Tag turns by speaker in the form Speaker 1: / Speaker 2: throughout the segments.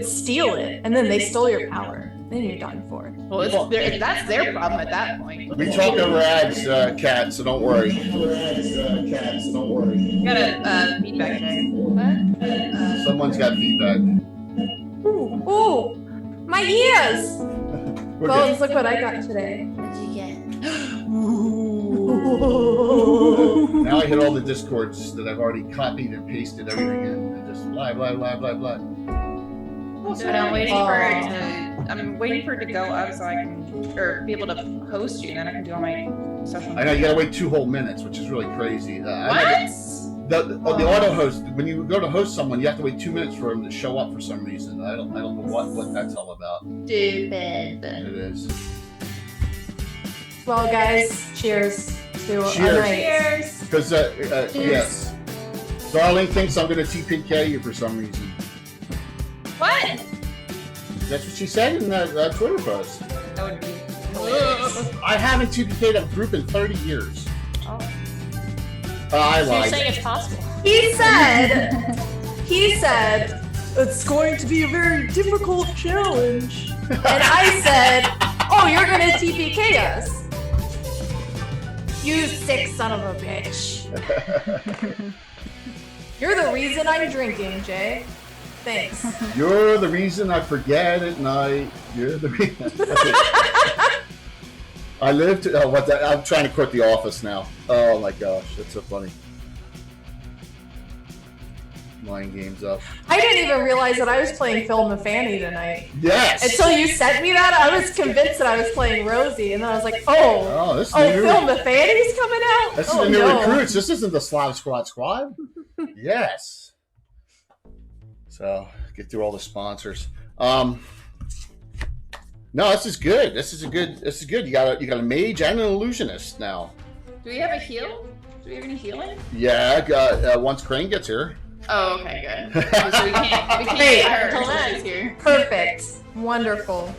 Speaker 1: steal it, and then they stole your power. Then you're done for.
Speaker 2: Well, that's their problem at that point.
Speaker 3: We talk over ads, Cat, so don't worry.
Speaker 2: You got a feedback, Jay. What?
Speaker 3: Someone's got feedback.
Speaker 1: Ooh, my ears!
Speaker 3: We're
Speaker 1: Bones,
Speaker 3: good.
Speaker 1: look what I got today.
Speaker 4: What'd you get?
Speaker 3: Now I hit all the discords that I've already copied and pasted everything in, and just blah blah blah blah blah.
Speaker 2: So I'm waiting for it to. I'm waiting for it to go up so I can, or be able to host you, and then I can do all my social media.
Speaker 3: I know you gotta wait 2 whole minutes, which is really crazy.
Speaker 2: What?
Speaker 3: The auto host, when you go to host someone, you have to wait 2 minutes for them to show up for some reason. I don't know what that's all about.
Speaker 4: Stupid.
Speaker 3: It is.
Speaker 1: Well, guys, cheers to a
Speaker 3: Cheers.
Speaker 1: night.
Speaker 2: Cheers.
Speaker 3: Because yes, Darling thinks I'm gonna TPK you for some reason.
Speaker 2: What?
Speaker 3: That's what she said in that Twitter post.
Speaker 2: That would be hilarious.
Speaker 3: I haven't TPK'd a group in 30 years.
Speaker 2: Oh.
Speaker 3: I
Speaker 4: So you're
Speaker 3: lied.
Speaker 4: saying it's possible?
Speaker 1: He said, it's going to be a very difficult challenge. And I said, oh, you're going to TPK us. You sick son of a bitch. You're the reason I'm drinking, Jay. Thanks.
Speaker 3: You're the reason I forget at night. You're the reason. I live to. Oh, what? I'm trying to quit The Office now. Oh my gosh, that's so funny. Mind games up.
Speaker 1: I didn't even realize that I was playing Phil and Fanny tonight.
Speaker 3: Yes.
Speaker 1: Until you sent me that, I was convinced that I was playing Rosie, and then I was like, oh,
Speaker 3: This is
Speaker 1: Phil
Speaker 3: the new.
Speaker 1: and Fanny's coming out?
Speaker 3: This is
Speaker 1: Oh,
Speaker 3: the new
Speaker 1: no.
Speaker 3: recruits. This isn't the Slav Squad. Yes. So get through all the sponsors. No, this is good. This is good. You got a mage and an illusionist now.
Speaker 2: Do we have a heal? Do we have any healing?
Speaker 3: Yeah. Once Crane gets here.
Speaker 2: Oh, okay, good. So we can't
Speaker 1: Hey,
Speaker 2: get her
Speaker 4: until
Speaker 2: until
Speaker 4: then.
Speaker 2: she's here.
Speaker 1: Perfect. Wonderful.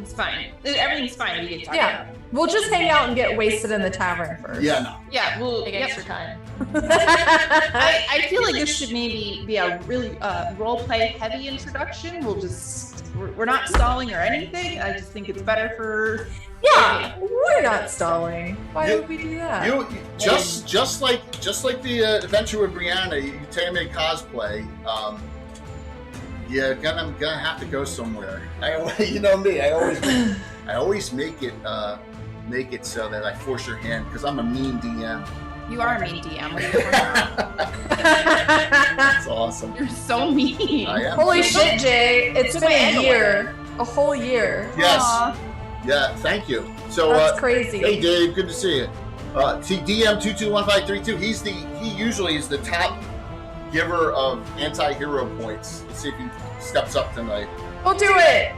Speaker 2: It's fine. Everything's fine. We get talk
Speaker 1: Yeah.
Speaker 2: about it.
Speaker 1: We'll just hang out and get wasted in the tavern first.
Speaker 3: Yeah. No.
Speaker 2: Yeah, we'll.
Speaker 4: Take
Speaker 2: Yep.
Speaker 4: extra time.
Speaker 2: I feel like this should maybe be a really roleplay heavy introduction. We're not stalling or anything. I just think it's better for.
Speaker 1: Yeah, we're not stalling. Why
Speaker 3: You-
Speaker 1: would we do that?
Speaker 3: You just like the adventure with Brianna, you Tame cosplay. You're gonna have to go somewhere. You know me. I always make it so that I force your hand because I'm a mean DM.
Speaker 2: You are a mean DM. What are you talking about?
Speaker 3: That's awesome.
Speaker 2: You're so mean.
Speaker 3: I am.
Speaker 1: Holy shit, Jay. It's
Speaker 2: It's
Speaker 1: been a
Speaker 2: been
Speaker 1: year. A whole year.
Speaker 3: Yes.
Speaker 2: Aw.
Speaker 3: Yeah. Thank you. So
Speaker 1: That's crazy.
Speaker 3: hey Dave, good to see you. See DM 221532. He usually is the top giver of anti-hero points. Let's see if he steps up tonight.
Speaker 1: We'll do it.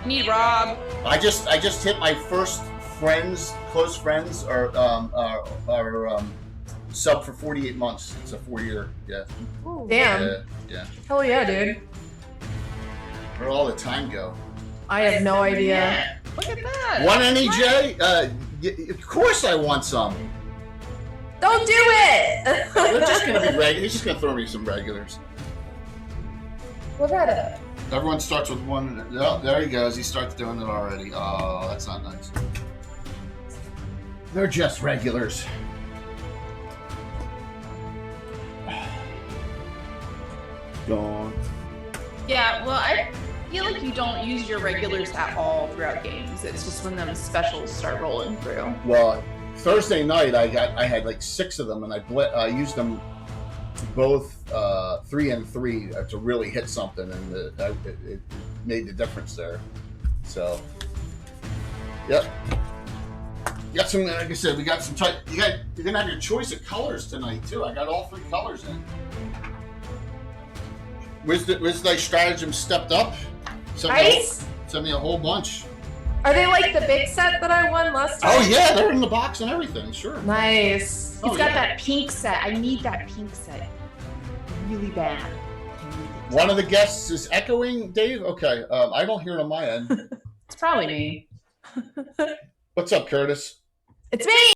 Speaker 2: You need Rob.
Speaker 3: I just hit my first close friends are sub for 48 months. It's a 4-year. Yeah.
Speaker 1: Damn.
Speaker 3: Yeah.
Speaker 1: Hell yeah, dude.
Speaker 3: Where'd all the time go?
Speaker 1: I have no idea.
Speaker 2: Look at that.
Speaker 3: Want any, Jay? Of course I want some.
Speaker 1: Don't do it.
Speaker 3: They're just gonna be regular. He's just gonna throw me some regulars.
Speaker 1: We'll try to.
Speaker 3: Everyone starts with one. Oh, there he goes. He starts doing it already. Oh, that's not nice. They're just regulars. Gone.
Speaker 2: Yeah, well, I feel like you don't use your regulars at all throughout games. It's just when them specials start rolling through.
Speaker 3: Well, Thursday night I had like 6 of them, and I used them both 3 and 3 to really hit something, and it made the difference there. So, yep. You got some, like I said, we got some tight. You're gonna have your choice of colors tonight too. I got all 3 colors in. Where's the stratagem stepped up?
Speaker 1: Ice?
Speaker 3: Send me a whole bunch.
Speaker 1: Are they like the big set that I won last time?
Speaker 3: Oh yeah, they're in the box and everything. Sure.
Speaker 1: Nice.
Speaker 3: Oh,
Speaker 2: It's got
Speaker 3: yeah.
Speaker 2: that pink set. I need that pink set really bad.
Speaker 3: One of the guests is echoing, Dave. Okay, I don't hear it on my end.
Speaker 2: It's probably me.
Speaker 3: What's up, Curtis?
Speaker 1: It's me.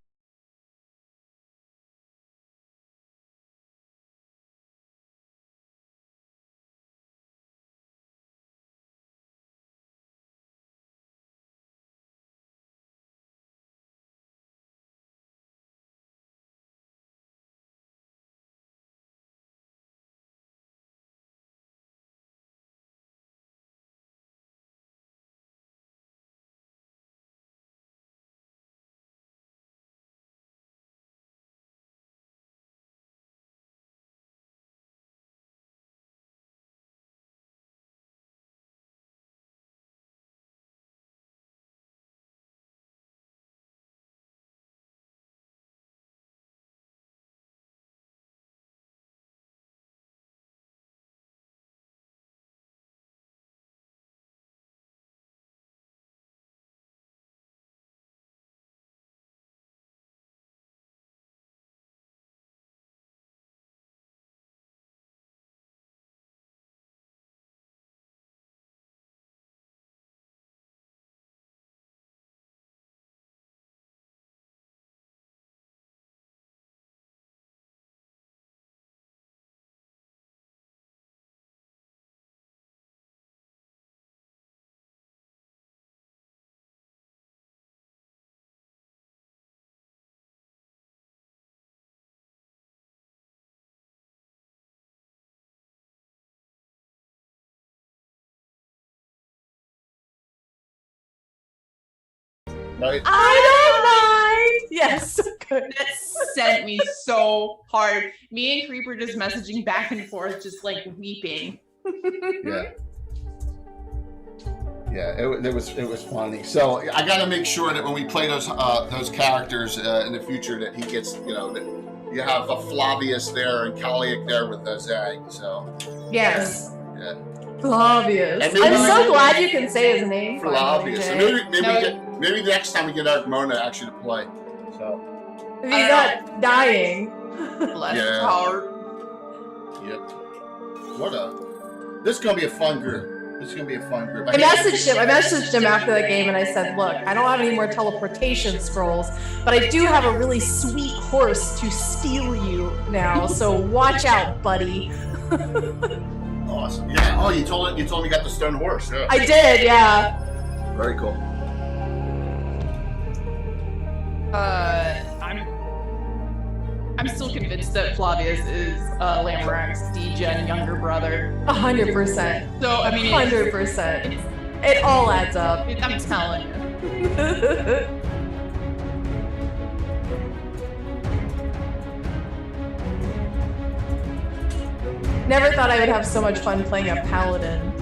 Speaker 3: right?
Speaker 1: I don't mind. Yes, good.
Speaker 2: That sent me so hard. Me and Creeper just messaging back and forth, just like weeping.
Speaker 3: Yeah. Yeah, it was funny. So I got to make sure that when we play those characters in the future, that he gets, that you have a Flavius there and Kaliak there with Zag. So
Speaker 1: Yes.
Speaker 3: yeah,
Speaker 1: Flavius.
Speaker 3: And maybe
Speaker 1: I'm so
Speaker 3: we-
Speaker 1: glad you can say his name.
Speaker 3: Flavius. So
Speaker 1: finally, Jay.
Speaker 3: maybe the next time we get our Mona actually to play. So
Speaker 1: If he's not dying.
Speaker 2: Bless
Speaker 3: Yeah.
Speaker 2: his heart.
Speaker 3: yep. This is gonna be a fun group. This is gonna be a fun group.
Speaker 1: I messaged him after the game and I said, look, I don't have any more teleportation scrolls, but I do have a really sweet horse to steal you now, so watch out, buddy.
Speaker 3: Awesome. Yeah. Oh, you told me you got the stone horse. Yeah.
Speaker 1: I did, yeah.
Speaker 3: Very cool.
Speaker 2: I'm still convinced that Flavius is Lamrack's D-Gen younger brother.
Speaker 1: 100%.
Speaker 2: So, I mean,
Speaker 1: 100%. It all adds up.
Speaker 2: I'm telling you.
Speaker 1: Never thought I would have so much fun playing a paladin.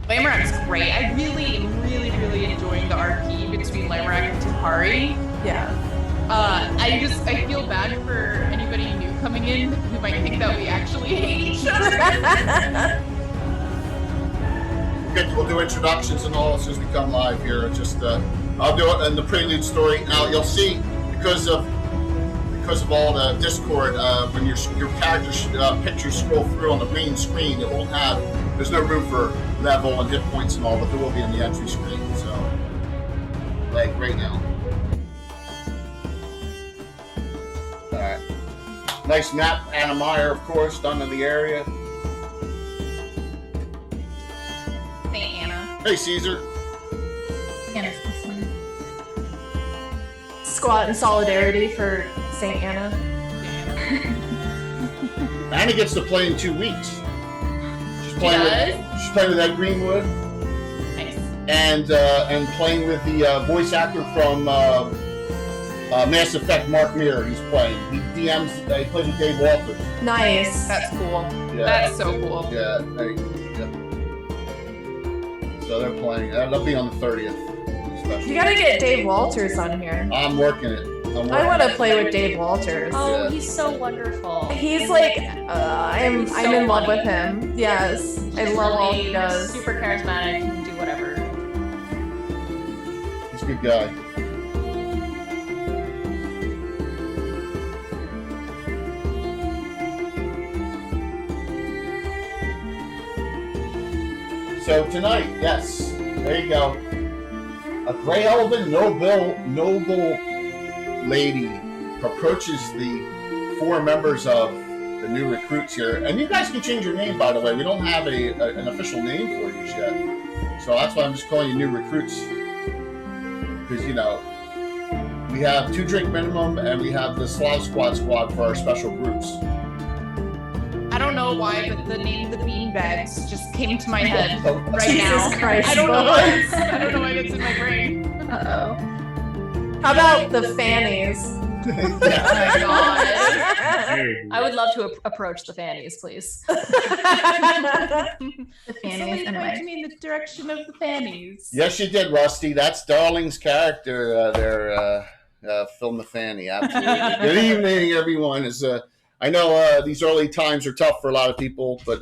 Speaker 2: Lamrack's great. I really, really, really enjoying the RP between Lamrack and Takari.
Speaker 1: Yeah.
Speaker 2: I feel bad for anybody new coming in who might think that we actually hate each other.
Speaker 3: We'll do introductions and all as soon as we come live here. Just I'll do it in the prelude story. Now you'll see because of all the Discord, when your character's pictures scroll through on the main screen, it won't have. There's no room for level and hit points and all, but there will be on the entry screen. So, like right now. All right. Nice map, Anna Meyer, of course, done in the area.
Speaker 2: Saint Anna.
Speaker 3: Hey, Caesar.
Speaker 2: Anna's listening.
Speaker 1: Squat in solidarity for Saint Anna.
Speaker 3: Anna gets to play in 2 weeks. She's playing with Ed Greenwood.
Speaker 2: Nice.
Speaker 3: And playing with the voice actor from Mass Effect, Mark Mir. He's playing. He DMs. He plays with Dave Walters.
Speaker 1: Nice.
Speaker 2: That's cool.
Speaker 3: Yeah.
Speaker 2: That's so cool.
Speaker 3: Yeah. So they're playing. That'll be on the 30th.
Speaker 1: You gotta get Dave Walters on here.
Speaker 3: I'm working it.
Speaker 1: I want to play with Dave Walters.
Speaker 4: Oh,
Speaker 3: Yeah.
Speaker 4: he's so wonderful.
Speaker 1: He's like, I'm
Speaker 4: so
Speaker 1: in love
Speaker 4: funny.
Speaker 1: with him. Yes, I love all he does.
Speaker 4: Super charismatic, can do whatever.
Speaker 3: He's a good guy. So tonight, yes, there you go. A gray elven noble lady approaches the 4 members of the new recruits here. And you guys can change your name, by the way. We don't have an official name for you yet. So that's why I'm just calling you new recruits. Because, we have 2 drink minimum and we have the Slav Squad for our special groups.
Speaker 2: I don't know why, but the name of the beanbags just came to my head right
Speaker 1: Jesus
Speaker 2: now.
Speaker 1: Christ,
Speaker 2: I don't know why.
Speaker 1: Bones.
Speaker 2: I don't know why it's in my brain.
Speaker 1: Uh-oh. How about the fannies?
Speaker 2: Oh my god.
Speaker 4: I would love to approach the fannies, please.
Speaker 2: The
Speaker 4: fannies,
Speaker 2: Somebody
Speaker 4: anyway.
Speaker 2: pointed me in the direction of the fannies.
Speaker 3: Yes, you did, Rusty. That's Darling's character there, Phil Nathani. Absolutely. Good evening, everyone. I know these early times are tough for a lot of people, but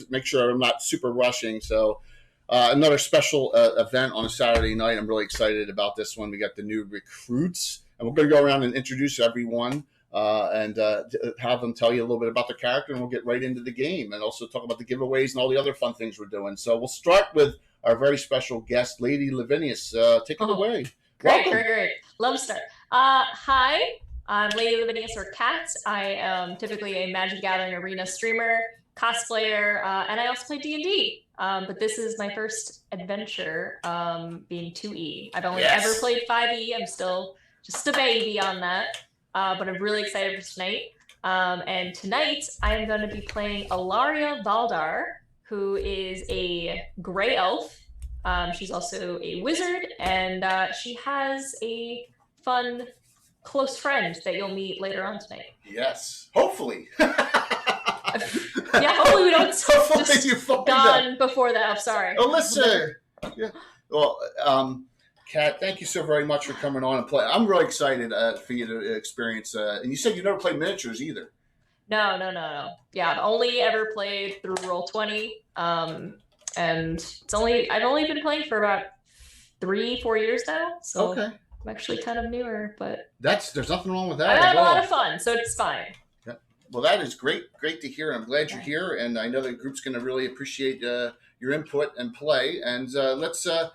Speaker 3: make sure I'm not super rushing. So another special event on a Saturday night. I'm really excited about this one. We got the new recruits, and we're going to go around and introduce everyone and have them tell you a little bit about their character, and we'll get right into the game and also talk about the giveaways and all the other fun things we're doing. So we'll start with our very special guest, Lady Lavinius. Take it away.
Speaker 4: Great,
Speaker 3: Welcome.
Speaker 4: great. Love to start. Hi, I'm Lady Lavinius or Kat. I am typically a Magic Gathering Arena streamer, cosplayer, and I also play D&D. But this is my first adventure, being 2E. I've only ever played 5E. I'm still just a baby on that. But I'm really excited for tonight. And tonight, I'm going to be playing Ilaria Valdar, who is a gray elf She's also a wizard, and she has a fun, close friend that you'll meet later on tonight.
Speaker 3: Yes. Hopefully.
Speaker 4: Yeah, hopefully we don't
Speaker 3: Hopefully
Speaker 4: just
Speaker 3: you find
Speaker 4: gone before that. I'm sorry.
Speaker 3: Alyssa. Yeah. Well, Kat, thank you so very much for coming on and play. I'm really excited for you to experience. And you said you never played miniatures either.
Speaker 4: No. Yeah, I've only ever played through Roll20, and I've only been playing for about 3-4 years now. So
Speaker 3: Okay.
Speaker 4: I'm actually kind of newer, but
Speaker 3: There's nothing wrong with that.
Speaker 4: I
Speaker 3: at
Speaker 4: had a
Speaker 3: all.
Speaker 4: lot of fun, so it's fine.
Speaker 3: Well, that is great to hear. I'm glad you're here, and I know the group's going to really appreciate your input and play. And let's talk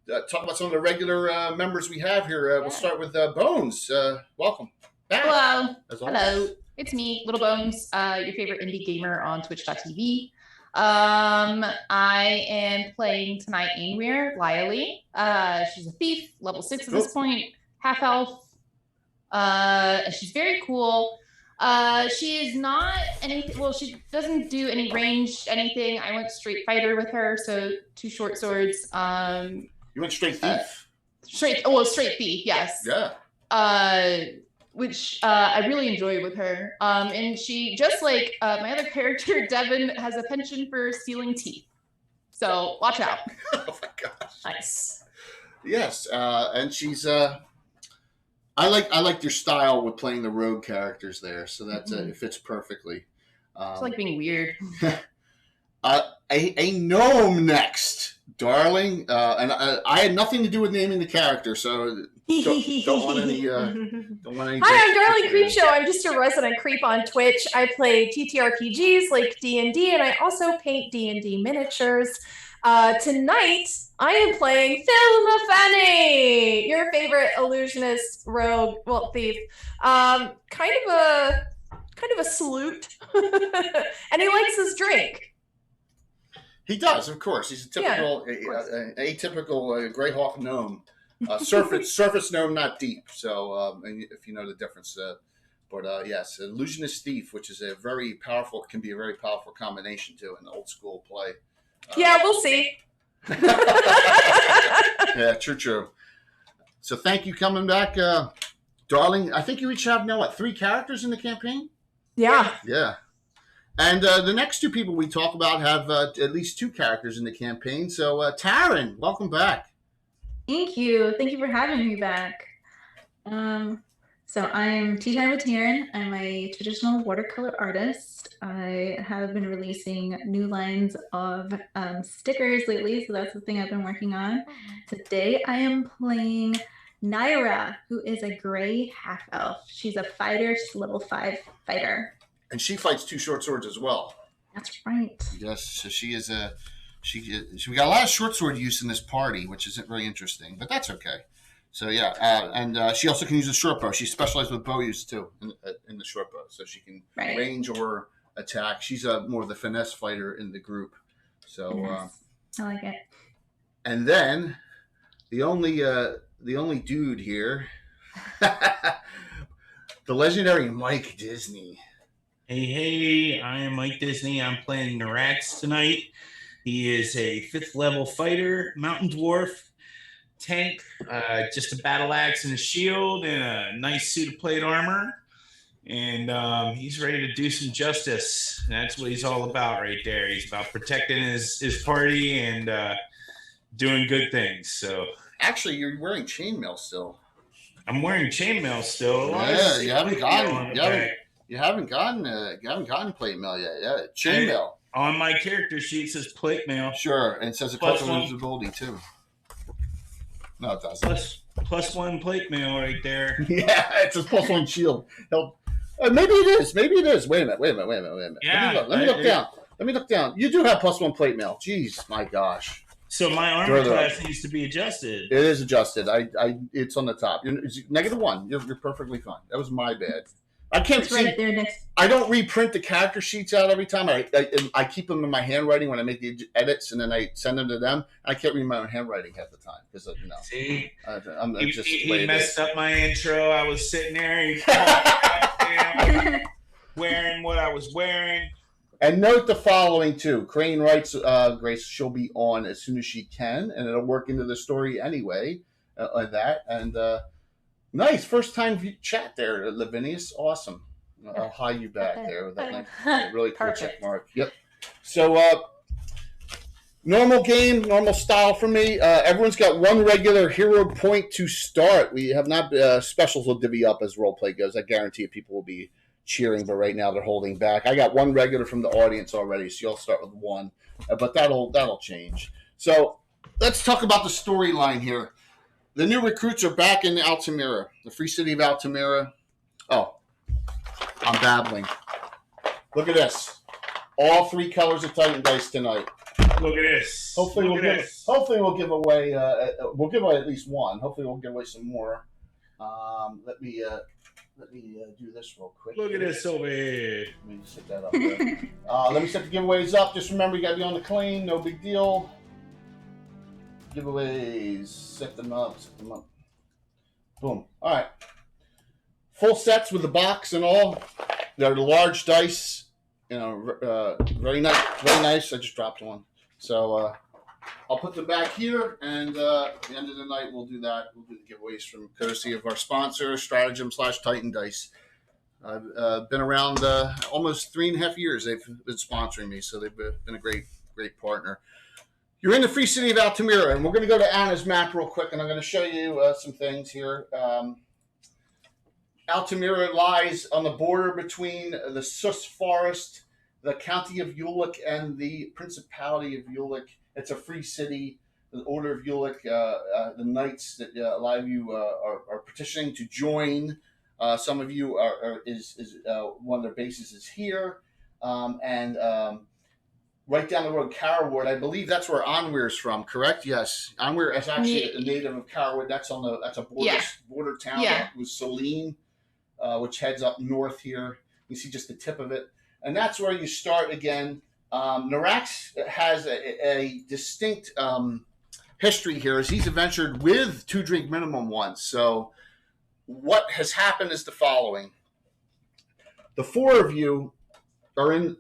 Speaker 3: about some of the regular members we have here. We'll start with Bones. Welcome back.
Speaker 2: Hello.
Speaker 3: As always.
Speaker 2: Hello. It's me, Little Bones, your favorite indie gamer on Twitch.tv. I am playing tonight Ainweir, Lylie. She's a thief, level 6 at this point, half elf. She's very cool. She is not anything. Well, she doesn't do any ranged anything. I went straight fighter with her, so 2 short swords.
Speaker 3: You went straight thief.
Speaker 2: Straight thief. Yes.
Speaker 3: Yeah.
Speaker 2: Which I really enjoy with her. And she, just like my other character, Devin, has a penchant for stealing teeth. So watch out.
Speaker 3: Oh my gosh.
Speaker 4: Nice.
Speaker 3: Yes, and she's. I like your style with playing the rogue characters there, so that it fits perfectly.
Speaker 2: It's like being weird.
Speaker 3: A gnome next, darling, and I had nothing to do with naming the character, so don't want any.
Speaker 1: Hi, I'm Darling Creepshow. I'm just a resident creep on Twitch. I play TTRPGs like D&D, and I also paint D&D miniatures. Tonight, I am playing Phil Mafani, your favorite illusionist, rogue, thief. Kind of a salute, and he likes his drink.
Speaker 3: He does, of course. He's a typical, atypical Greyhawk gnome, surface gnome, not deep. So, if you know the difference, but yes, illusionist thief, which is can be a very powerful combination too in old school play.
Speaker 1: Yeah, we'll see.
Speaker 3: Yeah, true. So thank you coming back, darling. I think you each have now 3 characters in the campaign?
Speaker 1: Yeah.
Speaker 3: Yeah. And the next 2 people we talk about have at least 2 characters in the campaign. So Taryn, welcome back.
Speaker 5: Thank you. Thank you for having me back. So I'm Tea Time with Taryn. I'm a traditional watercolor artist. I have been releasing new lines of stickers lately, so that's the thing I've been working on. Today I am playing Naira, who is a gray half elf. She's a fighter, she's a level 5 fighter.
Speaker 3: And she fights 2 short swords as well.
Speaker 5: That's right.
Speaker 3: Yes, so she is we got a lot of short sword use in this party, which isn't very interesting, but that's okay. So yeah, and she also can use a short bow. She's specialized with bow use too in the short bow, so she can range or attack. She's more of the finesse fighter in the group. So
Speaker 5: I like it.
Speaker 3: And then the only dude here, the legendary Mike Disney.
Speaker 6: Hey, I am Mike Disney. I'm playing Narax tonight. He is a 5th level fighter, mountain dwarf, tank, just a battle axe and a shield and a nice suit of plate armor. And he's ready to do some justice. That's what he's all about right there. He's about protecting his party and doing good things. So
Speaker 3: actually, you're wearing chainmail still.
Speaker 6: I'm wearing chainmail still.
Speaker 3: Yeah, you haven't gotten plate mail yet. Yeah, chainmail.
Speaker 6: On my character sheet it says plate mail.
Speaker 3: Sure, and it says a plus invisibility too. No, it doesn't.
Speaker 6: Plus 1 plate mail right there.
Speaker 3: Yeah, it says plus 1 shield. Help. Maybe it is. Wait a minute.
Speaker 6: Yeah,
Speaker 3: let me look down. You do have plus 1 plate mail. Jeez, my gosh.
Speaker 6: So my armor class needs to be adjusted.
Speaker 3: It is adjusted. It's on the top. -1. You're perfectly fine. That was my bad. I can't see.
Speaker 5: Right there next.
Speaker 3: I don't reprint the character sheets out every time. I keep them in my handwriting when I make the edits, and then I send them to them. I can't read my own handwriting half the time because
Speaker 6: See,
Speaker 3: I'm just
Speaker 6: he messed up my intro. I was sitting there, wearing what I was wearing.
Speaker 3: And note the following, too. Crane writes, Grace, she'll be on as soon as she can, and it'll work into the story anyway, that. And nice. First time chat there, Lavinius. Awesome. I'll high you back there with that link. Really cool check mark. Yep. So, normal game, normal style for me. Everyone's got one regular hero point to start. We have not specials will divvy up as roleplay goes. I guarantee people will be cheering, but right now they're holding back. I got one regular from the audience already, so you'll start with one, but that'll change. So let's talk about the storyline here. The new recruits are back in Altamira, the free city of Altamira. Oh, I'm babbling. Look at this. All 3 colors of Titan dice tonight.
Speaker 6: Look at this.
Speaker 3: Hopefully we'll give away at least one. Hopefully we'll give away some more. Let me do this real quick.
Speaker 6: Look at this over here.
Speaker 3: Let me set that up there. Let me set the giveaways up. Just remember, you got to be on the claim. No big deal. Giveaways. Set them up. Boom. All right. Full sets with the box and all. They're large dice. Very nice. Very nice. I just dropped one. So I'll put them back here, and at the end of the night, we'll do that. We'll do the giveaways from courtesy of our sponsor, Stratagem/Titan Dice. I've been around almost 3.5 years. They've been sponsoring me, so they've been a great partner. You're in the free city of Altamira, and we're going to go to Anna's map real quick, and I'm going to show you some things here. Altamira lies on the border between the Sus Forest, the county of Ulick, and the Principality of Ulick. It's a free city. The Order of Ulick, the knights that a lot of you are petitioning to join. Some of you is one of their bases is here, and right down the road, Carraward. I believe that's where Onweir is from. Correct? Yes, Onweir is actually a native of Carraward. That's a border town with Saline, which heads up north here. You see just the tip of it, and that's where you start again. Narax has a distinct history here, as he's adventured with 2 drink minimum once. So what has happened is the following. The 4 of you are in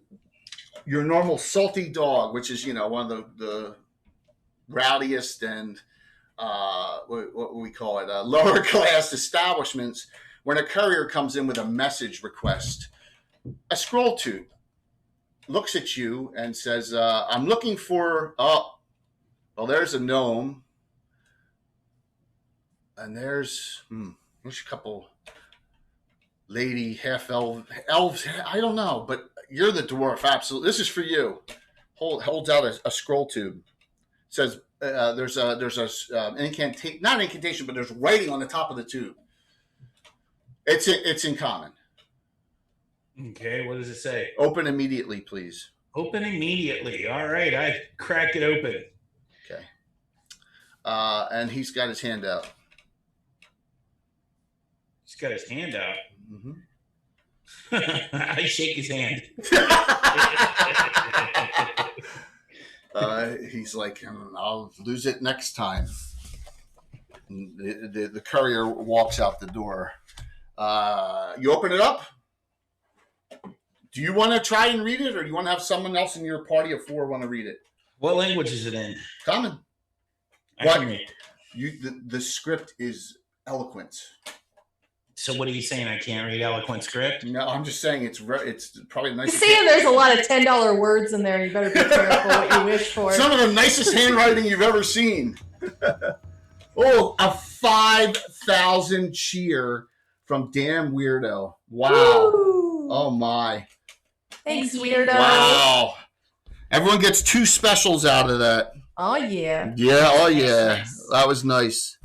Speaker 3: your normal Salty Dog, which is, one of the rowdiest and what we call it, lower class establishments, when a courier comes in with a message request. A scroll tube looks at you and says, I'm looking for, there's a gnome. And there's a couple lady, elves, I don't know, but you're the dwarf, absolutely. This is for you. Holds out a scroll tube. Says, there's an incantation, not an incantation, but there's writing on the top of the tube. It's in common.
Speaker 6: Okay, what does it say?
Speaker 3: Open immediately, please.
Speaker 6: Open immediately. All right, I crack it open.
Speaker 3: Okay. And he's got his hand out.
Speaker 6: He's got his hand out.
Speaker 3: Mm-hmm.
Speaker 6: I shake his hand.
Speaker 3: He's like, I'll lose it next time. The courier walks out the door. You open it up? Do you want to try and read it, or do you want to have someone else in your party of 4 want to read it?
Speaker 6: What language is it in?
Speaker 3: Common.
Speaker 6: I can read.
Speaker 3: The script is eloquent.
Speaker 6: So what are you saying? I can't read eloquent script?
Speaker 3: No, I'm just saying it's probably nice.
Speaker 1: He's saying there's a lot of $10 words in there. You better be careful what you wish for.
Speaker 3: Some of the nicest handwriting you've ever seen. A 5,000 cheer from Damn Weirdo. Wow.
Speaker 1: Ooh.
Speaker 3: Oh my.
Speaker 1: Thanks, Weirdo.
Speaker 3: Wow. Everyone gets 2 specials out of that.
Speaker 1: Oh yeah.
Speaker 3: Yeah, oh yeah. That was nice.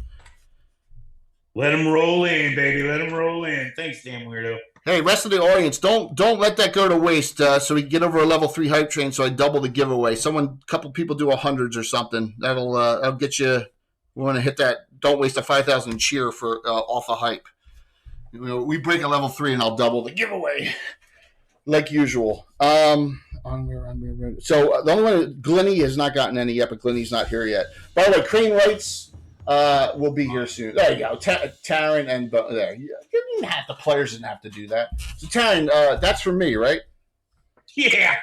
Speaker 6: Let him roll in, baby. Let him roll in. Thanks, Damn Weirdo.
Speaker 3: Hey, rest of the audience, don't let that go to waste. So we can get over a level 3 hype train. So I double the giveaway. A couple people do 100s or something. That'll get you. We want to hit that. Don't waste a 5,000 cheer for off a hype. We break a level 3 and I'll double the giveaway, like usual. So the only one, Glenny has not gotten any yet, but Glenny's not here yet. By the way, Crane Wrights will be here soon. There you go, Taryn and there. The players didn't have to do that. So Taryn, that's for me, right?
Speaker 6: Yeah.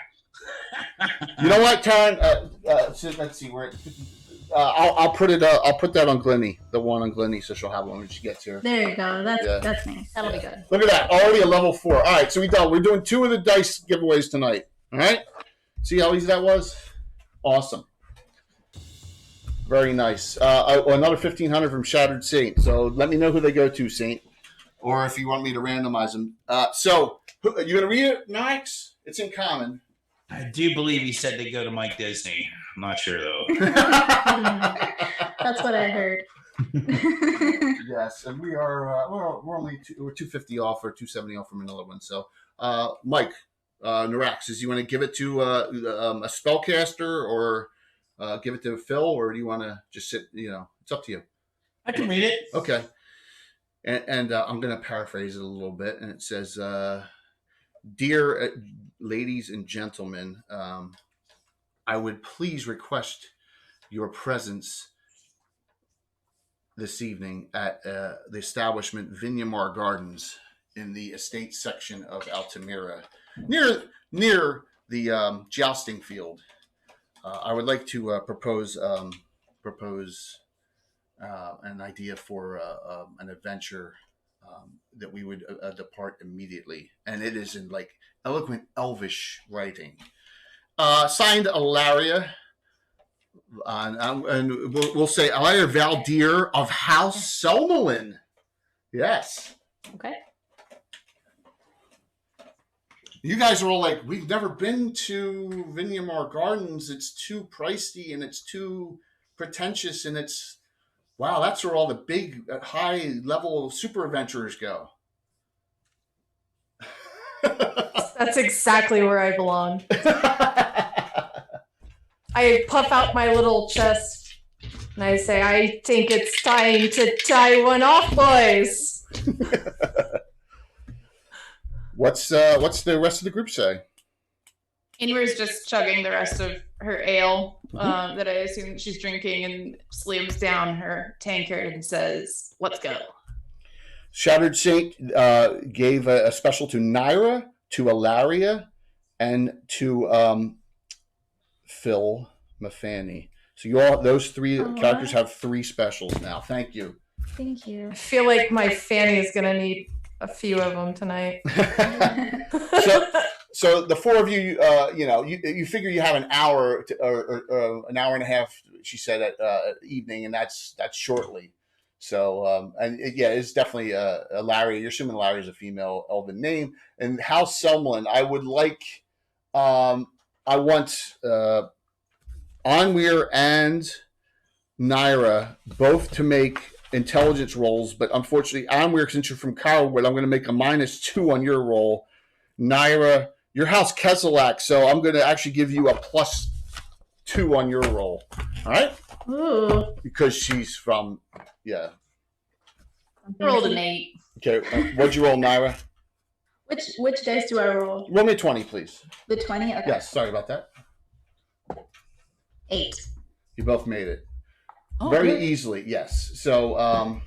Speaker 3: You know what, Taryn? Let's see where. I'll put it. I'll put that on Glennie, the one on Glennie, so she'll have one when she gets here.
Speaker 5: There you go. That's nice.
Speaker 4: That'll be good.
Speaker 3: Look at that, already a level 4. All right, so we're doing 2 of the dice giveaways tonight. All right, see how easy that was? Awesome, very nice. Another 1,500 from Shattered Saint. So let me know who they go to, Saint, or if you want me to randomize them. So you gonna read it, Max? It's in common.
Speaker 6: I do believe he said they go to Mike Disney. I'm not sure though.
Speaker 5: That's what I heard.
Speaker 3: Yes, and we're only we're 250 off or 270 off from another one. So, Mike, Naraxis, you want to give it to a spellcaster or give it to Phil, or do you want to just sit? It's up to you.
Speaker 6: I can read it.
Speaker 3: Okay. And I'm going to paraphrase it a little bit, and it says, "Dear ladies and gentlemen, I would please request your presence this evening at the establishment Vinyamar Gardens in the estate section of Altamira, near the jousting field. I would like to propose an idea for an adventure that we would depart immediately, and it is in like eloquent Elvish writing. Signed, Alaria." And we'll say Alaria Valdir of House Selmalin. Yes.
Speaker 4: Okay.
Speaker 3: You guys are all like, we've never been to Vinyamar Gardens. It's too pricey and it's too pretentious, and it's wow. That's where all the big, high level super adventurers go.
Speaker 1: That's exactly where I belong. I puff out my little chest and I say, I think it's time to tie one off, boys.
Speaker 3: What's the rest of the group say?
Speaker 2: Inra's just chugging the rest of her ale that I assume she's drinking, and slams down her tankard and says, "Let's go."
Speaker 3: Shattered Saint gave a special to Naira, to Alaria, and to Phil Mafani. So those 3 characters have 3 specials now. Thank you.
Speaker 5: Thank you.
Speaker 1: I feel like my Fanny is going to need a few of them tonight.
Speaker 3: So the 4 of you, you figure you have an hour or an hour and a half, she said, at evening, and that's shortly. So, it's definitely Larry. You're assuming Larry is a female elven name. And House Selmlin, I would like, I want Onweir and Naira both to make intelligence rolls, but unfortunately, Onweir, since you're from Kylewood, I'm going to make a -2 on your roll. Naira, your house Kesselak, so I'm going to actually give you a +2 on your roll. All right?
Speaker 5: Ooh.
Speaker 3: Because she's from, yeah.
Speaker 2: Rolled an 8.
Speaker 3: Okay, what'd you roll, Naira?
Speaker 5: Which dice do I roll?
Speaker 3: Roll me a 20, please.
Speaker 5: The 20? Okay.
Speaker 3: Yes, sorry about that.
Speaker 5: 8.
Speaker 3: You both made it.
Speaker 2: Oh,
Speaker 3: Very
Speaker 2: really?
Speaker 3: easily, yes. So,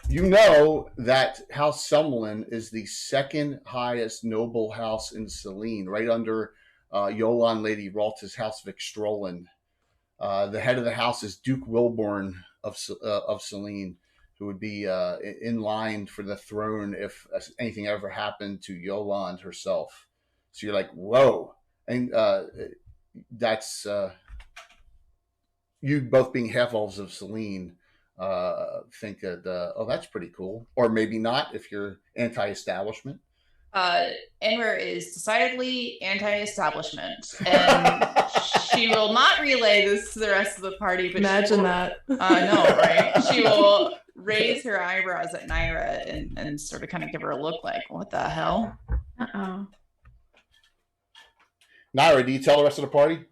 Speaker 3: you know that House Selmlin is the 2nd highest noble house in Selene, right under Yolan Lady Ralta's House Vicstrolin. The head of the house is Duke Wilborn of Selene, who would be in line for the throne if anything ever happened to Yolan herself. So you're like, whoa. And that's... you both being half-elves of Selene think that, that's pretty cool. Or maybe not if you're anti-establishment.
Speaker 2: Enver is decidedly anti-establishment, and she will not relay this to the rest of the party. But
Speaker 1: Imagine that.
Speaker 2: I know, right? She will raise her eyebrows at Naira and sort of kind of give her a look like, what the hell?
Speaker 5: Uh-oh.
Speaker 3: Naira, do you tell the rest of the party?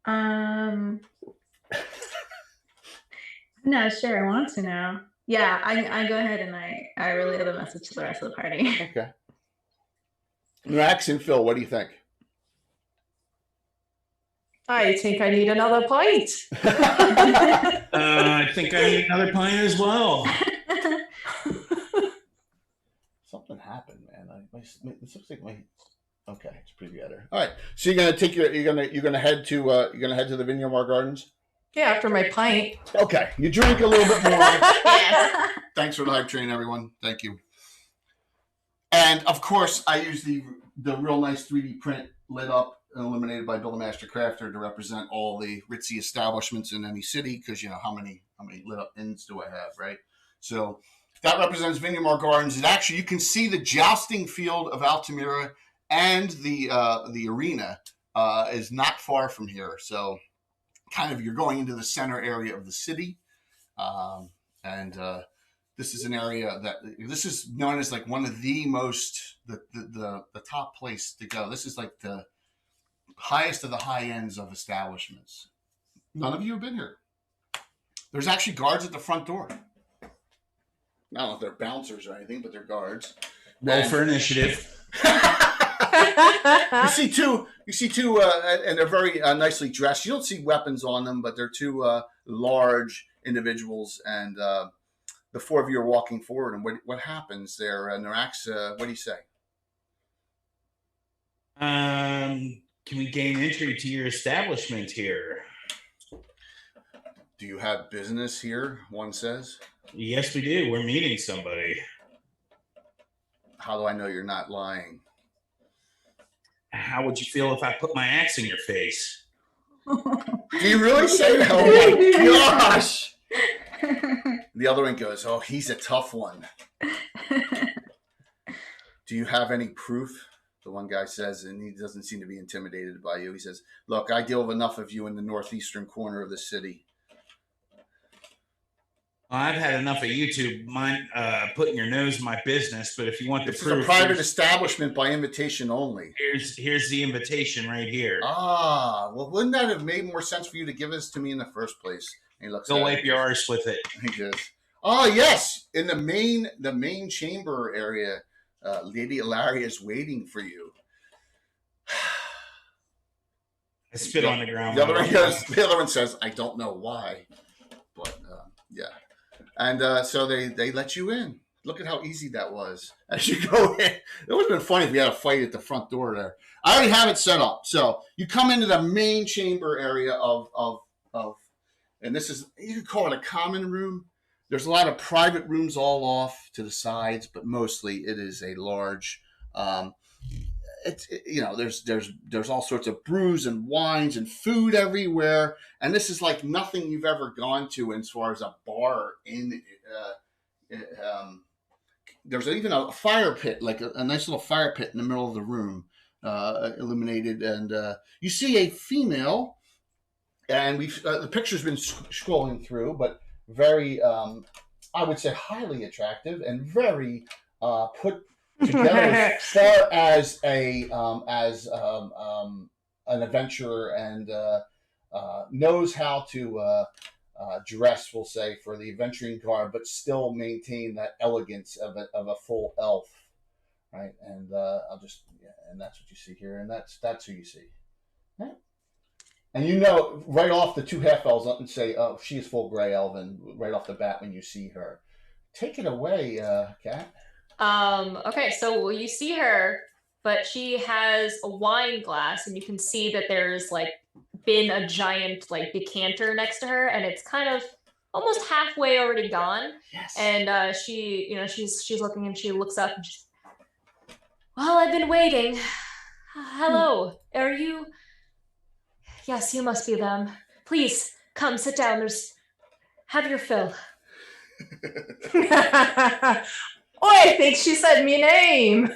Speaker 5: I'm not sure I want to now. Yeah, I go ahead and I relay the message to the rest of the party.
Speaker 3: Okay. Max and Phil, what do you think?
Speaker 1: I think I need another pint.
Speaker 6: I think I need another pint as well.
Speaker 3: Something happened, man. This looks like my Okay, it's preview editor. All right, so you're gonna head to the Vineyard Mar Gardens.
Speaker 1: Yeah, after my pint.
Speaker 3: Okay, you drink a little bit more.
Speaker 2: Yes.
Speaker 3: Thanks for the hype train, everyone. Thank you. And of course, I use the real nice 3D print lit up and illuminated by Build-A-Master Crafter to represent all the ritzy establishments in any city, because you know how many lit up inns do I have, right? So that represents Vineyard Mar Gardens. And actually, you can see the jousting field of Altamira, and the arena is not far from here. So kind of you're going into the center area of the city, and this is an area this is known as like one of the most the top place to go. This is like the highest of the high ends of establishments. None of you have been here. There's actually guards at the front door. I don't know if they're bouncers or anything, but they're guards.
Speaker 6: Roll for initiative.
Speaker 3: You see two, and they're very nicely dressed. You don't see weapons on them, but they're two large individuals, and the four of you are walking forward. And what happens there, Narax? What do you say?
Speaker 6: Can we gain entry to your establishment here?
Speaker 3: Do you have business here? One says.
Speaker 6: Yes, we do. We're meeting somebody.
Speaker 3: How do I know you're not lying?
Speaker 6: How would you feel if I put my axe in your face?
Speaker 3: Do you really say that? Oh my gosh! The other one goes, "Oh, he's a tough one." Do you have any proof? The one guy says, and he doesn't seem to be intimidated by you. He says, "Look, I deal with enough of you in the northeastern corner of the city.
Speaker 6: I've had enough of YouTube putting your nose in my business, but if you want the
Speaker 3: This
Speaker 6: proof,
Speaker 3: is a private establishment by invitation only."
Speaker 6: Here's the invitation right here.
Speaker 3: Ah, well, wouldn't that have made more sense for you to give this to me in the first place? And he looks.
Speaker 6: Go wipe your arse with it.
Speaker 3: He goes, "Oh yes, in the main chamber area, Lady Lariat is waiting for you."
Speaker 6: I spit on the ground.
Speaker 3: The other one says, "I don't know why, but yeah." And so they let you in. Look at how easy that was. As you go in, it would have been funny if we had a fight at the front door there. I already have it set up. So you come into the main chamber area of and this is, you could call it a common room. There's a lot of private rooms all off to the sides, but mostly it is a large. There's all sorts of brews and wines and food everywhere, and this is like nothing you've ever gone to as far as a bar in. There's even a fire pit, like a nice little fire pit in the middle of the room, illuminated, and you see a female, and the picture's been scrolling through, but very, I would say, highly attractive and very put together as far as an adventurer, and knows how to dress, we'll say, for the adventuring garb, but still maintain that elegance of a full elf, right? And and that's what you see here, and that's who you see. Right? And you know right off the two half elves up and say, "Oh, she is full gray elven," right off the bat when you see her. Take it away, Kat.
Speaker 4: Okay, so you see her, but she has a wine glass, and you can see that there's like been a giant like decanter next to her, and it's kind of almost halfway already gone.
Speaker 3: Yes.
Speaker 4: And she's looking, and she looks up, and she's, "Well, I've been waiting. Hello, are you? Yes, you must be them. Please come, sit down. Have your fill."
Speaker 1: Oh, I think she said me name.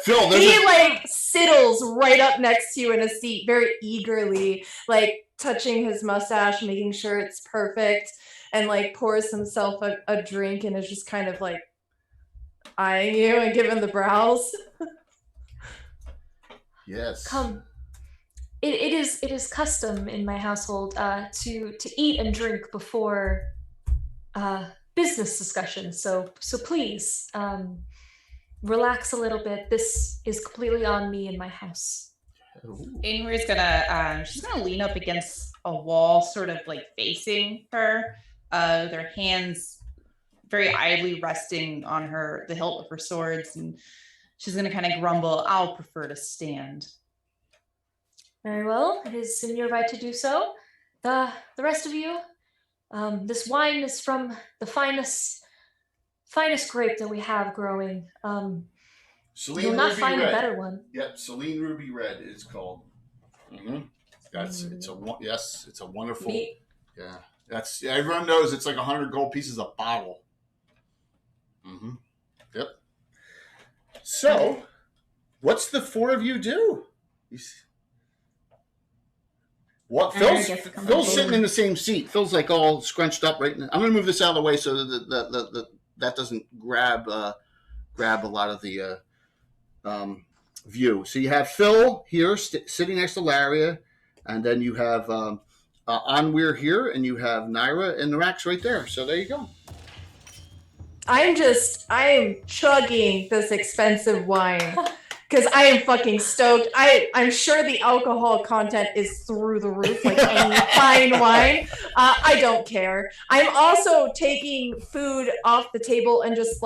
Speaker 3: Phil,
Speaker 1: he like sittles right up next to you in a seat, very eagerly, like touching his mustache, making sure it's perfect, and like pours himself a drink and is just kind of like eyeing you and giving the brows.
Speaker 3: Yes.
Speaker 4: Come. It is custom in my household to eat and drink before business discussions. So please relax a little bit. This is completely on me in my house.
Speaker 2: Ingrid's gonna she's gonna lean up against a wall, sort of like facing her, their hands very idly resting on the hilt of her swords, and she's gonna kind of grumble, I'll prefer to stand.
Speaker 4: Very well. It is in your right to do so. The rest of you, this wine is from the finest grape that we have growing.
Speaker 3: Celine
Speaker 4: You'll not
Speaker 3: Ruby
Speaker 4: find
Speaker 3: Red.
Speaker 4: a better one.
Speaker 3: Yep, Celine Ruby Red is called. It's a wonderful.
Speaker 4: Neat.
Speaker 3: Yeah, everyone knows it's like 100 gold pieces a bottle. Yep. So, what's the four of you do? What Phil's sitting in the same seat. Phil's like all scrunched up right now. I'm gonna move this out of the way so that doesn't grab a lot of the view. So you have Phil here sitting next to Lariat, and then you have Onweir here, and you have Naira and Norax right there. So there you go.
Speaker 1: I'm chugging this expensive wine because I am fucking stoked. I'm sure the alcohol content is through the roof, like any fine wine. I don't care. I'm also taking food off the table and just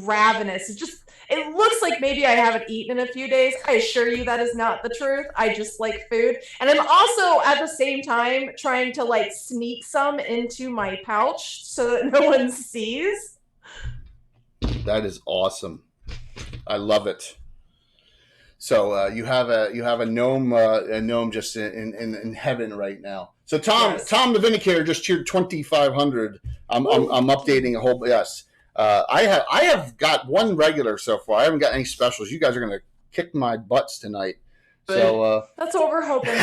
Speaker 1: ravenous. It looks like maybe I haven't eaten in a few days. I assure you that is not the truth. I just like food. And I'm also at the same time trying to sneak some into my pouch so that no one sees.
Speaker 3: That is awesome. I love it. So you have a gnome just in heaven right now. So Tom the Vindicator just cheered 2,500. I'm updating a whole I have got one regular so far. I haven't got any specials. You guys are gonna kick my butts tonight. So
Speaker 1: that's what we're hoping.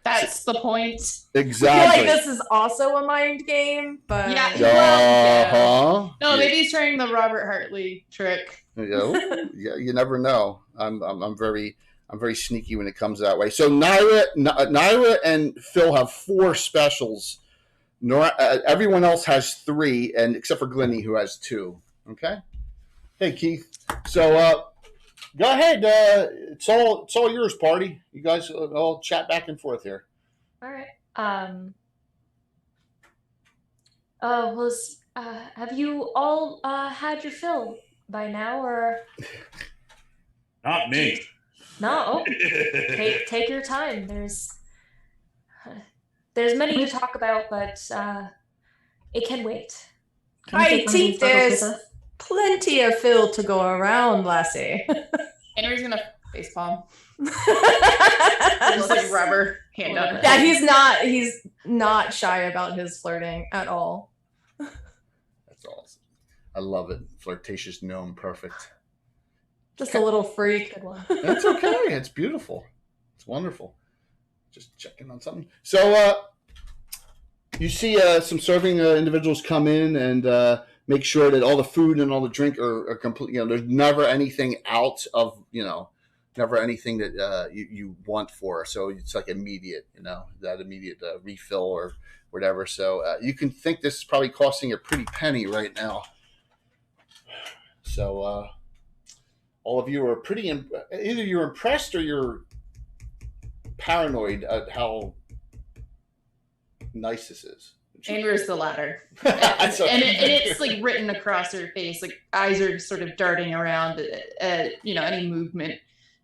Speaker 2: That's the point.
Speaker 3: Exactly.
Speaker 1: I feel like this is also a mind game, but
Speaker 2: No, maybe he's trying the Robert Hartley trick.
Speaker 3: You never know. I'm very sneaky when it comes that way. So Naira and Phil have 4 specials. Everyone else has 3, and except for Glennie, who has 2. Okay. Hey Keith. So go ahead. It's all yours, party. You guys all chat back and forth here.
Speaker 4: All right. Have you all had your fill by now, or?
Speaker 6: Not me.
Speaker 4: No. Take your time. There's many to talk about, but it can wait.
Speaker 1: I think there's plenty of fill to go around, lassie.
Speaker 2: Henry's gonna facepalm. Just like rubber hand on her.
Speaker 1: Yeah, he's not shy about his flirting at all.
Speaker 3: That's awesome. I love it. Flirtatious gnome, perfect.
Speaker 1: Just a little freak.
Speaker 3: That's okay. It's beautiful. It's wonderful. Just checking on something. So you see some serving individuals come in and make sure that all the food and all the drink are complete. There's never anything out of, never anything that you want for. So it's like immediate, that immediate refill or whatever. So you can think this is probably costing a pretty penny right now. So all of you are pretty, either you're impressed or you're paranoid at how nice this is.
Speaker 2: Andrew's the latter. and it's like written across her face, like eyes are sort of darting around at any movement,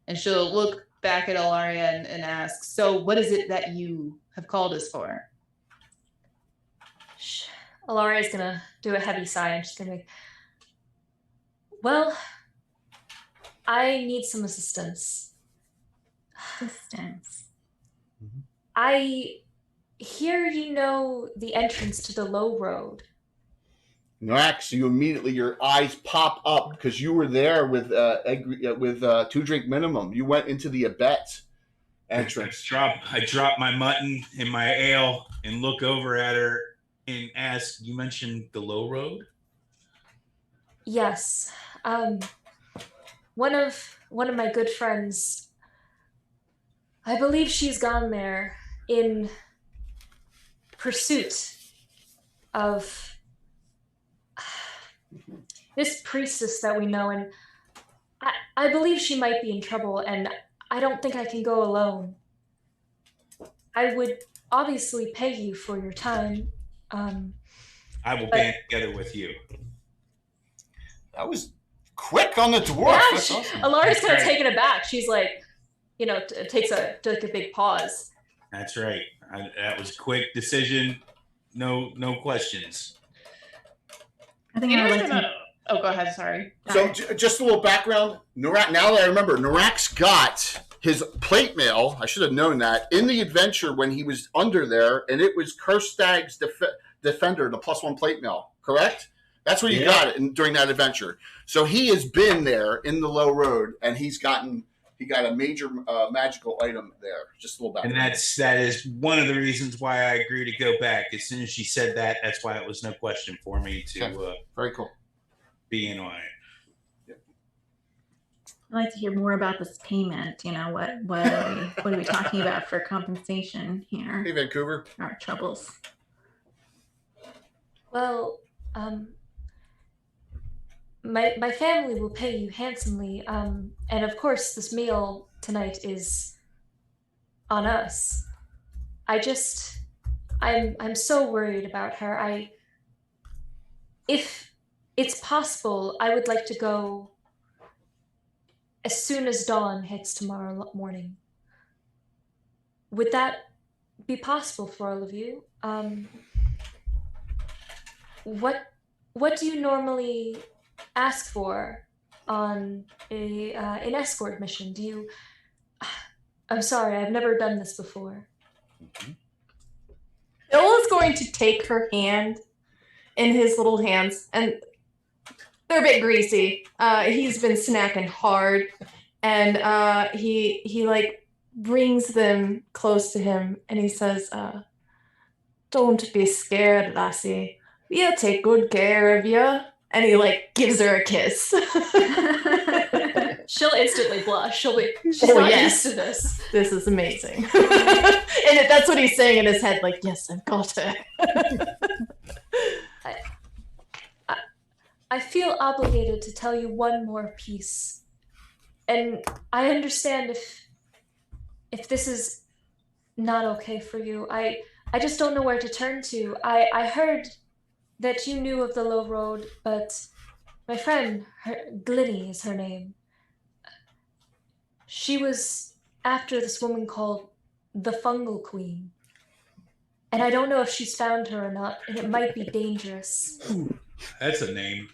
Speaker 2: and she'll look back at Ilaria and ask, so what is it that you have called us for?
Speaker 4: Ilaria's gonna do a heavy sigh and she's gonna be, well, I need some assistance. I hear you know the entrance to the low road.
Speaker 3: Norax, you immediately, your eyes pop up because you were there with 2 drink minimum. You went into the abet entrance.
Speaker 6: I drop my mutton and my ale and look over at her and ask, you mentioned the low road?
Speaker 4: Yes. One of my good friends, I believe she's gone there in pursuit of this priestess that we know, and I believe she might be in trouble, and I don't think I can go alone. I would obviously pay you for your time.
Speaker 6: I will band together with you.
Speaker 3: quick on the dwarf.
Speaker 4: Yeah,
Speaker 3: That's awesome.
Speaker 4: Alaria's kind of taken aback. She's like, takes a big pause.
Speaker 6: That's right. That was a quick decision. No questions.
Speaker 5: I think I would like to.
Speaker 2: Oh, go ahead. Sorry.
Speaker 3: So just a little background. Narak, now that I remember, Narak's got his plate mail. I should have known that in the adventure when he was under there, and it was Kerstag's Defender, the +1 plate mail. Correct? That's where you got it during that adventure. So he has been there in the Low Road, and he got a major magical item there. Just a little background.
Speaker 6: And that is one of the reasons why I agree to go back. As soon as she said that, that's why it was no question for me to
Speaker 3: very cool.
Speaker 6: Be in on it.
Speaker 3: Yep.
Speaker 5: I'd like to hear more about this payment. What are we talking about for compensation here?
Speaker 3: Hey, Vancouver.
Speaker 5: Our troubles.
Speaker 4: Well, my family will pay you handsomely, and of course this meal tonight is on us. I'm so worried about her. If it's possible, I would like to go as soon as dawn hits tomorrow morning. Would that be possible for all of you? What do you normally ask for on an escort mission? I'm sorry, I've never done this before.
Speaker 1: Bill is going to take her hand in his little hands, and they're a bit greasy. He's been snacking hard, and he like brings them close to him, and he says, "Don't be scared, lassie. We'll take good care of you." And he like gives her a kiss.
Speaker 4: She'll instantly blush. She's not used to this.
Speaker 1: This is amazing. And that's what he's saying in his head, like, yes, I've got her.
Speaker 4: I feel obligated to tell you one more piece. And I understand if this is not okay for you. I just don't know where to turn to. I heard that you knew of the Low Road, but my friend, Glenny is her name. She was after this woman called the Fungal Queen. And I don't know if she's found her or not, and it might be dangerous.
Speaker 6: Ooh, that's a name.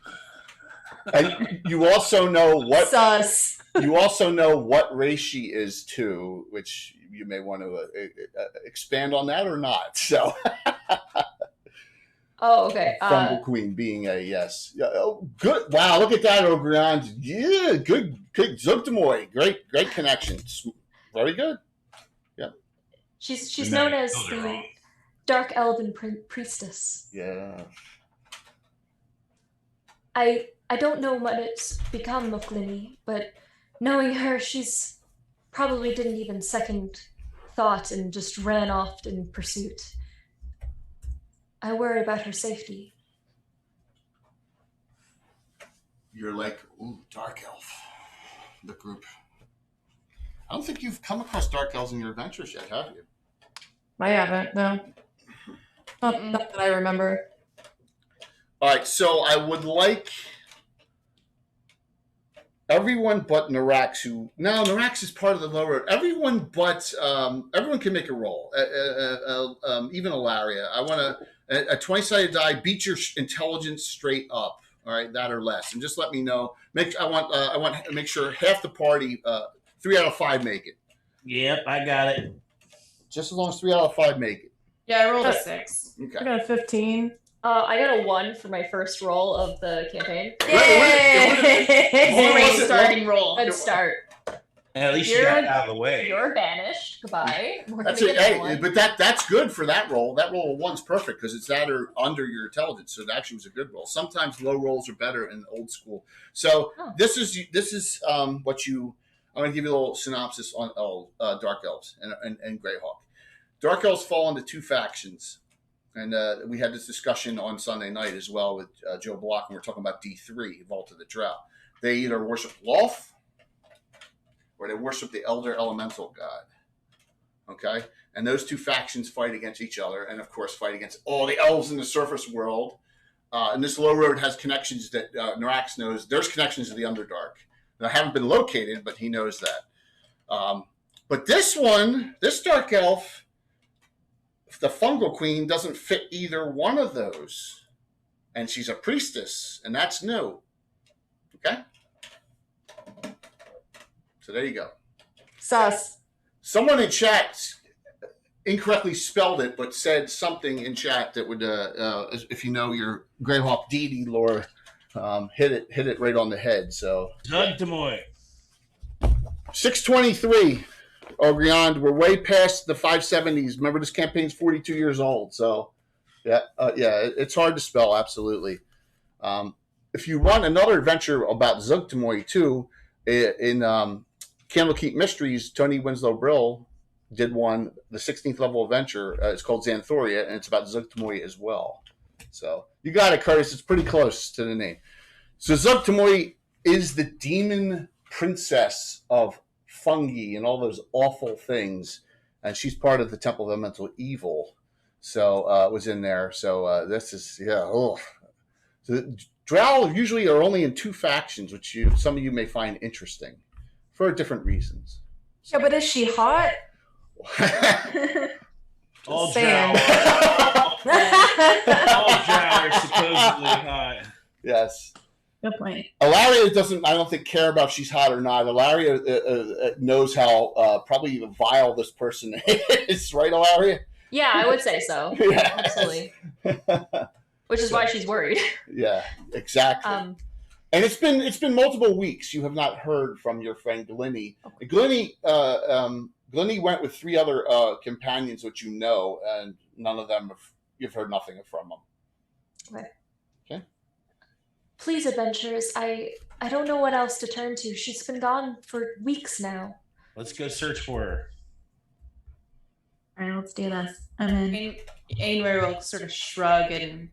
Speaker 3: And you also know what
Speaker 1: Sus.
Speaker 3: You also know what race she is too, which you may want to expand on that or not. So,
Speaker 4: oh, okay.
Speaker 3: Fungal Queen being a yes. Oh, good. Wow, look at that, Ogron. Yeah, good. Zugdemoy. Great connection. Very good. Yeah.
Speaker 4: She's known as the Dark Elven Priestess.
Speaker 3: Yeah.
Speaker 4: I don't know what it's become of Glenny, but knowing her, she's probably didn't even second thought and just ran off in pursuit. I worry about her safety.
Speaker 3: You're like, ooh, Dark Elf. The group. I don't think you've come across Dark Elves in your adventures yet, have you?
Speaker 1: I haven't, no. Not that I remember.
Speaker 3: All right, so I would like everyone but Narax, Narax is part of the Low Road. Everyone but everyone can make a roll. Even Lariat. I want a 20-sided die. Beat your intelligence straight up. All right, that or less, and just let me know. I want to make sure half the party, 3 out of 5 make it.
Speaker 6: Yep, I got it.
Speaker 3: Just as long as 3 out of 5 make it.
Speaker 2: Yeah, I rolled a 6.
Speaker 3: Okay.
Speaker 1: I got a 15.
Speaker 4: I got a 1 for my first roll of the campaign.
Speaker 2: Great starting roll.
Speaker 4: Good start.
Speaker 6: At least you got it out of the way.
Speaker 4: You're banished. Goodbye.
Speaker 3: That's it. Hey, but that's good for that roll. That roll of 1's perfect because it's that or under your intelligence. So it actually was a good roll. Sometimes low rolls are better in old school. So this is what you. I'm going to give you a little synopsis on Dark Elves and Greyhawk. Dark Elves fall into 2 factions. And we had this discussion on Sunday night as well with Joe Block, and we're talking about D3, Vault of the Drow. They either worship Lolth or they worship the Elder Elemental God. Okay? And those 2 factions fight against each other and, of course, fight against all the elves in the surface world. and this low road has connections that Norax knows. There's connections to the Underdark. That haven't been located, but he knows that. But this one, this dark elf, the fungal queen, doesn't fit either one of those. And she's a priestess, and that's new. Okay? So there you go.
Speaker 1: Sus. Someone
Speaker 3: in chat incorrectly spelled it, but said something in chat that would, if you know your Greyhawk deity lore, hit it right on the head. So
Speaker 6: Zugtamoy.
Speaker 3: 623. Ogriand, we're way past the 570s. Remember, this campaign's 42 years old. So yeah, it's hard to spell. Absolutely. If you run another adventure about Zugtamoy too, in Candlekeep Mysteries, Tony Winslow Brill did one, the 16th level adventure. It's called Xanthoria, and it's about Zugtamoy as well. So you got it, Curtis. It's pretty close to the name. So Zugtamoy is the demon princess of fungi and all those awful things, and she's part of the Temple of Elemental Evil. So was in there. So this is So Drow usually are only in two factions, which some of you may find interesting for different reasons.
Speaker 1: Yeah, but is she hot?
Speaker 6: All Drow. All Drow are supposedly hot.
Speaker 3: Yes.
Speaker 5: Good point.
Speaker 3: Ilaria doesn't, I don't think, care about if she's hot or not. Ilaria knows how probably vile this person is, right, Ilaria?
Speaker 4: Yeah, I would say so.
Speaker 3: Yes.
Speaker 4: Absolutely. Which is why she's worried.
Speaker 3: Yeah, exactly. And it's been multiple weeks. You have not heard from your friend Glenny. Okay. Glenny went with 3 other companions, which you know, and none of them you've heard nothing from them. Okay.
Speaker 4: Please, adventurers, I don't know what else to turn to. She's been gone for weeks now.
Speaker 6: Let's go search for her.
Speaker 5: All right, let's do this. I'm in.
Speaker 2: Ainware will sort of shrug and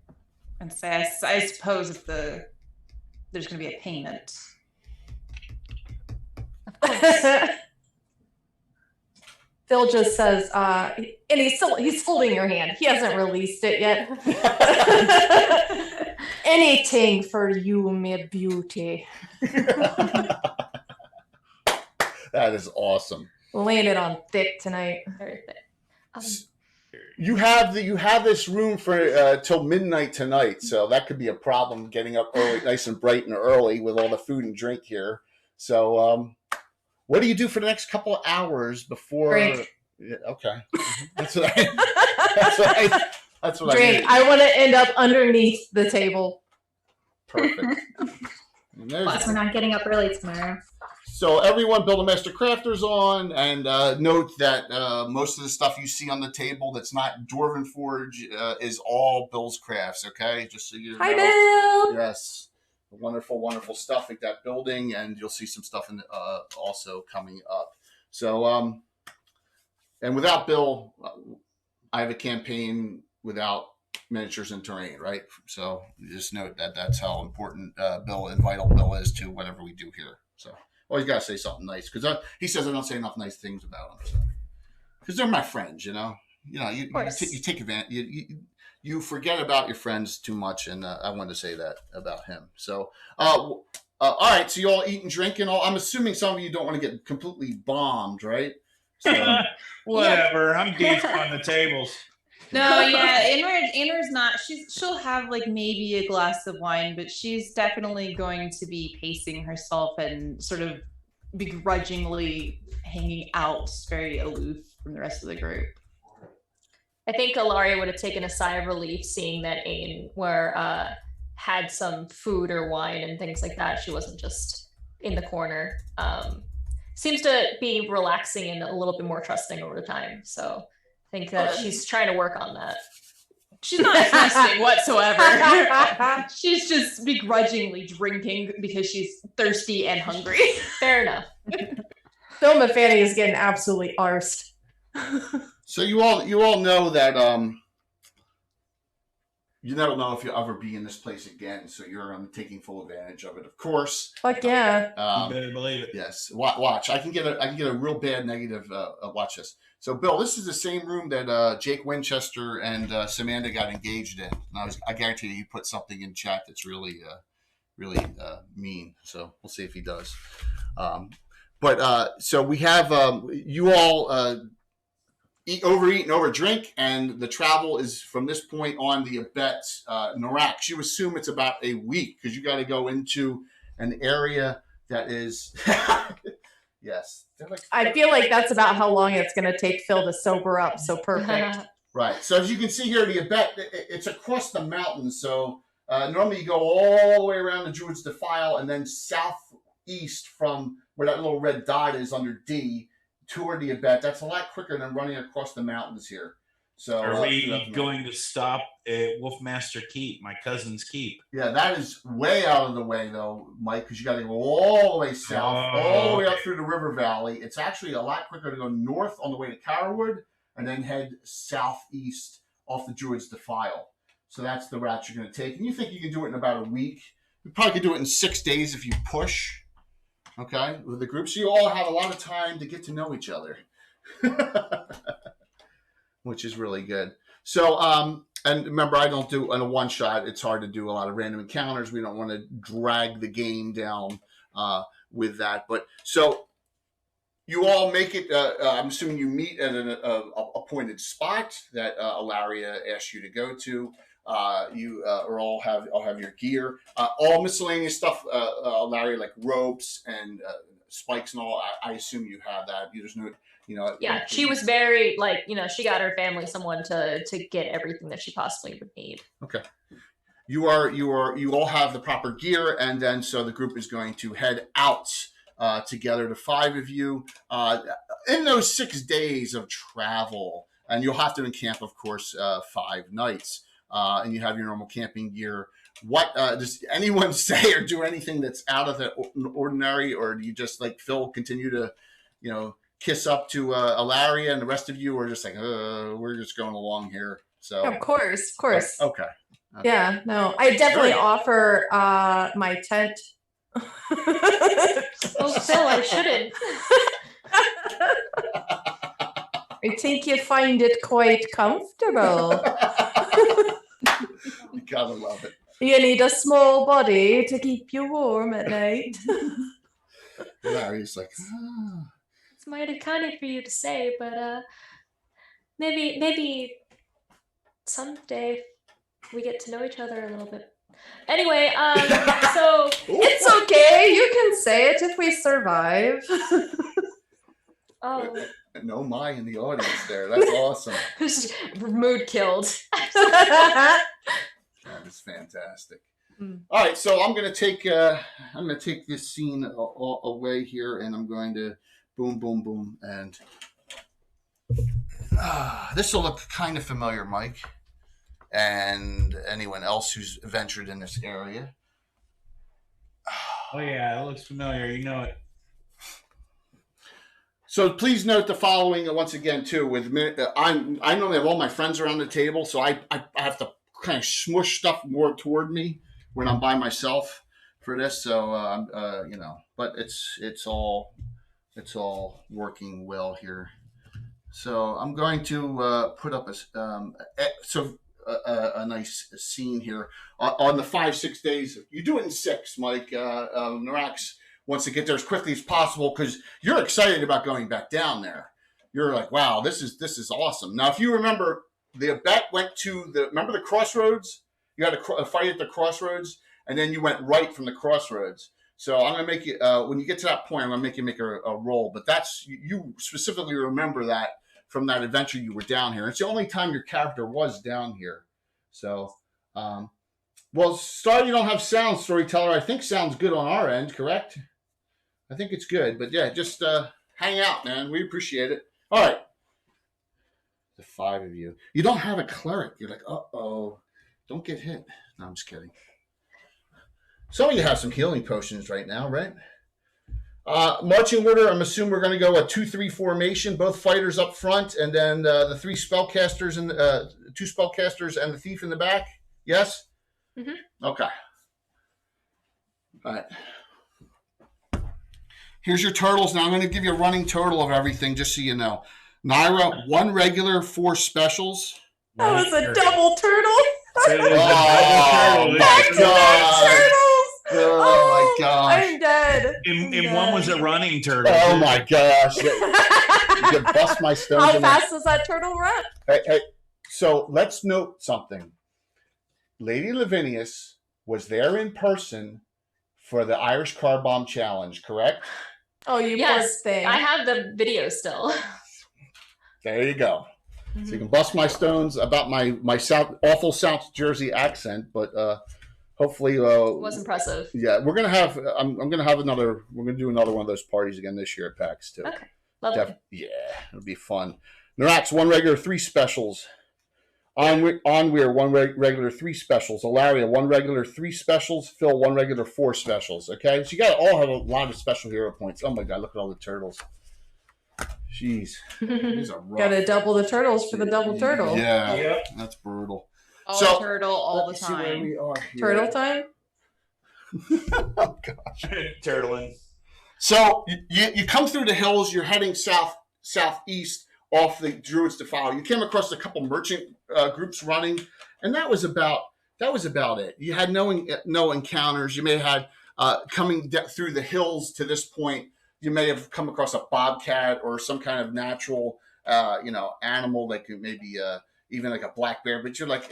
Speaker 2: say, I suppose if there's going to be a payment.
Speaker 1: Phil just says, and he's holding your hand. He hasn't released it yet. Anything for you, my beauty.
Speaker 3: That is awesome.
Speaker 1: Laying it on thick tonight.
Speaker 4: Very thick.
Speaker 3: You have this room for till midnight tonight, so that could be a problem getting up early, nice and bright and early with all the food and drink here. So, what do you do for the next couple of hours before?
Speaker 1: Drink.
Speaker 3: Yeah, okay, that's what I. That's what
Speaker 1: drink. I want to end up underneath the table.
Speaker 3: Perfect.
Speaker 5: Plus, we're not getting up early tomorrow.
Speaker 3: So everyone, Build a Master Crafter's on, and note that most of the stuff you see on the table that's not Dwarven Forge is all Bill's crafts, okay? Just so you know.
Speaker 1: Hi, Bill!
Speaker 3: Yes. Wonderful, wonderful stuff like that building, and you'll see some stuff in also coming up. So, and without Bill, I have a campaign without miniatures and terrain, right? So just note that that's how important Bill and vital Bill is to whatever we do here. So always got to say something nice, because he says I don't say enough nice things about him. So. Because they're my friends, you know. You take advantage. You forget about your friends too much, and I wanted to say that about him. So, all right. So you all eat and drink and all. I'm assuming some of you don't want to get completely bombed, right? So,
Speaker 6: whatever. I'm deep on the tables.
Speaker 2: No, yeah, Inra's not. She'll have like maybe a glass of wine, but she's definitely going to be pacing herself and sort of begrudgingly hanging out, very aloof from the rest of the group.
Speaker 4: I think Ilaria would have taken a sigh of relief seeing that Ain had some food or wine and things like that. She wasn't just in the corner. Seems to be relaxing and a little bit more trusting over time. So I think that she's trying to work on that.
Speaker 2: She's not trusting whatsoever. She's just begrudgingly drinking because she's thirsty and hungry.
Speaker 4: Fair enough.
Speaker 1: Phil Mafani is getting absolutely arsed.
Speaker 3: So you all know that you never know if you'll ever be in this place again. So you're taking full advantage of it, of course.
Speaker 1: Fuck yeah.
Speaker 6: You better believe it.
Speaker 3: Yes. Watch. I can get a real bad negative. Watch this. So, Bill, this is the same room that Jake Winchester and Samantha got engaged in. And I guarantee you, he put something in chat that's really mean. So we'll see if he does. So we have you all overeat and overdrink, and the travel is from this point on the Abet Norax. You assume it's about a week because you got to go into an area that is. Yes. Like,
Speaker 1: I feel like that's about how long it's going to take Phil to sober up. So perfect.
Speaker 3: Right. So as you can see here, the Abet, it's across the mountains. So normally you go all the way around the Druid's Defile and then southeast from where that little red dot is under D toward the Abet. That's a lot quicker than running across the mountains here. So
Speaker 6: are we going to stop at Wolfmaster Keep, my cousin's keep?
Speaker 3: Yeah, that is way out of the way, though, Mike, because you got to go all the way south, all the way up through the river valley. It's actually a lot quicker to go north on the way to Carrowood and then head southeast off the Druid's Defile. So that's the route you're going to take. And you think you can do it in about a week. You probably could do it in 6 days if you push, okay, with the group. So you all have a lot of time to get to know each other. Which is really good. So, and remember, I don't do in a one shot. It's hard to do a lot of random encounters. We don't want to drag the game down with that. But so you all make it. I'm assuming you meet at an appointed spot that Lariat asked you to go to. You all have your gear, all miscellaneous stuff. Lariat, like ropes and spikes and all. I assume you have that. There's no.
Speaker 4: Yeah, she was very she got her family someone to get everything that she possibly would need.
Speaker 3: Okay. You all have the proper gear, and then so the group is going to head out together, the 5 of you, in those 6 days of travel, and you'll have to encamp, of course, 5 nights, and you have your normal camping gear. What does anyone say or do anything that's out of the ordinary, or do you just like Phil continue to, kiss up to Alaria and the rest of you, or just like, we're just going along here? So
Speaker 1: of course.
Speaker 3: Okay.
Speaker 1: Yeah, no, I definitely offer my tent.
Speaker 4: Oh, Phil, I shouldn't.
Speaker 1: I think you find it quite comfortable.
Speaker 3: You gotta love it.
Speaker 1: You need a small body to keep you warm at night.
Speaker 3: Larry's like,
Speaker 4: It's mighty kind of for you to say, but maybe someday we get to know each other a little bit. Anyway, so
Speaker 1: it's okay. You can say it if we survive.
Speaker 4: Oh,
Speaker 3: no, my in the audience there. That's awesome.
Speaker 4: Mood killed.
Speaker 3: That is fantastic. All right, so I'm gonna take this scene away here, and I'm going to boom, boom, boom, and this will look kind of familiar, Mike, and anyone else who's ventured in this area.
Speaker 6: Oh yeah, it looks familiar. You know it.
Speaker 3: So please note the following once again too. With I normally have all my friends around the table, so I have to kind of smush stuff more toward me when I'm by myself for this. So but it's all working well here. So I'm going to put up a nice scene here on the 5-6 days. You do it in 6, Mike. Norax wants to get there as quickly as possible because you're excited about going back down there. You're like, wow, this is awesome. Now, if you remember, the Abet went to remember the crossroads? You had a fight at the crossroads, and then you went right from the crossroads. So I'm going to make you, when you get to that point, I'm going to make a roll. But that's, you specifically remember that from that adventure you were down here. It's the only time your character was down here. So, well, sorry you don't have sound, Storyteller. I think sounds good on our end, correct? I think it's good. But yeah, just hang out, man. We appreciate it. All right. The 5 of you. You don't have a cleric. You're like, uh-oh. Don't get hit. No, I'm just kidding. Some of you have some healing potions right now, right? Marching order, I'm assuming we're going to go a 2-3 formation, both fighters up front, and then the 3 spellcasters and 2 spellcasters and the thief in the back. Yes?
Speaker 4: Mhm.
Speaker 3: Okay. All right. Here's your totals. Now I'm going to give you a running total of everything just so you know. Naira, 1 regular, 4 specials.
Speaker 1: That was a double turtle.
Speaker 6: So it was a
Speaker 3: Oh,
Speaker 6: double turtle.
Speaker 3: my
Speaker 1: Back-to-back turtles.
Speaker 3: Oh, my gosh.
Speaker 1: I'm dead.
Speaker 6: And one was a running turtle.
Speaker 3: Oh, my gosh. You can bust my stones.
Speaker 1: How fast does that turtle run?
Speaker 3: Hey, so let's note something. Lady Lavinius was there in person for the Irish Car Bomb Challenge, correct?
Speaker 1: Oh, you
Speaker 4: Yes,
Speaker 1: poor thing.
Speaker 4: I have the video still.
Speaker 3: There you go. So you can bust my stones about my awful South Jersey accent, but hopefully
Speaker 4: It was impressive.
Speaker 3: yeah, we're gonna have we're gonna do another one of those parties again this year at PAX too.
Speaker 4: Okay, lovely.
Speaker 3: Yeah, it'll be fun. Narax, 1 regular, 3 specials. Onweir, 1 regular, 3 specials. Alaria, 1 regular, 3 specials. Phil, 1 regular, 4 specials. Okay, so you got all have a lot of special hero points. Oh my god, look at all the turtles. Jeez, these are rough.
Speaker 1: Gotta double the turtles for the double turtle.
Speaker 3: Yeah,
Speaker 6: Yep.
Speaker 3: that's brutal.
Speaker 2: All turtle all the
Speaker 3: let's see where
Speaker 2: time.
Speaker 3: we are here.
Speaker 1: Turtle time?
Speaker 3: Oh gosh.
Speaker 6: Turtling.
Speaker 3: So you come through the hills. You're heading southeast off the Druids Defile. You came across a couple merchant groups running, and that was about it. You had no encounters. You may have had coming through the hills to this point. You may have come across a bobcat or some kind of natural, animal that could maybe even like a black bear. But you're like,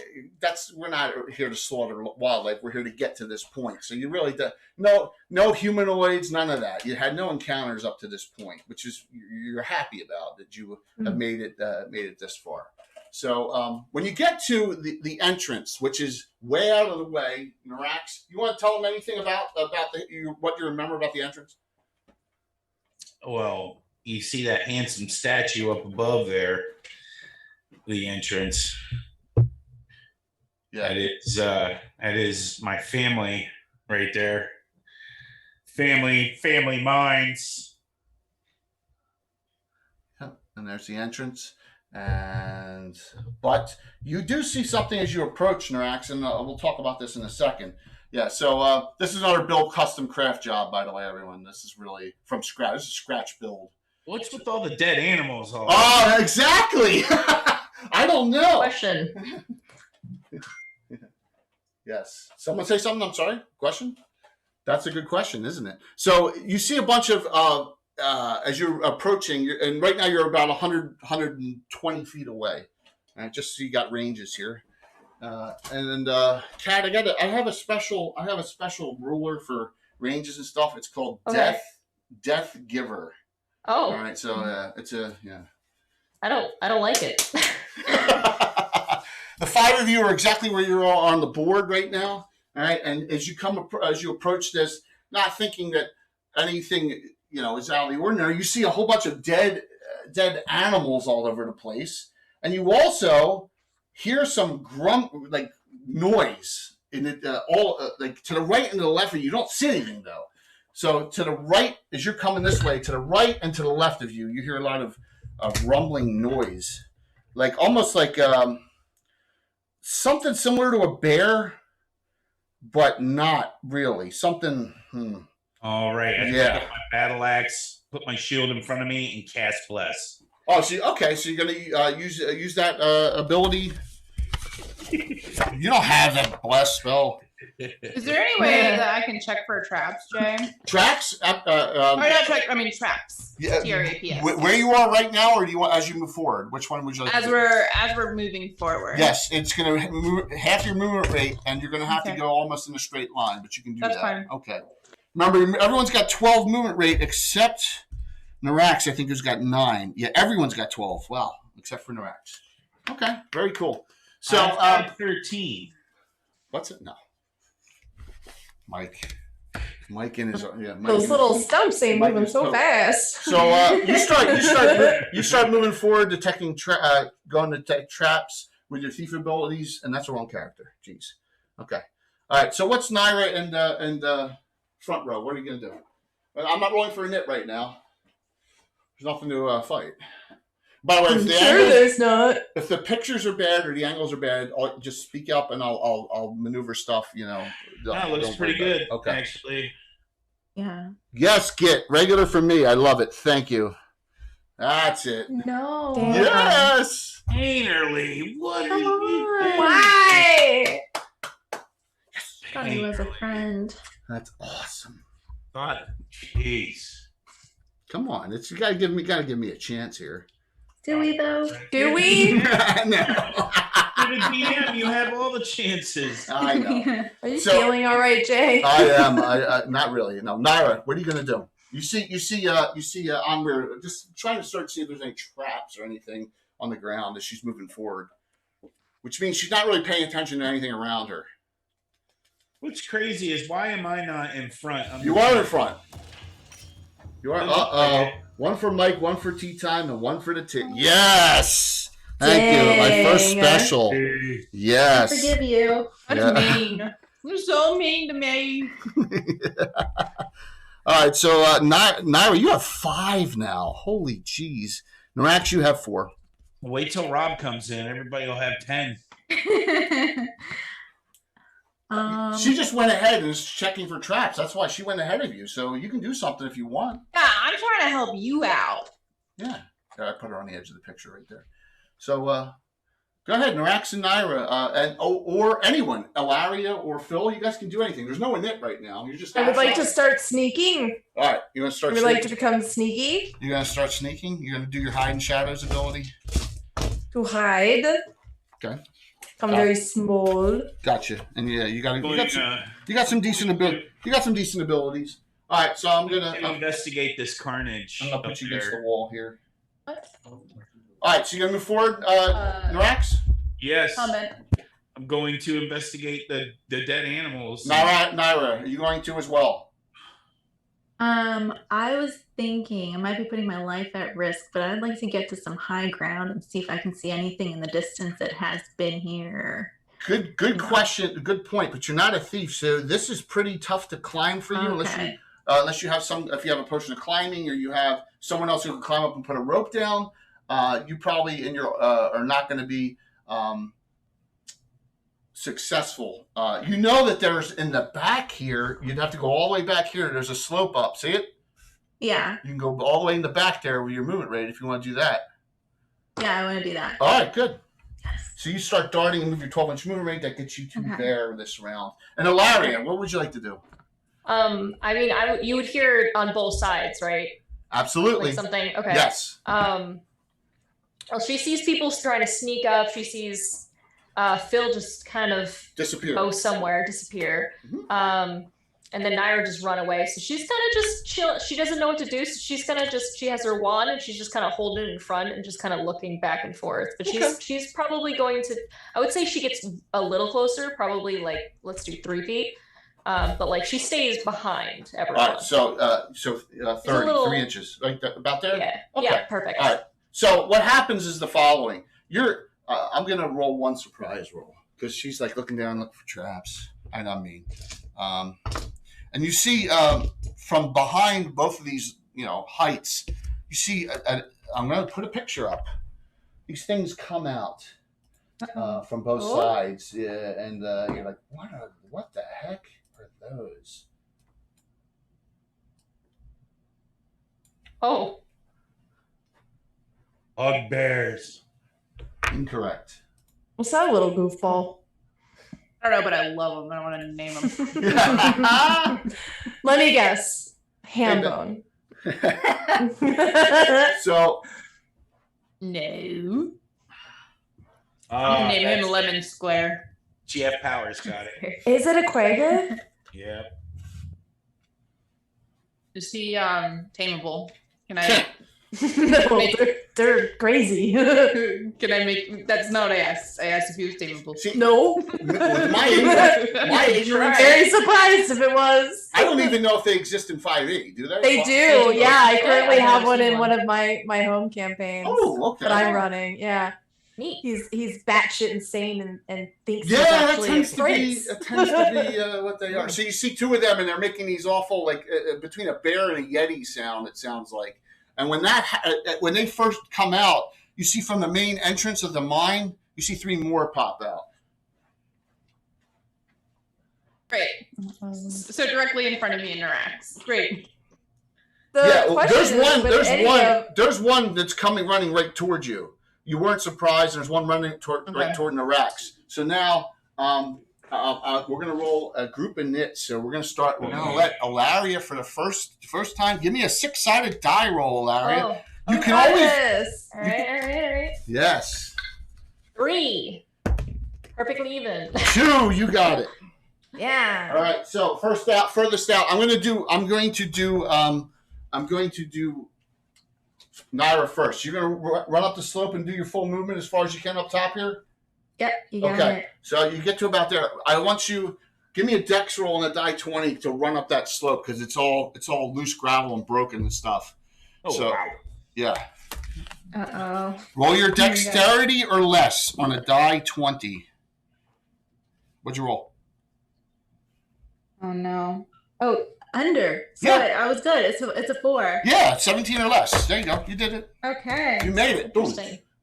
Speaker 3: we're not here to slaughter wildlife. We're here to get to this point. So you really no humanoids, none of that. You had no encounters up to this point, which is you're happy about that you have made it this far. So when you get to the entrance, which is way out of the way, Narax, you want to tell them anything about what you remember about the entrance?
Speaker 6: Well, you see that handsome statue up above there, the entrance.
Speaker 3: Yeah,
Speaker 6: that is my family right there. Family minds.
Speaker 3: And there's the entrance. But you do see something as you approach, Narax, and we'll talk about this in a second. Yeah, so this is another build custom craft job, by the way, everyone. This is really from scratch. This is a scratch build.
Speaker 6: What's with all the dead animals?
Speaker 3: Oh, exactly. I don't know.
Speaker 4: Question.
Speaker 3: Yes. Someone say something? I'm sorry. Question? That's a good question, isn't it? So you see a bunch of, as you're approaching, and right now you're about 120 feet away. Right? Just so you got ranges here. Kat, I have a special ruler for ranges and stuff. It's called Death Giver.
Speaker 4: Oh.
Speaker 3: All right, so it's
Speaker 4: I don't like it.
Speaker 3: The 5 of you are exactly where you're all on the board right now. All right, and as you approach this, not thinking that anything is out of the ordinary, you see a whole bunch of dead animals all over the place, and you also hear some noise in it, like to the right and to the left of you. You don't see anything though. So to the right, as you're coming this way, to the right and to the left of you, you hear a lot of rumbling noise, like almost like something similar to a bear, but not really. Something.
Speaker 6: All right. I pick up my battle axe, put my shield in front of me, and cast Bless.
Speaker 3: Oh, so you're gonna use that ability. You don't have that Bless spell.
Speaker 2: Is there any way that I can check for traps, Jay?
Speaker 3: Traps?
Speaker 2: Or not traps. I mean traps.
Speaker 3: Yeah,
Speaker 2: TRAPS.
Speaker 3: Where you are right now, or do you want as you move forward? Which one would you like?
Speaker 2: As we're moving forward.
Speaker 3: Yes, it's going to move half your movement rate, and you're going to have to go almost in a straight line, but you can do that.
Speaker 2: That's fine.
Speaker 3: Okay. Remember, everyone's got 12 movement rate except Narax. I think who's got 9. Yeah, everyone's got 12. Wow, except for Narax. Okay, very cool. So
Speaker 6: I'm 13.
Speaker 3: What's it? No. Mike in his
Speaker 1: Those little stumps ain't moving so fast.
Speaker 3: So you start moving forward, detecting going to detect traps with your thief abilities, and that's the wrong character. Jeez. Okay. All right. So what's Naira and front row? What are you gonna do? I'm not rolling for a nit right now. There's nothing to fight. By the way, if
Speaker 1: I'm
Speaker 3: the
Speaker 1: sure
Speaker 3: angles,
Speaker 1: there's not.
Speaker 3: if the pictures are bad or the angles are bad, I'll just speak up and I'll maneuver stuff.
Speaker 6: That looks pretty good,
Speaker 3: Okay.
Speaker 6: actually.
Speaker 5: Yeah.
Speaker 3: Yes, Git. Regular for me. I love it. Thank you. That's it.
Speaker 5: No.
Speaker 1: Damn.
Speaker 3: Yes.
Speaker 6: Painterly, what are
Speaker 5: Come
Speaker 6: you
Speaker 5: on.
Speaker 1: Why?
Speaker 5: Thought he was a friend.
Speaker 3: That's awesome.
Speaker 6: Jeez.
Speaker 3: Come on, you gotta give me a chance here.
Speaker 5: Do we though?
Speaker 1: Do we?
Speaker 3: No.
Speaker 6: You're the DM. You have all the chances.
Speaker 3: I know.
Speaker 1: Are you
Speaker 3: So-
Speaker 1: feeling all right, Jay?
Speaker 3: I am. I not really. No, Naira, what are you gonna do? You see. On where just trying to start to see if there's any traps or anything on the ground as she's moving forward, which means she's not really paying attention to anything around her.
Speaker 6: What's crazy is why am I not in front?
Speaker 3: You are in front. You are.
Speaker 6: Okay.
Speaker 3: One for Mike, one for tea time, and one for the tea. Yes. Thank you. My first
Speaker 1: Dang.
Speaker 3: special.
Speaker 5: I
Speaker 3: Yes.
Speaker 5: forgive you.
Speaker 2: That's
Speaker 3: Yeah.
Speaker 2: mean. You're so mean to me.
Speaker 3: All right, so Naira, you have 5 now. Holy jeez. Norax, you have 4.
Speaker 6: Wait till Rob comes in. Everybody will have 10.
Speaker 3: She just went ahead and is checking for traps. That's why she went ahead of you. So you can do something if you want.
Speaker 2: Yeah, I'm trying to help you out.
Speaker 3: Yeah. I put her on the edge of the picture right there. So go ahead, Norax and Naira, or anyone, Ilaria or Phil. You guys can do anything. There's no one in it right now. You're just.
Speaker 1: I would like to
Speaker 3: outside.
Speaker 1: start sneaking.
Speaker 3: All right, you want to start?
Speaker 1: I would like to
Speaker 3: sneaking?
Speaker 1: become sneaky.
Speaker 3: You're gonna start sneaking. You're gonna do your hide and shadows ability.
Speaker 1: To hide.
Speaker 3: Okay.
Speaker 1: I'm very small.
Speaker 3: Gotcha. And yeah, you got some decent ability.
Speaker 6: to
Speaker 3: You got some decent abilities. All right, so I'm gonna
Speaker 6: investigate this carnage.
Speaker 3: put
Speaker 6: up
Speaker 3: you against the
Speaker 6: there.
Speaker 3: wall here.
Speaker 5: What?
Speaker 3: All right, so you're gonna move forward, Norax.
Speaker 6: Yes.
Speaker 5: Comment.
Speaker 6: I'm going to investigate the dead animals.
Speaker 3: Naira, are you going to as well?
Speaker 5: I was thinking I might be putting my life at risk, but I'd like to get to some high ground and see if I can see anything in the distance that has been here.
Speaker 3: Good question. Good point. But you're not a thief, so this is pretty tough to climb for you
Speaker 5: Okay.
Speaker 3: unless you have if you have a potion of climbing or you have someone else who can climb up and put a rope down. You probably are not going to be successful. You know that there's in the back here. You'd have to go all the way back here. There's a slope up. See it?
Speaker 5: Yeah.
Speaker 3: You can go all the way in the back there with your movement rate if you want to do that.
Speaker 5: Yeah, I want to do that.
Speaker 3: All right, good.
Speaker 5: Yes.
Speaker 3: So you start darting and move your 12-inch movement rate. That gets you to
Speaker 5: Okay.
Speaker 3: there this round. And Ilaria, what would you like to do?
Speaker 4: I mean, you would hear it on both sides, right?
Speaker 3: Absolutely.
Speaker 4: Like something. Okay.
Speaker 3: Yes.
Speaker 4: Well, she sees people trying to sneak up. She sees Phil just kind of
Speaker 3: Disappear.
Speaker 4: go somewhere, disappear.
Speaker 3: Mhm.
Speaker 4: And then Naira just run away. So she's kind of just chill. She doesn't know what to do. So she's kind of she has her wand and she's just kind of holding it in front and just kind of looking back and forth. But she's probably going to, I would say she gets a little closer, probably like, let's do 3 feet. But like she stays behind everyone.
Speaker 3: All right. So 33 inches, like about there.
Speaker 4: Yeah.
Speaker 3: Okay.
Speaker 4: Yeah. Perfect.
Speaker 3: All right. So what happens is the following. I'm gonna roll one surprise roll because she's like looking down, looking for traps. I mean, and you see from behind both of these, heights, you see. I'm gonna put a picture up. These things come out from both sides, and you're like, what the heck are those?
Speaker 4: Oh.
Speaker 6: Bugbears.
Speaker 3: Incorrect.
Speaker 1: What's that little goofball?
Speaker 2: I don't know, but I love them. I want to name them.
Speaker 1: Let me guess. Ham bone.
Speaker 3: So
Speaker 2: No. I'm gonna name him Lemon Square.
Speaker 6: GF Powers got it.
Speaker 1: Is it a quagga?
Speaker 6: Yep.
Speaker 2: Is he tameable? Can I
Speaker 1: No, they're crazy.
Speaker 2: can I make that's not what I asked. I asked if he was tameable.
Speaker 3: see,
Speaker 1: No.
Speaker 3: with my ignorance,
Speaker 1: Very surprised if it was.
Speaker 3: I don't even know if they exist in 5e. Do they?
Speaker 1: They do. Yeah, I currently
Speaker 2: I've
Speaker 1: have
Speaker 2: never
Speaker 1: one
Speaker 2: seen
Speaker 1: in
Speaker 2: one.
Speaker 1: one of my home campaigns
Speaker 3: Oh, okay.
Speaker 1: that I'm running. Yeah.
Speaker 4: Neat.
Speaker 1: He's batshit insane and thinks
Speaker 3: Yeah,
Speaker 1: he's
Speaker 3: that
Speaker 1: actually
Speaker 3: tends
Speaker 1: a
Speaker 3: to be
Speaker 1: prince.
Speaker 3: what they are. So you see 2 of them, and they're making these awful, like between a bear and a yeti sound. It sounds like, and when they first come out, you see from the main entrance of the mine, you see 3 more pop out.
Speaker 2: Great. So directly in front of me in Narax. Great.
Speaker 3: There's one that's coming running right towards you. You weren't surprised. There's one running right toward Narax. So now we're gonna roll a group of knits. So we're gonna let Ilaria for the first time. Give me a 6-sided die roll, Ilaria.
Speaker 1: Oh,
Speaker 3: you can always.
Speaker 4: All right.
Speaker 3: Yes.
Speaker 4: 3. Perfectly even.
Speaker 3: 2. You got it.
Speaker 1: Yeah.
Speaker 3: All right. So furthest out. I'm going to do Naira first. You're going to run up the slope and do your full movement as far as you can up top here.
Speaker 5: Yep, you got it.
Speaker 3: So you get to about there. I want you give me a dex roll and a die 20 to run up that slope because it's all loose gravel and broken and stuff. Wow. Yeah. Roll your dexterity or less on a die 20. What'd you roll?
Speaker 5: Oh no. Oh, under. So I was good. It's a 4.
Speaker 3: Yeah, 17 or less. There you go. You did it.
Speaker 5: Okay.
Speaker 3: You made it. Boom.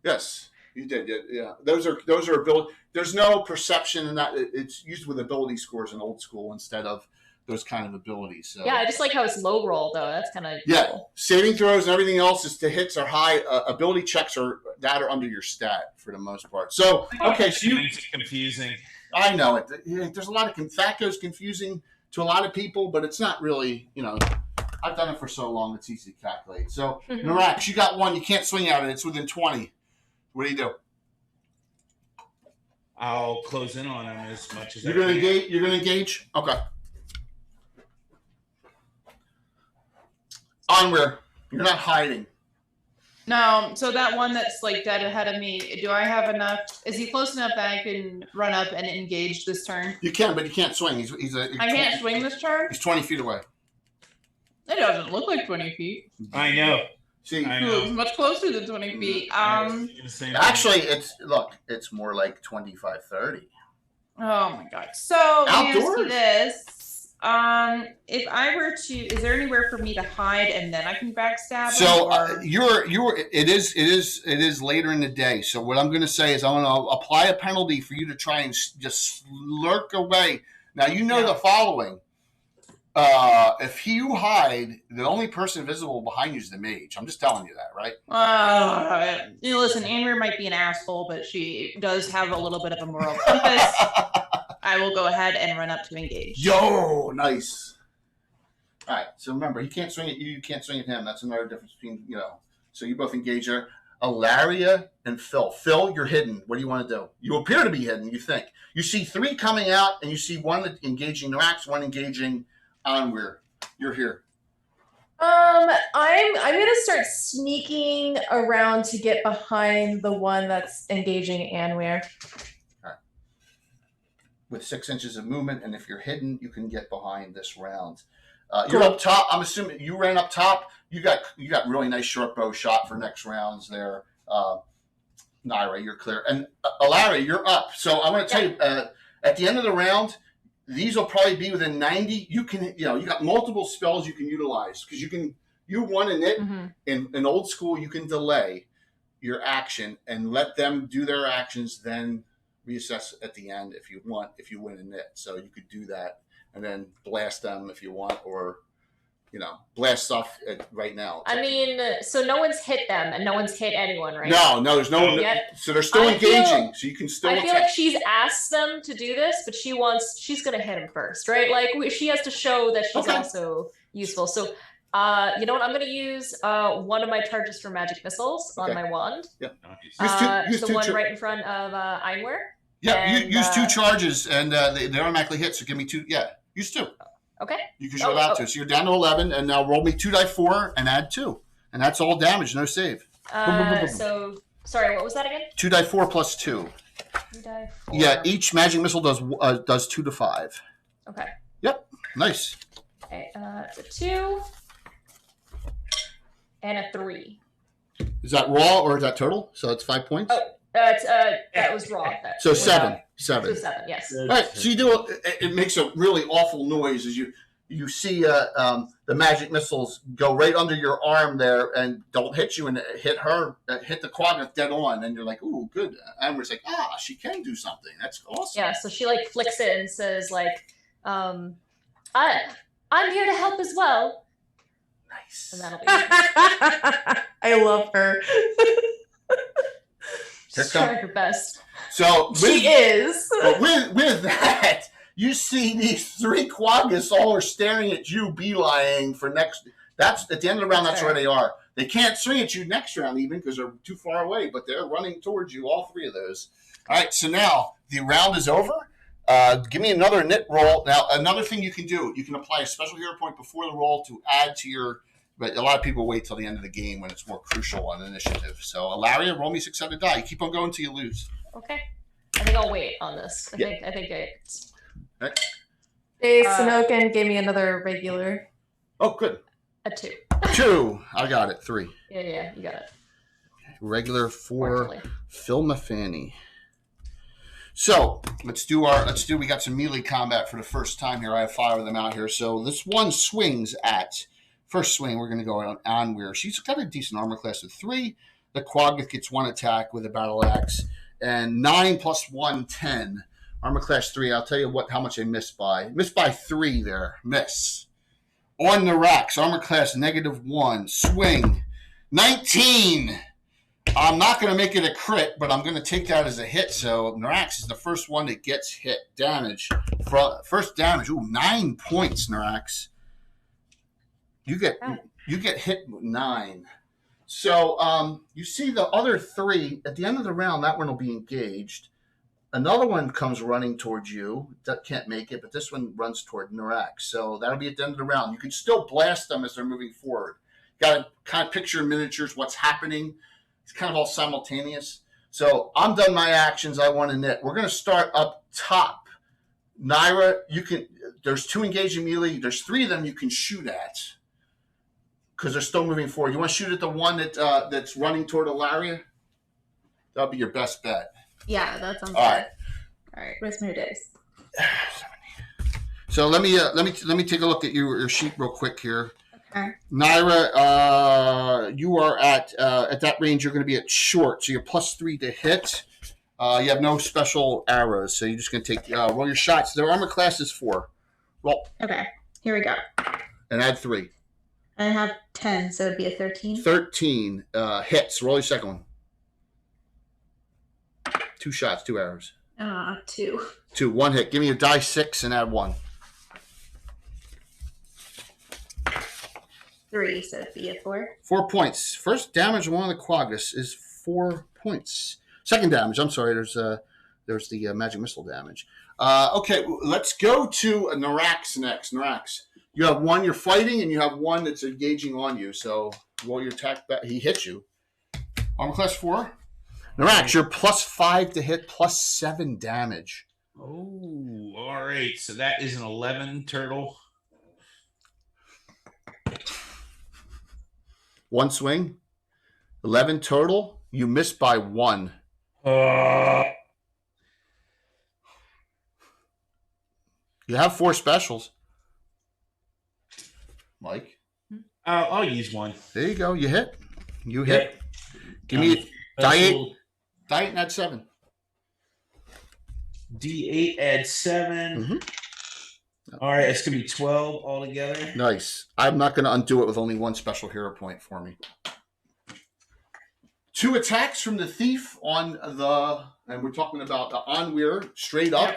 Speaker 3: Yes, you did. Yeah. Those are ability. There's no perception in that. It's used with ability scores in old school instead of those kind of abilities. So.
Speaker 4: Yeah, I just like how it's low roll though. That's kind of
Speaker 3: cool. Saving throws and everything else is to hits are high. Ability checks are under your stat for the most part. So okay, so you
Speaker 6: makes it confusing.
Speaker 3: I know it. There's a lot of that goes confusing to a lot of people, but it's not really. I've done it for so long; it's easy to calculate. So Narax, you got 1. You can't swing at it. It's within 20. What do you do?
Speaker 6: I'll close in on him as much as
Speaker 3: you're going to engage. You're going to engage. Okay. Onward. You're not hiding.
Speaker 2: No, so that one that's like dead ahead of me, do I have enough? Is he close enough that I can run up and engage this turn?
Speaker 3: You can, but you can't swing.
Speaker 2: I can't swing this turn?
Speaker 3: He's 20 feet away.
Speaker 2: It doesn't look like 20 feet.
Speaker 6: I know.
Speaker 3: See,
Speaker 2: it looks much closer than 20 feet.
Speaker 3: Actually, it's more like 25, 30.
Speaker 2: Oh my god. So
Speaker 3: outdoors.
Speaker 2: This. If I were to, is there anywhere for me to hide and then I can backstab?
Speaker 3: So it is later in the day. So what I'm going to say is I'm going to apply a penalty for you to try and just lurk away. Now the following. If you hide, the only person visible behind you is the mage. I'm just telling you that, right?
Speaker 2: Listen, Andrea might be an asshole, but she does have a little bit of a moral compass. I will go ahead and run up to engage.
Speaker 3: Yo, nice. All right. So remember, he can't swing at you. You can't swing at him. That's another difference between So you both engage there. Ilaria and Phil. Phil, you're hidden. What do you want to do? You appear to be hidden. You think you see 3 coming out, and you see 1 engaging Narax, 1 engaging Onweir. You're here.
Speaker 1: I'm gonna start sneaking around to get behind the one that's engaging Anweir.
Speaker 3: With 6 inches of movement, and if you're hidden, you can get behind this round. You're up top. I'm assuming you ran up top. You got really nice short bow shot for next rounds there. Naira, you're clear, and Ilaria, you're up. So I want to tell you, at the end of the round, these will probably be within 90. You can, you got multiple spells you can utilize because you want to knit in old school. You can delay your action and let them do their actions, then reassess at the end if you want, if you win a knit. So you could do that and then blast them if you want, or blast stuff right now.
Speaker 4: I mean, so no one's hit them and no one's hit anyone, right?
Speaker 3: No, there's no one. So they're still engaging, so you can still
Speaker 4: I feel like she's asked them to do this, but she's going to hit him first, right? Like she has to show that she's also useful. So, you know what? I'm going to use one of my charges for magic missiles on my wand.
Speaker 3: Yep.
Speaker 4: Use the one right in front of Einweir.
Speaker 3: Yeah, use 2 charges, and they automatically hit, so give me 2. Yeah, use 2.
Speaker 4: Okay.
Speaker 3: You can show that too. So you're down to 11, and now roll me 2 die 4 and add 2. And that's all damage, no save.
Speaker 4: So, sorry, what was that again?
Speaker 3: 2 die 4 plus 2.
Speaker 4: 2 die 4.
Speaker 3: Yeah, each magic missile does 2 to 5.
Speaker 4: Okay.
Speaker 3: Yep, nice.
Speaker 4: Okay, it's a 2 and a 3.
Speaker 3: Is that raw or is that total? So it's 5 points?
Speaker 4: Oh, that was raw.
Speaker 3: So 7.
Speaker 4: 7. So 7, yes.
Speaker 3: All right, so you do it makes a really awful noise as you see the magic missiles go right under your arm there and don't hit you, and hit the Quagga dead on, and you're like, ooh, good. And we're like, she can do something. That's awesome.
Speaker 4: Yeah, so she like flicks it and says like, I'm here to help as well.
Speaker 3: Nice.
Speaker 4: And that'll be
Speaker 1: I love her.
Speaker 4: She's trying her best.
Speaker 1: So she is.
Speaker 3: But with that, you see these 3 Quaggas all are staring at you, beelining for next. That's at the end of the round. That's where they are. They can't swing at you next round even because they're too far away. But they're running towards you. All 3 of those. All right. So now the round is over. Give me another knit roll. Now another thing you can do. You can apply a special hero point before the roll to add to your. But a lot of people wait till the end of the game when it's more crucial on initiative. So Lariat, roll me 6-sided die. You keep on going until you lose.
Speaker 4: Okay. I think I'll wait on this. I think it's.
Speaker 3: Right.
Speaker 1: Hey, Sanoken gave me another regular.
Speaker 3: Oh, good.
Speaker 4: A 2.
Speaker 3: 2. I got it. 3.
Speaker 4: Yeah, you got it.
Speaker 3: Regular for Phil Mafani. So let's do. We got some melee combat for the first time here. I have 5 of them out here. So this one swings at first swing. We're going to go on where she's got a decent armor class of 3. The Quagga gets 1 attack with a battle axe, and 9 plus 1, 10. Armor class 3. I'll tell you how much I missed by. Missed by 3 there. Miss. On the racks. Armor class -1. Swing. 19. I'm not going to make it a crit, but I'm going to take that as a hit. So Narax is the first one that gets hit. Damage. First damage. Ooh, 9 points, Narax. You get hit 9. So you see the other 3 at the end of the round. That one will be engaged. Another one comes running towards you. That can't make it, but this one runs toward Narax. So that'll be at the end of the round. You can still blast them as they're moving forward. Got to kind of picture in miniatures what's happening. It's kind of all simultaneous. So I'm done my actions. I want to knit. We're going to start up top. Naira, there's 2 engaging melee. There's 3 of them you can shoot at because they're still moving forward. You want to shoot at the one that's running toward Ilaria? That'll be your best bet.
Speaker 5: Yeah, that sounds
Speaker 3: all right.
Speaker 5: All right, where's my dice?
Speaker 3: So let me take a look at your sheet real quick here.
Speaker 5: Okay.
Speaker 3: Naira, you are at that range. You're going to be at short, so you're +3 to hit. You have no special arrows, so you're just going to take roll your shots. Their armor class is 4. Roll.
Speaker 5: Okay, here we go.
Speaker 3: And add 3.
Speaker 5: I have 10, so it'd be a 13.
Speaker 3: 13 hits. Roll your second one. 2 shots, 2 arrows.
Speaker 5: 2.
Speaker 3: 2, 1 hit. Give me a die 6 and add 1.
Speaker 5: 3, so it'd be a 4.
Speaker 3: 4 points. First damage on one of the Quaggas is 4 points. Second damage. I'm sorry. There's the magic missile damage. Okay, let's go to Narax next. Narax, you have 1 you're fighting, and you have 1 that's engaging on you. So roll your attack back. He hits you. Armor class 4. Narax, you're +5 to hit, +7 damage.
Speaker 6: Oh, all right. So that is an 11 turtle.
Speaker 3: 1 swing. 11 total. You missed by 1. You have 4 specials. Mike?
Speaker 6: I'll use 1.
Speaker 3: There you go. You hit. You hit. Give me die 8. Die 8 and add 7.
Speaker 6: D8 add 7.
Speaker 3: Mm-hmm.
Speaker 6: All right, it's going to be 12 altogether.
Speaker 3: Nice. I'm not going to undo it with only 1 special hero point for me. 2 attacks from the thief on and we're talking about the Onweir, straight up,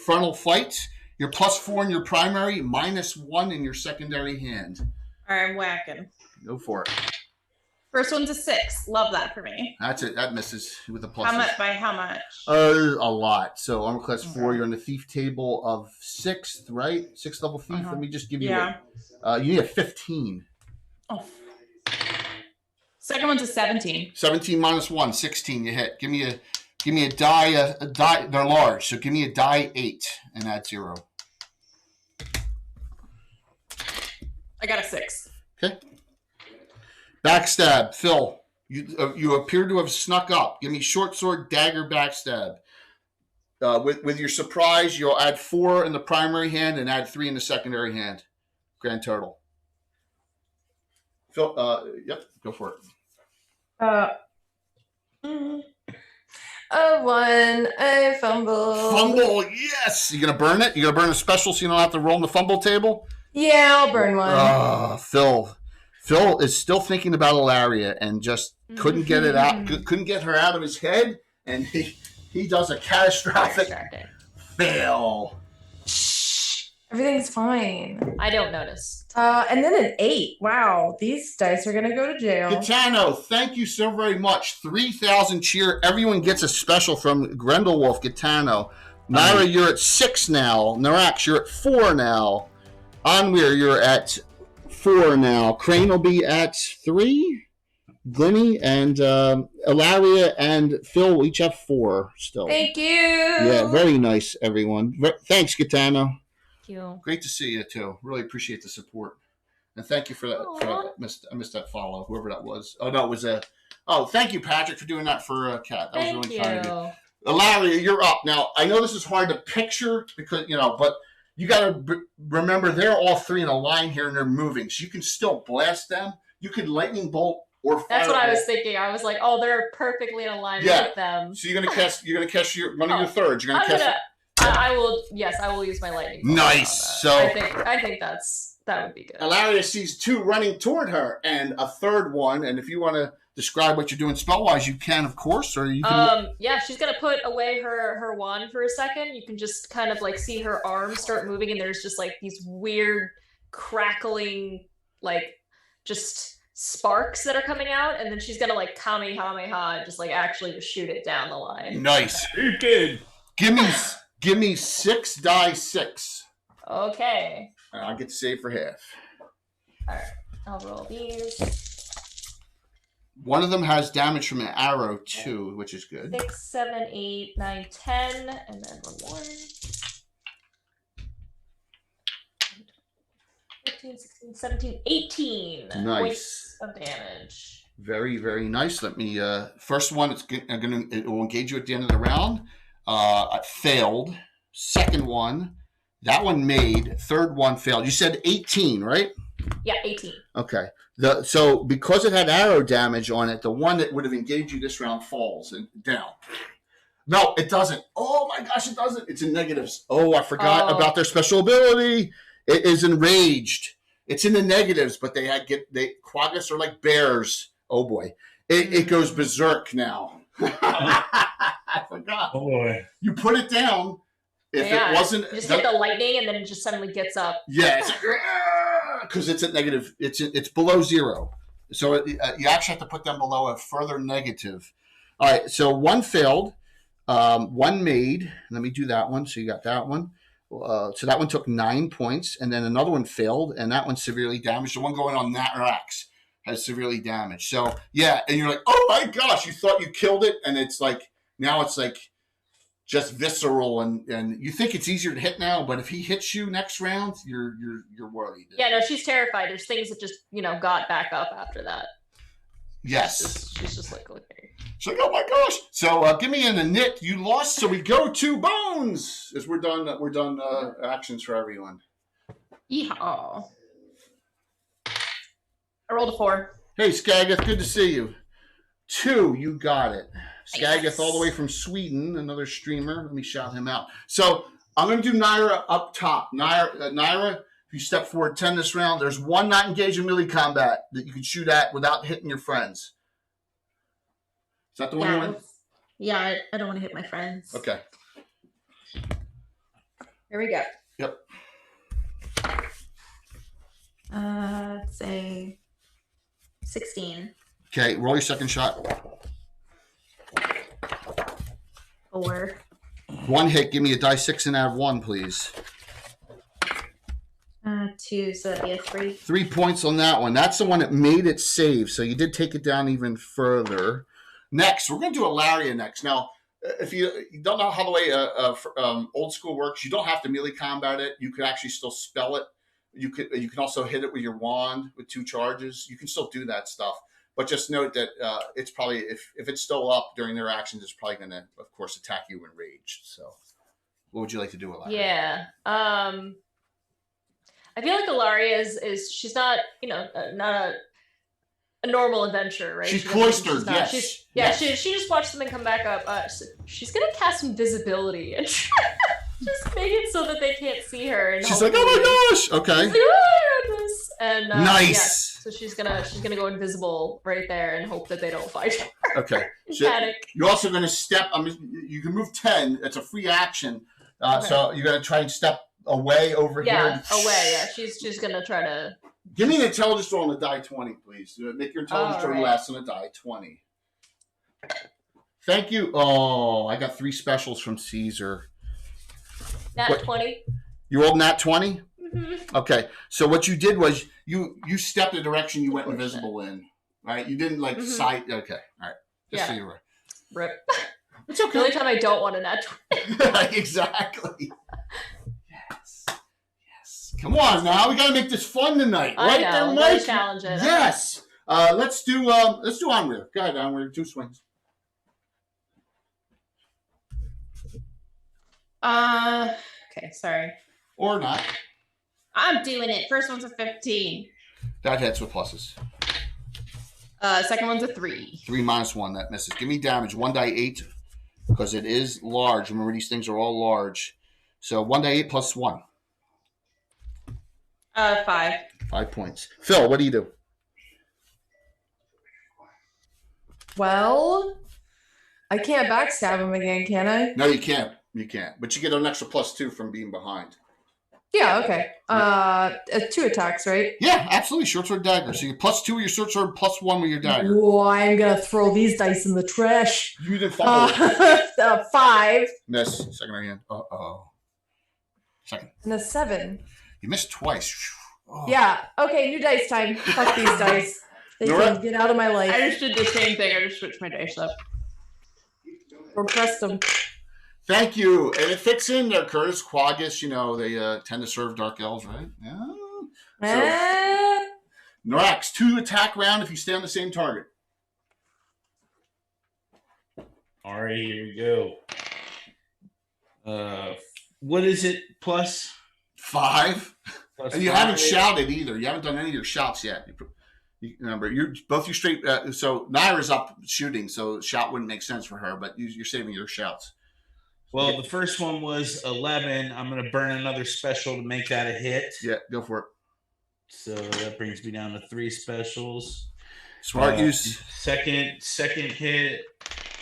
Speaker 3: frontal fight. You're +4 in your primary, -1 in your secondary hand.
Speaker 2: All right, I'm whacking.
Speaker 3: Go for it.
Speaker 2: First one's a 6. Love that for me.
Speaker 3: That's it. That misses with a plus.
Speaker 2: How much? By how much?
Speaker 3: A lot. So armor class 4. You're on the thief table of 6th, right? 6th level thief. Let me just give you.
Speaker 2: Yeah.
Speaker 3: You need a 15.
Speaker 2: Oh. Second one's a 17.
Speaker 3: 17 -1, 16. You hit. Give me a die. A die. They're large, so give me a die 8 and add 0.
Speaker 2: I got a 6.
Speaker 3: Okay. Backstab, Phil. You appear to have snuck up. Give me short sword, dagger, backstab. With your surprise, you'll add 4 in the primary hand and add 3 in the secondary hand. grand total? Phil, yep, go for it.
Speaker 1: A 1, a fumble.
Speaker 3: Fumble, yes. You gonna burn it? You gonna burn a special so you don't have to roll on the fumble table?
Speaker 1: Yeah, I'll burn one.
Speaker 3: Phil is still thinking about a Lariat and just couldn't get it out. Couldn't get her out of his head, and he does a catastrophic fail.
Speaker 1: Everything's fine.
Speaker 4: I don't notice.
Speaker 1: And then an 8. Wow, these dice are gonna go to jail.
Speaker 3: Gitano, thank you so very much. 3,000 cheer. Everyone gets a special from Grendelwolf. Gitano. Naira, you're at 6 now. Narax, you're at 4 now. Onweir, you're at 4 now. Crane will be at 3. Glenny and Ilaria and Phil will each have 4 still.
Speaker 1: Thank you.
Speaker 3: Yeah, very nice, everyone. Thanks, Gitano.
Speaker 4: You.
Speaker 3: Great to see you too. Really appreciate the support, and thank you for that. I missed that follow, whoever that was. Oh no, it was a. Oh, thank you, Patrick, for doing that for Kat. That was really kind of you. Ilaria, you're up now. I know this is hard to picture because but you got to remember they're all 3 in a line here and they're moving, so you can still blast them. You could lightning bolt or.
Speaker 4: That's what I was thinking. I was like, oh, they're perfectly in a line with them.
Speaker 3: So you're gonna cast one of your thirds. You're gonna cast.
Speaker 4: I will. Yes, I will use my lightning.
Speaker 3: Nice. So
Speaker 4: I think that would be good.
Speaker 3: Ilaria sees 2 running toward her, and a third one. And if you want to describe what you're doing spell wise, you can, of course, or you can.
Speaker 4: Yeah, she's gonna put away her wand for a second. You can just kind of like see her arms start moving, and there's just like these weird crackling, like just sparks that are coming out, and then she's gonna like Kamehameha, just like actually just shoot it down the line.
Speaker 3: Nice.
Speaker 6: You did.
Speaker 3: Give me 6 die 6.
Speaker 4: Okay.
Speaker 3: I'll get to save for half.
Speaker 4: All right. I'll roll these.
Speaker 3: One of them has damage from an arrow too, which is good.
Speaker 4: 6, 7, 8, 9, 10, and then 1 more. 15, 16, 17, 18 points of damage.
Speaker 3: Very, very nice. Let me first one. It will engage you at the end of the round. Failed. Second one, that one made. Third one failed. You said 18, right?
Speaker 4: Yeah, 18.
Speaker 3: Okay. So because it had arrow damage on it, the one that would have engaged you this round falls and down. No, it doesn't. Oh my gosh, it doesn't. It's in negatives. Oh, I forgot about their special ability. It is enraged. It's in the negatives, but Quaggas are like bears. Oh boy. It goes berserk now. I forgot.
Speaker 6: Oh boy!
Speaker 3: You put it down. If it wasn't,
Speaker 4: you just hit the lightning, and then it just suddenly gets up.
Speaker 3: Yeah, because it's at negative. It's below 0, so you actually have to put them below a further negative. All right, so 1 failed, 1 made. Let me do that one. So you got that one. So that one took 9 points, and then another one failed, and that one severely damaged. The one going on Narax has severely damaged. So yeah, and you're like, oh my gosh, you thought you killed it, and it's like now it's like just visceral, and you think it's easier to hit now, but if he hits you next round, you're worried.
Speaker 4: Yeah, no, she's terrified. There's things that just got back up after that.
Speaker 3: Yes,
Speaker 4: she's just like looking.
Speaker 3: She's like, oh my gosh. So give me in the knit. You lost, so we go to bones. As we're done actions for everyone.
Speaker 2: Yeehaw. I rolled a 4.
Speaker 3: Hey, Skagath, good to see you. 2, you got it. Skagath, all the way from Sweden, another streamer. Let me shout him out. So I'm going to do Naira up top. Naira, if you step forward 10 this round, there's 1 not engaged in melee combat that you can shoot at without hitting your friends. Is that the one you want?
Speaker 5: Yeah, I don't want to hit my friends.
Speaker 3: Okay.
Speaker 1: Here we go.
Speaker 3: Yep.
Speaker 5: Let's say 16.
Speaker 3: Okay, roll your second shot.
Speaker 5: 4.
Speaker 3: 1 hit. Give me a die 6 and add 1, please.
Speaker 5: 2, so that'd be a 3.
Speaker 3: 3 points on that one. That's the one that made it save, so you did take it down even further. Next, we're going to do a Lariat next. Now, if you don't know how the way old school works, you don't have to melee combat it. You could actually still spell it. You can also hit it with your wand with 2 charges. You can still do that stuff. But just note that it's probably, if it's still up during their actions, it's probably going to, of course, attack you enraged. So what would you like to do with that?
Speaker 4: Yeah. I I feel like Ilaria is she's not, not a normal adventure, right?
Speaker 3: She's
Speaker 4: She
Speaker 3: cloistered,
Speaker 4: not-
Speaker 3: yes.
Speaker 4: She just watched them and come back up. So she's gonna cast invisibility and just make it so that they can't see her. And
Speaker 3: She's like, oh my gosh. Okay.
Speaker 4: She's like, oh my goodness. And
Speaker 3: nice.
Speaker 4: So she's gonna go invisible right there and hope that they don't find her.
Speaker 3: Okay. So
Speaker 4: Panic.
Speaker 3: you're also going to step. You can move 10. It's a free action.
Speaker 4: Okay.
Speaker 3: So you're going to try and step away over here.
Speaker 4: Yeah, away. Yeah, she's gonna try to.
Speaker 3: Give me an intelligence roll on a die 20, please. Make your intelligence roll
Speaker 4: Alright.
Speaker 3: less than a die 20. Thank you. Oh, I got 3 specials from Caesar.
Speaker 4: Nat
Speaker 3: What?
Speaker 4: 20.
Speaker 3: You rolled nat 20?
Speaker 4: Mm-hmm.
Speaker 3: Okay. So what you did was you stepped the direction you went invisible in, right? You didn't like sight. Okay. All right. Just so you were.
Speaker 4: Rip.
Speaker 3: It's
Speaker 4: The only
Speaker 3: okay.
Speaker 4: time I don't want a nat 20.
Speaker 3: Exactly. Yes. Yes. Come on now. We got to make this fun tonight.
Speaker 4: I
Speaker 3: Right
Speaker 4: know.
Speaker 3: there,
Speaker 4: I'm
Speaker 3: Mike?
Speaker 4: gonna challenge it.
Speaker 3: Yes. Let's do Onweir. Go ahead, Onweir. 2 swings.
Speaker 2: Okay, sorry.
Speaker 3: Or not.
Speaker 2: I'm doing it. First one's a 15.
Speaker 3: That hits with pluses.
Speaker 2: Second one's a 3.
Speaker 3: 3 minus 1. That misses. Give me damage. 1 die 8. Because it is large. Remember, these things are all large. So 1 die 8 plus 1.
Speaker 2: 5.
Speaker 3: 5 points. Phil, what do you do?
Speaker 1: Well, I can't backstab him again, can I?
Speaker 3: No, you can't. You can't. But you get an extra +2 from being behind.
Speaker 1: Yeah, okay. 2 attacks, right?
Speaker 3: Yeah, absolutely. Short sword dagger. So you +2 with your short sword, +1 with your dagger.
Speaker 1: Whoa, I'm gonna throw these dice in the trash.
Speaker 3: You didn't fumble.
Speaker 1: 5
Speaker 3: Miss. Second right hand. Uh-oh. Second.
Speaker 1: and a 7.
Speaker 3: You missed twice. Oh.
Speaker 1: Yeah. Okay, new dice time. Fuck these dice. They
Speaker 3: Nora?
Speaker 1: can get out of my life.
Speaker 2: I just did the same thing. I just switched my dice up.
Speaker 1: Or pressed them.
Speaker 3: Thank you. And it fits in there, Curtis. Quaggas, they tend to serve dark elves, right? Yeah. Norax, 2 attack round if you stay on the same target.
Speaker 6: All right, here we go. What is it? Plus
Speaker 3: 5.
Speaker 6: plus
Speaker 3: And you
Speaker 6: 5?
Speaker 3: haven't shouted either. You haven't done any of your shouts yet. You remember, you're both you straight. So Naira's up shooting, so shout wouldn't make sense for her. But you're saving your shouts.
Speaker 6: Well, the first one was 11. I'm going to burn another special to make that a hit.
Speaker 3: Yeah, go for it.
Speaker 6: So that brings me down to 3 specials.
Speaker 3: Smart use.
Speaker 6: Second hit.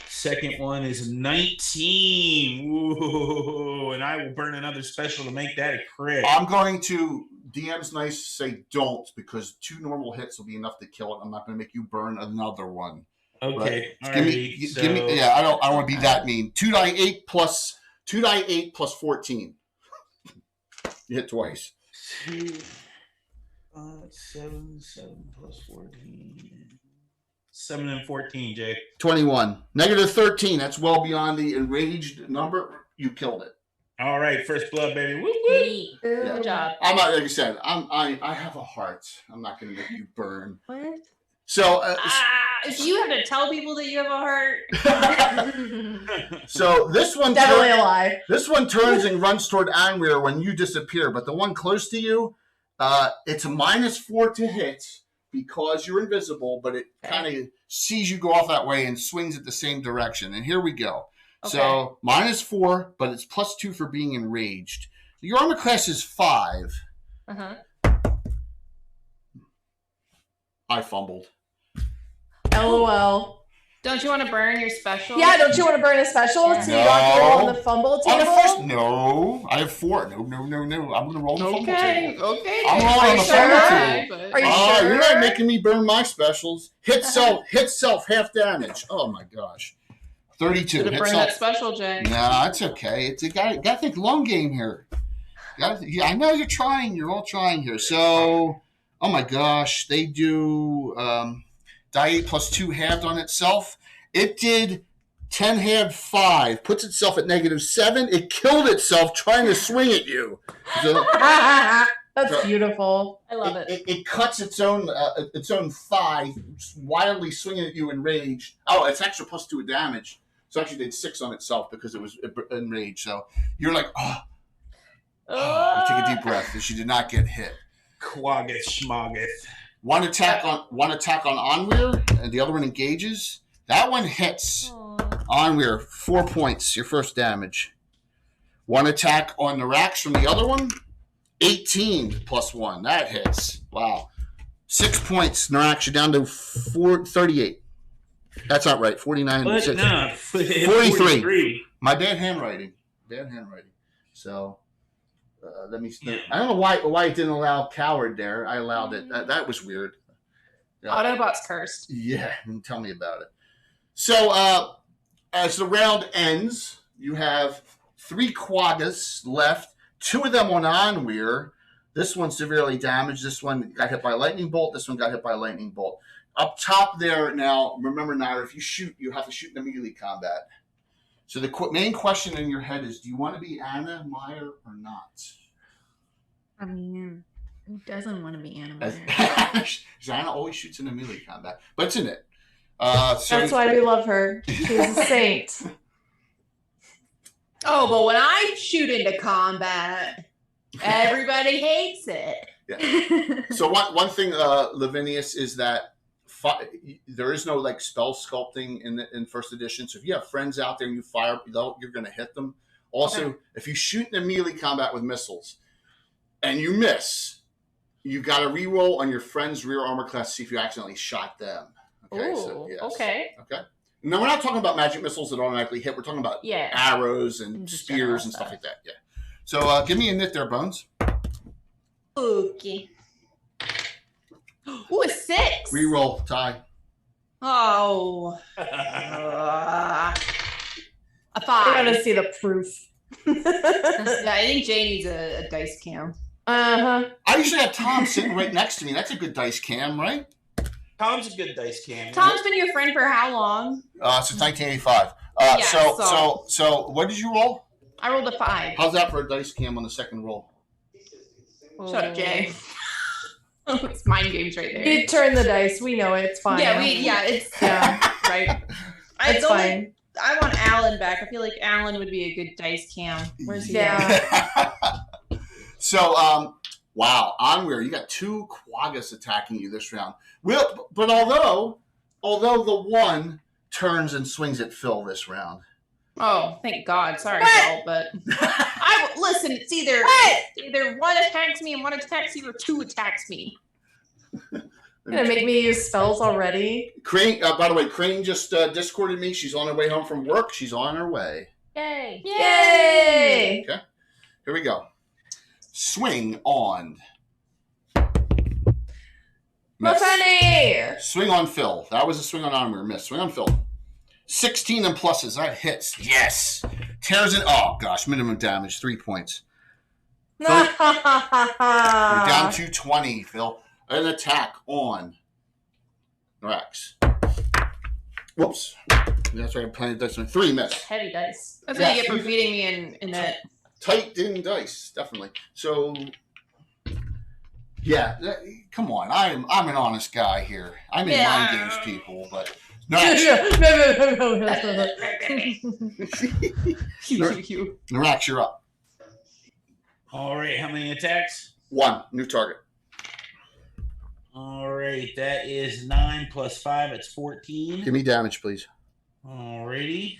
Speaker 6: Second one is 19. Whoa. And I will burn another special to make that a crit.
Speaker 3: I'm going to DM's nice to say don't because 2 normal hits will be enough to kill it. I'm not going to make you burn another one.
Speaker 6: Okay.
Speaker 3: Right.
Speaker 6: All
Speaker 3: Give
Speaker 6: right.
Speaker 3: me. Yeah, I don't want to be that mean. 2 die 8 plus 14. You hit twice.
Speaker 6: 2, 7 plus 14. 7 and 14, Jay.
Speaker 3: 21. Negative 13. That's well beyond the enraged number. You killed it.
Speaker 6: All right, first blood, baby. Woo, woo.
Speaker 4: Neat. Good job.
Speaker 3: I'm not, like I said, I have a heart. I'm not going to make you burn.
Speaker 1: What?
Speaker 3: So,
Speaker 2: If you have to tell people that you have a heart.
Speaker 3: so this one
Speaker 1: Definitely a lie.
Speaker 3: This one turns and runs toward Angrier when you disappear, but the one close to you, it's a -4 to hit because you're invisible, but it kind of sees you go off that way and swings it the same direction. And here we go.
Speaker 4: Okay.
Speaker 3: So -4, but it's +2 for being enraged. Your armor class is 5.
Speaker 4: Uh-huh.
Speaker 3: I fumbled.
Speaker 1: LOL.
Speaker 2: Don't you want to burn your special?
Speaker 1: Yeah, don't you want to burn a special so you don't have to roll on the fumble
Speaker 3: On
Speaker 1: table?
Speaker 3: the first, no. I have 4. No. I'm going to roll the fumble table.
Speaker 2: Okay.
Speaker 3: I'm rolling
Speaker 1: Are
Speaker 3: on
Speaker 1: you
Speaker 3: the
Speaker 1: sure?
Speaker 3: fumble table.
Speaker 1: Are you
Speaker 3: Oh,
Speaker 1: sure?
Speaker 3: you're not making me burn my specials. Hit self, half damage. Oh my gosh. 32.
Speaker 2: Should have
Speaker 3: Hit
Speaker 2: burned
Speaker 3: self.
Speaker 2: that special, Jay.
Speaker 3: Nah, it's okay. It's a got to think long game here. I know you're trying. You're all trying here. So, oh my gosh, they do die 8 plus 2 halved on itself. It did 10 halved 5. Puts itself at -7. It killed itself trying to swing at you. So,
Speaker 1: That's beautiful.
Speaker 4: I love it.
Speaker 3: It cuts its own thigh, wildly swinging at you enraged. Oh, it's extra +2 damage. So actually did 6 on itself because it was enraged. So you're like, you take a deep breath. She did not get hit.
Speaker 6: Quaggeth Schmoggeth.
Speaker 3: One attack on Onweir, and the other one engages. That one hits. Onweir, 4 points, your first damage. One attack on Norax from the other one, 18 plus 1. That hits. Wow. 6 points, Norax, you're down to 38. That's not right. 49.
Speaker 6: But
Speaker 3: 6.
Speaker 6: no,
Speaker 3: 43. My bad handwriting. So, let me.
Speaker 6: Yeah.
Speaker 3: I don't know why it didn't allow coward there. I allowed it. That was weird. Yeah.
Speaker 2: Autobot's cursed.
Speaker 3: Yeah, tell me about it. So, as the round ends, you have 3 Quaggas left. 2 of them on Onweir. This one severely damaged. This one got hit by a lightning bolt. This one got hit by a lightning bolt. Up top there now, remember, Naira, if you shoot, you have to shoot in melee combat. So the main question in your head is, do you want to be Anna Meyer or not?
Speaker 5: I mean, who doesn't want to be Anna?
Speaker 3: Anna always shoots in the melee combat, but it's in it.
Speaker 1: That's why we love her. She's a saint.
Speaker 2: Oh, but when I shoot into combat, everybody hates it.
Speaker 3: Yeah. So one thing, Lavinius, is that there is no like spell sculpting in first edition. So if you have friends out there and you fire, you're going to hit them. Also, if you shoot in a melee combat with missiles and you miss, you got to reroll on your friend's rear armor class to see if you accidentally shot them. Okay.
Speaker 4: Ooh,
Speaker 3: So, yes.
Speaker 4: okay.
Speaker 3: No, we're not talking about magic missiles that automatically hit. We're talking about arrows and spears and stuff like that. Yeah. So give me a knit there, Bones.
Speaker 2: Okay. Ooh, a 6.
Speaker 3: Reroll, tie.
Speaker 2: Oh. A
Speaker 1: I
Speaker 2: 5.
Speaker 1: gotta see the proof.
Speaker 2: Yeah, I think Jay needs a dice cam.
Speaker 1: Uh-huh.
Speaker 3: I usually have Tom sitting right next to me. That's a good dice cam, right?
Speaker 6: Tom's a good dice cam.
Speaker 2: Tom's been your friend for how long?
Speaker 3: Since 1985.
Speaker 2: Yeah,
Speaker 3: So what did you roll?
Speaker 2: I rolled a 5.
Speaker 3: How's that for a dice cam on the second roll?
Speaker 2: Shut up, Jay. It's mind games right there.
Speaker 1: You turn the dice. We know it. It's fine.
Speaker 2: It's right.
Speaker 1: It's fine.
Speaker 2: I want Alan back. I feel like Alan would be a good dice cam. Where's he?
Speaker 1: Yeah.
Speaker 3: So, wow, Onweir, you got 2 Quaggas attacking you this round. Well, but although the one turns and swings at Phil this round.
Speaker 2: Oh, thank God. Sorry, Phil, but listen. It's either one attacks me and one attacks you, or 2 attacks me.
Speaker 1: You're gonna make me use spells already.
Speaker 3: Crane. By the way, Crane just discorded me. She's on her way home from work. She's on her way.
Speaker 4: Yay.
Speaker 1: Yay!
Speaker 3: Okay. Here we go. Swing on. Miss.
Speaker 1: Funny.
Speaker 3: Swing on Phil. That was a swing on Onweir. Miss. Swing on Phil. 16 and pluses. That hits. Yes. Tears it. Oh, gosh. Minimum damage. 3 points. Phil, you're down to 20, Phil. An attack on Norax. Whoops. That's right. I'm playing dice. 3 miss.
Speaker 4: Heavy dice.
Speaker 2: That's what you get for beating me in that.
Speaker 3: Tight in dice. Definitely. So, yeah. Come on. I'm an honest guy here. I'm in mind games, people, but... Norax, you're up.
Speaker 6: All right, how many attacks?
Speaker 3: 1. New target.
Speaker 6: All right, that is 9 plus 5. It's 14.
Speaker 3: Give me damage, please.
Speaker 6: All righty.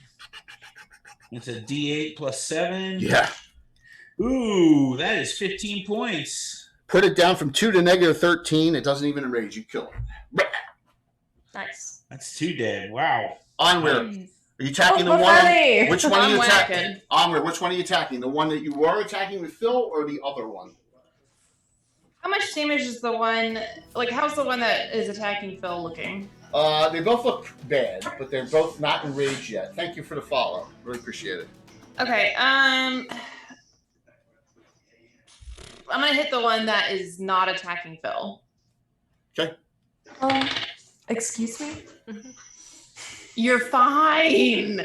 Speaker 6: It's a D8 plus 7.
Speaker 3: Yeah.
Speaker 6: Ooh, that is 15 points.
Speaker 3: Put it down from 2 to negative 13. It doesn't even enrage. You kill it.
Speaker 4: Nice.
Speaker 6: That's 2 dead. Wow.
Speaker 3: Onweir. Are you attacking the one? Which one are you attacking? Onweir, which one are you attacking? The one that you were attacking with Phil, or the other one?
Speaker 2: How much damage is the one? Like, how's the one that is attacking Phil looking?
Speaker 3: They both look bad, but they're both not enraged yet. Thank you for the follow. Really appreciate it.
Speaker 2: Okay. I'm gonna hit the one that is not attacking Phil.
Speaker 3: Okay.
Speaker 1: Excuse me?
Speaker 2: You're fine.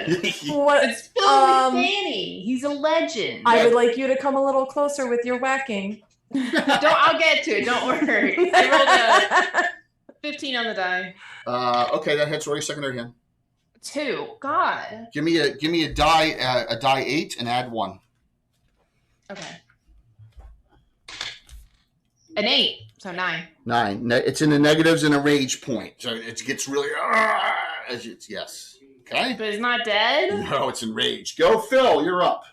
Speaker 1: What?
Speaker 2: It's Phil Danny. He's a legend.
Speaker 1: I would like you to come a little closer with your whacking.
Speaker 2: I'll get to it. Don't worry. I rolled a 15 on the die.
Speaker 3: Okay, that hits. Roll your secondary hand.
Speaker 2: 2. God.
Speaker 3: Give me a die 8 and add 1.
Speaker 2: Okay. An 8, so 9.
Speaker 3: 9. It's in the negatives and a rage point. So it gets really... yes. Okay?
Speaker 2: But it's not dead?
Speaker 3: No, it's enraged. Go, Phil. You're up.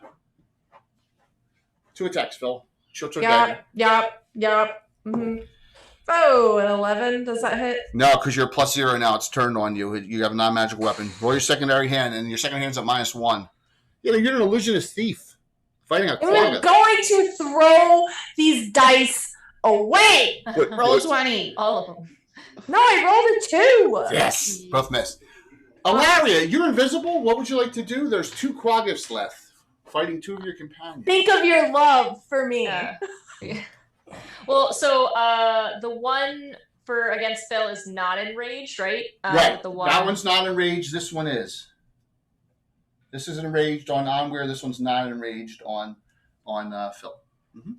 Speaker 3: 2 attacks, Phil. Short
Speaker 1: Yep. Mm-hmm. Oh, an 11. Does that hit?
Speaker 3: No, because you're +0 now. It's turned on you. You have a non-magical weapon. Roll your secondary hand, and your second hand's at -1. Yeah, you're an illusionist thief. Fighting a
Speaker 1: I'm
Speaker 3: quagga.
Speaker 1: going to throw these dice away.
Speaker 2: Roll 20.
Speaker 4: All of them.
Speaker 1: No, I rolled a 2.
Speaker 3: Yes. Both missed. Lariat, you're invisible. What would you like to do? There's 2 quaggas left. Fighting 2 of your companions.
Speaker 1: Think of your love for me.
Speaker 4: Yeah. Well, so the one for against Phil is not enraged, right?
Speaker 3: Right.
Speaker 4: The one...
Speaker 3: That one's not enraged. This one is. This is enraged on Onweir. This one's not enraged on Phil. Mm-hmm.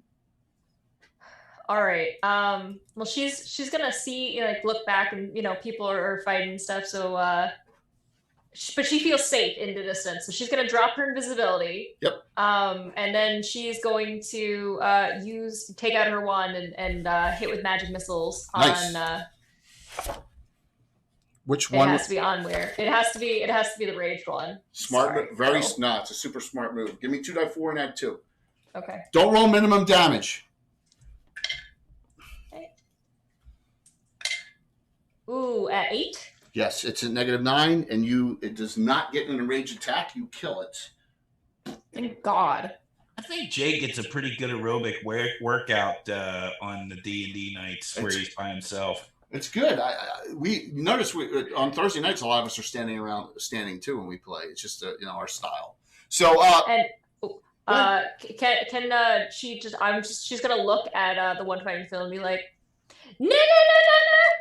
Speaker 4: All right. Well, she's gonna see, like, look back, and people are fighting and stuff. So, but she feels safe in the distance, so she's gonna drop her invisibility.
Speaker 3: Yep.
Speaker 4: And then she's going to take out her wand and hit with magic missiles
Speaker 3: Nice.
Speaker 4: on.
Speaker 3: Which
Speaker 4: It
Speaker 3: one?
Speaker 4: has to be on where? It has to be the raged one.
Speaker 3: Smart,
Speaker 4: Sorry,
Speaker 3: very
Speaker 4: Phil.
Speaker 3: no. It's a super smart move. Give me 2d4 and add 2.
Speaker 4: Okay.
Speaker 3: Don't roll minimum damage.
Speaker 4: Ooh, at 8.
Speaker 3: Yes, it's at -9, and it does not get an enraged attack. You kill it.
Speaker 2: Thank God.
Speaker 6: I think Jay gets a pretty good aerobic workout on the D&D nights where he's by himself.
Speaker 3: It's good. We notice on Thursday nights a lot of us are standing too when we play. It's just our style. So
Speaker 4: Can she just? She's gonna look at the one fighting Phil and be like, no,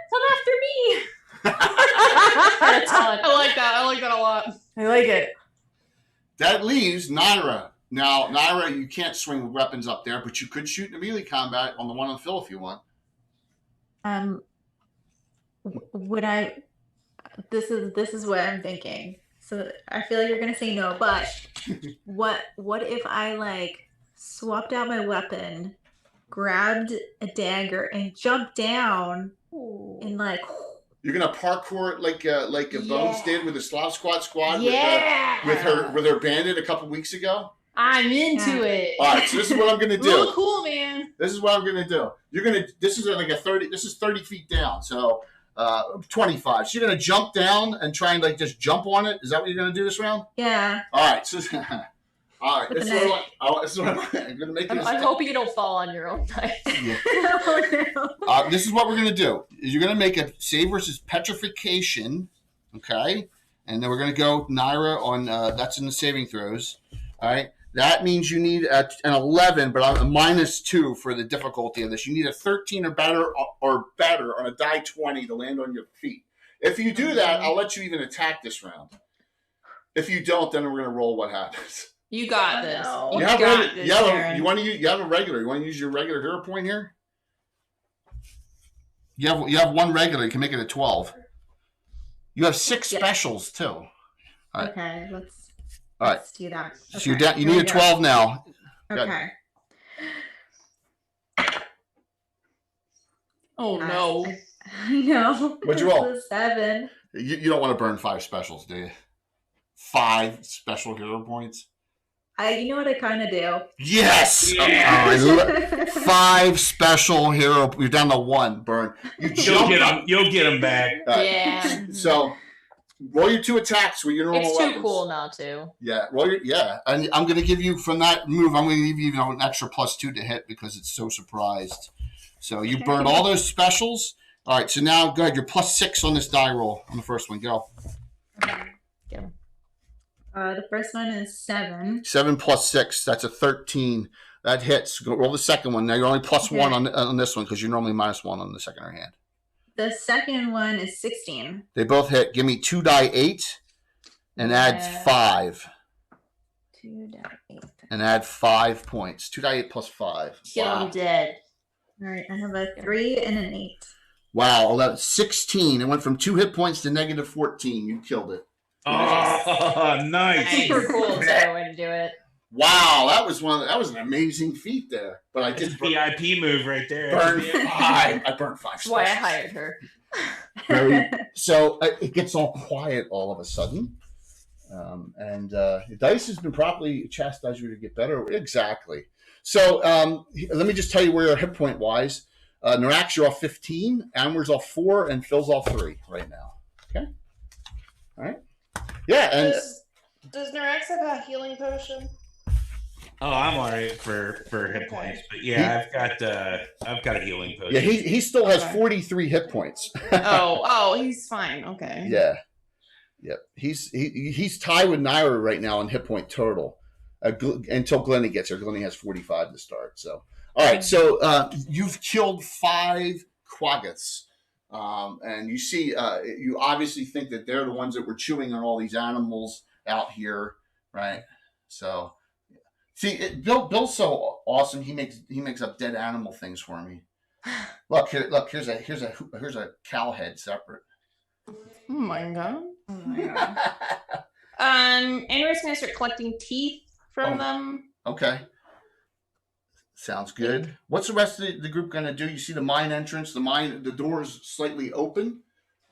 Speaker 4: come after me.
Speaker 2: I like that. I like that a lot.
Speaker 1: I like it.
Speaker 3: that leaves Naira. Now, Naira, you can't swing with weapons up there, but you could shoot in melee combat on the one on Phil if you want.
Speaker 5: Would I? This is what I'm thinking. So I feel like you're gonna say no, but what if I swapped out my weapon, grabbed a dagger, and jumped down and
Speaker 3: You're gonna parkour it like Bones did with the Slav Squad
Speaker 2: Yeah.
Speaker 3: with her bandit a couple weeks ago.
Speaker 2: I'm into it.
Speaker 3: All right, so this is what I'm gonna do.
Speaker 2: Real cool, man.
Speaker 3: This is what I'm gonna do. This is like a 30. This is 30 feet down. So 25. So you're gonna jump down and try and just jump on it. Is that what you're gonna do this round?
Speaker 5: Yeah.
Speaker 3: All right. So all right. This is what I'm gonna make.
Speaker 4: I'm hoping you don't fall on your own knife.
Speaker 3: Yeah.
Speaker 5: Oh, no.
Speaker 3: This is what we're gonna do. You're gonna make a save versus petrification. Okay. And then we're gonna go Naira on. That's in the saving throws. All right. That means you need an 11, but a -2 for the difficulty of this. You need a 13 or better on a die 20 to land on your feet. If you do that, I'll let you even attack this round. If you don't, then we're going to roll what happens.
Speaker 2: You got this.
Speaker 5: no.
Speaker 2: You
Speaker 3: You have,
Speaker 2: got this,
Speaker 3: you have
Speaker 2: Sharon.
Speaker 3: a regular. You want to use your regular hero point here? You have one regular. You can make it a 12. You have 6 specials too. Right.
Speaker 5: Okay,
Speaker 3: All right.
Speaker 5: let's do that.
Speaker 3: So you're down. You need a 12 now.
Speaker 5: Okay.
Speaker 2: Oh no.
Speaker 5: I know.
Speaker 3: What'd you roll?
Speaker 5: It's a 7.
Speaker 3: You don't want to burn 5 specials, do you? 5 special hero points.
Speaker 5: You know what I kind of do.
Speaker 3: Yes.
Speaker 6: Yeah.
Speaker 3: 5 special hero. You're down to 1. Burn.
Speaker 6: You'll get him back.
Speaker 2: Yeah.
Speaker 3: So roll your 2 attacks with your normal
Speaker 4: It's too
Speaker 3: weapons.
Speaker 4: cool not to.
Speaker 3: Yeah. And I'm going to give you from that move. I'm going to give you an extra +2 to hit because it's so surprised. So you burned all those specials. All right. So now go ahead. You're +6 on this die roll on the first one. Go.
Speaker 4: Get him.
Speaker 5: The first one is 7.
Speaker 3: 7 + 6. That's a 13. That hits. Go roll the second one. Now you're only +1 on this one because you're normally -1 on the secondary hand.
Speaker 5: The second one is 16.
Speaker 3: They both hit. Give me 2 die 8 and add 5.
Speaker 5: 2 die 8.
Speaker 3: And add 5 points. 2 die 8 + 5.
Speaker 2: Kill him dead.
Speaker 5: All right, I have a 3 and an 8.
Speaker 3: Wow. 11, 16. It went from 2 hit points to -14. You killed it.
Speaker 6: Oh, nice.
Speaker 4: Super cool is a way to do it.
Speaker 3: Wow, that was an amazing feat there. But I did
Speaker 6: VIP move right there.
Speaker 3: burn 5. I burned 5.
Speaker 4: That's why I hired her.
Speaker 3: So it gets all quiet all of a sudden. And the dice has been properly chastised you to get better. Exactly. So let me just tell you where you're hit point wise. Narax, you're off 15. Amber's off 4, and Phil's off 3 right now. Okay. All right. Yeah. And
Speaker 7: does Narax have a healing potion?
Speaker 6: Oh, I'm all right for hit points, but yeah, I've got a healing potion.
Speaker 3: yeah, he still has 43 hit points.
Speaker 2: Oh, he's fine. Okay.
Speaker 3: Yeah. Yep. He's tied with Naira right now in hit point total. Until Glennie gets here. Glennie has 45 to start. So, all right. So you've killed 5 Quaggoths, and you see, you obviously think that they're the ones that were chewing on all these animals out here, right? So, see, Bill's so awesome. He makes up dead animal things for me. Look, here's a cow head separate.
Speaker 2: Oh my god.
Speaker 5: Oh my god.
Speaker 2: Andrew's gonna start collecting teeth from them.
Speaker 3: Okay. Sounds good. What's the rest of the group gonna do? You see the mine entrance. The door is slightly open.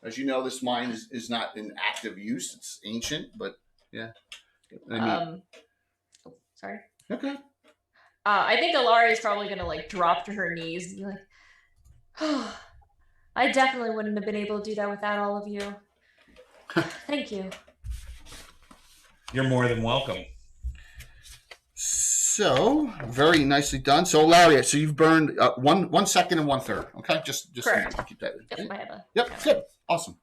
Speaker 3: As you know, this mine is not in active use. It's ancient, but yeah.
Speaker 4: Sorry.
Speaker 3: Okay.
Speaker 4: I think Ilaria is probably gonna like drop to her knees and be like, "Oh, I definitely wouldn't have been able to do that without all of you. Thank you."
Speaker 6: You're more than welcome.
Speaker 3: So very nicely done. So Lariat, so you've burned 1 second and 1/3. Okay, just
Speaker 4: Correct.
Speaker 3: keep that.
Speaker 4: Yep, I have a.
Speaker 3: Yep, good, awesome.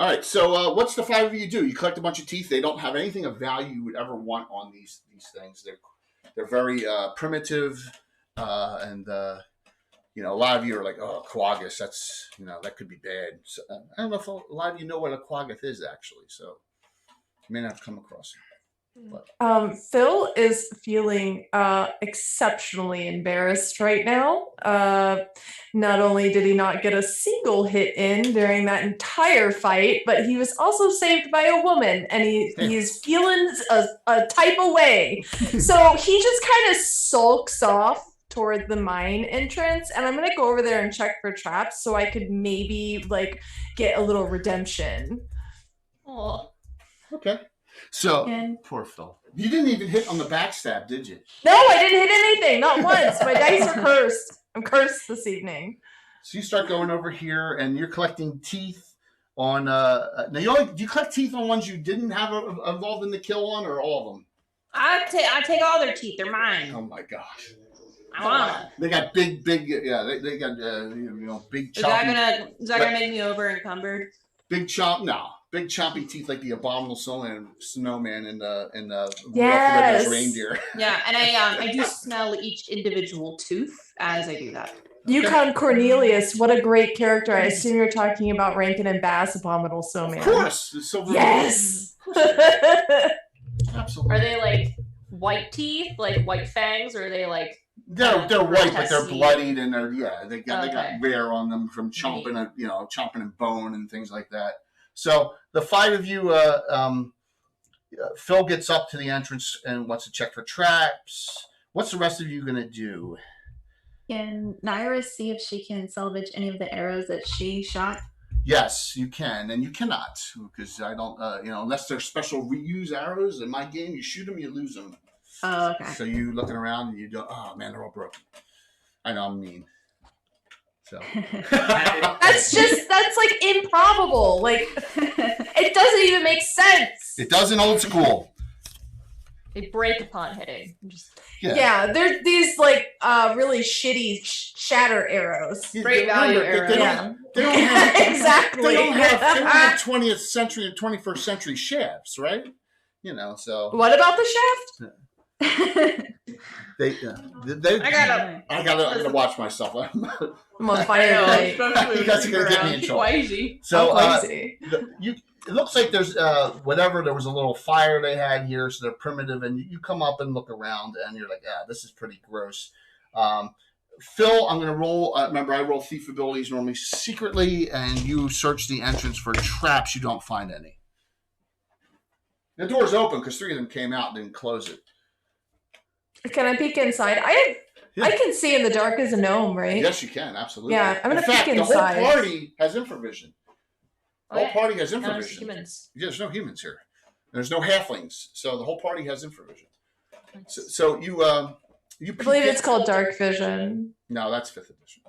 Speaker 3: All right, so what's the 5 of you do? You collect a bunch of teeth. They don't have anything of value you would ever want on these things. They're very primitive, and you know, a lot of you are like, oh, Quaggoth, that's, you know, that could be bad. So, I don't know if a lot of you know what a Quaggoth is actually, so you may not have come across it. But.
Speaker 1: Phil is feeling exceptionally embarrassed right now. Not only did he not get a single hit in during that entire fight, but he was also saved by a woman, and he's feeling a type of way. So he just kind of sulks off toward the mine entrance, and I'm gonna go over there and check for traps so I could maybe like get a little redemption.
Speaker 4: Oh.
Speaker 3: Okay. So, poor Phil. You didn't even hit on the backstab, did you?
Speaker 1: No, I didn't hit anything. Not once. My dice are cursed. I'm cursed this evening.
Speaker 3: So you start going over here, and you're collecting teeth on. Now, do you collect teeth on ones you didn't have involved in the kill on, or all of them?
Speaker 2: I take all their teeth. They're mine.
Speaker 3: Oh my gosh!
Speaker 2: I want them.
Speaker 3: They got big. Yeah, they got big.
Speaker 2: Is that gonna make me over encumbered?
Speaker 3: Big chomp, no. Big chompy teeth like the abominable snowman in the
Speaker 1: yes.
Speaker 3: reindeer.
Speaker 2: Yeah, and I do smell each individual tooth as I do that.
Speaker 1: Yukon Cornelius, what a great character. I assume you're talking about Rankin and Bass, Abominable Snowman.
Speaker 3: Of course. The silver
Speaker 1: yes!
Speaker 3: Absolutely.
Speaker 4: Are they like white teeth, like white fangs, or are they like...
Speaker 3: They're white, but they're bloodied, and they got wear on them from chomping and bone and things like that. So the 5 of you, Phil gets up to the entrance and wants to check for traps. What's the rest of you going to do?
Speaker 5: Can Naira see if she can salvage any of the arrows that she shot?
Speaker 3: Yes, you can, and you cannot, because I don't, unless they're special reuse arrows. In my game, you shoot them, you lose them.
Speaker 5: Oh, okay.
Speaker 3: So you looking around and you go, oh man, they're all broken. I know I'm mean. So
Speaker 1: that's like improbable. Like it doesn't even make sense.
Speaker 3: It does in old school.
Speaker 4: They break upon hitting.
Speaker 1: Yeah, they're these like really shitty shatter arrows.
Speaker 2: Great value arrows.
Speaker 3: They don't have
Speaker 1: exactly.
Speaker 3: They don't have 20th century and 21st century shafts, right? So
Speaker 1: what about the shaft?
Speaker 3: I gotta watch myself.
Speaker 1: I'm on fire.
Speaker 3: You guys are gonna get me in trouble. So it looks like there's there was a little fire they had here, so they're primitive, and you come up and look around, and you're like, this is pretty gross. Phil, I'm gonna roll. Remember, I roll thief abilities normally secretly, and you search the entrance for traps. You don't find any. The door's open because 3 of them came out and didn't close it.
Speaker 1: Can I peek inside? I can see in the dark as a gnome, right?
Speaker 3: Yes, you can. Absolutely.
Speaker 1: Yeah, I'm gonna
Speaker 3: in fact,
Speaker 1: peek inside.
Speaker 3: The whole party has infravision. The whole party has
Speaker 4: No, there's
Speaker 3: infravision.
Speaker 4: humans.
Speaker 3: Yeah, there's no humans here. There's no halflings, so the whole party has infravision. So you
Speaker 1: I believe it's called dark vision.
Speaker 3: No, that's 5th edition.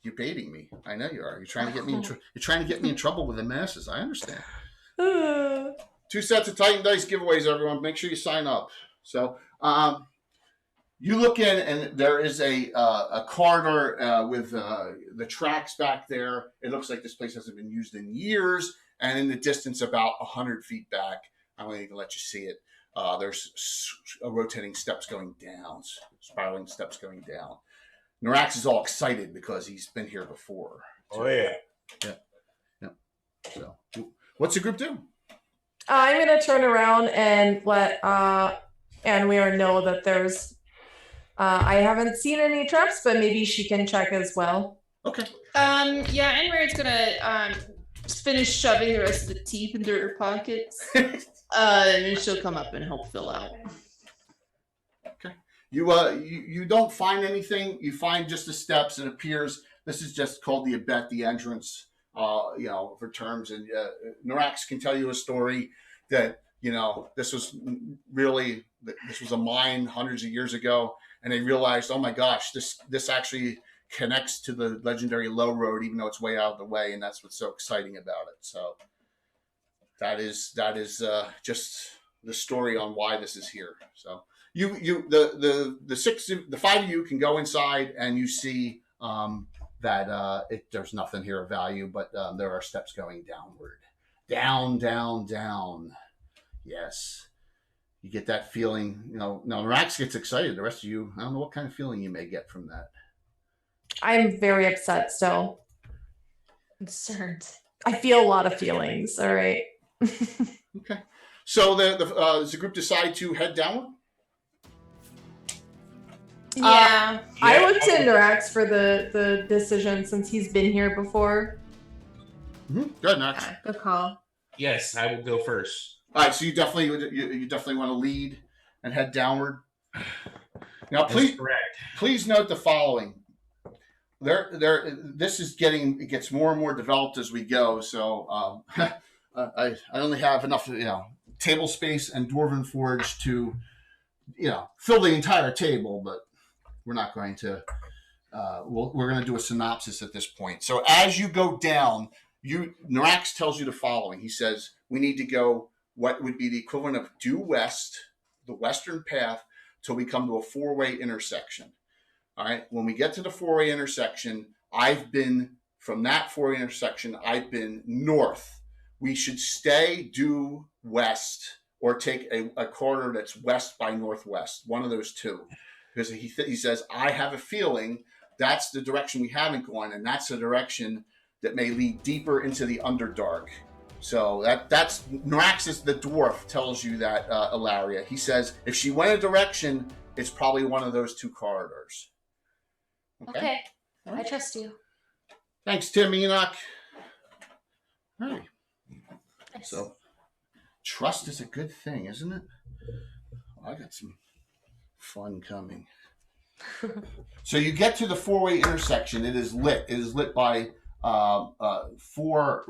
Speaker 3: You're baiting me. I know you are. You're trying to get me. You're trying to get me in trouble with the masses. I understand. 2 sets of Titan Dice giveaways, everyone. Make sure you sign up. So, you look in, and there is a corridor with the tracks back there. It looks like this place hasn't been used in years. And in the distance, about 100 feet back, I'm going to let you see it. There's rotating steps going down, spiraling steps going down. Norax is all excited because he's been here before.
Speaker 6: Oh, yeah.
Speaker 3: Yeah. So, what's the group do?
Speaker 1: I'm going to turn around and let Anweir know that there's... I haven't seen any traps, but maybe she can check as well.
Speaker 3: Okay.
Speaker 2: Yeah, Anweir's gonna finish shoving the rest of the teeth into her pockets. And she'll come up and help fill out.
Speaker 3: Okay. You don't find anything. You find just the steps. It appears this is just called the abet, the entrance. For terms, and Norax can tell you a story that this was a mine hundreds of years ago, and they realized, oh my gosh, this actually connects to the legendary Low Road, even though it's way out of the way, and that's what's so exciting about it. So that is just the story on why this is here. So the 5 of you can go inside, and you see that there's nothing here of value, but there are steps going downward. Down, down, down. Yes. You get that feeling, now Rax gets excited. The rest of you, I don't know what kind of feeling you may get from that.
Speaker 1: I'm very upset still.
Speaker 4: Concerned.
Speaker 1: I feel a lot of feelings, all right?
Speaker 3: Okay. So does the group decide to head downward?
Speaker 1: Yeah. I looked to Norax for the decision since he's been here before.
Speaker 3: Mm-hmm. Good, Norax.
Speaker 5: Good call.
Speaker 6: Yes, I will go first.
Speaker 3: All right, so you definitely want to lead and head downward. Now, please note the following. This is it gets more and more developed as we go. So I only have enough table space and Dwarven Forge to fill the entire table, but we're not going to. We're going to do a synopsis at this point. So as you go down, Norax tells you the following. He says we need to go what would be the equivalent of due west, the western path, till we come to a 4-way intersection. All right. When we get to the 4-way intersection, from that 4-way intersection, I've been north. We should stay due west or take a corridor that's west by northwest, one of those two. Because he says, I have a feeling that's the direction we haven't gone, and that's the direction that may lead deeper into the Underdark. So that's Noraxis the dwarf tells you that, Lariat. He says, if she went a direction, it's probably one of those two corridors.
Speaker 4: Okay. I trust you.
Speaker 3: Thanks, Tim Enoch. All right.
Speaker 4: Nice.
Speaker 3: So, trust is a good thing, isn't it? I got some fun coming. So you get to the 4-way intersection. It is lit. It is lit by 4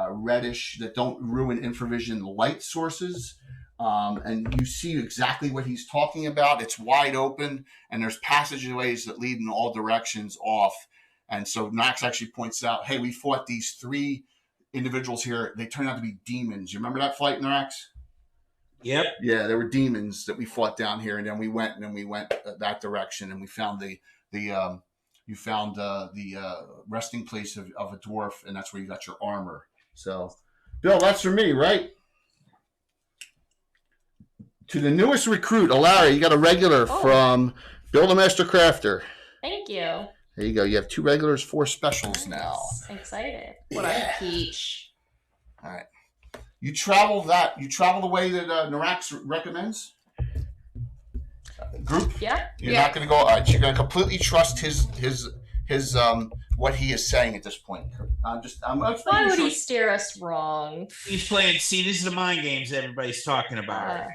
Speaker 3: reddish that don't ruin infravision light sources. And you see exactly what he's talking about. It's wide open, and there's passageways that lead in all directions off. And so Max actually points out, hey, we fought these 3 individuals here. They turned out to be demons. You remember that fight, Norax?
Speaker 6: Yep.
Speaker 3: Yeah, there were demons that we fought down here, and then we went that direction, and we found the resting place of a dwarf, and that's where you got your armor. So, Bill, that's for me, right? To the newest recruit, Alara, you got a regular from Build a Master Crafter.
Speaker 4: Thank you.
Speaker 3: There you go. You have 2 regulars, 4 specials now.
Speaker 4: Excited.
Speaker 2: What a peach.
Speaker 3: All right. You travel the way that Norax recommends? Group?
Speaker 4: Yeah.
Speaker 3: You're not going to go. All right. You're going to completely trust his what he is saying at this point.
Speaker 4: Why would he steer us wrong?
Speaker 6: He's playing. See, these are the mind games everybody's talking about.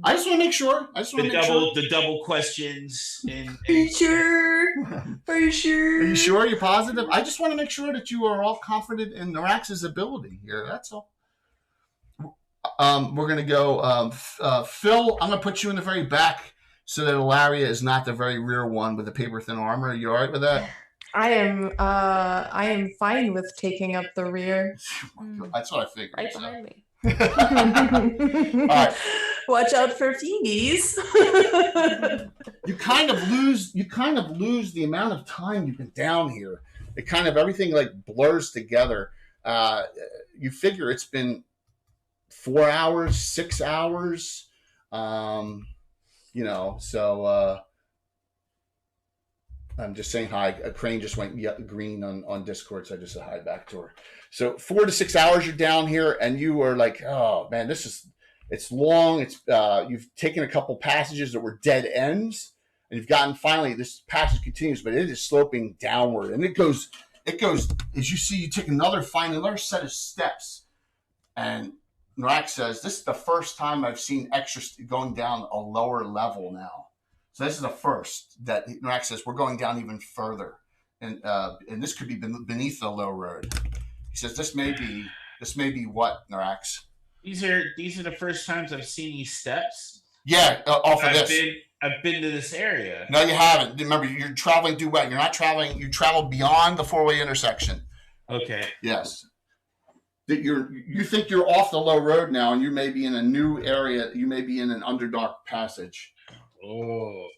Speaker 3: I just want to make sure.
Speaker 6: The double questions.
Speaker 1: Are you sure? Are you sure?
Speaker 3: Are you sure? You're positive? I just want to make sure that you are all confident in Norax's ability here. That's all. We're going to go. Phil, I'm going to put you in the very back so that Lariat is not the very rear one with the paper thin armor. Are you all right with that?
Speaker 1: I am fine with taking up the rear.
Speaker 3: That's what I figured.
Speaker 4: Right behind me.
Speaker 3: All right.
Speaker 1: Watch out for fiendies.
Speaker 3: You kind of lose the amount of time you've been down here. It kind of everything like blurs together. You figure it's been 4 hours, 6 hours. So I'm just saying hi. A crane just went green on Discord, so I just said hi back to her. So 4 to 6 hours you're down here, and you are like, oh man, it's long. It's you've taken a couple passages that were dead ends, and you've gotten finally this passage continues, but it is sloping downward, and it goes as you see. You take another set of steps, and Norax says, "This is the first time I've seen extra going down a lower level now." So this is the first that Norax says we're going down even further, and this could be beneath the low road. He says this may be what, Norax? These are the first times I've seen these steps. Yeah, off of this.
Speaker 6: I've been to this area.
Speaker 3: No, you haven't. Remember, you're traveling due west. You're not traveling. You travel beyond the 4-way intersection.
Speaker 6: Okay.
Speaker 3: Yes. That you think you're off the low road now, and you may be in a new area. You may be in an underdark passage.
Speaker 6: Oh.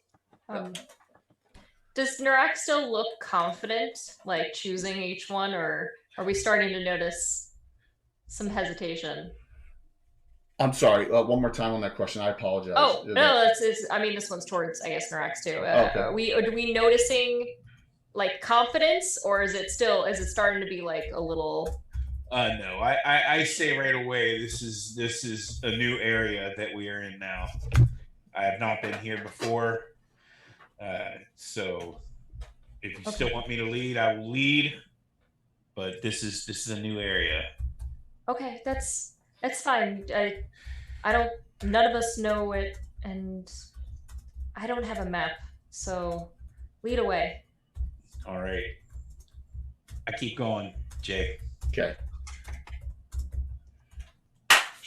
Speaker 4: Does Norax still look confident, like choosing each one, or are we starting to notice some hesitation?
Speaker 3: I'm sorry. One more time on that question. I apologize.
Speaker 4: Oh no, I mean, this one's towards, I guess, Norax too. Okay. Are we noticing like confidence, or is it starting to be like a little?
Speaker 6: No, I say right away. This is a new area that we are in now. I have not been here before, so if you still want me to lead, I will lead. But this is a new area.
Speaker 4: Okay, that's fine. None of us know it, and I don't have a map, so lead away.
Speaker 6: All right. I keep going, Jay.
Speaker 3: Okay.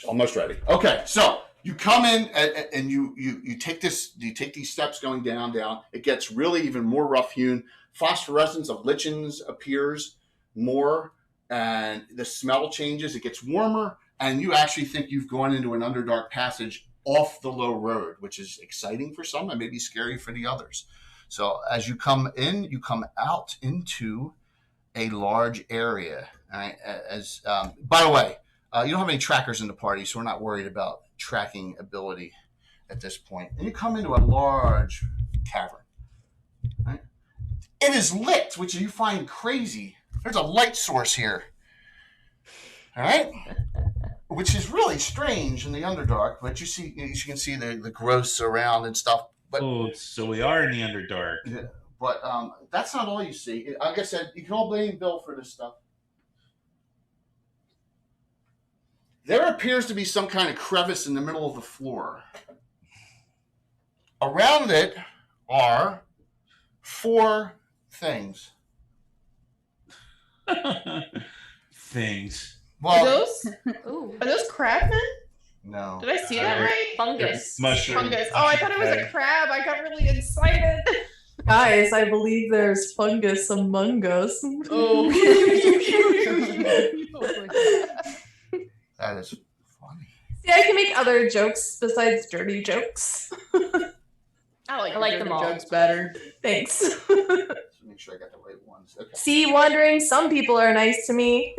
Speaker 3: Almost ready. Okay, so you come in and you take these steps going down. It gets really even more rough hewn. Phosphorescence of lichens appears more, and the smell changes. It gets warmer, and you actually think you've gone into an underdark passage off the low road, which is exciting for some and maybe scary for the others. So as you come in, you come out into a large area. All right. By the way, you don't have any trackers in the party, so we're not worried about tracking ability at this point. And you come into a large cavern. Right? It is lit, which you find crazy. There's a light source here. All right? Which is really strange in the Underdark, but you can see the growths around and stuff. But,
Speaker 6: so we are in the Underdark.
Speaker 3: Yeah, but that's not all you see. Like I said, you can all blame Bill for this stuff. There appears to be some kind of crevice in the middle of the floor. Around it are 4 things.
Speaker 6: Things.
Speaker 5: Well,
Speaker 2: Are those crabmen?
Speaker 3: No.
Speaker 2: Did I see that right?
Speaker 4: Fungus.
Speaker 6: Mushroom.
Speaker 2: Fungus. Oh, I thought it was a crab. I got really excited.
Speaker 1: Guys, I believe there's fungus among us.
Speaker 2: Oh.
Speaker 3: That is funny.
Speaker 1: See, I can make other jokes besides dirty jokes.
Speaker 2: I
Speaker 4: like them all.
Speaker 2: Jokes better.
Speaker 1: Thanks.
Speaker 3: Just make sure I got the right ones. Okay.
Speaker 1: See, wondering, some people are nice to me.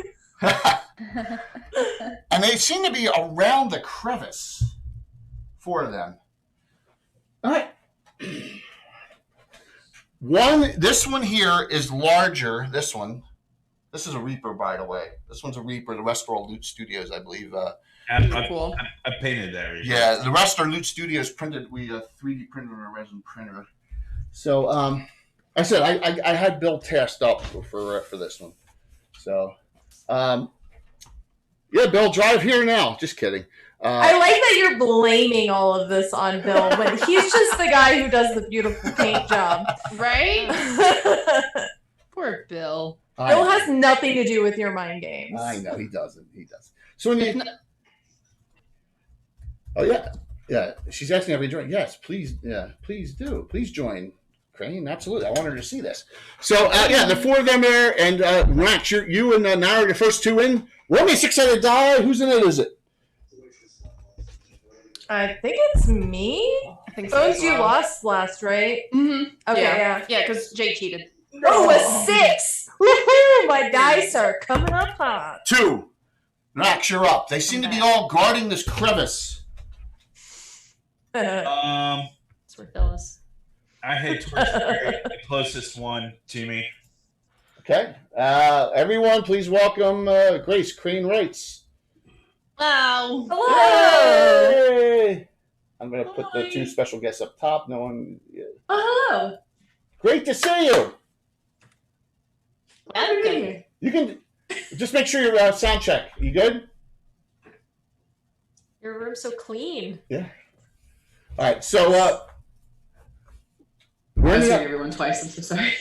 Speaker 3: And they seem to be around the crevice. 4 of them. All right. This one here is larger. This is a Reaper, by the way. This one's a Reaper. The rest are all Loot Studios, I believe.
Speaker 2: Cool.
Speaker 6: I painted that.
Speaker 3: Yeah, the rest are Loot Studios printed. We 3D printed on a resin printer. So, all I said I had Bill tasked up for this one. So, yeah, Bill, drive here now. Just kidding.
Speaker 1: I like that you're blaming all of this on Bill when he's just the guy who does the beautiful paint job.
Speaker 2: Right? Poor Bill.
Speaker 1: Bill has nothing to do with your mind games.
Speaker 3: I know he doesn't. He doesn't. So when you, oh yeah, she's asking if we join. Yes, please. Yeah, please do. Please join. Crane, absolutely. I want her to see this. So yeah, the four of them there, and Max, you and Nara are the first two in. Roll me a 6-sided die. Who's in it? Is it?
Speaker 1: I think it's me.
Speaker 2: I think so.
Speaker 1: Bones, you lost last, right?
Speaker 2: Mm-hmm.
Speaker 1: Okay, yeah.
Speaker 2: Yeah, because Jake cheated.
Speaker 1: Oh, a 6! Woohoo! My dice are coming up hot.
Speaker 3: 2. Max, you're up. They seem to be all guarding this crevice.
Speaker 4: That's where Phil is.
Speaker 6: I head towards the closest one to me.
Speaker 3: Okay. Everyone, please welcome Grace Crane Wrights.
Speaker 2: Wow.
Speaker 1: Hello!
Speaker 3: Hey! I'm going to put the two special guests up top. No one. Yeah.
Speaker 1: Oh, hello.
Speaker 3: Great to see you.
Speaker 2: Welcome.
Speaker 3: You can just make sure your sound check. You good?
Speaker 4: Your room's so clean.
Speaker 3: Yeah. All right. So, we're
Speaker 8: I
Speaker 3: in
Speaker 8: see
Speaker 3: the,
Speaker 8: everyone twice. I'm so sorry.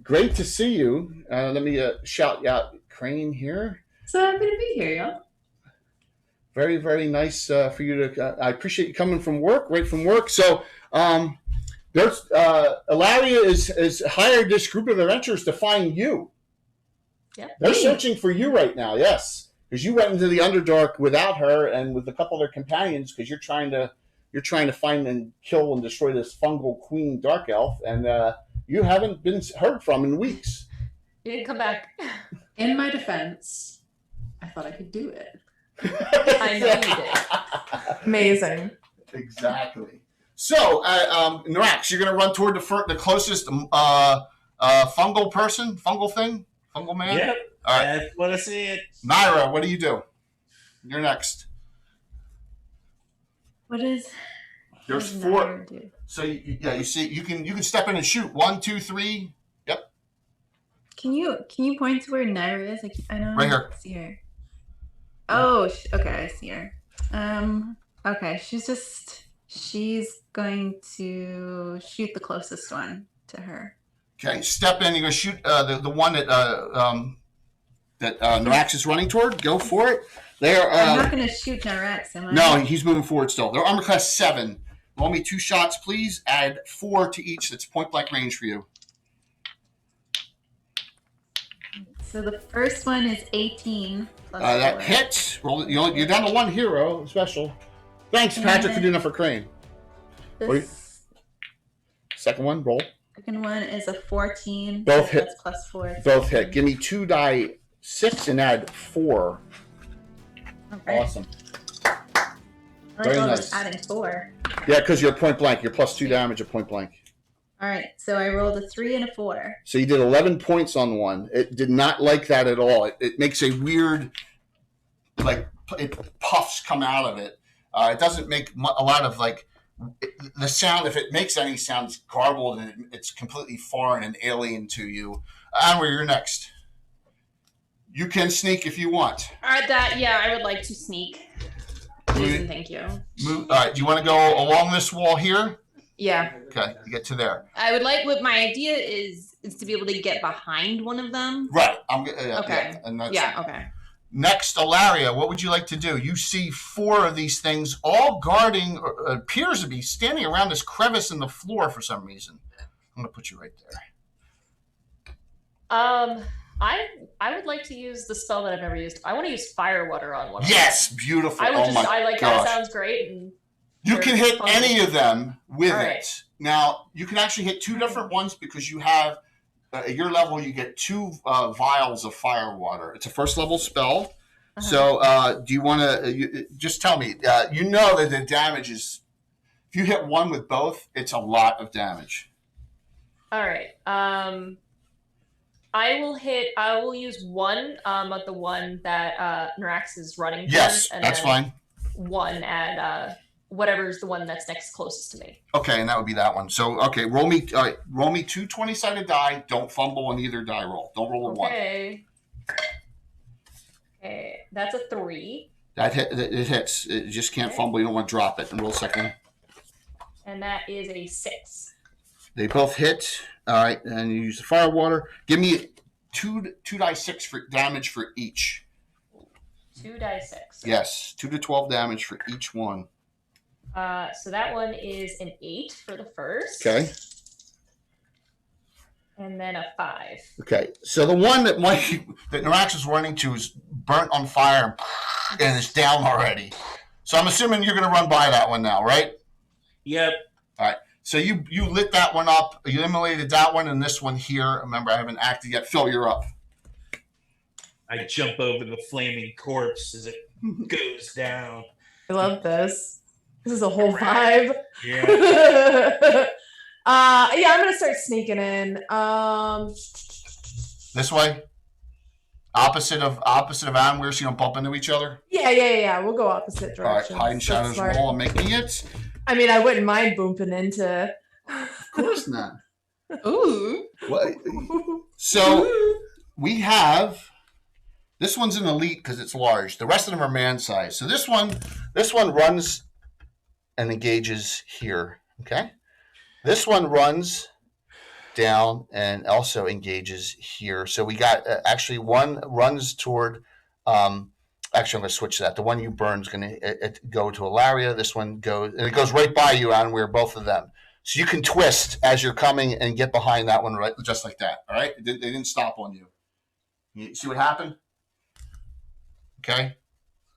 Speaker 3: great to see you. Let me shout you out, Crane here.
Speaker 8: So happy to be here, y'all.
Speaker 3: Very, very nice for you to. I appreciate you coming from work, right from work. So, there's Ilaria is hired this group of adventurers to find you.
Speaker 4: Yeah,
Speaker 3: they're searching for you right now. Yes, because you went into the Underdark without her and with a couple of their companions because you're trying to find and kill and destroy this fungal queen dark elf, and you haven't been heard from in weeks.
Speaker 4: You didn't come back.
Speaker 8: In my defense, I thought I could do it.
Speaker 4: I know you did.
Speaker 1: Amazing.
Speaker 3: Exactly. So, Narax, you're going to run toward the closest fungal thing, fungal man?
Speaker 6: Yep.
Speaker 3: All right.
Speaker 6: I want to see it.
Speaker 3: Naira, what do you do? You're next.
Speaker 5: What is?
Speaker 3: There's
Speaker 5: what does
Speaker 3: 4.
Speaker 5: Naira do?
Speaker 3: So, you see, you can step in and shoot. 1, 2, 3. Yep.
Speaker 5: Can you point to where Naira is? I don't
Speaker 3: Right here.
Speaker 5: see her. Oh, okay, I see her. Okay, she's going to shoot the closest one to her.
Speaker 3: Okay, step in. You're going to shoot the one that Narax is running toward. Go for it.
Speaker 5: I'm not going to shoot Narax, am I?
Speaker 3: No, he's moving forward still. They're armor class 7. Roll me 2 shots, please. Add 4 to each. That's point blank range for you.
Speaker 5: So the first one is 18. Plus
Speaker 3: That
Speaker 5: 4.
Speaker 3: hits. Roll. You're down to 1 hero special. Thanks, Patrick, for doing that for Crane.
Speaker 5: This
Speaker 3: Second one, roll.
Speaker 5: second one is a 14.
Speaker 3: Both
Speaker 5: so
Speaker 3: hit.
Speaker 5: That's plus 4.
Speaker 3: Both hit. Give me 2 die 6 and add 4.
Speaker 5: Okay.
Speaker 3: Awesome.
Speaker 5: I like
Speaker 3: Very
Speaker 5: all
Speaker 3: nice.
Speaker 5: this adding 4.
Speaker 3: Yeah, because you're point blank. You're plus 2 damage at point blank.
Speaker 5: All right, so I rolled a 3 and a 4.
Speaker 3: So you did 11 points on one. It did not like that at all. It makes a weird, like, puffs come out of it. It doesn't make a lot of, like, the sound. If it makes any sound, it's garbled and it's completely foreign and alien to you. Anwar, you're next. You can sneak if you want.
Speaker 2: All right, I would like to sneak. Please and thank you.
Speaker 3: All right, do you want to go along this wall here?
Speaker 2: Yeah.
Speaker 3: Okay, you get to there.
Speaker 2: I would like. What my idea is to be able to get behind one of them.
Speaker 3: Right.
Speaker 2: Okay.
Speaker 3: Yeah, and that's,
Speaker 2: Okay.
Speaker 3: Next, Ilaria, what would you like to do? You see 4 of these things all guarding, or appears to be standing around this crevice in the floor for some reason. I'm going to put you right there.
Speaker 4: I would like to use the spell that I've never used. I want to use fire water on one.
Speaker 3: Yes, beautiful.
Speaker 4: I would
Speaker 3: oh my
Speaker 4: I like
Speaker 3: gosh.
Speaker 4: that. Sounds great. And
Speaker 3: You can hit
Speaker 4: fun.
Speaker 3: any of them with
Speaker 4: All
Speaker 3: it.
Speaker 4: right.
Speaker 3: Now, you can actually hit 2 different ones because you have, at your level, you get 2 vials of fire water. It's a first level spell.
Speaker 4: Uh-huh.
Speaker 3: So, do you want to just tell me? You know that the damage is, if you hit 1 with both, it's a lot of damage.
Speaker 4: All right. I will use 1 at the one that Narax is running.
Speaker 3: Yes,
Speaker 4: towards, and
Speaker 3: that's
Speaker 4: then
Speaker 3: fine.
Speaker 4: 1 at whatever's the one that's next closest to me.
Speaker 3: Okay, and that would be that one. So, okay, roll me 2 20-sided die. Don't fumble on either die roll. Don't roll a 1.
Speaker 4: Okay. Okay, that's a 3.
Speaker 3: It hits. It just can't fumble. You don't want to drop it. And roll a second one.
Speaker 4: And that is a 6.
Speaker 3: They both hit. All right, and you use the fire water. Give me 2d6 for damage for each.
Speaker 4: 2 die 6.
Speaker 3: Yes, 2 to 12 damage for each one.
Speaker 4: So that one is an 8 for the first.
Speaker 3: Okay.
Speaker 4: And then a 5.
Speaker 3: Okay. So the one that Norax is running to is burnt on fire and is down already. So I'm assuming you're going to run by that one now, right?
Speaker 6: Yep.
Speaker 3: All right. So you lit that one up. You immolated that one and this one here. Remember, I haven't acted yet. Phil, you're up.
Speaker 6: I jump over the flaming corpse as it goes down.
Speaker 1: I love this. This is a whole vibe.
Speaker 6: Yeah.
Speaker 1: Yeah, I'm gonna start sneaking in.
Speaker 3: This way. Opposite of Anwir, so you don't bump into each other.
Speaker 1: Yeah. We'll go opposite
Speaker 3: All right,
Speaker 1: directions.
Speaker 3: hide and shadows roll. I'm making it.
Speaker 1: I mean, I wouldn't mind bumping into.
Speaker 3: Of course not.
Speaker 5: Ooh.
Speaker 3: What? So we have. This one's an elite because it's large. The rest of them are man size. So this one runs and engages here. Okay. This one runs down and also engages here. So we got actually one runs toward. Actually, I'm going to switch that. The one you burn is going to go to Lariat. This one goes, and it goes right by you, on where both of them. So you can twist as you're coming and get behind that one, right, just like that. All right, they didn't stop on you. You see what happened? Okay,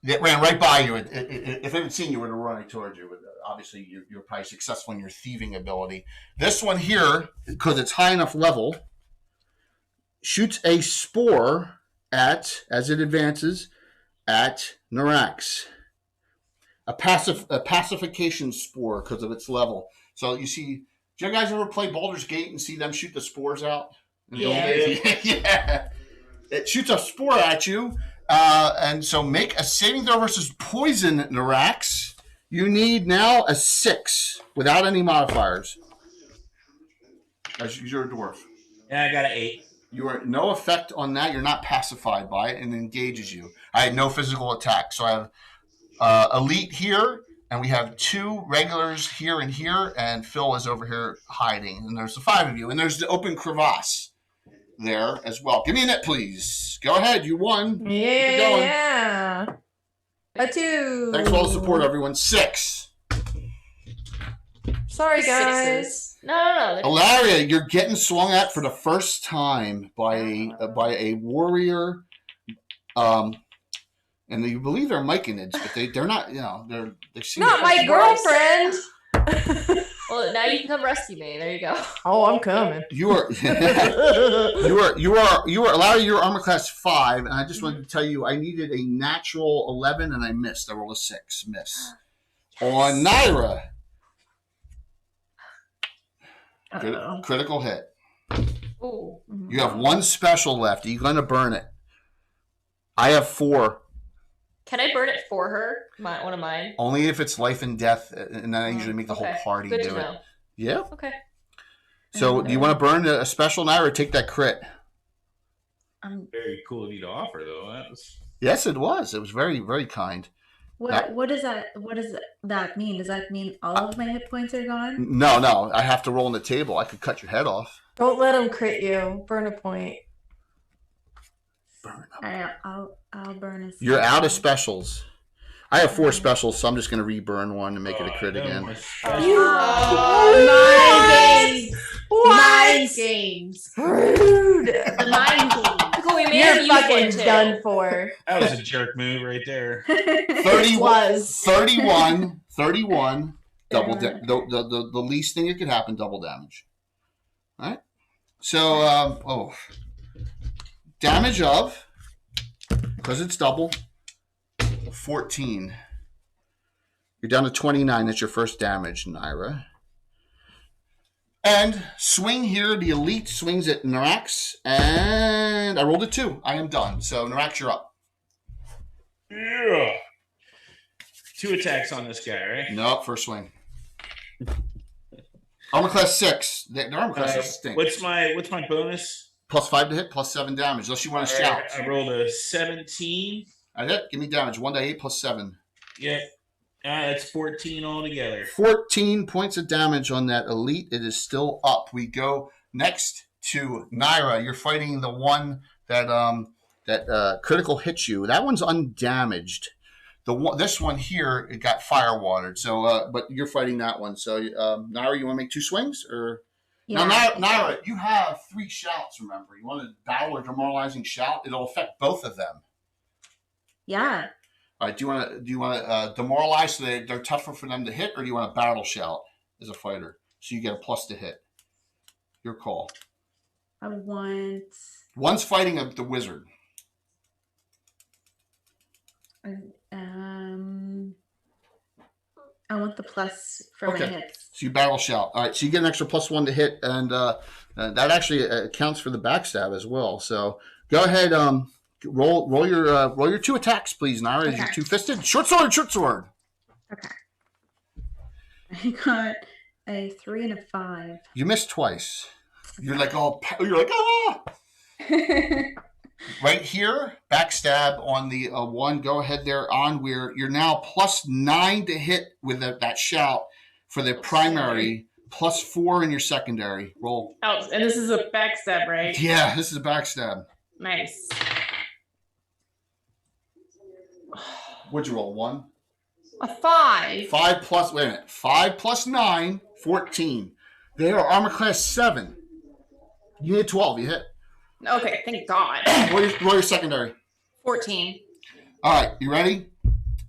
Speaker 3: it ran right by you. If it hadn't seen you, it would have run right towards you. Obviously, you're probably successful in your thieving ability. This one here, because it's high enough level, shoots a spore as it advances at Norax. A pacification spore because of its level. So you see, do you guys ever play Baldur's Gate and see them shoot the spores out?
Speaker 6: Yeah.
Speaker 3: Yeah. It shoots a spore at you. And so make a saving throw versus poison, Norax. You need now a 6 without any modifiers. As you're a dwarf.
Speaker 6: Yeah, I got an 8.
Speaker 3: You are no effect on that. You're not pacified by it and it engages you. I had no physical attack. So I have elite here, and we have 2 regulars here, and Phil is over here hiding. And there's the 5 of you. And there's the open crevasse there as well. Give me a net, please. Go ahead. You won.
Speaker 1: Yeah. A 2.
Speaker 3: Thanks for all the support, everyone. 6.
Speaker 1: Sorry, guys.
Speaker 4: 6s. No.
Speaker 3: Ilaria, you're getting swung at for the first time by a warrior. And you believe they're Myconids, but they're not. You know, they seem
Speaker 1: Not my girlfriend.
Speaker 4: Well, now you can come rescue me. There you go.
Speaker 1: Oh, I'm coming.
Speaker 3: You are Ilaria. You're armor class 5, and I just wanted to tell you I needed a natural 11, and I missed. I rolled a 6, miss. On Naira, critical hit.
Speaker 4: Ooh.
Speaker 3: You have 1 special left. Are you going to burn it? I have 4.
Speaker 4: Can I burn it for her? One of mine.
Speaker 3: Only if it's life and death, and then I usually make the whole party
Speaker 4: Good
Speaker 3: do
Speaker 4: to
Speaker 3: it.
Speaker 4: know.
Speaker 3: Yeah.
Speaker 4: Okay.
Speaker 3: So, do you want to burn a special now or take that crit?
Speaker 6: Very cool of you to offer, though. That was.
Speaker 3: Yes, it was. It was very, very kind.
Speaker 5: What does that mean? Does that mean all of my hit points are gone?
Speaker 3: No. I have to roll on the table. I could cut your head off.
Speaker 1: Don't let him crit you. Burn a point.
Speaker 3: Burn up.
Speaker 5: I'll burn a.
Speaker 3: You're out of specials. I have 4 specials, so I'm just going to reburn one and make it a crit again.
Speaker 1: Mind
Speaker 2: games.
Speaker 1: Rude.
Speaker 2: The mind games.
Speaker 4: Cool, we may
Speaker 1: You're
Speaker 4: have used
Speaker 1: fucking
Speaker 4: one, too.
Speaker 1: done for.
Speaker 6: That was a jerk move right there.
Speaker 3: 31. Double the least thing that could happen, double damage. All right. So, damage of, because it's double, 14. You're down to 29. That's your first damage, Naira. And swing here. The elite swings at Norax. And I rolled a 2. I am done. So, Norax, you're up.
Speaker 6: Yeah. 2 attacks on this guy, right?
Speaker 3: Nope, first swing. Armor class 6. Their armor class stink.
Speaker 6: What's my bonus?
Speaker 3: +5 to hit, +7 damage. Unless you want to shout.
Speaker 6: I rolled a 17.
Speaker 3: I hit. Give me damage. 1d8 +7.
Speaker 6: Yep. That's 14 altogether.
Speaker 3: 14 points of damage on that elite. It is still up. We go next to Naira. You're fighting the one that critical hits you. That one's undamaged. This one here, it got fire watered. So, but you're fighting that one. So, Naira, you want to make 2 swings or? Yeah. Now, Naira, you have 3 shouts. Remember, you want to battle or demoralizing shout. It'll affect both of them.
Speaker 5: Yeah.
Speaker 3: All right. Do you want to demoralize so they're tougher for them to hit, or do you want to battle shout as a fighter so you get a plus to hit? Your call.
Speaker 5: I want.
Speaker 3: One's fighting the wizard.
Speaker 5: I want the plus for my hits.
Speaker 3: So you battle shout. All right. So you get an extra +1 to hit, and that actually counts for the backstab as well. So go ahead. Roll your 2 attacks, please, Naira. Okay. You're 2-fisted. Short sword.
Speaker 5: Okay. I got a 3 and a 5.
Speaker 3: You missed twice. You're like ah. Right here, backstab on the 1. Go ahead there on where you're now +9 to hit with that shout for the primary, +4 in your secondary. Roll.
Speaker 2: Oh, and this is a backstab, right?
Speaker 3: Yeah, this is a backstab.
Speaker 2: Nice.
Speaker 3: What'd you roll? 1?
Speaker 2: A 5.
Speaker 3: 5 plus. Wait a minute. 5 plus 9, 14. They are armor class 7. You hit 12. You hit.
Speaker 2: Okay, thank God.
Speaker 3: Roll your secondary.
Speaker 2: 14.
Speaker 3: All right, you ready?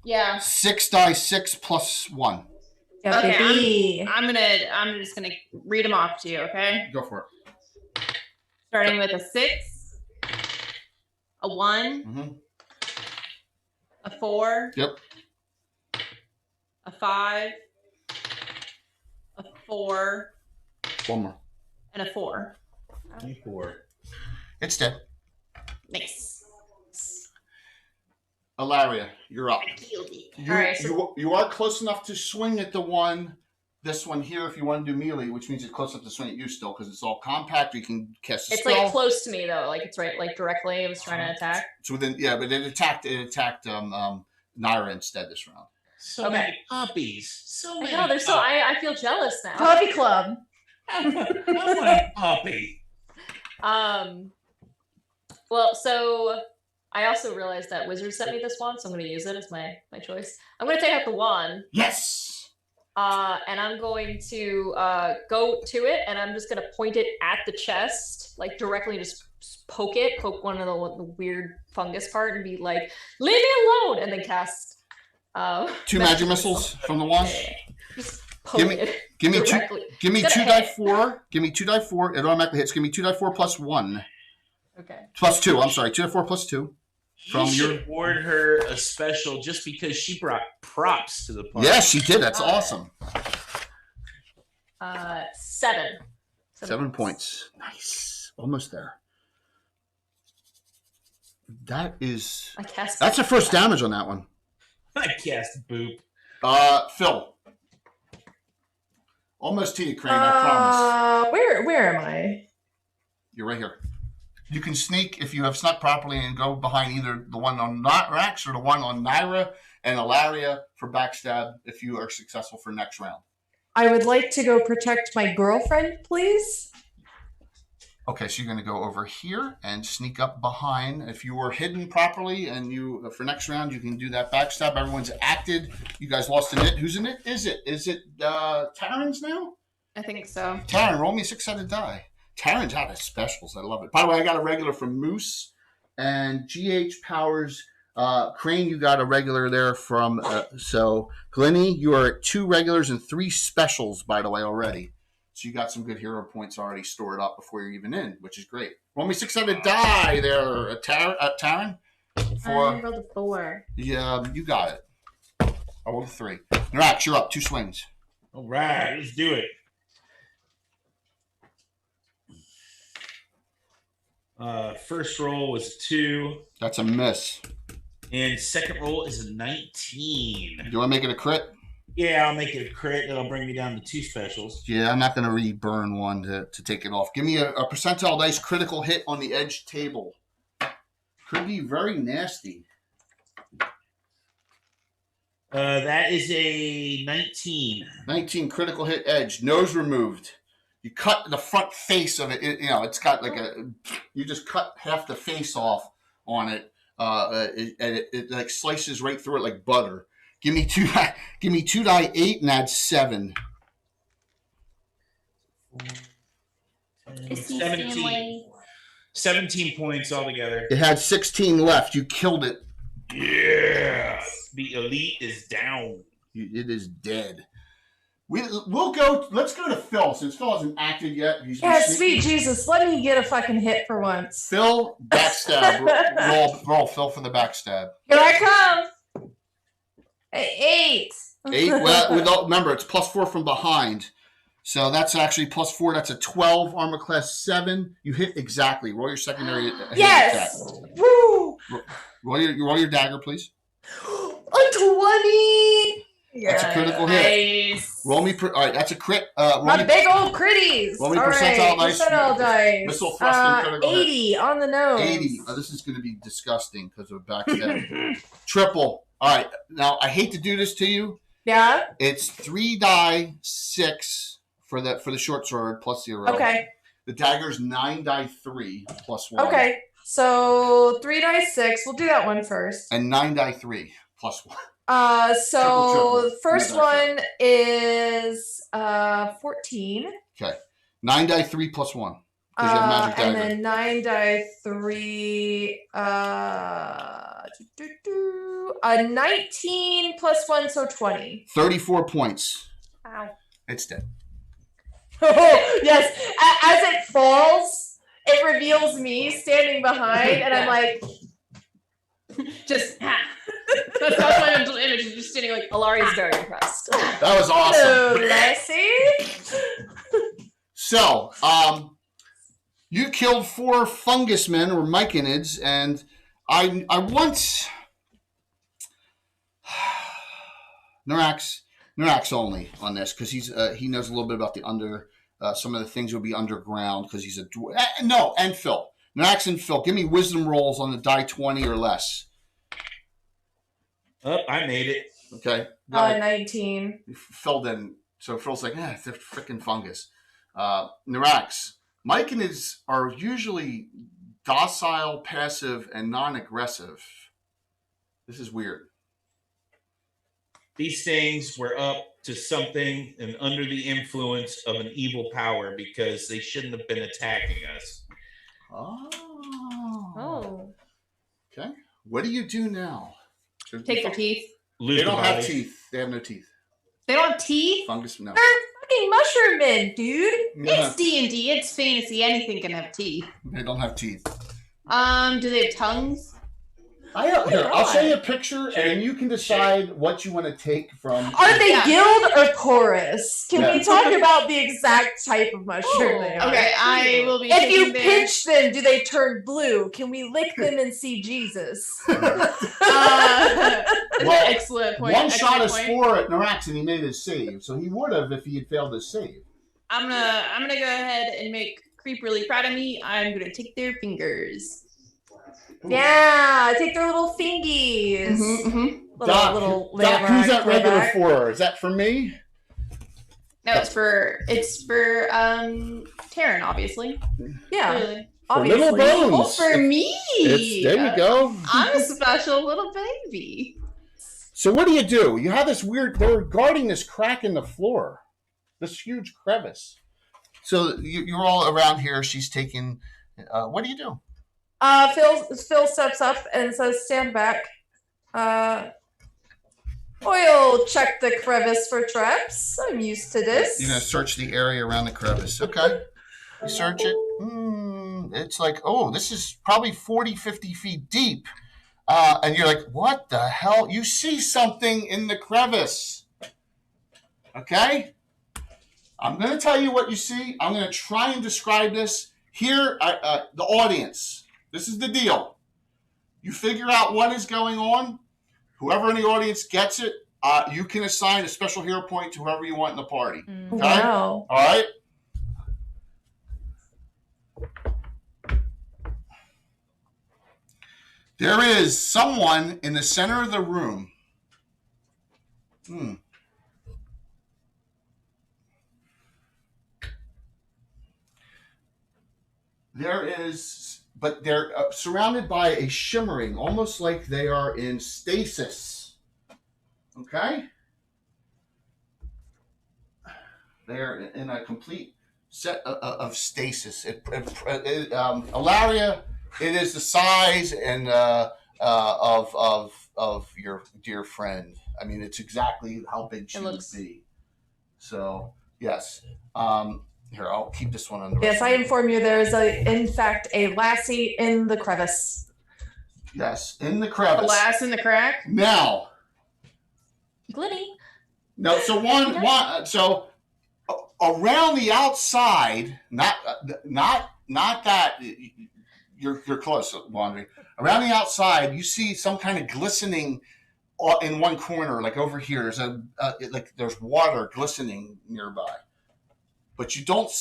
Speaker 2: Yeah.
Speaker 3: 6 die 6 plus 1.
Speaker 2: Okay, I'm just gonna read them off to you. Okay.
Speaker 3: Go for it.
Speaker 2: Starting with a 6, a 1,
Speaker 3: mm-hmm.
Speaker 2: a 4.
Speaker 3: Yep.
Speaker 2: A 5, a 4.
Speaker 3: 1 more.
Speaker 2: And a 4.
Speaker 6: 4.
Speaker 3: It's dead.
Speaker 2: Nice.
Speaker 3: Alaria, you're up.
Speaker 2: I killed it.
Speaker 3: All right, you are close enough to swing at this one here if you want to do melee, which means it's close enough to swing at you still because it's all compact. You can cast a spell.
Speaker 4: It's like close to me though, like it's right, like directly. It was trying to attack.
Speaker 3: It's within, yeah, but it attacked Naira instead this round.
Speaker 6: So many puppies. So many.
Speaker 4: I know, they're so. I feel jealous now.
Speaker 1: Puppy club.
Speaker 6: I want a puppy.
Speaker 4: Well, so I also realized that wizard sent me this wand, so I'm going to use it as my choice. I'm going to take out the wand.
Speaker 3: Yes.
Speaker 4: And I'm going to go to it, and I'm just going to point it at the chest, like directly, just poke one of the weird fungus part, and be like, "Leave me alone!" And then cast
Speaker 3: 2 magic missiles from the wand.
Speaker 4: Just poke it.
Speaker 3: Give me 2 die 4. Give me 2 die 4. It automatically hits. Give me 2 die 4 plus 1.
Speaker 4: Okay.
Speaker 3: Plus 2. I'm sorry. 2 die 4 plus 2.
Speaker 6: You should award her a special just because she brought props to the party.
Speaker 3: Yes, she did. That's awesome.
Speaker 4: 7.
Speaker 3: 7 points. Nice. Almost there. That's the first damage on that one.
Speaker 6: I cast boop.
Speaker 3: Phil. Almost to you, Crane, I promise.
Speaker 1: Where am I?
Speaker 3: You're right here. You can sneak if you have snuck properly and go behind either the one on Rax or the one on Naira and Alaria for backstab if you are successful for next round.
Speaker 1: I would like to go protect my girlfriend, please.
Speaker 3: Okay, so you're going to go over here and sneak up behind. If you were hidden properly and you for next round, you can do that backstab. Everyone's acted. You guys lost in it. Who's in it? Is it Taryn's now?
Speaker 2: I think so.
Speaker 3: Taryn, roll me 6-sided die. Taryn's out of specials. I love it. By the way, I got a regular from Moose and GH Powers. Crane, you got a regular there from. So, Glennie, you are at 2 regulars and 3 specials, by the way, already. So you got some good hero points already stored up before you're even in, which is great. Roll me 6-sided die there, Taryn.
Speaker 5: I rolled a 4.
Speaker 3: Yeah, you got it. I rolled a 3. Narax, you're up. 2 swings.
Speaker 6: All right, let's do it. First roll was 2.
Speaker 3: That's a miss.
Speaker 6: And second roll is a 19.
Speaker 3: Do you want to make it a crit?
Speaker 6: Yeah, I'll make it a crit. That'll bring me down to 2 specials.
Speaker 3: Yeah, I'm not going to re-burn one to take it off. Give me a percentile dice critical hit on the edge table. Could be very nasty.
Speaker 6: That is a 19.
Speaker 3: 19 critical hit edge. Nose removed. You cut the front face of it. It's got like you just cut half the face off on it. And it like slices right through it like butter. Give me 2 die 8 and add 7.
Speaker 6: 17 points altogether.
Speaker 3: It had 16 left. You killed it.
Speaker 6: Yeah. The elite is down.
Speaker 3: It is dead. We'll go. Let's go to Phil since Phil hasn't acted yet.
Speaker 1: Yeah, sweet Jesus, let me get a fucking hit for once.
Speaker 3: Phil, backstab. roll Phil for the backstab.
Speaker 1: Here I come. 8.
Speaker 3: 8. Well, remember it's +4 from behind, so that's actually +4. That's a 12. Armor class 7. You hit exactly. Roll your secondary.
Speaker 1: Yes. Woo.
Speaker 3: Roll your dagger, please.
Speaker 1: A 20.
Speaker 3: That's a critical hit.
Speaker 2: Nice.
Speaker 3: Roll me. All right, that's a crit.
Speaker 1: My big old critties.
Speaker 3: Roll me
Speaker 1: All
Speaker 3: percentile
Speaker 1: right,
Speaker 3: dice.
Speaker 1: percentile dice.
Speaker 3: Missile thrusting critical
Speaker 1: 80
Speaker 3: hit.
Speaker 1: on the nose.
Speaker 3: 80. Oh, this is going to be disgusting because of backstab. Triple. All right. Now I hate to do this to you.
Speaker 1: Yeah.
Speaker 3: It's 3 die 6 for the short sword plus 0.
Speaker 1: Okay.
Speaker 3: The dagger's 9 die 3 plus 1.
Speaker 1: Okay. So 3 die 6. We'll do that one first.
Speaker 3: And 9 die 3 plus 1.
Speaker 1: So
Speaker 3: Triple.
Speaker 1: the first one is 14.
Speaker 3: Okay. 9 die 3 plus 1. Because you have magic dagger.
Speaker 1: And then 9 die 3. A 19 plus 1, so 20.
Speaker 3: 34 points.
Speaker 1: Wow.
Speaker 3: It's dead.
Speaker 1: Oh, yes. As it falls, it reveals me standing behind, and I'm like,
Speaker 2: Just that's my mental image, just sitting like
Speaker 4: Alari's very impressed.
Speaker 3: That was awesome.
Speaker 1: hello, Lassie.
Speaker 3: So, you killed 4 fungus men or myconids, and I want Narax only on this because he knows a little bit about the some of the things will be underground because he's a dwarf. No, and Phil. Narax and Phil, give me wisdom rolls on the die 20 or less.
Speaker 6: Oh, I made it.
Speaker 3: Okay.
Speaker 1: 19.
Speaker 3: Phil didn't. So Phil's like, it's a freaking fungus. Narax, myconids are usually docile, passive, and non-aggressive. This is weird.
Speaker 6: These things were up to something and under the influence of an evil power because they shouldn't have been attacking us.
Speaker 1: Oh.
Speaker 3: Okay. What do you do now?
Speaker 2: take their teeth.
Speaker 6: Loot
Speaker 3: They
Speaker 6: the
Speaker 3: don't have
Speaker 6: body.
Speaker 3: teeth. They have no teeth.
Speaker 2: They don't have teeth.
Speaker 3: Fungus, no.
Speaker 1: They're fucking mushroom men, dude.
Speaker 2: It's D&D. It's fantasy. Anything can have teeth.
Speaker 3: They don't have teeth.
Speaker 2: Do they have tongues?
Speaker 3: Here, I'll show you a picture, and you can decide what you want to take from.
Speaker 1: Are they
Speaker 2: Yeah.
Speaker 1: guild or chorus? Can
Speaker 3: Yeah.
Speaker 1: we talk about the exact type of mushroom they are?
Speaker 2: Okay, I will be.
Speaker 1: If you
Speaker 2: taking their-
Speaker 1: pinch them, do they turn blue? Can we lick them and see Jesus?
Speaker 3: Well,
Speaker 2: excellent point.
Speaker 3: One
Speaker 2: excellent
Speaker 3: shot of
Speaker 2: point.
Speaker 3: spore at Narax, and he made his save. So he would have if he had failed his save.
Speaker 2: I'm gonna go ahead and make Creep really proud of me. I'm gonna take their fingers.
Speaker 1: Yeah, take their little fingies.
Speaker 3: Doc,
Speaker 1: Little
Speaker 3: Doc, who's that regular
Speaker 1: throwback.
Speaker 3: for? Is that for me?
Speaker 2: No, it's for Taryn, obviously.
Speaker 1: Yeah,
Speaker 2: Clearly.
Speaker 3: For little
Speaker 1: obviously.
Speaker 3: bones.
Speaker 2: Oh, for me.
Speaker 3: There you go.
Speaker 2: I'm a special little baby.
Speaker 3: So what do? You have this weird. They're guarding this crack in the floor, this huge crevice. So you're all around here. She's taking. What do you do?
Speaker 1: Phil steps up and says, "Stand back. Oil check the crevice for traps. I'm used to this."
Speaker 3: You're gonna search the area around the crevice. Okay. You search it. It's like, this is probably 40, 50 feet deep. And you're like, what the hell? You see something in the crevice. Okay? I'm going to tell you what you see. I'm going to try and describe this. Here, the audience. This is the deal. You figure out what is going on. Whoever in the audience gets it, you can assign a special hero point to whoever you want in the party. Okay?
Speaker 1: Wow.
Speaker 3: All right? There is someone in the center of the room. There is, but they're surrounded by a shimmering, almost like they are in stasis. Okay? They're in a complete set of stasis. Lariat, it is the size and of your dear friend. I mean, it's exactly how big she would be. So, yes. Here, I'll keep this one under.
Speaker 1: Yes, I inform you there is, in fact, a lassie in the crevice.
Speaker 3: Yes, in the crevice.
Speaker 8: A lass in the crack?
Speaker 3: Now.
Speaker 4: Glinny.
Speaker 3: No, so so around the outside, not that you're close, wandering. Around the outside, you see some kind of glistening in one corner, like over here. There's there's water glistening nearby. But you don't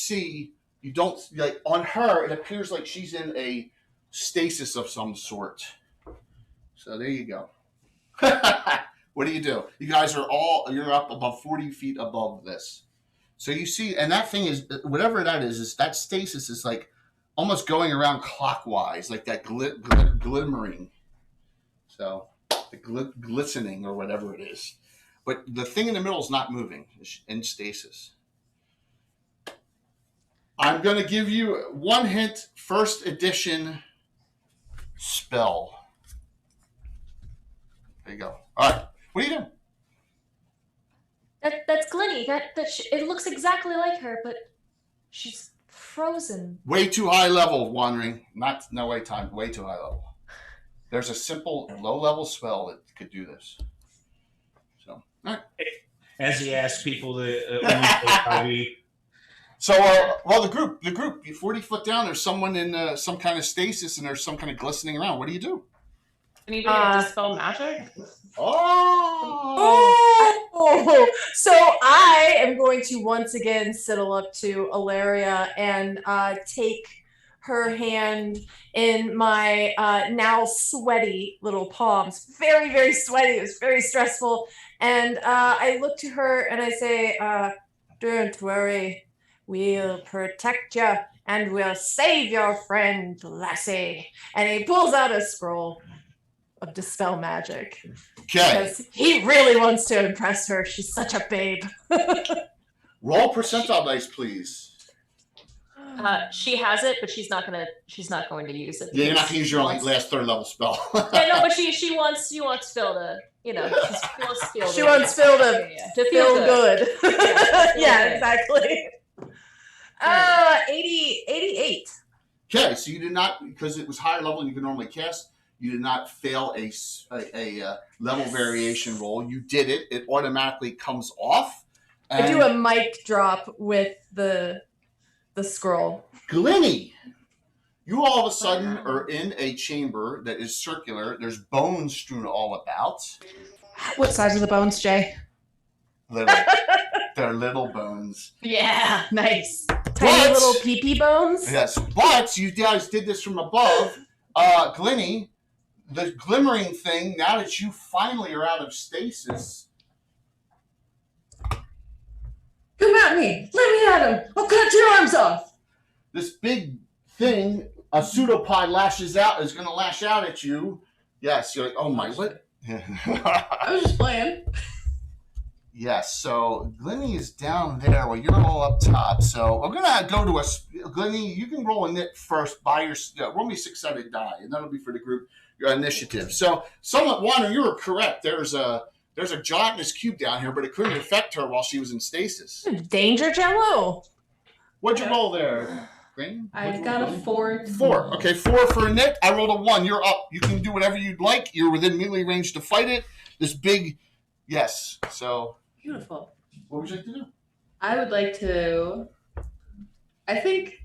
Speaker 3: like on her, it appears like she's in a stasis of some sort. So there you go. What do? You guys you're up above 40 feet above this. So you see, and that thing is, whatever that is that stasis is like almost going around clockwise, like that glimmering. So the glistening or whatever it is. But the thing in the middle is not moving, it's in stasis. I'm going to give you one hint, first edition spell. There you go. All right. What are you doing?
Speaker 4: That's Glinny. It looks exactly like her, but she's frozen.
Speaker 3: Way too high level, wandering. No wait time. Way too high level. There's a simple low level spell that could do this. So, all right.
Speaker 6: As he asks people to
Speaker 3: So, the group, you're 40 foot down, there's someone in some kind of stasis and there's some kind of glistening around. What do you do?
Speaker 2: Anybody dispel magic?
Speaker 1: Oh! So I am going to once again sidle up to Ilaria and take her hand in my now sweaty little palms. Very, very sweaty. It was very stressful. And I look to her and I say, don't worry. We'll protect you, and we'll save your friend, lassie. And he pulls out a scroll of Dispel Magic.
Speaker 3: Okay.
Speaker 1: Because he really wants to impress her. She's such a babe.
Speaker 3: Roll percentile dice, please.
Speaker 4: She has it, but she's not going to use it.
Speaker 3: Yeah, you're not going to use your last third level spell.
Speaker 4: Yeah, no, but she wants Phil to,
Speaker 1: she wants Phil to feel good. Yeah, exactly. 88.
Speaker 3: Okay, so you did not, because it was higher level than you can normally cast, you did not fail a level variation roll. You did it. It automatically comes off.
Speaker 1: I do a mic drop with the scroll.
Speaker 3: Glinny, you all of a sudden are in a chamber that is circular. There's bones strewn all about.
Speaker 8: What size are the bones, Jay?
Speaker 3: Little. They're little bones.
Speaker 8: Yeah, nice.
Speaker 1: Tiny little pee-pee bones?
Speaker 3: Yes, but you guys did this from above. Glinny, the glimmering thing, now that you finally are out of stasis.
Speaker 8: Come at me! Let me at him! I'll cut your arms off!
Speaker 3: This big thing, a pseudopod is going to lash out at you. Yes, you're like, oh my, what?
Speaker 8: I was just playing.
Speaker 3: Yes, so Glinny is down there while you're all up top. So I'm going to go to Glinny, you can roll a knit first by roll me a 6-sided die, and that'll be for the group, your initiative. So, Wanda, you were correct. There's a Gelatinx Cube down here, but it couldn't affect her while she was in stasis.
Speaker 1: Danger Jello.
Speaker 3: What'd you roll there, Green?
Speaker 8: I got a 4.
Speaker 3: 4. Okay, 4 for a knit. I rolled a 1. You're up. You can do whatever you'd like. You're within melee range to fight it. This big, yes. So
Speaker 8: beautiful.
Speaker 3: What would you like to do?
Speaker 8: I would like to, I think,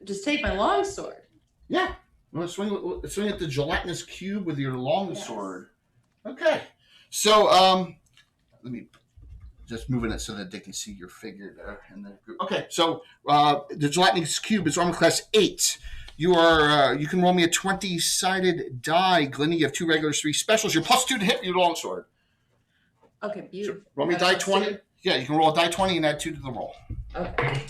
Speaker 8: just take my longsword.
Speaker 3: Yeah. Well, swing at the Gelatinx Cube with your longsword. Okay. So, let me just moving it so that they can see your figure there in the group. Okay. So, the Gelatinx Cube is armor class 8. You are. You can roll me a 20-sided die. Glenny, you have 2 regulars, 3 specials. You're +2 to hit your longsword.
Speaker 8: Okay, beautiful.
Speaker 3: So roll me die 20. Yeah, you can roll a die 20 and add 2 to the roll.
Speaker 8: Okay.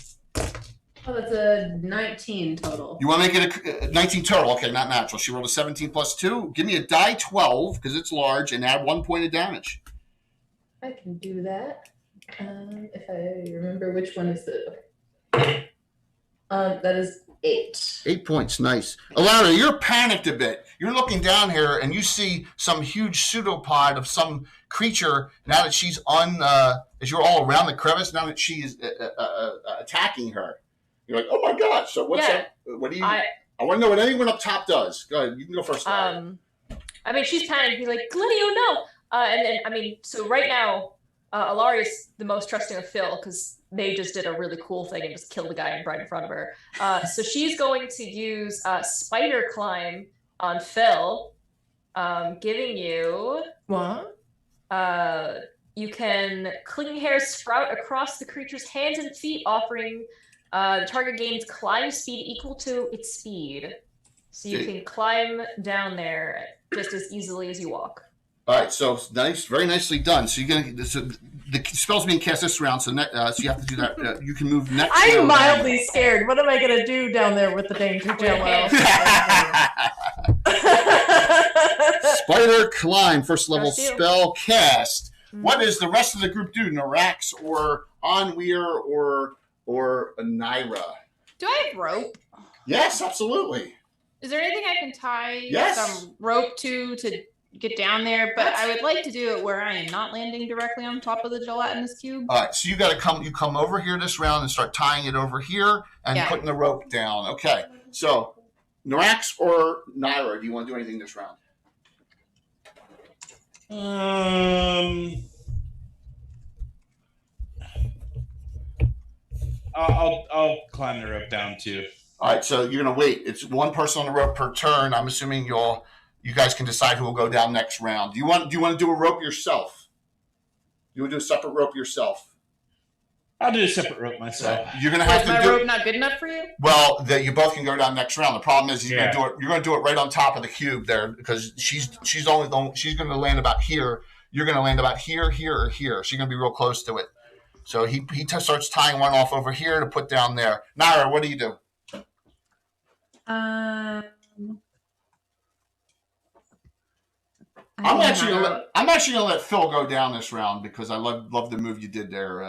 Speaker 8: Oh, that's a 19 total.
Speaker 3: You want to make it a 19 total? Okay, not natural. She rolled a 17 + 2. Give me a die 12 because it's large and add 1 point of damage.
Speaker 5: I can do that. If I remember which one is the. That is 8.
Speaker 3: 8 points, nice. Alana, you're panicked a bit. You're looking down here and you see some huge pseudopod of some creature. Now that she's as you're all around the crevice, now that she is attacking her. You're like, oh my God! So what's up? What do you? I want to know what anyone up top does. Go ahead, you can go first.
Speaker 4: I mean, she's panicked. He's like, Glenny, oh no! And then, I mean, so right now, Alaria's the most trusting of Phil because they just did a really cool thing and just killed the guy right in front of her. So she's going to use Spider Climb on Phil, giving you
Speaker 1: What?
Speaker 4: you can clinging hair sprout across the creature's hands and feet, offering the target gains climb speed equal to its speed. So you can climb down there just as easily as you walk.
Speaker 3: All right, so nice, very nicely done. So you're gonna. So the spell's being cast this round, so so you have to do that. You can move next.
Speaker 1: I'm mildly scared. What am I gonna do down there with the danger jello?
Speaker 3: Spider Climb, first level
Speaker 4: Trust you.
Speaker 3: spell cast. What does the rest of the group do? Narax or Onweir or Naira?
Speaker 2: Do I have rope?
Speaker 3: Yes, absolutely.
Speaker 2: Is there anything I can tie
Speaker 3: Yes.
Speaker 2: some rope to get down there? But I would like to do it where I am not landing directly on top of the Gelatinx Cube.
Speaker 3: All right, so you got to come. You come over here this round and start tying it over here and
Speaker 2: Yeah.
Speaker 3: putting the rope down. Okay, so Narax or Naira, do you want to do anything this round?
Speaker 6: I'll climb the rope down too.
Speaker 3: All right, so you're gonna wait. It's one person on the rope per turn. I'm assuming you guys can decide who will go down next round. Do you want to do a rope yourself? You want to do a separate rope yourself?
Speaker 6: I'll do a separate rope myself.
Speaker 3: You're gonna have
Speaker 2: Was
Speaker 3: to
Speaker 2: my
Speaker 3: do.
Speaker 2: rope not good enough for you?
Speaker 3: Well, that you both can go down next round. The problem is you're
Speaker 6: Yeah.
Speaker 3: gonna do it. You're gonna do it right on top of the cube there because she's gonna land about here. You're gonna land about here, here, or here. So you're gonna be real close to it. So he starts tying one off over here to put down there. Naira, what do you do? I'm actually gonna let Phil go down this round because I love the move you did there,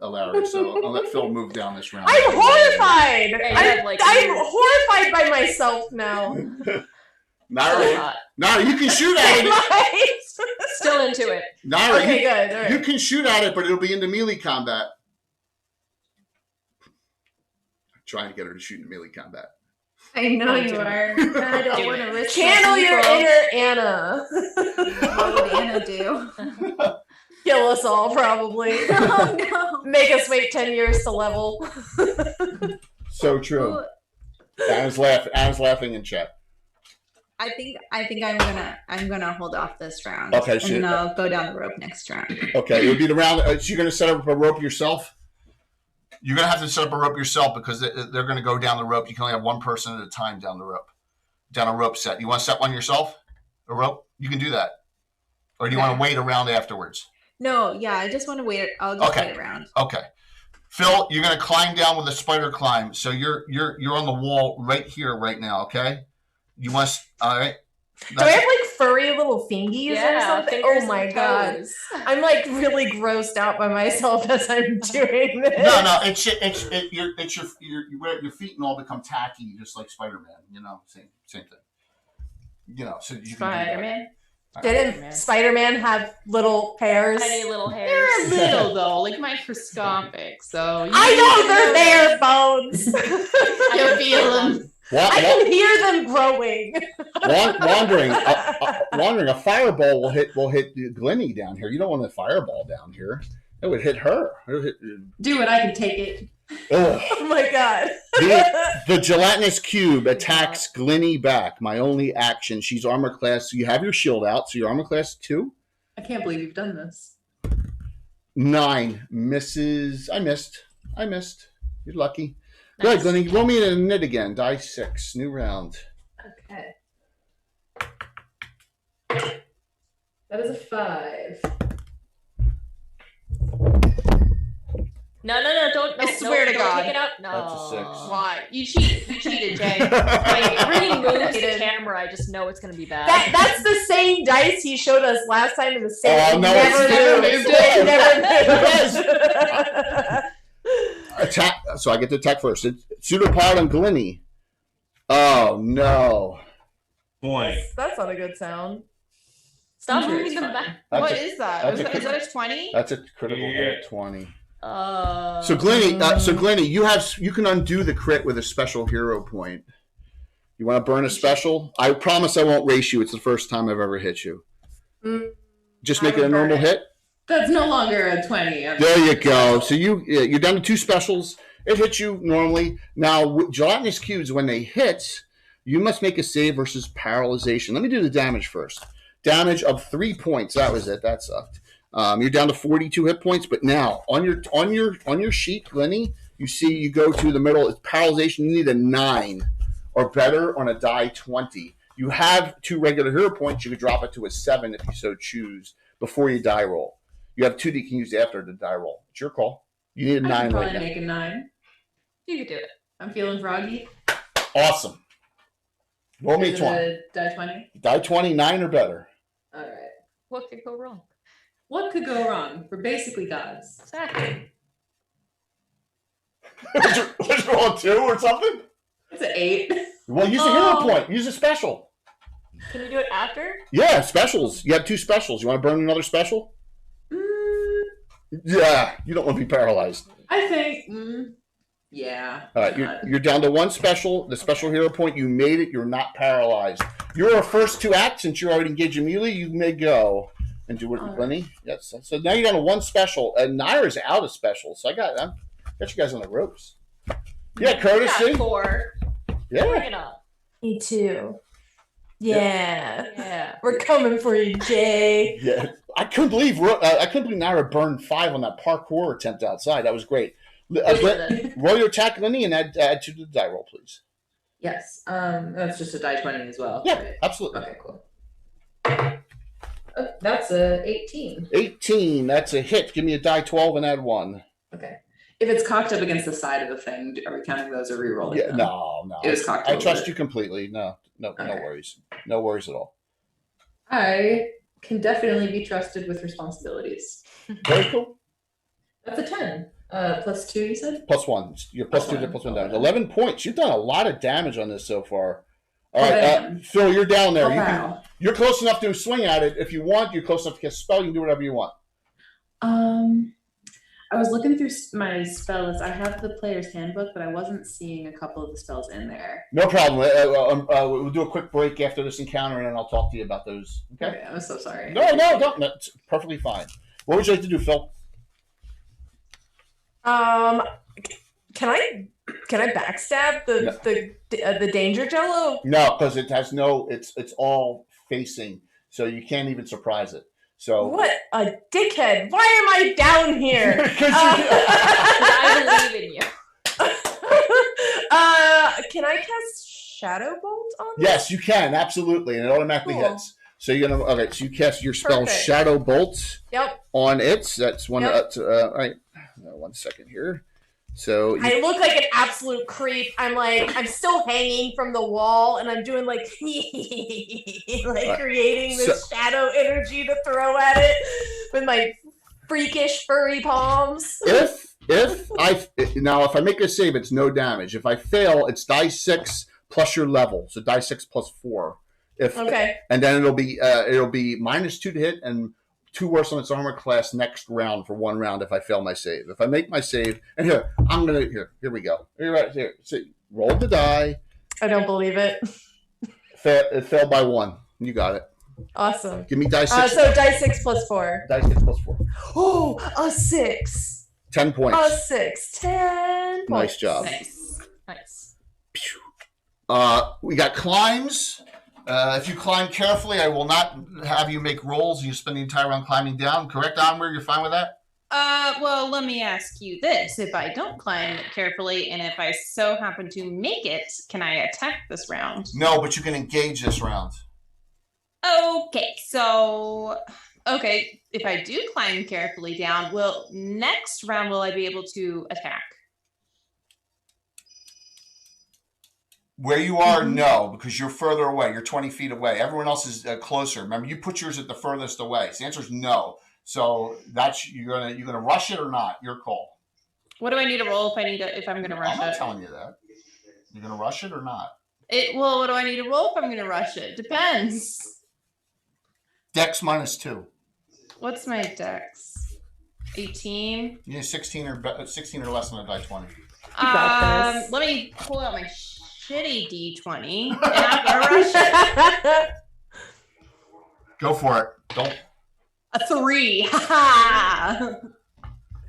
Speaker 3: Larry. So I'll let Phil move down this round.
Speaker 1: I'm horrified.
Speaker 4: Yeah,
Speaker 1: I'm horrified by myself now.
Speaker 3: Naira, you can shoot at it.
Speaker 4: Still into it.
Speaker 3: Naira,
Speaker 1: Okay, good. All right.
Speaker 3: you can shoot at it, but it'll be into melee combat. I'm trying to get her to shoot in melee combat.
Speaker 5: I know you are. I don't
Speaker 4: Do
Speaker 5: want
Speaker 4: it.
Speaker 5: to risk
Speaker 1: Channel your
Speaker 5: people.
Speaker 1: inner Anna.
Speaker 5: What would Anna do?
Speaker 1: Kill us all, probably.
Speaker 5: Oh no.
Speaker 1: Make us wait 10 years to level.
Speaker 3: So true. Anna's laughing in chat.
Speaker 5: I think I'm gonna hold off this round.
Speaker 3: Okay,
Speaker 5: and
Speaker 3: so
Speaker 5: then I'll go down the rope next round.
Speaker 3: okay, it would be the round. So you're going to set up a rope yourself. You're going to have to set up a rope yourself because they're going to go down the rope. You can only have one person at a time down the rope, down a rope set. You want to set one yourself? A rope? You can do that, or do you want to wait around afterwards?
Speaker 5: No, yeah, I just want to wait. I'll just wait around.
Speaker 3: Okay. Phil, you're going to climb down with a spider climb. So you're on the wall right here right now. Okay. You must. All right.
Speaker 1: Do I have like furry little fingies or
Speaker 4: Yeah,
Speaker 1: something?
Speaker 4: fingers
Speaker 1: Oh my
Speaker 4: and
Speaker 1: god.
Speaker 4: toes.
Speaker 1: I'm like really grossed out by myself as I'm doing this.
Speaker 3: No, it's your feet and all become tacky, just like Spider-Man. You know, same thing. You know, so you can do that.
Speaker 2: Spider-Man.
Speaker 1: Didn't Spider-Man have little hairs?
Speaker 4: Tiny little
Speaker 2: They're
Speaker 4: hairs.
Speaker 2: a little though, like microscopic. So
Speaker 1: I know they're bare bones.
Speaker 2: You feel them.
Speaker 1: I can hear them growing.
Speaker 3: Wandering, a fireball will hit Glenny down here. You don't want a fireball down here. It would hit her.
Speaker 8: Do it. I can take it.
Speaker 1: Oh my god.
Speaker 3: The Gelatinx Cube attacks Glinny back. My only action. She's armor class. So you have your shield out. So you're armor class 2.
Speaker 8: I can't believe you've done this.
Speaker 3: 9. Misses. I missed. You're lucky.
Speaker 4: Nice.
Speaker 3: Good, Glinny. Roll me a knit again. Die 6. New round.
Speaker 8: Okay. That is a 5.
Speaker 4: No, don't.
Speaker 2: I swear to
Speaker 4: don't
Speaker 2: God.
Speaker 4: Take it out. No.
Speaker 3: That's a 6.
Speaker 2: Why? You cheated, Jay.
Speaker 4: Like, he moves the camera. I just know it's going to be bad.
Speaker 1: That's the same dice he showed us last time in the same.
Speaker 3: Oh, no,
Speaker 1: It never moved.
Speaker 3: Attack. So I get to attack first. It's pseudopod on Glinny. Oh no.
Speaker 6: Boy.
Speaker 1: That's not a good sound.
Speaker 4: Stop
Speaker 8: Sure,
Speaker 4: moving
Speaker 8: it's
Speaker 4: them
Speaker 8: fine.
Speaker 4: back.
Speaker 2: What is that?
Speaker 3: that's
Speaker 2: Is that a 20?
Speaker 3: That's a critical
Speaker 6: Yeah.
Speaker 3: hit. 20.
Speaker 4: So
Speaker 3: Glinny, you can undo the crit with a special hero point. You want to burn a special? I promise I won't race you. It's the first time I've ever hit you. Just make
Speaker 1: I
Speaker 3: it a
Speaker 1: would
Speaker 3: normal
Speaker 1: burn it.
Speaker 3: hit.
Speaker 8: That's no longer a 20.
Speaker 3: There you go. So you're down to 2 specials. It hits you normally. Now, Gelatinx Cubes, when they hit, you must make a save versus paralyzation. Let me do the damage first. Damage of 3 points. That was it. That sucked. You're down to 42 hit points. But now on your sheet, Glenny, you see you go to the middle. It's paralyzation. You need a 9 or better on a die 20. You have 2 regular hero points. You could drop it to a 7 if you so choose before you die roll. You have 2 that you can use after the die roll. It's your call. You need a 9
Speaker 8: I can
Speaker 3: right
Speaker 8: probably
Speaker 3: now.
Speaker 8: make a 9.
Speaker 4: you could do it.
Speaker 8: I'm feeling froggy.
Speaker 3: Awesome. Roll me
Speaker 8: Is
Speaker 3: 20.
Speaker 8: it a die 20?
Speaker 3: Die 20, 9 or better.
Speaker 8: All right.
Speaker 4: What could go wrong?
Speaker 8: What could go wrong? We're basically gods.
Speaker 4: Exactly.
Speaker 3: Just roll a 2 or something?
Speaker 8: It's an 8.
Speaker 3: Well, use a hero point. Use a special.
Speaker 4: Can we do it after?
Speaker 3: Yeah, specials. You have 2 specials. You want to burn another special? Yeah, you don't want to be paralyzed.
Speaker 8: I think. Yeah.
Speaker 3: All right, you're down to 1 special. The special hero point, you made it. You're not paralyzed. Your first 2 acts, since you're already engaged in melee, you may go and do what, Glenny. Yes. So now you're down to 1 special. And Naira's out of specials. So I got you guys on the ropes. Yeah, courtesy.
Speaker 4: Yeah, 4. Bring
Speaker 3: Yeah.
Speaker 4: it up.
Speaker 1: Me too. Yeah.
Speaker 4: Yeah.
Speaker 1: We're coming for you, Jay.
Speaker 3: Yeah. I couldn't believe Naira burned 5 on that parkour attempt outside. That was great. Roll your attack, Lenny, and add 2 to the die roll, please.
Speaker 8: Yes. That's just a die 20 as well.
Speaker 3: Yeah,
Speaker 8: right?
Speaker 3: absolutely.
Speaker 8: Okay, cool. Oh, that's a 18.
Speaker 3: 18, that's a hit. Give me a die 12 and add 1.
Speaker 8: Okay. If it's cocked up against the side of the thing, are we counting those or re-rolling
Speaker 3: Yeah,
Speaker 8: them?
Speaker 3: no.
Speaker 8: It was cocked
Speaker 3: I
Speaker 8: over.
Speaker 3: trust you completely. No
Speaker 8: Okay.
Speaker 3: worries. No worries at all.
Speaker 8: I can definitely be trusted with responsibilities.
Speaker 3: Very cool.
Speaker 8: That's a 10. Plus 2, you said?
Speaker 3: Plus 1. You're plus 2 to plus 1 damage. 11 points. You've done a lot of damage on this so far. All right, Phil, you're down there.
Speaker 8: Oh, wow.
Speaker 3: You're close enough to swing at it. If you want, you're close enough to cast a spell. You can do whatever you want.
Speaker 8: I was looking through my spell list. I have the player's handbook, but I wasn't seeing a couple of the spells in there.
Speaker 3: No problem. We'll do a quick break after this encounter, and then I'll talk to you about those. Okay?
Speaker 8: I'm so sorry.
Speaker 3: No, don't. That's perfectly fine. What would you like to do, Phil?
Speaker 1: Can I backstab the danger jello?
Speaker 3: No, because it has no. It's all facing, so you can't even surprise it. So
Speaker 1: What a dickhead! Why am I down here?
Speaker 4: I believe in you.
Speaker 1: Can I cast Shadow Bolt on this?
Speaker 3: Yes, you can absolutely, and it automatically
Speaker 1: Cool.
Speaker 3: hits. So you're gonna So you cast your spell
Speaker 1: Perfect.
Speaker 3: Shadow Bolt
Speaker 1: Yep.
Speaker 3: on it. So that's one.
Speaker 1: Yep.
Speaker 3: All right. 1 second here. So
Speaker 1: I look like an absolute creep. I'm still hanging from the wall, and I'm doing like creating this shadow energy to throw at it with my freakish furry palms.
Speaker 3: if I make a save, it's no damage. If I fail, it's die 6 plus your level. So die 6 plus 4.
Speaker 1: Okay.
Speaker 3: And then it'll be -2 to hit and 2 worse on its armor class next round for 1 round if I fail my save. If I make my save, and here we go. Here. So roll the die.
Speaker 1: I don't believe it.
Speaker 3: It failed by 1. You got it.
Speaker 1: Awesome.
Speaker 3: Give me die 6.
Speaker 1: So die 6 plus 4.
Speaker 3: Die 6 plus 4.
Speaker 1: Oh, a 6.
Speaker 3: 10 points.
Speaker 1: 6, 10 points.
Speaker 3: Nice job.
Speaker 4: Nice.
Speaker 3: We got climbs. If you climb carefully, I will not have you make rolls. You spend the entire round climbing down. Correct, Onward? You're fine with that?
Speaker 2: Well, let me ask you this. If I don't climb carefully and if I so happen to make it, can I attack this round?
Speaker 3: No, but you can engage this round.
Speaker 2: Okay, so... Okay, if I do climb carefully down, next round will I be able to attack?
Speaker 3: Where you are, no, because you're further away. You're 20 feet away. Everyone else is closer. Remember, you put yours at the furthest away. So the answer is no. So that's you're gonna rush it or not. Your call.
Speaker 2: What do I need to roll if I'm gonna rush it?
Speaker 3: I'm not telling you that. You're gonna rush it or not.
Speaker 2: What do I need to roll if I'm gonna rush it? Depends.
Speaker 3: Dex -2.
Speaker 2: What's my dex? 18.
Speaker 3: You need 16 or less on a die 20.
Speaker 2: Let me pull out my shitty D20 and I'm gonna rush it.
Speaker 3: Go for it. Don't.
Speaker 2: A 3. Ha!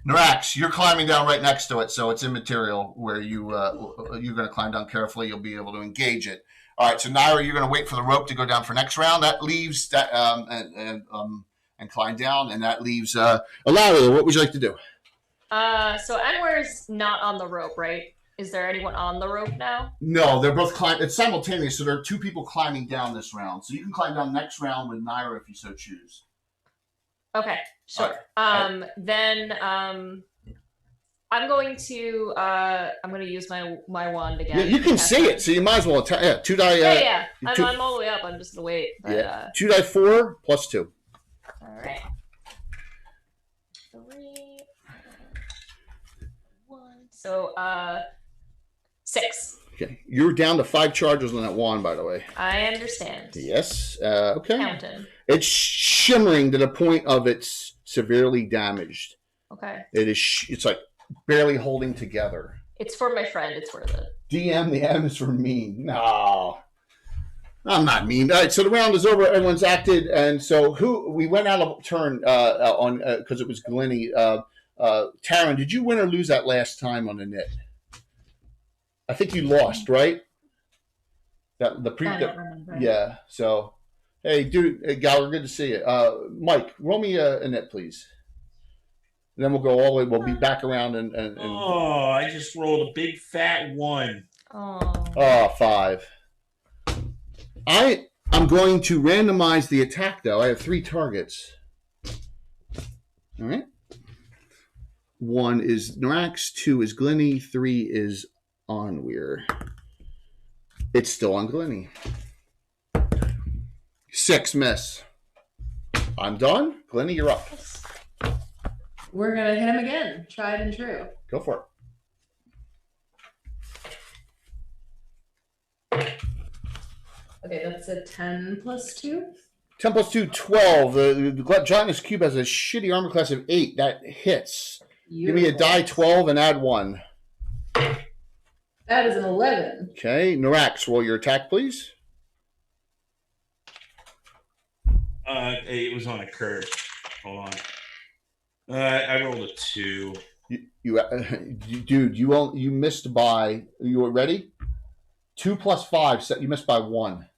Speaker 3: Narax, you're climbing down right next to it, so it's immaterial. Where you're going to climb down carefully, you'll be able to engage it. All right, so Naira, you're going to wait for the rope to go down for next round. That leaves that and climb down, and that leaves Alaria. What would you like to do?
Speaker 4: So Enwar's not on the rope, right? Is there anyone on the rope now?
Speaker 3: No, they're both climbing. It's simultaneous, so there are 2 people climbing down this round. So you can climb down next round with Naira if you so choose.
Speaker 4: Okay, sure. Then I'm going to use my wand again.
Speaker 3: Yeah, you can see it, so you might as well attack. Yeah, 2 die.
Speaker 4: Yeah. I'm all the way up. I'm just gonna wait. But,
Speaker 3: yeah. 2 die 4 plus 2.
Speaker 4: All right. 3, 1. So 6.
Speaker 3: Okay, you're down to 5 charges on that wand, by the way.
Speaker 4: I understand.
Speaker 3: Yes. Okay.
Speaker 4: Counting.
Speaker 3: It's shimmering to the point of it's severely damaged.
Speaker 4: Okay.
Speaker 3: It's like barely holding together.
Speaker 4: It's for my friend. It's worth it.
Speaker 3: DM, the M is for mean. No. I'm not mean. All right, so the round is over. Everyone's acted, and so we went out of turn on because it was Glenny. Taryn, did you win or lose that last time on the knit? I think you lost, right?
Speaker 2: I don't remember.
Speaker 3: Yeah. So, hey, dude, Gallagher, good to see you. Mike, roll me a knit, please. And then we'll go all the way. We'll be back around and.
Speaker 6: Oh, I just rolled a big fat 1.
Speaker 3: Oh, 5. I'm going to randomize the attack, though. I have 3 targets. All right. 1 is Narax, 2 is Glenny, 3 is Onweir. It's still on Glenny. 6 miss. I'm done. Glenny, you're up.
Speaker 8: We're gonna hit him again. Tried and true.
Speaker 3: Go for it.
Speaker 8: Okay, that's a 10 plus 2.
Speaker 3: 10 plus 2, 12. The Gelatinx Cube has a shitty armor class of 8. That hits. Give me a die 12 and add 1.
Speaker 8: That is an 11.
Speaker 3: Okay, Narax, roll your attack, please.
Speaker 6: It was on a curve. Hold on. I rolled a 2.
Speaker 3: Dude, you missed by. You were ready? 2 plus 5. So you missed by 1.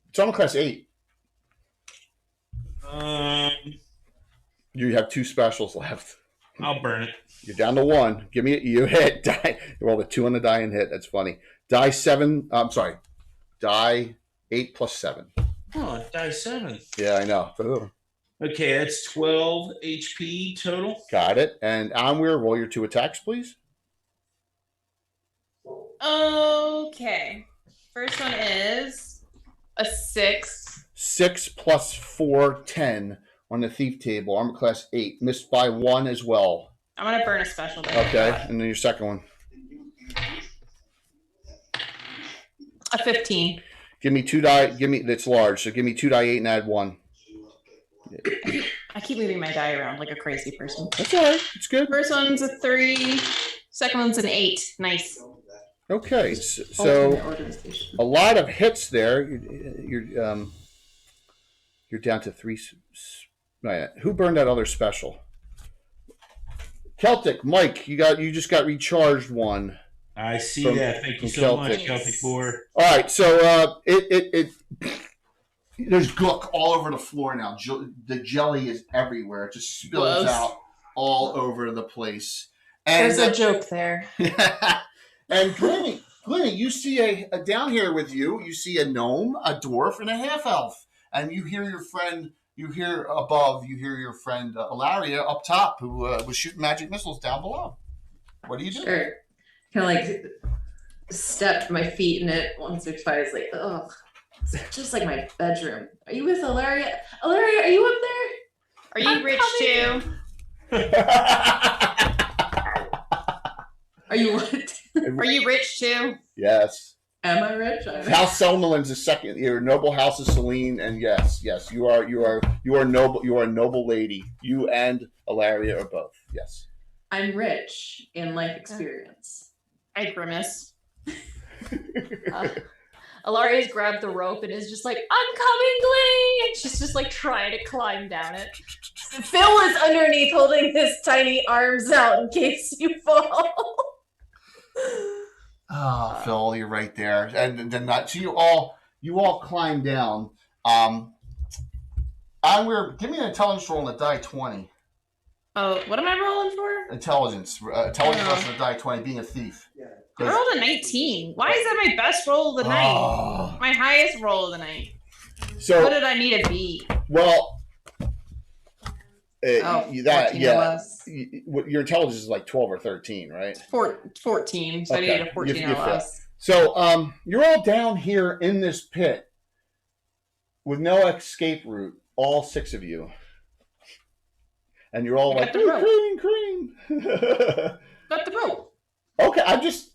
Speaker 3: It's armor class 8. You have 2 specials left.
Speaker 6: I'll burn it.
Speaker 3: You're down to 1. Give me you hit. Die. You rolled a 2 on the die and hit. That's funny. Die 7. I'm sorry. Die 8 plus 7.
Speaker 6: Oh, die 7.
Speaker 3: Yeah, I know.
Speaker 6: Okay, that's 12 HP total.
Speaker 3: Got it. And Onweir, roll your 2 attacks, please.
Speaker 2: Okay. First one is a 6.
Speaker 3: 6 plus 4, 10 on the thief table. Armor class 8. Missed by 1 as well.
Speaker 2: I'm going to burn a special there.
Speaker 3: Okay. And then your second one.
Speaker 2: A 15.
Speaker 3: Give me 2 die. That's large. So give me 2 die 8 and add 1.
Speaker 2: I keep moving my die around like a crazy person.
Speaker 3: That's all right. It's good.
Speaker 2: First one's a 3. Second one's an 8. Nice.
Speaker 3: Okay. So a lot of hits there. You're down to 3. Right. Who burned that other special? Celtic, Mike, you just got recharged one.
Speaker 6: I see
Speaker 3: From-
Speaker 6: that. Thank you
Speaker 3: from
Speaker 6: so
Speaker 3: Celtic.
Speaker 6: much, Celtic Boar.
Speaker 3: All right, so there's gook all over the floor now. The jelly is everywhere. It just spills
Speaker 2: Gross.
Speaker 3: out all over the place. And
Speaker 1: There's a joke there.
Speaker 3: and Glenny, you see a down here with you. You see a gnome, a dwarf, and a half elf, and you hear your friend. You hear above. You hear your friend Lariat up top, who was shooting magic missiles down below. What do you do?
Speaker 8: Sure. Kind of like step my feet in it once or twice, like, ugh. It's just like my bedroom. Are you with Lariat? Lariat, are you up there?
Speaker 2: Are you rich too?
Speaker 8: Are you what?
Speaker 2: Are you rich too?
Speaker 3: Yes.
Speaker 8: Am I rich?
Speaker 3: House Selmalin's the second. Your noble house of Celine, and yes, you are noble. You are a noble lady. You and Ilaria are both. Yes.
Speaker 8: I'm rich in life experience.
Speaker 2: I grimace.
Speaker 4: Alaria's grabbed the rope and is just like, I'm coming, Glee! And she's just like trying to climb down it.
Speaker 1: Phil is underneath holding his tiny arms out in case you fall.
Speaker 3: Oh, Phil, you're right there. And then that. So you all climb down. Give me an intelligence roll on the die 20.
Speaker 2: Oh, what am I rolling for?
Speaker 3: Intelligence versus the die 20. Being a thief.
Speaker 2: I rolled a 19. Why is that my best roll of the night?
Speaker 3: Oh.
Speaker 2: My highest roll of the night.
Speaker 3: So
Speaker 2: What did I need to beat?
Speaker 3: well.
Speaker 2: Oh, 14 or less.
Speaker 3: Your intelligence is like 12 or 13, right?
Speaker 2: 14. So
Speaker 3: Okay.
Speaker 2: I needed a 14 or less.
Speaker 3: So you're all down here in this pit with no escape route, all 6 of you. And you're all
Speaker 2: I
Speaker 3: like,
Speaker 2: got the rope.
Speaker 3: cream.
Speaker 2: Got the rope.
Speaker 3: Okay, I'm just...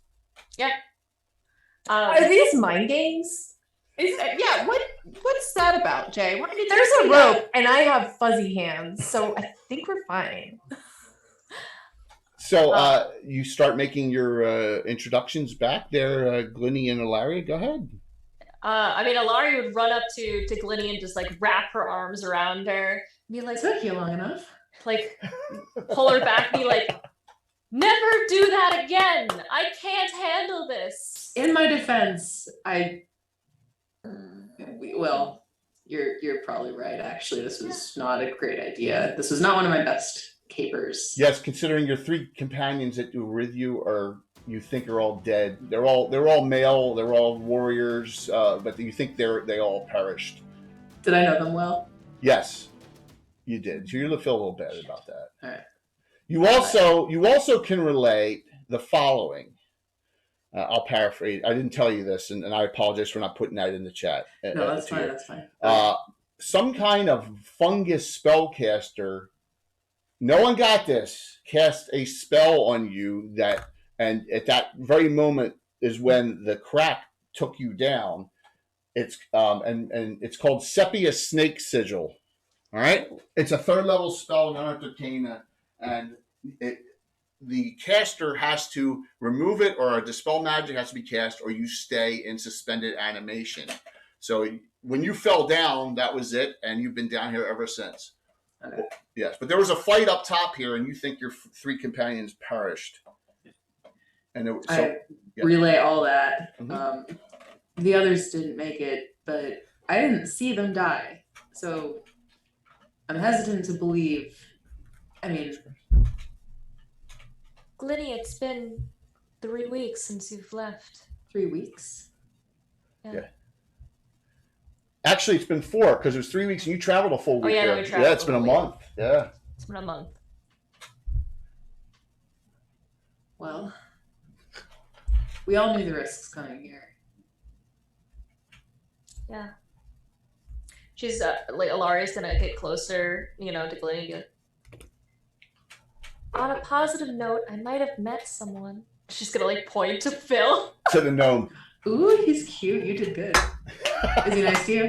Speaker 1: Are these mind games?
Speaker 2: Yeah, what's that about, Jay? Why did you
Speaker 1: There's a
Speaker 2: say that?
Speaker 1: rope, and I have fuzzy hands, so I think we're fine.
Speaker 3: So you start making your introductions back there, Glenny and Ilaria. Go ahead.
Speaker 4: I mean, Ilaria would run up to Glenny and just like wrap her arms around her, be like,
Speaker 8: Took you long enough.
Speaker 4: like pull her back, be like, never do that again. I can't handle this.
Speaker 8: In my defense, well, you're probably right. Actually, this was not a great idea. This was not one of my best capers.
Speaker 3: Yes, considering your 3 companions that were with you you think are all dead. They're all male. They're all warriors, but you think they all perished.
Speaker 8: Did I know them well?
Speaker 3: Yes, you did. So you're gonna feel a little bad about that.
Speaker 8: All right.
Speaker 3: You also can relay the following. I'll paraphrase. I didn't tell you this, and I apologize for not putting that in the chat.
Speaker 8: No, that's fine. That's fine.
Speaker 3: Some kind of fungus spellcaster. No one got this. Cast a spell on you and at that very moment is when the crack took you down. It's and it's called Sepia Snake Sigil. All right, it's a 3rd level spell in Arcana, and the caster has to remove it, or a dispel magic has to be cast, or you stay in suspended animation. So when you fell down, that was it, and you've been down here ever since.
Speaker 8: Okay.
Speaker 3: Yes, but there was a fight up top here, and you think your 3 companions perished. And
Speaker 8: I relay all that.
Speaker 3: Mhm.
Speaker 8: The others didn't make it, but I didn't see them die. So I'm hesitant to believe. I mean,
Speaker 4: Glenny, it's been 3 weeks since you've left.
Speaker 8: 3 weeks?
Speaker 3: Yeah. Actually, it's been 4 because it was 3 weeks and you traveled a full week.
Speaker 4: yeah, no,
Speaker 3: there.
Speaker 4: we traveled
Speaker 3: It's been
Speaker 4: a
Speaker 3: a
Speaker 4: full
Speaker 3: month. Yeah.
Speaker 4: It's been a month.
Speaker 8: Well, we all knew the risks coming here.
Speaker 4: Yeah. She's like Ilaria's gonna get closer, to Glenny. On a positive note, I might have met someone. She's gonna like point to Phil.
Speaker 3: To the gnome.
Speaker 8: Ooh, he's cute. You did good. Is he nice to you?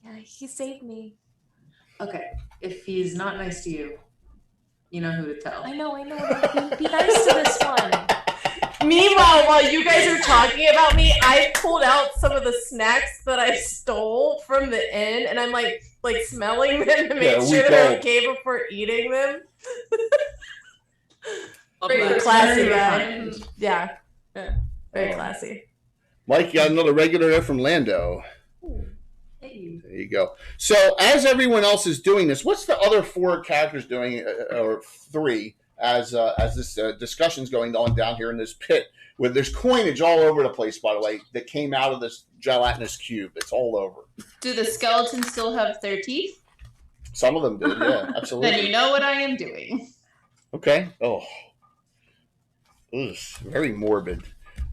Speaker 4: Yeah, he saved me.
Speaker 8: Okay. If he's not nice to you, you know who to tell.
Speaker 4: I know. Be nice to this one.
Speaker 1: Meanwhile, while you guys are talking about me, I pulled out some of the snacks that I stole from the inn, and I'm like smelling them to make sure they're okay before eating them. Very classy guy.
Speaker 5: refined.
Speaker 1: Yeah. Very classy.
Speaker 3: Mike, you got another regular there from Lando.
Speaker 8: Hey.
Speaker 3: There you go. So as everyone else is doing this, what's the other 4 characters doing, or 3, as this discussion's going on down here in this pit? Where there's coinage all over the place, by the way, that came out of this Gelatinx Cube. It's all over.
Speaker 2: Do the skeletons still have their teeth?
Speaker 3: Some of them did, yeah, absolutely.
Speaker 2: Then you know what I am doing.
Speaker 3: Okay. Oh. Ugh, very morbid.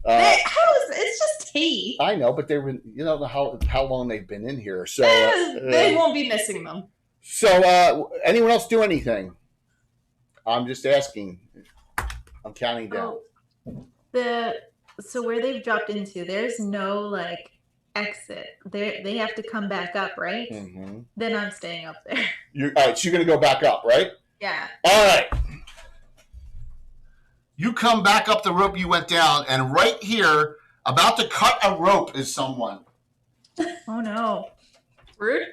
Speaker 2: It's just teeth.
Speaker 3: I know, but they were, you know, how long they've been in here. So
Speaker 2: They won't be missing them.
Speaker 3: So anyone else do anything? I'm just asking. I'm counting down.
Speaker 5: So where they've dropped into, there's no like exit. They have to come back up, right?
Speaker 3: Mm-hmm.
Speaker 5: Then I'm staying up there.
Speaker 3: All right, so you're going to go back up, right?
Speaker 5: Yeah.
Speaker 3: All right. You come back up the rope you went down, and right here, about to cut a rope, is someone.
Speaker 5: Oh no.
Speaker 2: Rude.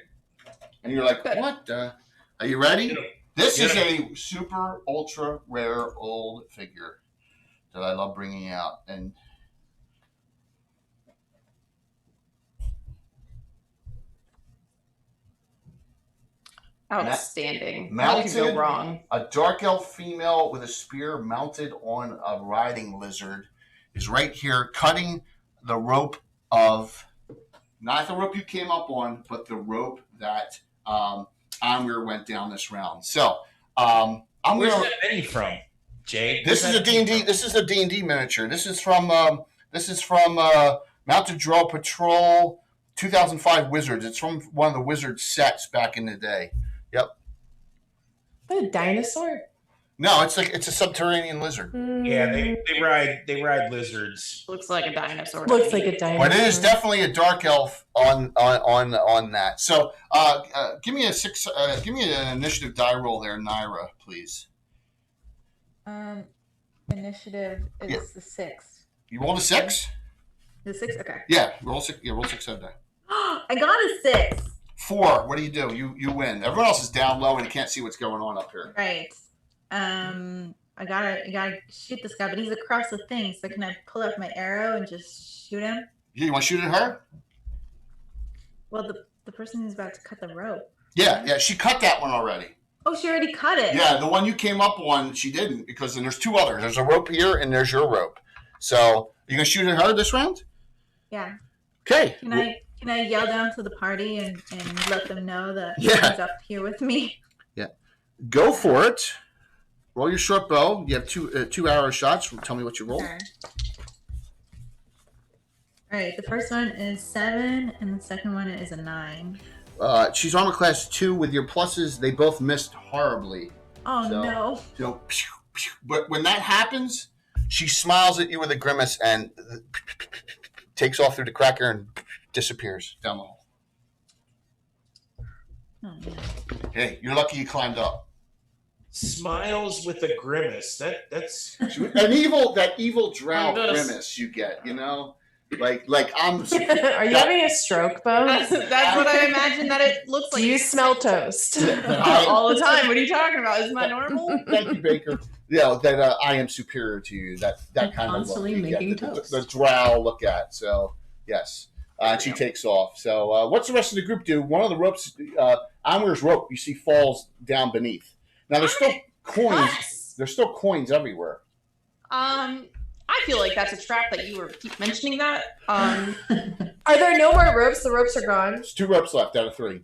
Speaker 3: And you're like, what? Are you ready? This is a super ultra rare old figure that I love bringing out. And
Speaker 2: Outstanding.
Speaker 3: Mounted,
Speaker 2: What could go wrong?
Speaker 3: a dark elf female with a spear mounted on a riding lizard is right here cutting the rope of, not the rope you came up on, but the rope that Amir went down this round. So I'm
Speaker 6: Where's
Speaker 3: going
Speaker 6: that mini from, Jay?
Speaker 3: This is a D&D. This is a D&D miniature. This is from Mounted Drow Patrol 2005 Wizards. It's from one of the Wizard sets back in the day. Yep.
Speaker 1: The dinosaur?
Speaker 3: No, it's a subterranean lizard.
Speaker 6: Yeah, they ride lizards.
Speaker 2: Looks like a dinosaur.
Speaker 1: Looks like a dinosaur.
Speaker 3: But it is definitely a dark elf on that. So give me an initiative die roll there, Naira, please.
Speaker 5: Initiative is the 6.
Speaker 3: You rolled a 6?
Speaker 5: The 6? Okay.
Speaker 3: Yeah, roll 6. Yeah, roll 6 head die.
Speaker 5: I got a 6.
Speaker 3: 4. What do? You win. Everyone else is down low and you can't see what's going on up here.
Speaker 5: Right. I gotta shoot this guy, but he's across the thing, so can I pull up my arrow and just shoot him?
Speaker 3: Yeah, you want to shoot at her?
Speaker 5: Well, the person who's about to cut the rope.
Speaker 3: Yeah, she cut that one already.
Speaker 5: Oh, she already cut it.
Speaker 3: Yeah, the one you came up on, she didn't, because then there's 2 others. There's a rope here and there's your rope. So, you gonna shoot at her this round?
Speaker 5: Yeah.
Speaker 3: Okay.
Speaker 5: Can I yell down to the party and let them know that he's up here with me?
Speaker 3: Yeah. Go for it. Roll your short bow. You have 2 arrow shots. Tell me what you roll.
Speaker 5: Sure. All right, the first one is 7, and the second one is a 9.
Speaker 3: She's armor class 2 with your pluses. They both missed horribly.
Speaker 5: Oh,
Speaker 3: So-
Speaker 5: no.
Speaker 3: So, but when that happens, she smiles at you with a grimace and takes off through the cracker and disappears down the hall.
Speaker 5: Oh, man.
Speaker 3: Hey, you're lucky you climbed up.
Speaker 6: Smiles with a grimace. That's
Speaker 3: That evil drow
Speaker 2: I'm gonna-
Speaker 3: grimace you get, you know? Like I'm
Speaker 1: Are you having a stroke, Bo?
Speaker 2: That's what I imagine that it looks
Speaker 1: Do
Speaker 2: like.
Speaker 1: you smell toast?
Speaker 2: All the time. What are you talking about? Isn't that normal?
Speaker 3: Thank you, Baker. Yeah, that I am superior to you. That kind of look
Speaker 8: Constantly
Speaker 3: you get,
Speaker 8: making
Speaker 3: the
Speaker 8: toast.
Speaker 3: drow look at. So yes, and she takes off. So what's the rest of the group do? One of the ropes, Amir's rope, you see falls down beneath. Now there's still coins.
Speaker 2: Us.
Speaker 3: There's still coins everywhere.
Speaker 2: I feel like that's a trap that you keep mentioning that.
Speaker 1: Are there no more ropes? The ropes are gone.
Speaker 3: There's 2 ropes left out of 3.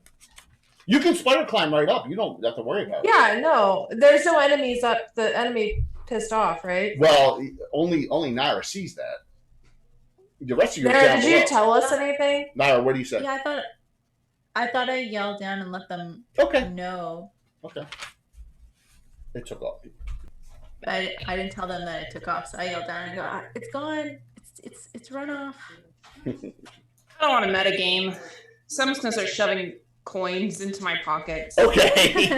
Speaker 3: You can spider climb right up. You don't have to worry about it.
Speaker 1: Yeah, no. There's no enemies up. The enemy pissed off, right?
Speaker 3: Well, only Naira sees that. The rest of you are
Speaker 1: Nara,
Speaker 3: down
Speaker 1: did you
Speaker 3: below.
Speaker 1: tell us anything?
Speaker 3: Naira, what do you say?
Speaker 5: Yeah, I thought I yelled down and let them
Speaker 3: Okay.
Speaker 5: know.
Speaker 3: Okay. It took off.
Speaker 5: But I didn't tell them that it took off, so I yelled down and go, "Ah, it's gone. It's run off."
Speaker 2: I don't want to meta game. So I'm just gonna start shoving coins into my pockets.
Speaker 3: Okay.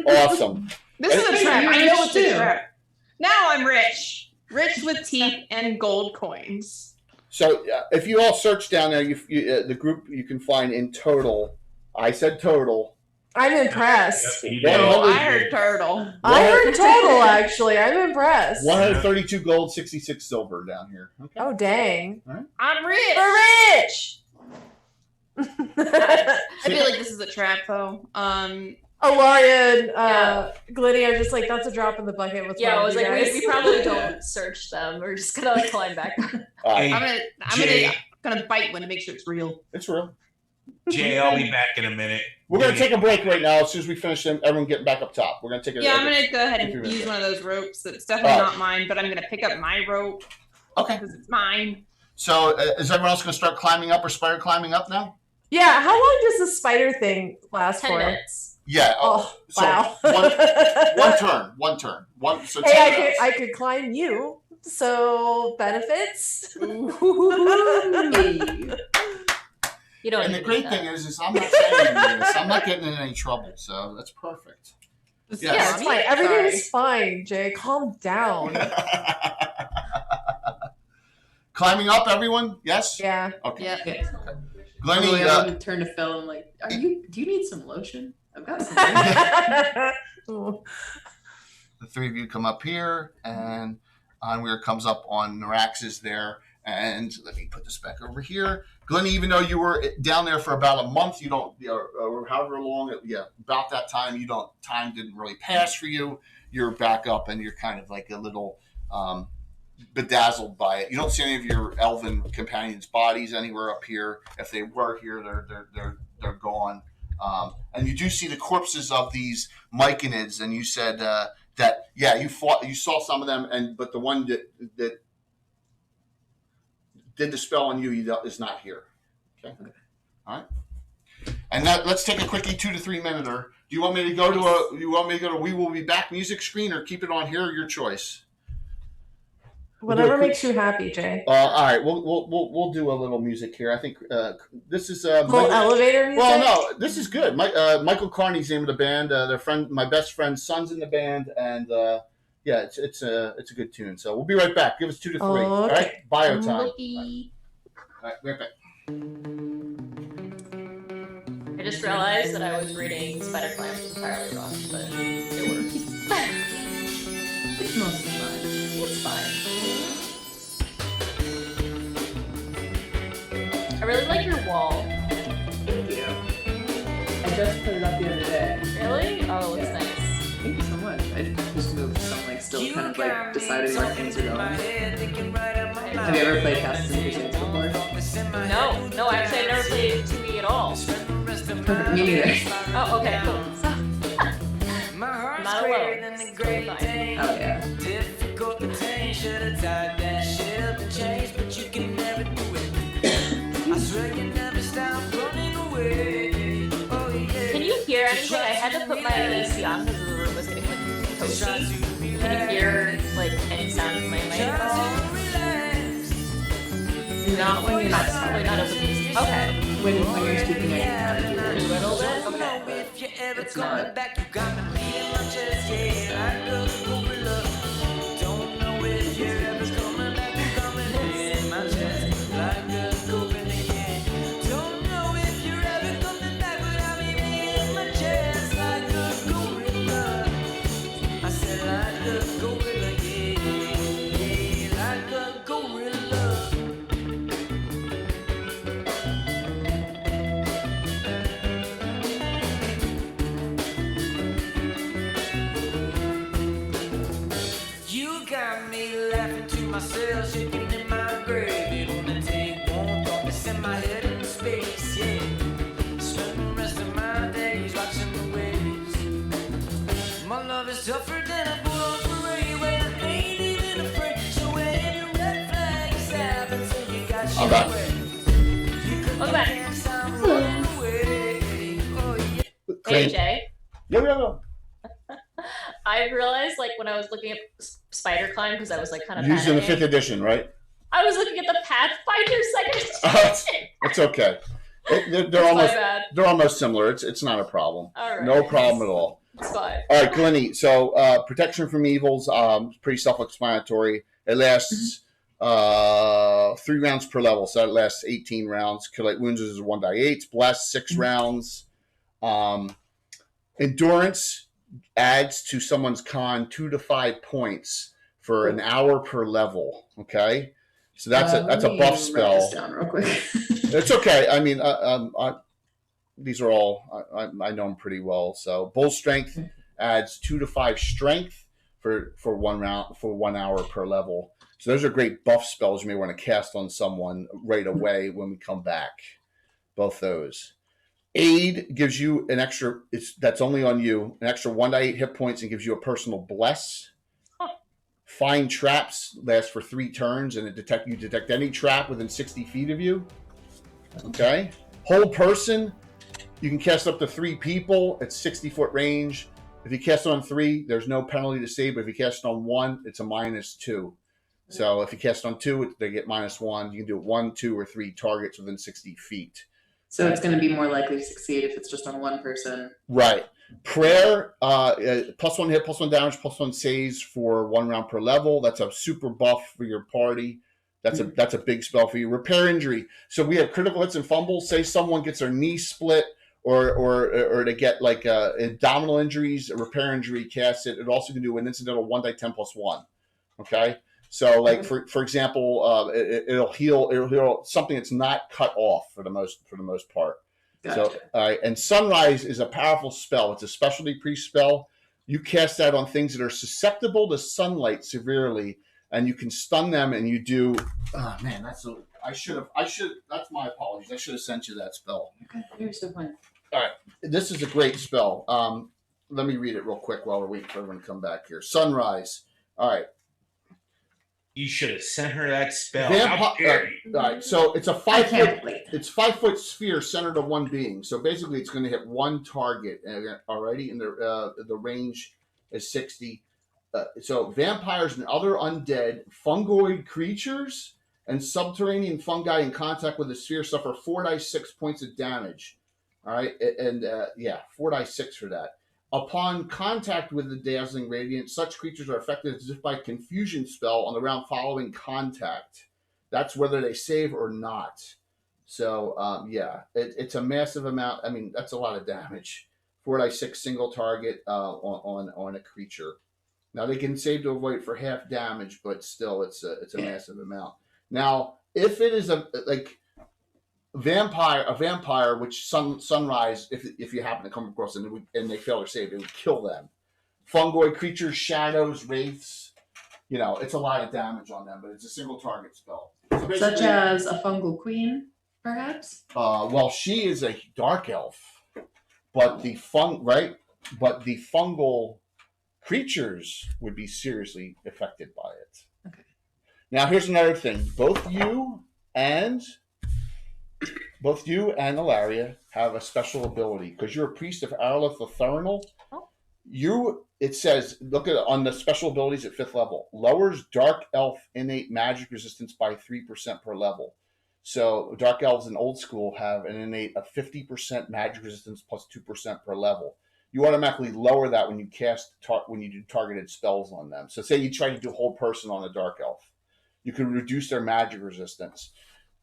Speaker 3: Awesome.
Speaker 2: This is a trap.
Speaker 8: You're
Speaker 2: I know
Speaker 8: rich
Speaker 2: it's a
Speaker 8: too.
Speaker 2: trap. Now I'm rich. Rich with teeth and gold coins.
Speaker 3: So if you all search down there, the group you can find in total. I said total.
Speaker 1: I'm impressed.
Speaker 6: Yep, you
Speaker 3: Yeah,
Speaker 6: did.
Speaker 3: well,
Speaker 2: I heard turtle.
Speaker 1: I heard total, actually. I'm impressed.
Speaker 3: 132 gold, 66 silver down here. Okay.
Speaker 1: Oh, dang.
Speaker 2: I'm rich.
Speaker 1: We're rich!
Speaker 2: I feel like this is a trap, though.
Speaker 1: Alaria and Glenny are just like, that's a drop in the bucket. What's
Speaker 4: Yeah,
Speaker 1: wrong
Speaker 4: I was
Speaker 1: with
Speaker 4: like,
Speaker 1: you guys?
Speaker 4: we probably don't search them. We're just gonna like climb back.
Speaker 6: Hey,
Speaker 2: I'm gonna bite one to make sure it's real.
Speaker 3: It's real.
Speaker 6: Jay, I'll be back in a minute.
Speaker 3: We're going to take a break right now. As soon as we finish them, everyone getting back up top. We're going to take a
Speaker 2: Yeah, I'm gonna go ahead and use one of those ropes. That's definitely not mine, but I'm gonna pick up my rope.
Speaker 3: Okay.
Speaker 2: Because it's mine.
Speaker 3: So is everyone else going to start climbing up or spider climbing up now?
Speaker 1: Yeah, how long does the spider thing last
Speaker 4: 10
Speaker 1: for?
Speaker 4: minutes.
Speaker 3: Yeah.
Speaker 1: Oh,
Speaker 3: so
Speaker 1: wow.
Speaker 3: one turn. So
Speaker 1: Hey, I could climb you. So benefits.
Speaker 4: You don't.
Speaker 3: And the
Speaker 4: need
Speaker 3: great
Speaker 4: that.
Speaker 3: thing is I'm not saying this. I'm not getting in any trouble, so that's perfect.
Speaker 1: Yeah, it's fine. Everything's fine, Jay. Calm down.
Speaker 3: Climbing up, everyone? Yes?
Speaker 1: Yeah.
Speaker 3: Okay.
Speaker 2: Yeah.
Speaker 8: Okay.
Speaker 3: Glenny,
Speaker 8: I would turn to Phil and like, do you need some lotion? I've got some.
Speaker 3: the three of you come up here, and Onweir comes up on Narax's there. And let me put this back over here. Glenny, even though you were down there for about a month, you don't, or however long, about that time, time didn't really pass for you. You're back up, and you're kind of like a little bedazzled by it. You don't see any of your elven companions' bodies anywhere up here. If they were here, they're gone. And you do see the corpses of these myconids, and you said that you saw some of them, but the one that did the spell on you is not here. Okay. All right. And let's take a quickie 2 to 3 minuter. Do you want me to go to We Will Be Back music screen, or keep it on here? Your choice.
Speaker 1: Whatever makes you happy, Jay.
Speaker 3: All right, we'll do a little music here. I think this is
Speaker 1: little elevator music.
Speaker 3: Well, no, this is good. Michael Carney's the name of the band. My best friend's son's in the band, and yeah, it's a good tune. So we'll be right back. Give us 2 to 3.
Speaker 1: Okay.
Speaker 3: All right, bio time.
Speaker 2: Lucky.
Speaker 3: All right, right back.
Speaker 4: I just realized that I was reading Spider Climb entirely wrong, but it works.
Speaker 8: It's mostly fine.
Speaker 4: It's fine. I really like your wall.
Speaker 8: Thank you. I just put it up the other day.
Speaker 4: Really? Oh, it's nice.
Speaker 8: Thank you so much. I just moved, so I'm like still kind of like deciding where things are going. Have you ever played Cast of Visions before?
Speaker 4: No, actually, I've never played 2E at all.
Speaker 8: Me neither.
Speaker 4: Oh, okay, cool. I'm not alone. It's totally fine.
Speaker 8: Oh yeah.
Speaker 4: Can you hear anything? I had to put my AC on because the room was getting like toasty. Can you hear like any sound in my microphone?
Speaker 2: Not when you're not
Speaker 4: Probably not over music. Okay.
Speaker 8: When you're speaking, I can hear
Speaker 4: A
Speaker 8: it.
Speaker 4: little bit? Okay.
Speaker 8: It's not.
Speaker 9: Myself shaking in my grave. It only take one thought to send my head into space, yeah. Spend the rest of my days watching the waves. My love is tougher than a bull on parade. Well, I ain't even afraid. So wave your red flag, stab until you got your way.
Speaker 4: Welcome back. Hey, Jay.
Speaker 3: Yeah.
Speaker 4: I realized, like, when I was looking at Spider Climb, because I was, like, kind of
Speaker 3: Using the
Speaker 4: panicking,
Speaker 3: 5th edition, right?
Speaker 4: I was looking at the Pathfinder second.
Speaker 3: It's okay. They're almost similar. It's not a problem.
Speaker 4: All right.
Speaker 3: No problem at all.
Speaker 4: It's fine.
Speaker 3: All right, Glenny. So protection from evils, pretty self-explanatory. It lasts 3 rounds per level, so it lasts 18 rounds. Kill Light Wounds is 1 die 8. Bless 6 rounds. Endurance adds to someone's con 2 to 5 points for an hour per level. Okay, so that's a buff spell.
Speaker 8: This down real quick.
Speaker 3: It's okay. I mean, these are all I know them pretty well. So bull strength adds 2 to 5 strength for 1 hour per level. So those are great buff spells you may want to cast on someone right away when we come back. Both those. Aid gives you an extra. That's only on you. An extra 1 to 8 hit points and gives you a personal bless. Find traps lasts for 3 turns, and you detect any trap within 60 feet of you. Okay. Hold person. You can cast up to 3 people at 60-foot range. If you cast on 3, there's no penalty to save. But if you cast on 1, it's a -2. So if you cast on 2, they get -1. You can do it 1, 2, or 3 targets within 60 feet.
Speaker 8: So it's going to be more likely to succeed if it's just on one person.
Speaker 3: Right. Prayer, +1 hit, +1 damage, +1 saves for 1 round per level. That's a super buff for your party. That's a big spell for you. Repair injury. So we have critical hits and fumbles. Say someone gets their knee split or they get like abdominal injuries, a repair injury, cast it. It also can do an incidental 1d10 +1. Okay. So, like for example, it'll heal something that's not cut off for the most part. Gotcha. So, all right. And Sunrise is a powerful spell. It's a specialty priest spell. You cast that on things that are susceptible to sunlight severely, and you can stun them. And you do. Oh man, that's my apologies. I should have sent you that spell.
Speaker 8: Okay, you're so fun.
Speaker 3: All right, this is a great spell. Let me read it real quick while we're waiting for everyone to come back here. Sunrise. All right.
Speaker 6: You should have sent her that spell.
Speaker 3: All right, so it's a 5-foot sphere centered on one being. So basically, it's going to hit one target already, and the range is 60. So vampires and other undead fungoid creatures and subterranean fungi in contact with the sphere suffer 4d6 points of damage. All right, and 4d6 for that. Upon contact with the dazzling radiance, such creatures are affected as if by a confusion spell on the round following contact. That's whether they save or not. So, it's a massive amount. I mean, that's a lot of damage. 4d6 single target on a creature. Now, they can save to avoid for half damage, but still, it's a massive amount. Now, if it is a vampire, which Sunrise, if you happen to come across them and they fail or save, it would kill them. Fungoid creatures, shadows, wraiths, it's a lot of damage on them, but it's a single target spell. So
Speaker 8: such as a fungal queen, perhaps?
Speaker 3: Well, she is a dark elf, but the fungal creatures would be seriously affected by it.
Speaker 8: Okay.
Speaker 3: Now, here's another thing. Both you and Lariat have a special ability because you're a priest of Arleth the Thurnal. It says, look at on the special abilities at 5th level, lowers dark elf innate magic resistance by 3% per level. So dark elves in old school have an innate of 50% magic resistance plus 2% per level. You automatically lower that when you when you do targeted spells on them. So say you try to do whole person on a dark elf, you can reduce their magic resistance.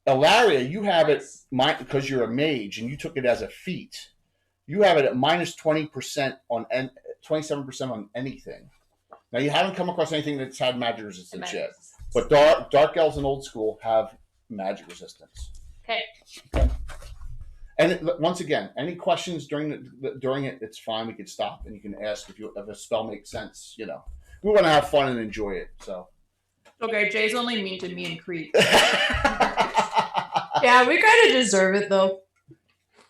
Speaker 3: Ilaria, you have it because you're a mage and you took it as a feat. You have it at -20% on 27% on anything. Now you haven't come across anything that's had magic resistance yet, but dark elves in old school have magic resistance.
Speaker 4: Okay.
Speaker 3: And once again, any questions during it, it's fine. We can stop and you can ask if a spell makes sense. We want to have fun and enjoy it. So.
Speaker 2: Okay, Jay's only mean to me and Creek.
Speaker 1: Yeah, we kind of deserve it, though.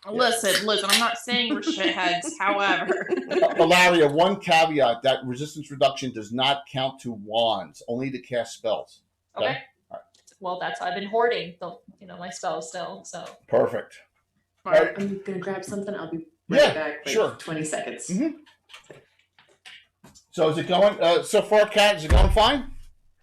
Speaker 2: Listen, I'm not saying we're shitheads, however.
Speaker 3: Ilaria, one caveat, that resistance reduction does not count to wands, only to cast spells.
Speaker 4: Okay.
Speaker 3: All right.
Speaker 4: Well, I've been hoarding my spells still, so.
Speaker 3: Perfect.
Speaker 8: All right, I'm going to grab something. I'll be right back.
Speaker 3: Sure.
Speaker 8: 20 seconds.
Speaker 3: Mm-hmm. So is it going, so far, Kat, is it going fine?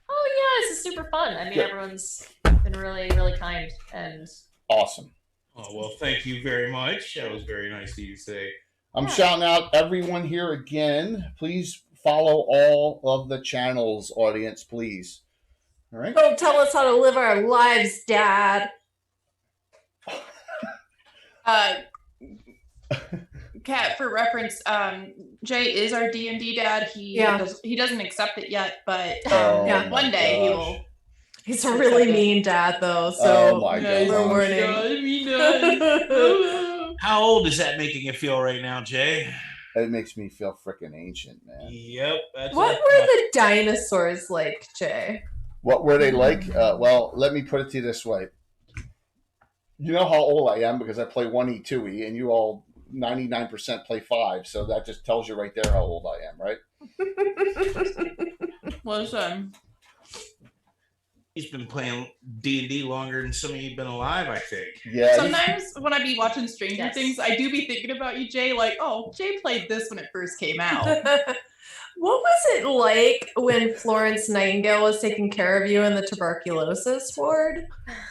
Speaker 4: Oh, yeah, this is super fun. I mean, everyone's been really, really kind and
Speaker 3: awesome.
Speaker 6: Oh, well, thank you very much. That was very nice of you to say.
Speaker 3: I'm shouting out everyone here again. Please follow all of the channels, audience, please. All right?
Speaker 1: Don't tell us how to live our lives, Dad.
Speaker 2: Kat, for reference, Jay is our D&D dad. He doesn't accept it yet, but one day he will.
Speaker 1: He's a really mean dad, though. So we're warning.
Speaker 6: How old is that making you feel right now, Jay?
Speaker 3: It makes me feel freaking ancient, man.
Speaker 6: Yep.
Speaker 1: What were the dinosaurs like, Jay?
Speaker 3: What were they like? Well, let me put it to you this way. You know how old I am because I play 1E, 2E, and you all 99% play 5, so that just tells you right there how old I am, right?
Speaker 2: Listen.
Speaker 6: He's been playing D&D longer than some of you have been alive, I think.
Speaker 3: Yeah.
Speaker 2: Sometimes when I be watching Stranger Things, I do be thinking about you, Jay, like, oh, Jay played this when it first came out.
Speaker 1: What was it like when Florence Nightingale was taking care of you in the tuberculosis ward?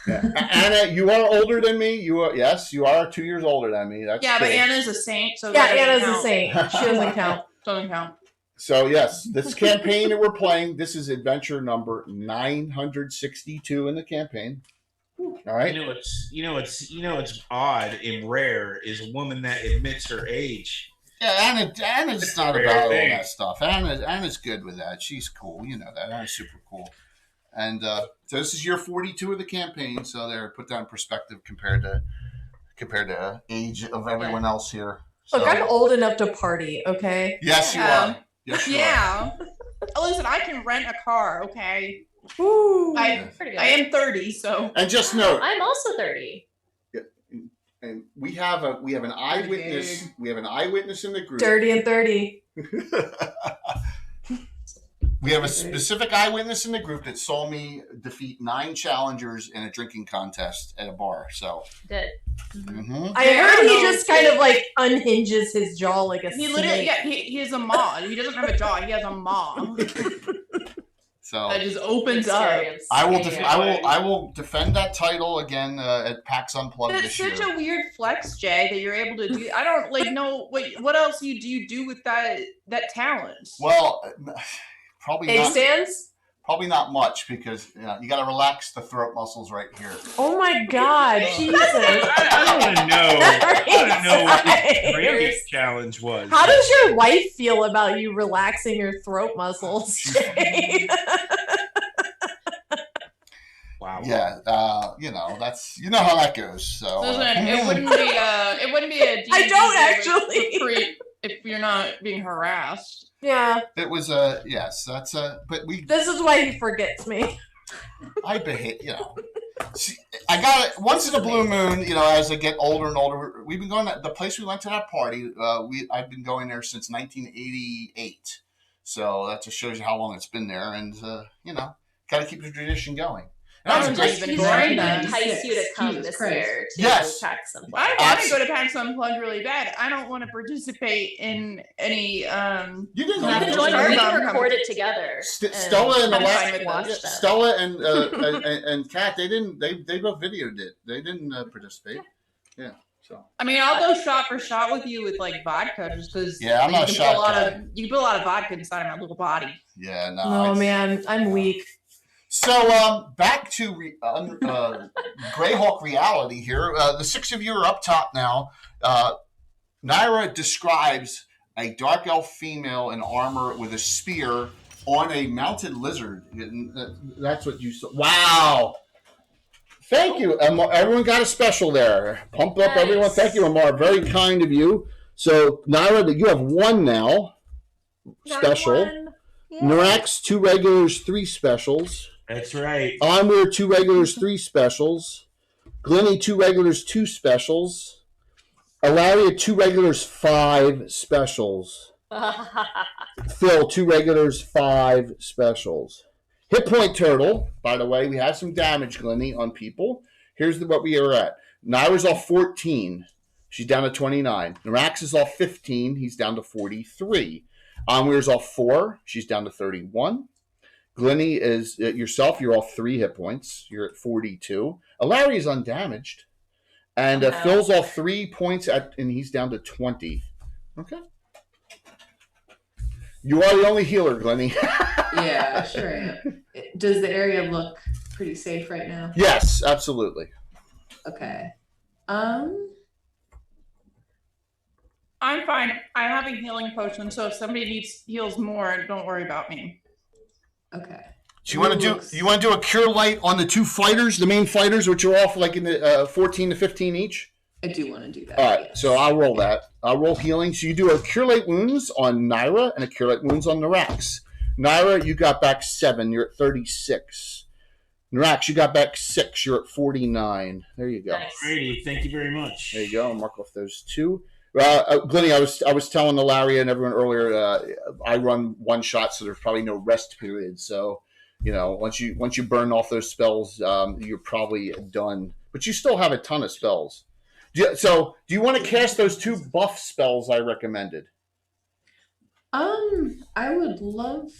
Speaker 3: Yeah. Anna, you are older than me. You are 2 years older than me. That's
Speaker 2: but
Speaker 3: true.
Speaker 2: Anna's a saint. So
Speaker 1: Anna's a saint. She doesn't count.
Speaker 2: Doesn't count.
Speaker 3: So yes, this campaign that we're playing, this is adventure number 962 in the campaign. All right.
Speaker 6: You know what's odd and rare is a woman that admits her age.
Speaker 3: Yeah, Anna's not about all that stuff. Anna's good with that. She's cool. You know that. Anna's super cool. And so this is year 42 of the campaign. So they're put that in perspective compared to age of everyone else here. So,
Speaker 1: look, I'm old enough to party. Okay.
Speaker 3: Yes, you are. Yes, you are.
Speaker 2: Listen, I can rent a car. Okay.
Speaker 1: Ooh,
Speaker 2: I am 30. So.
Speaker 3: And just note,
Speaker 4: I'm also 30.
Speaker 3: And we have an eyewitness. We have an eyewitness in the group.
Speaker 1: Dirty and 30.
Speaker 3: We have a specific eyewitness in the group that saw me defeat 9 challengers in a drinking contest at a bar. So
Speaker 4: did.
Speaker 3: Mm-hmm.
Speaker 1: I heard he just kind of like unhinges his jaw like a snake.
Speaker 2: Literally, he has a maw. He doesn't have a jaw. He has a maw.
Speaker 3: So
Speaker 2: that just opens up.
Speaker 3: I will defend that title again at PAX Unplugged this year.
Speaker 2: It's such a weird flex, Jay, that you're able to do. I don't know what else do you do with that talent?
Speaker 3: Well, probably not.
Speaker 1: Stands?
Speaker 3: Probably not much because you got to relax the throat muscles right here.
Speaker 1: Oh my God, Jesus!
Speaker 6: I want to know what the drinking challenge was.
Speaker 1: How does your wife feel about you relaxing your throat muscles, Jay?
Speaker 6: Wow.
Speaker 3: Yeah, that's how that goes. So
Speaker 2: listen, it wouldn't be a D&D
Speaker 1: I don't actually.
Speaker 2: If you're not being harassed.
Speaker 1: Yeah.
Speaker 3: It was yes, that's but we.
Speaker 1: This is why he forgets me.
Speaker 3: I behave, See, I got it once in a blue moon. As I get older and older, we've been going to the place we went to that party. I've been going there since 1988, so that just shows you how long it's been there. And got to keep the tradition going.
Speaker 4: He's trying to entice you to come this year to PAX Unplugged.
Speaker 2: I want to go to PAX Unplugged really bad. I don't want to participate in any.
Speaker 3: You can
Speaker 4: join. We can record it together.
Speaker 3: Stella and Stella and Kat, they both videoed it. They didn't participate. Yeah. So.
Speaker 2: I mean, I'll go shot for shot with you with like vodka, just because.
Speaker 3: Yeah, I'm not a shot guy.
Speaker 2: You can put a lot of vodka inside of my little body.
Speaker 3: Yeah, no.
Speaker 1: Oh man, I'm weak.
Speaker 3: So back to Greyhawk reality here. The 6 of you are up top now. Naira describes a dark elf female in armor with a spear on a mounted lizard. That's what you saw. Wow. Thank you. Everyone got a special there. Pump up, everyone. Thank you, Amar. Very kind of you. So, Naira, you have 1 now. Special. Norax, 2 regulars, 3 specials.
Speaker 6: That's right.
Speaker 3: Onweir, 2 regulars, 3 specials. Glenny, 2 regulars, 2 specials. Lariat, 2 regulars, 5 specials. Phil, 2 regulars, 5 specials. Hit point turtle, by the way, we have some damage, Glenny, on people. Here's what we are at. Naira's off 14. She's down to 29. Norax is off 15. He's down to 43. Onweir's off 4. She's down to 31. Glenny is yourself. You're off 3 hit points. You're at 42. Larry is undamaged, and Phil's off 3 points and he's down to 20. Okay. You are the only healer, Glenny.
Speaker 8: Yeah, sure am. Does the area look pretty safe right now?
Speaker 3: Yes, absolutely.
Speaker 8: Okay.
Speaker 10: I'm fine. I have a healing potion, so if somebody heals more, don't worry about me.
Speaker 8: Okay.
Speaker 3: So you want to do a cure light on the two fighters, the main fighters, which are off like in the 14 to 15 each?
Speaker 8: I do want to do that.
Speaker 3: All right,
Speaker 8: yes.
Speaker 3: so I'll roll that. I'll roll healing. So you do a cure light wounds on Naira and a cure light wounds on Narax. Naira, you got back 7. You're at 36. Narax, you got back 6. You're at 49. There you go.
Speaker 4: Nice.
Speaker 6: Alrighty, thank you very much.
Speaker 3: There you go. I'll mark off those 2. Glennie, I was telling the Lariat and everyone earlier. I run one shot, so there's probably no rest period. So, once you burn off those spells, you're probably done. But you still have a ton of spells. So, do you want to cast those 2 buff spells I recommended?
Speaker 8: I would love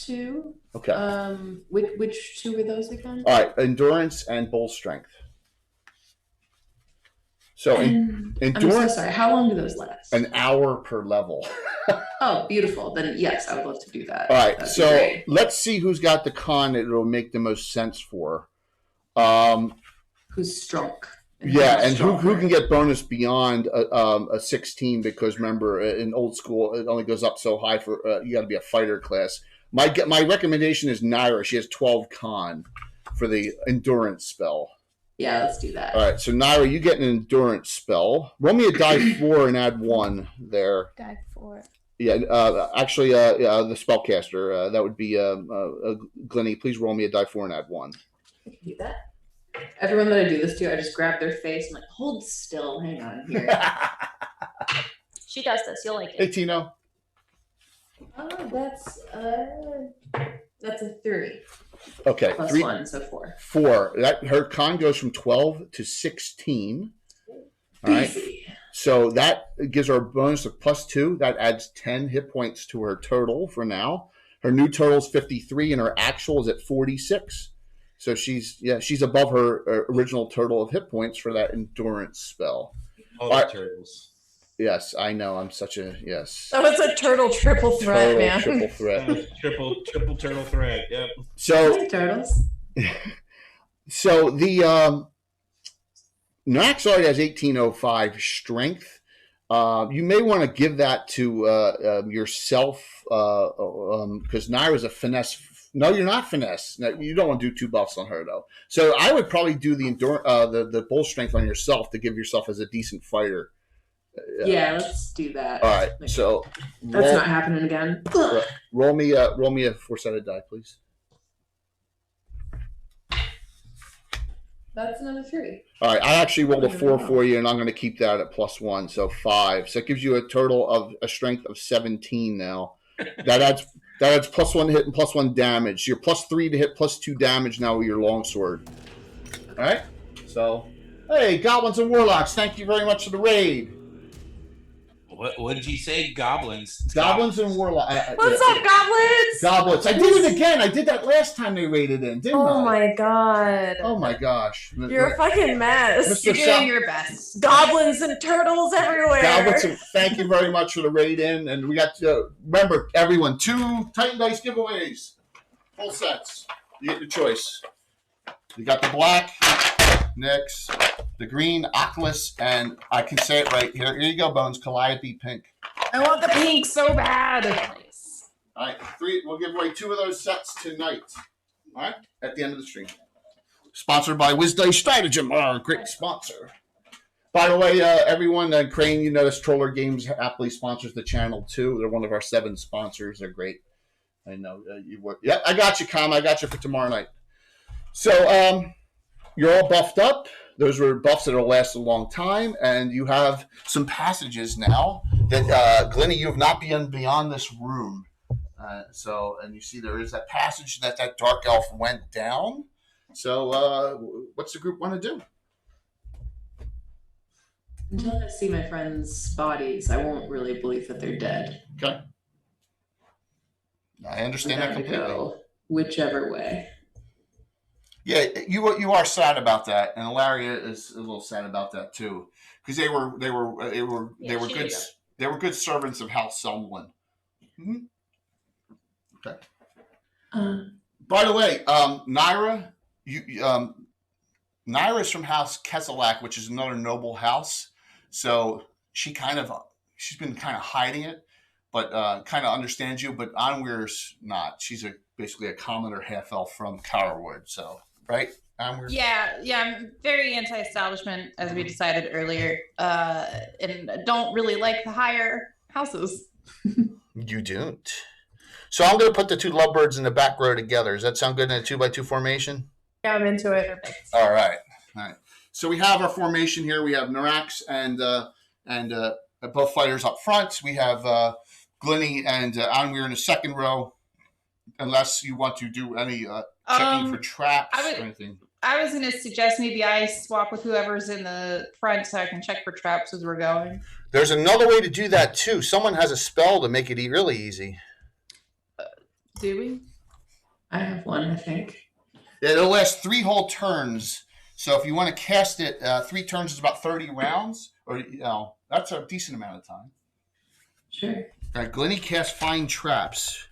Speaker 8: to.
Speaker 3: Okay.
Speaker 8: Which 2 were those again?
Speaker 3: All right, endurance and bull strength. So, endurance.
Speaker 8: I'm so sorry. How long do those last?
Speaker 3: An hour per level.
Speaker 8: Oh, beautiful. Then yes, I would love to do that.
Speaker 3: All right,
Speaker 8: That'd be
Speaker 3: so
Speaker 8: great.
Speaker 3: let's see who's got the con that it'll make the most sense for.
Speaker 8: Who's strong?
Speaker 3: Yeah, and who can get bonus beyond a 16? Because remember, in old school, it only goes up so high for you got to be a fighter class. My recommendation is Naira. She has 12 con for the endurance spell.
Speaker 8: Yeah, let's do that.
Speaker 3: All right, so Naira, you get an endurance spell. Roll me a die 4 and add 1 there.
Speaker 1: Die 4.
Speaker 3: Yeah, actually, the spellcaster, that would be Glennie. Please roll me a die 4 and add 1.
Speaker 8: I can do that. Everyone that I do this to, I just grab their face. I'm like, hold still. Hang on here.
Speaker 4: She does this. You'll like
Speaker 3: Hey,
Speaker 4: it.
Speaker 3: Tino.
Speaker 8: Oh, that's a 3.
Speaker 3: Okay,
Speaker 8: Plus
Speaker 3: 3.
Speaker 8: 1, so 4.
Speaker 3: 4. Her con goes from 12 to 16. All right.
Speaker 8: Easy.
Speaker 3: So that gives her a bonus of +2. That adds 10 hit points to her total for now. Her new total is 53, and her actual is at 46. So she's above her original total of hit points for that endurance spell.
Speaker 6: All the turtles.
Speaker 3: Yes, I know. I'm such a yes.
Speaker 1: That was a turtle triple threat, man.
Speaker 3: Triple threat.
Speaker 6: Triple turtle threat. Yep.
Speaker 3: So
Speaker 8: Hi, turtles.
Speaker 3: So the Nox already has 1805 strength. You may want to give that to yourself because Naira's a finesse. No, you're not finesse. No, you don't want to do 2 buffs on her though. So I would probably do the bull strength on yourself to give yourself as a decent fighter.
Speaker 8: Yeah, let's do that.
Speaker 3: All right. So
Speaker 8: That's not happening again.
Speaker 3: roll me a 4-sided die, please.
Speaker 8: That's another 3.
Speaker 3: All right, I actually rolled a 4 for you, and I'm going to keep that at +1, so 5. So it gives you a total of a strength of 17 now. That adds +1 to hit and +1 damage. You're +3 to hit, +2 damage now with your longsword. All right. So, hey, goblins and warlocks, thank you very much for the raid.
Speaker 6: What did you say? Goblins.
Speaker 3: Goblins and warlocks.
Speaker 1: What's up, goblins?
Speaker 3: Goblins. I did it again. I did that last time they raided in, didn't I?
Speaker 1: Oh my god.
Speaker 3: Oh my gosh.
Speaker 1: You're a fucking mess.
Speaker 10: You're doing your best.
Speaker 1: Goblins and turtles everywhere.
Speaker 3: Goblins, thank you very much for the raid in. And we got to remember, everyone, 2 Titan Dice giveaways. Full sets. You get your choice. You got the black, Nyx, the green, Oculus, and I can say it right here. Here you go, Bones. Calliope pink.
Speaker 10: I want the pink so bad.
Speaker 4: Nice.
Speaker 3: All right, 3. We'll give away 2 of those sets tonight. All right, at the end of the stream. Sponsored by Wisdice Stratagem, our great sponsor. By the way, everyone, Crane, you notice Troller Games happily sponsors the channel too. They're one of our 7 sponsors. They're great. I know you work. Yeah, I got you, Com. I got you for tomorrow night. So, you're all buffed up. Those were buffs that will last a long time, and you have some passages now that, Glennie, you have not been beyond this room. And you see there is that passage that dark elf went down. So, what's the group want to do?
Speaker 8: Until I see my friends' bodies, I won't really believe that they're dead.
Speaker 3: Okay. I understand that completely.
Speaker 8: Go whichever way.
Speaker 3: Yeah, you are sad about that, and Lariat is a little sad about that too, because they were good servants of House Selwyn. Mm-hmm. Okay. By the way, Naira, Naira is from House Keselak, which is another noble house. So she kind of she's been kind of hiding it, but kind of understands you. But Onweir's not. She's basically a commoner half elf from Cowerwood. So right, Onweir.
Speaker 2: Yeah, I'm very anti-establishment, as we decided earlier, and don't really like the higher houses.
Speaker 3: You don't. So I'm going to put the two lovebirds in the back row together. Does that sound good in a 2x2 formation?
Speaker 1: Yeah, I'm into it.
Speaker 3: All right. So we have our formation here. We have Narax and both fighters up front. We have Glenny and Onweir in the second row. Unless you want to do any checking for traps or anything.
Speaker 2: I was going to suggest maybe I swap with whoever's in the front so I can check for traps as we're going.
Speaker 3: There's another way to do that too. Someone has a spell to make it really easy.
Speaker 2: Do we?
Speaker 8: I have one, I think.
Speaker 3: It'll last 3 whole turns. So if you want to cast it, 3 turns is about 30 rounds. Or that's a decent amount of time.
Speaker 8: Sure.
Speaker 3: All right, Glenny casts Find Traps.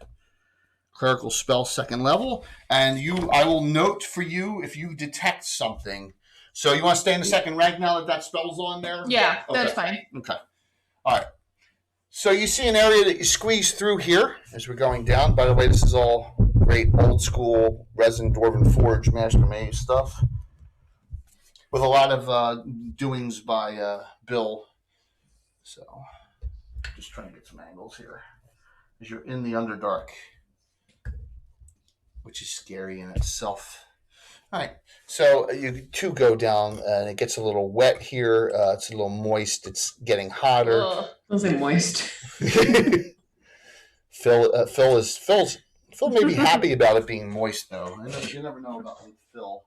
Speaker 3: Clerical spell, 2nd level. And I will note for you if you detect something. So you want to stay in the 2nd rank now that spell's on there?
Speaker 2: Yeah, that's fine.
Speaker 3: Okay. All right. So you see an area that you squeeze through here as we're going down. By the way, this is all great old school resin Dwarven Forge Master Mage stuff with a lot of doings by Bill. So just trying to get some angles here as you're in the Underdark, which is scary in itself. All right, so you 2 go down, and it gets a little wet here. It's a little moist. It's getting hotter.
Speaker 8: I'll say moist.
Speaker 3: Phil may be happy about it being moist, though. You never know about Phil.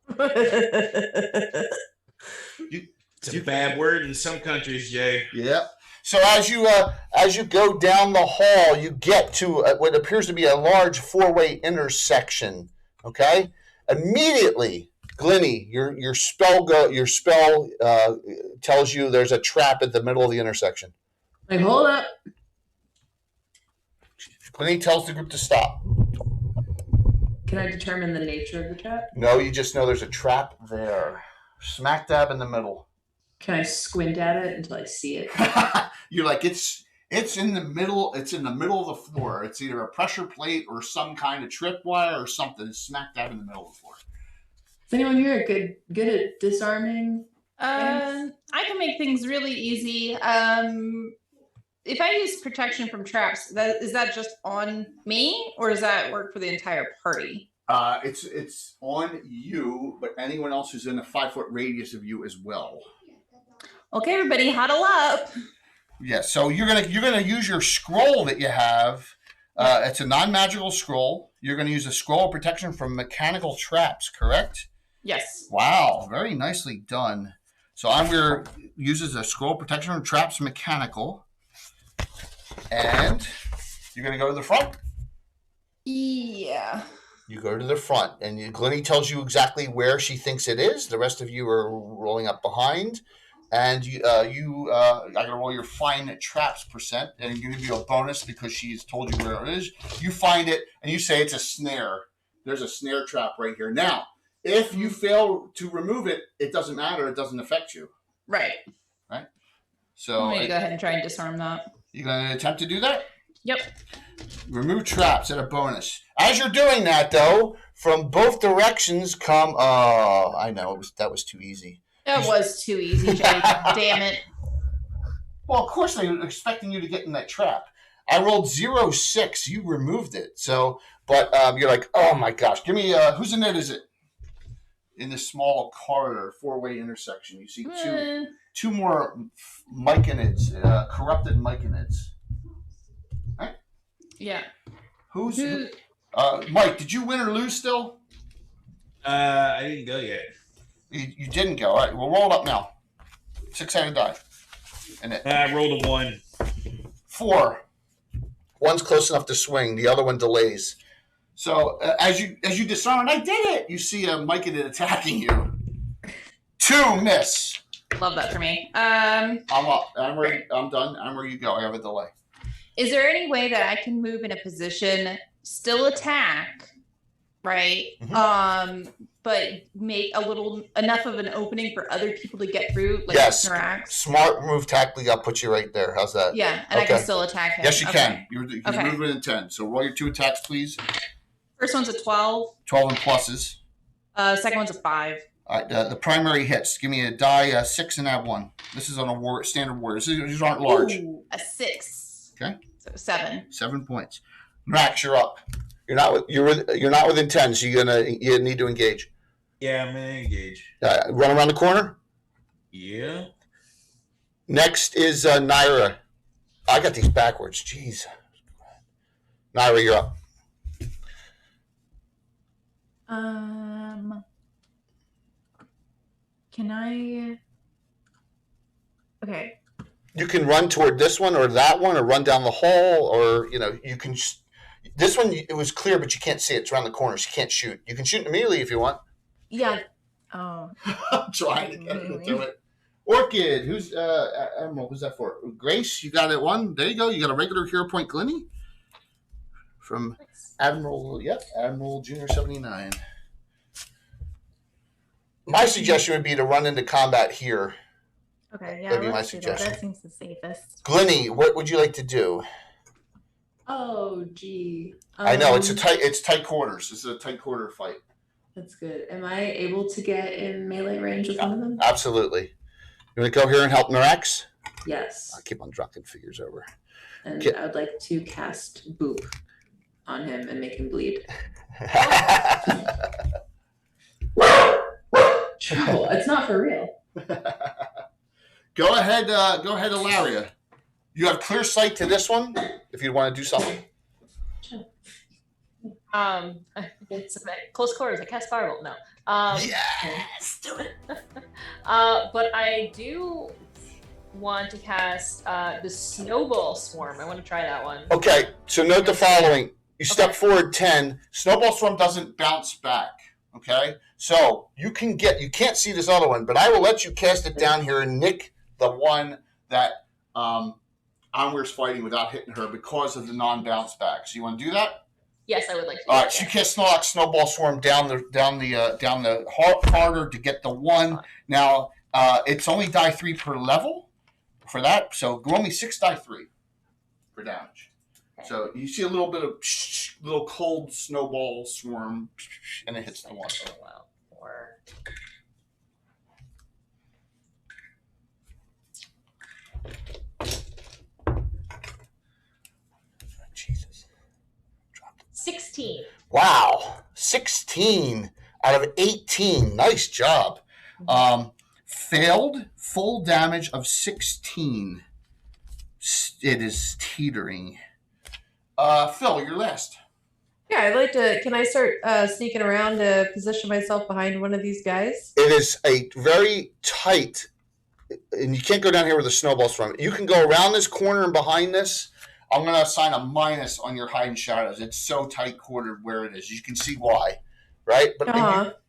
Speaker 6: It's a bad word in some countries, Jay.
Speaker 3: Yep. So as you go down the hall, you get to what appears to be a large 4-way intersection. Okay. Immediately, Glenny, your spell tells you there's a trap at the middle of the intersection.
Speaker 8: Like, hold up.
Speaker 3: Glenny tells the group to stop.
Speaker 8: Can I determine the nature of the trap?
Speaker 3: No, you just know there's a trap there, smack dab in the middle.
Speaker 8: Can I squint at it until I see it?
Speaker 3: You're like, it's in the middle. It's in the middle of the floor. It's either a pressure plate or some kind of tripwire or something. It's smack dab in the middle of the floor.
Speaker 8: Is anyone here good at disarming?
Speaker 2: I can make things really easy. If I use protection from traps, is that just on me, or does that work for the entire party?
Speaker 3: It's on you, but anyone else who's in a 5-foot radius of you as well.
Speaker 2: Okay, everybody, huddle up.
Speaker 3: Yeah, so you're gonna use your scroll that you have. It's a non-magical scroll. You're gonna use a scroll of protection from mechanical traps, correct?
Speaker 2: Yes.
Speaker 3: Wow, very nicely done. So Onweir uses a scroll of protection from traps mechanical, and you're gonna go to the front.
Speaker 2: Yeah.
Speaker 3: You go to the front, and Glenny tells you exactly where she thinks it is. The rest of you are rolling up behind. And I gotta roll your Find Traps %, and give you a bonus because she's told you where it is. You find it, and you say it's a snare. There's a snare trap right here. Now, if you fail to remove it, it doesn't matter. It doesn't affect you.
Speaker 2: Right.
Speaker 3: So
Speaker 2: I'm gonna go ahead and try and disarm that.
Speaker 3: You gonna attempt to do that?
Speaker 2: Yep.
Speaker 3: Remove traps at a bonus. As you're doing that, though, from both directions come. Oh, I know that was too easy.
Speaker 2: That was too easy, Jake. Damn it.
Speaker 3: Well, of course they were expecting you to get in that trap. I rolled 0-6. You removed it. So, but you're like, oh my gosh. Give me, whose in it is it? In this small corridor, 4-way intersection. You see two more myconids, corrupted myconids. Right?
Speaker 2: Yeah.
Speaker 3: Who's Mike, did you win or lose still?
Speaker 6: I didn't go yet.
Speaker 3: You didn't go. All right, we'll roll it up now. 6-sided die. And
Speaker 6: I rolled a 1.
Speaker 3: 4. One's close enough to swing. The other one delays. So as you discern, I did it. You see a myconid attacking you. 2 miss.
Speaker 2: Love that for me.
Speaker 3: I'm up. I'm done. I'm where you go. I have a delay.
Speaker 2: Is there any way that I can move in a position, still attack, right? But make enough of an opening for other people to get through, like
Speaker 11: Yes.
Speaker 2: Norax.
Speaker 11: Smart move tactically. I'll put you right there. How's that?
Speaker 2: Yeah, and I can still attack him.
Speaker 3: Yes, you
Speaker 2: Okay.
Speaker 3: can. You
Speaker 2: Okay.
Speaker 3: move within 10. So roll your 2 attacks, please.
Speaker 2: First one's a 12.
Speaker 3: 12 and pluses.
Speaker 2: Second one's a 5.
Speaker 3: All right, the primary hits. Give me a die 6 and add 1. This is on a standard warrior. These aren't large.
Speaker 2: Ooh, a 6.
Speaker 3: Okay.
Speaker 2: So 7.
Speaker 3: 7 points. Max, you're up.
Speaker 11: You're not within 10, so you need to engage.
Speaker 6: Yeah, I'm gonna engage.
Speaker 11: Run around the corner.
Speaker 6: Yeah.
Speaker 11: Next is Naira. I got these backwards. Jeez. Naira, you're up.
Speaker 5: Can I? Okay.
Speaker 11: You can run toward this one or that one, or run down the hall, or you can. This one it was clear, but you can't see it. It's around the corner, so you can't shoot. You can shoot immediately if you want.
Speaker 5: Yeah. Oh.
Speaker 3: I'm trying to get into it. Orchid, who's Admiral? Who's that for? Grace, you got it. 1. There you go. You got a regular hero point, Glenny. From Admiral. Yep, Admiral Junior 79.
Speaker 11: My suggestion would be to run into combat here.
Speaker 5: Okay. Yeah.
Speaker 11: That'd be my
Speaker 5: let's do that.
Speaker 11: suggestion.
Speaker 5: That seems the safest.
Speaker 11: Glenny, what would you like to do?
Speaker 8: Oh, gee.
Speaker 11: I know it's tight quarters. It's a tight quarter fight.
Speaker 8: That's good. Am I able to get in melee range with one of them?
Speaker 11: Absolutely. You want to go here and help Norax?
Speaker 8: Yes.
Speaker 11: I keep on dropping figures over.
Speaker 8: And
Speaker 11: Okay.
Speaker 8: I would like to cast Boop on him and make him bleed. Oh, it's not for real.
Speaker 3: Go ahead, Ilaria.
Speaker 11: You have clear sight to this one if you want to do something.
Speaker 4: It's close quarters. I cast Firebolt. No.
Speaker 11: Yes, do it.
Speaker 4: But I do want to cast the Snowball Swarm. I want to try that one.
Speaker 11: Okay, so note the following. You step forward 10.
Speaker 3: Snowball Swarm doesn't bounce back. Okay, so you can't see this other one, but I will let you cast it down here and nick the one that Onweir's fighting without hitting her because of the non-bounce back. So you want to do that?
Speaker 4: Yes, I would like to.
Speaker 3: All right, so you cast Snowball Swarm down the harder to get the one. Now it's only die 3 per level for that, so roll me 6 die 3 for damage. Okay. So you see a little bit of little cold Snowball Swarm, and it hits the one.
Speaker 4: Oh, wow. 4.
Speaker 11: Jesus.
Speaker 4: 16.
Speaker 11: Wow, 16 out of 18. Nice job.
Speaker 3: Failed full damage of 16. It is teetering. Phil, you're last.
Speaker 1: Yeah, I'd like to. Can I start sneaking around to position myself behind one of these guys?
Speaker 11: It is a very tight, and you can't go down here with a snowball storm. You can go around this corner and behind this.
Speaker 3: I'm going to assign a minus on your hide and shadows. It's so tight quartered where it is. You can see why, right? But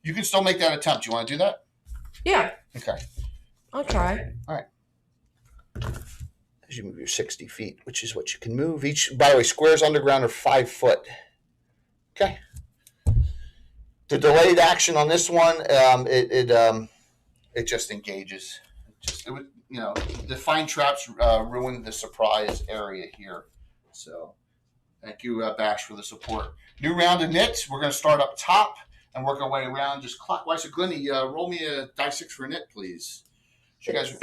Speaker 3: you can still make that attempt. You want to do that?
Speaker 1: Yeah.
Speaker 3: Okay.
Speaker 1: I'll try.
Speaker 11: All right. As you move your 60 feet, which is what you can move. By the way, squares underground are 5 foot. Okay. The delayed action on this one, it just engages. The fine traps ruined the surprise area here. So, thank you, Bash, for the support. New round of knits. We're going to start up top and work our way around just clockwise. So, Glenny, roll me a die 6 for a knit, please. You guys.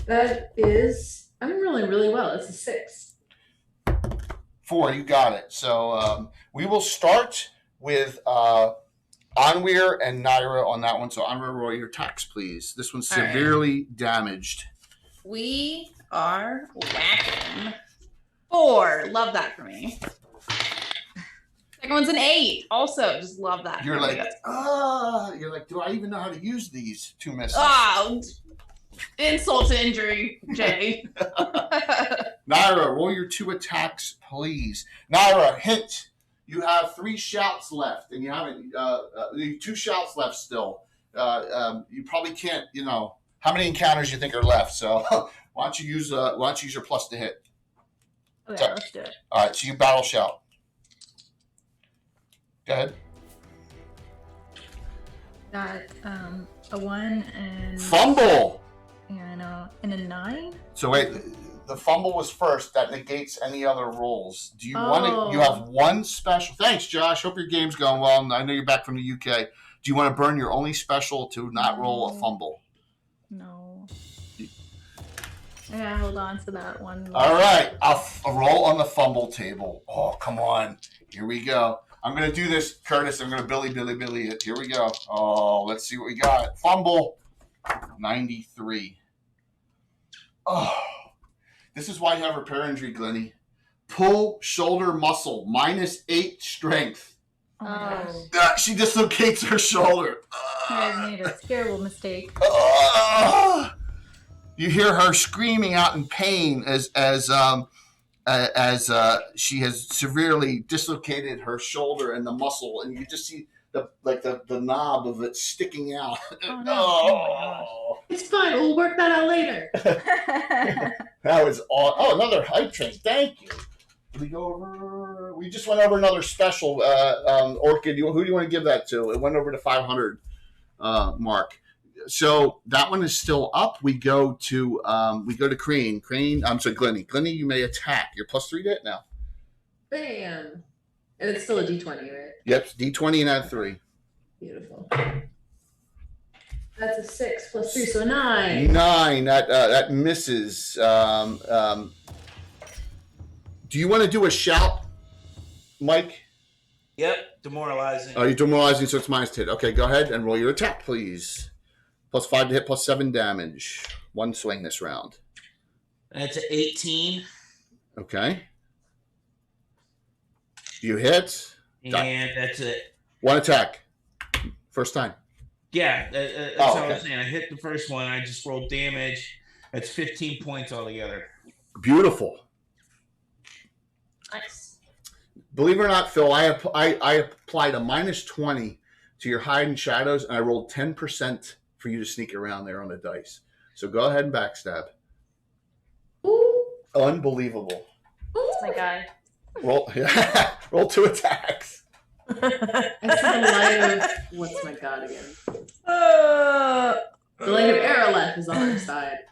Speaker 8: That is, I'm rolling really well. It's a 6.
Speaker 3: 4, you got it. So we will start with Onweir and Naira on that one. So Onweir, roll your attacks, please. This one's severely damaged.
Speaker 2: We are whacking. 4. Love that for me. Second one's an 8. Also, just love that.
Speaker 3: You're like, do I even know how to use these 2 misses?
Speaker 2: Oh, insult to injury, Jay.
Speaker 3: Naira, roll your 2 attacks, please. Naira, hint. You have 3 shouts left, and you haven't. 2 shouts left still. You probably can't. How many encounters you think are left? So why don't you use your plus to hit?
Speaker 5: Okay, let's do it.
Speaker 3: All right, so you battle shout.
Speaker 11: Go ahead.
Speaker 5: Got a 1 and
Speaker 11: Fumble.
Speaker 5: Yeah, I know, and a 9.
Speaker 11: So wait, the fumble was first. That negates any other rolls. Do you want to? You have one special. Thanks, Josh. Hope your game's going well. I know you're back from the UK. Do you want to burn your only special to not roll a fumble?
Speaker 5: No. Yeah, hold on to that one.
Speaker 11: All right, I'll roll on the fumble table. Oh, come on. Here we go. I'm going to do this, Curtis. I'm going to Billy it. Here we go. Oh, let's see what we got. Fumble. 93. Oh, this is why you have repair injury, Glennie. Pull shoulder muscle, -8 strength. She dislocates her shoulder.
Speaker 5: I made a terrible mistake.
Speaker 11: You hear her screaming out in pain as she has severely dislocated her shoulder and the muscle, and you just see the knob of it sticking out.
Speaker 5: Oh, no. Oh,
Speaker 8: it's fine. We'll work that out later.
Speaker 11: That was another hype train. Thank you. Did we go over? We just went over another special. Orchid. Who do you want to give that to? It went over the 500 mark. So that one is still up. We go to Crane. I'm sorry, Glennie. Glennie, you may attack. You're +3 to hit now.
Speaker 8: Bam. And it's still a D20, right?
Speaker 11: Yep, D20 and add 3.
Speaker 8: Beautiful. That's a 6 + 3, so a 9.
Speaker 11: 9. That misses. Do you want to do a shout, Mike?
Speaker 6: Yep, demoralizing.
Speaker 11: Oh, you're demoralizing, so it's -2 hit. Okay, go ahead and roll your attack, please. +5 to hit, +7 damage. One swing this round.
Speaker 6: That's an 18.
Speaker 11: Okay. You hit.
Speaker 6: And that's it.
Speaker 11: One attack. First time.
Speaker 6: Yeah, that's what I was saying. I hit the first one. I just rolled damage. That's 15 points altogether.
Speaker 11: Beautiful.
Speaker 4: Nice.
Speaker 11: Believe it or not, Phil, I applied a -20 to your hide and shadows, and I rolled 10% for you to sneak around there on the dice. So go ahead and backstab.
Speaker 8: Ooh.
Speaker 11: Unbelievable.
Speaker 4: That's my guy.
Speaker 11: Roll 2 attacks.
Speaker 8: I see the light of what's my god again? The light of Araleth is on our side.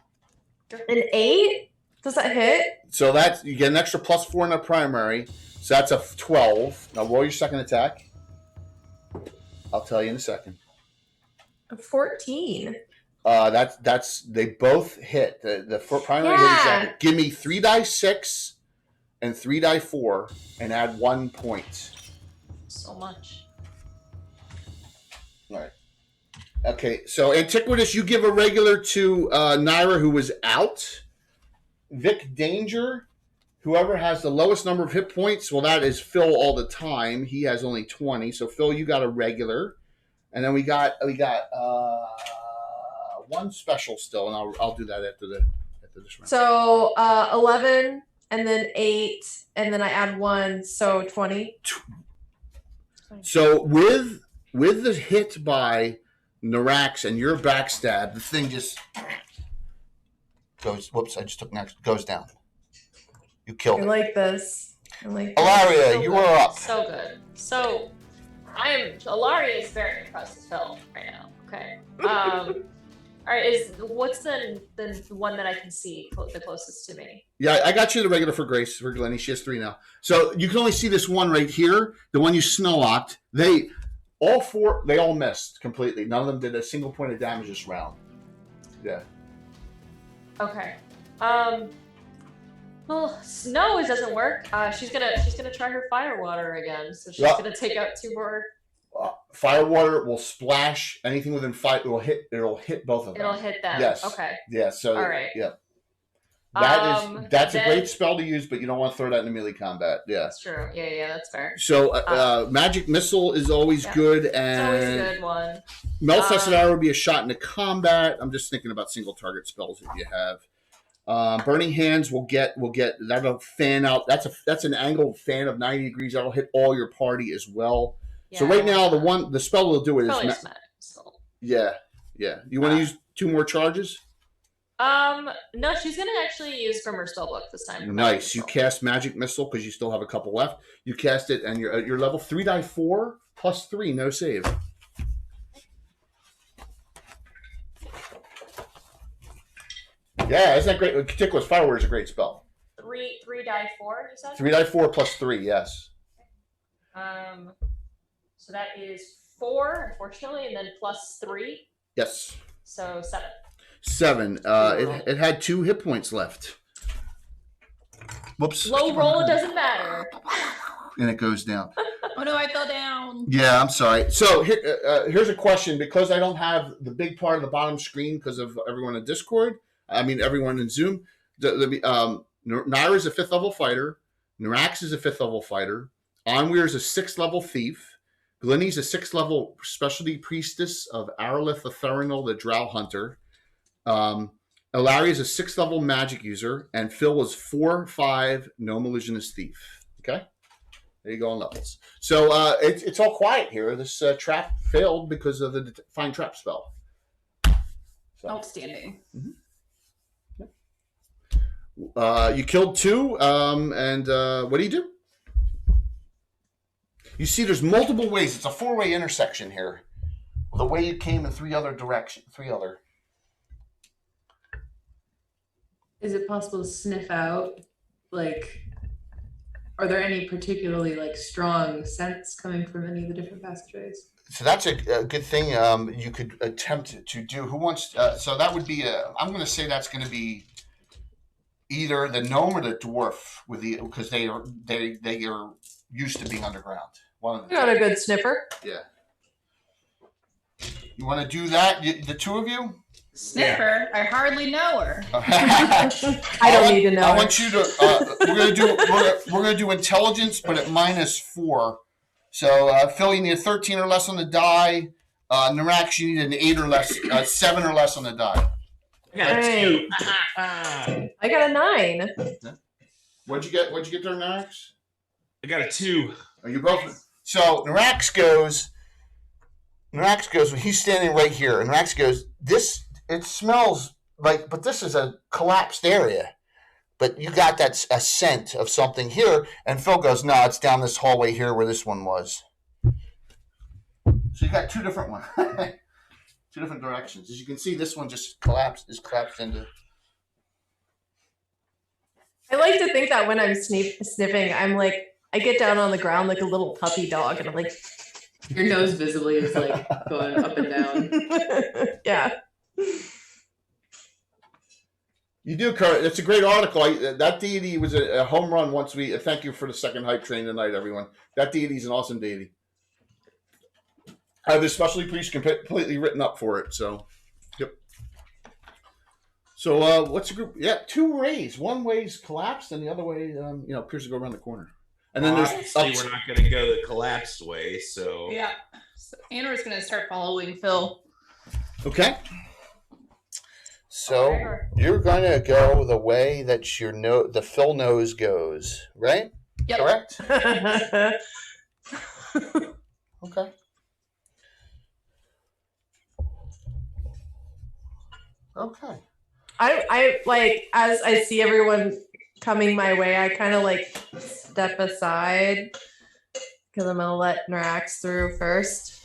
Speaker 1: An 8? Does that hit?
Speaker 11: So you get an extra +4 in the primary. So that's a 12. Now roll your second attack. I'll tell you in a second.
Speaker 1: A 14.
Speaker 11: They both hit. The primary hit exactly. Give me 3 die 6 and 3 die 4 and add 1 point.
Speaker 4: So much.
Speaker 11: All right. Okay, so Antiquitous, you give a regular to Naira, who was out. Vic Danger, whoever has the lowest number of hit points, well, that is Phil all the time. He has only 20. So Phil, you got a regular, and then we got one special still, and I'll do that after this round.
Speaker 1: So 11, and then 8, and then I add 1, so 20.
Speaker 11: So with the hit by Narax and your backstab, the thing just goes. Whoops! I just took next. Goes down. You killed it.
Speaker 1: I like this.
Speaker 11: Alaria,
Speaker 4: So
Speaker 11: you
Speaker 4: good.
Speaker 11: are up.
Speaker 4: So good. So Alaria is very impressed with Phil right now. Okay. All right. What's the one that I can see the closest to me?
Speaker 11: Yeah, I got you the regular for Grace, for Glennie. She has 3 now. So you can only see this one right here, the one you snow locked. They all missed completely. None of them did a single point of damage this round. Yeah.
Speaker 4: Okay. Well, snow doesn't work. She's gonna try her fire water again. So she's gonna take out 2 more.
Speaker 11: Firewater will splash anything within 5. It'll hit both of them.
Speaker 4: It'll hit them.
Speaker 11: Yes.
Speaker 4: Okay.
Speaker 11: Yeah. So.
Speaker 4: All right.
Speaker 11: Yeah. That's a great spell to use, but you don't want to throw that in melee combat. Yeah.
Speaker 4: That's true. Yeah, that's fair.
Speaker 11: So magic missile is always good, and
Speaker 4: it's always a good one.
Speaker 11: Melfest arrow would be a shot into combat. I'm just thinking about single target spells that you have. Burning hands will get that'll fan out. That's an angled fan of 90 degrees. That'll hit all your party as well. Yeah, so right now the spell will do it is yeah. You want to use 2 more charges?
Speaker 4: No, she's gonna actually use from her spellbook this time.
Speaker 11: Nice. You cast magic missile because you still have a couple left. You cast it, and you're level 3 die 4.
Speaker 3: +3, no save. Yeah, isn't that great? Meticulous Fireword is a great spell.
Speaker 4: 3 die 4, you said?
Speaker 3: 3 die 4 +3, yes.
Speaker 4: So that is 4, unfortunately, and then +3.
Speaker 3: Yes.
Speaker 4: So 7.
Speaker 3: 7. It had 2 hit points left. Whoops.
Speaker 4: Low roll, it doesn't matter.
Speaker 3: And it goes down.
Speaker 10: Oh no, I fell down.
Speaker 3: Yeah, I'm sorry. So here's a question. Because I don't have the big part of the bottom screen because of everyone in Discord, everyone in Zoom, Naira's a 5th level fighter. Narax is a 5th level fighter. Onweir is a 6th level thief. Glenny's a 6th level specialty priestess of Aralith Etherenal, the Drow Hunter. Ilaria is a 6th level magic user. And Phil was 4/5 gnome illusionist thief. Okay? There you go on levels. So it's all quiet here. This trap failed because of the Define Trap spell. So.
Speaker 10: Outstanding.
Speaker 3: Mm-hmm. You killed 2, and what do you do? You see, there's multiple ways. It's a 4-way intersection here. The way you came in 3 other directions. 3 other.
Speaker 8: Is it possible to sniff out, like, are there any particularly, like, strong scents coming from any of the different passageways?
Speaker 11: So that's a good thing you could attempt to do. Who wants? So that would be I'm going to say that's going to be either the gnome or the dwarf because they are used to being underground. One of the
Speaker 1: Got a good sniffer.
Speaker 11: Yeah. You want to do that? The 2 of you?
Speaker 10: Sniffer, I hardly know her.
Speaker 1: I don't need to know.
Speaker 11: I want you to. We're gonna do intelligence, but at -4. So Phil, you need a 13 or less on the die. Narax, you need an 8 or less, 7 or less on the die.
Speaker 6: I got a 2.
Speaker 1: I got a 9.
Speaker 11: What'd you get there, Narax?
Speaker 6: I got a 2.
Speaker 11: Are you both? So Narax goes. He's standing right here, and Narax goes. It smells like, but this is a collapsed area. But you got a scent of something here, and Phil goes, no, it's down this hallway here where this one was. So you got 2 different ones. 2 different directions. As you can see, this one just collapsed into.
Speaker 1: I like to think that when I'm sniffing, I'm like, I get down on the ground like a little puppy dog, and I'm like,
Speaker 8: your nose visibly is like going up and down.
Speaker 1: Yeah.
Speaker 3: You do, Kurt. It's a great article. That deity was a home run once we... Thank you for the second hype train tonight, everyone. That deity is an awesome deity. I have the specialty priest completely written up for it, so... Yep. So, what's the group? Yeah, 2 ways. One way's collapsed, and the other way, appears to go around the corner. And then there's...
Speaker 6: Obviously, we're not going to go the collapsed way, so...
Speaker 10: Yeah. So Anna's going to start following Phil.
Speaker 3: Okay.
Speaker 11: So you're going to go the way that the Phil nose goes, right?
Speaker 10: Yep.
Speaker 11: Correct? Okay. Okay.
Speaker 1: I like, as I see everyone coming my way, I kind of like step aside because I'm going to let Narax through first.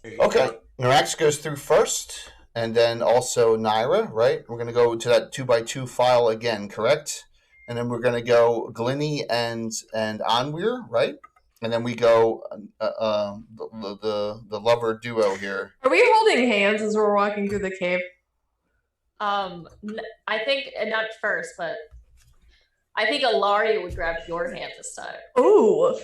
Speaker 11: Okay. Narax goes through first. And then also Naira, right? We're going to go to that 2x2 file again, correct? And then we're going to go Glenny and Onweir, right? And then we go the lover duo here.
Speaker 1: Are we holding hands as we're walking through the cave?
Speaker 4: I think not first, but I think Ilaria would grab your hand this time.
Speaker 1: Ooh.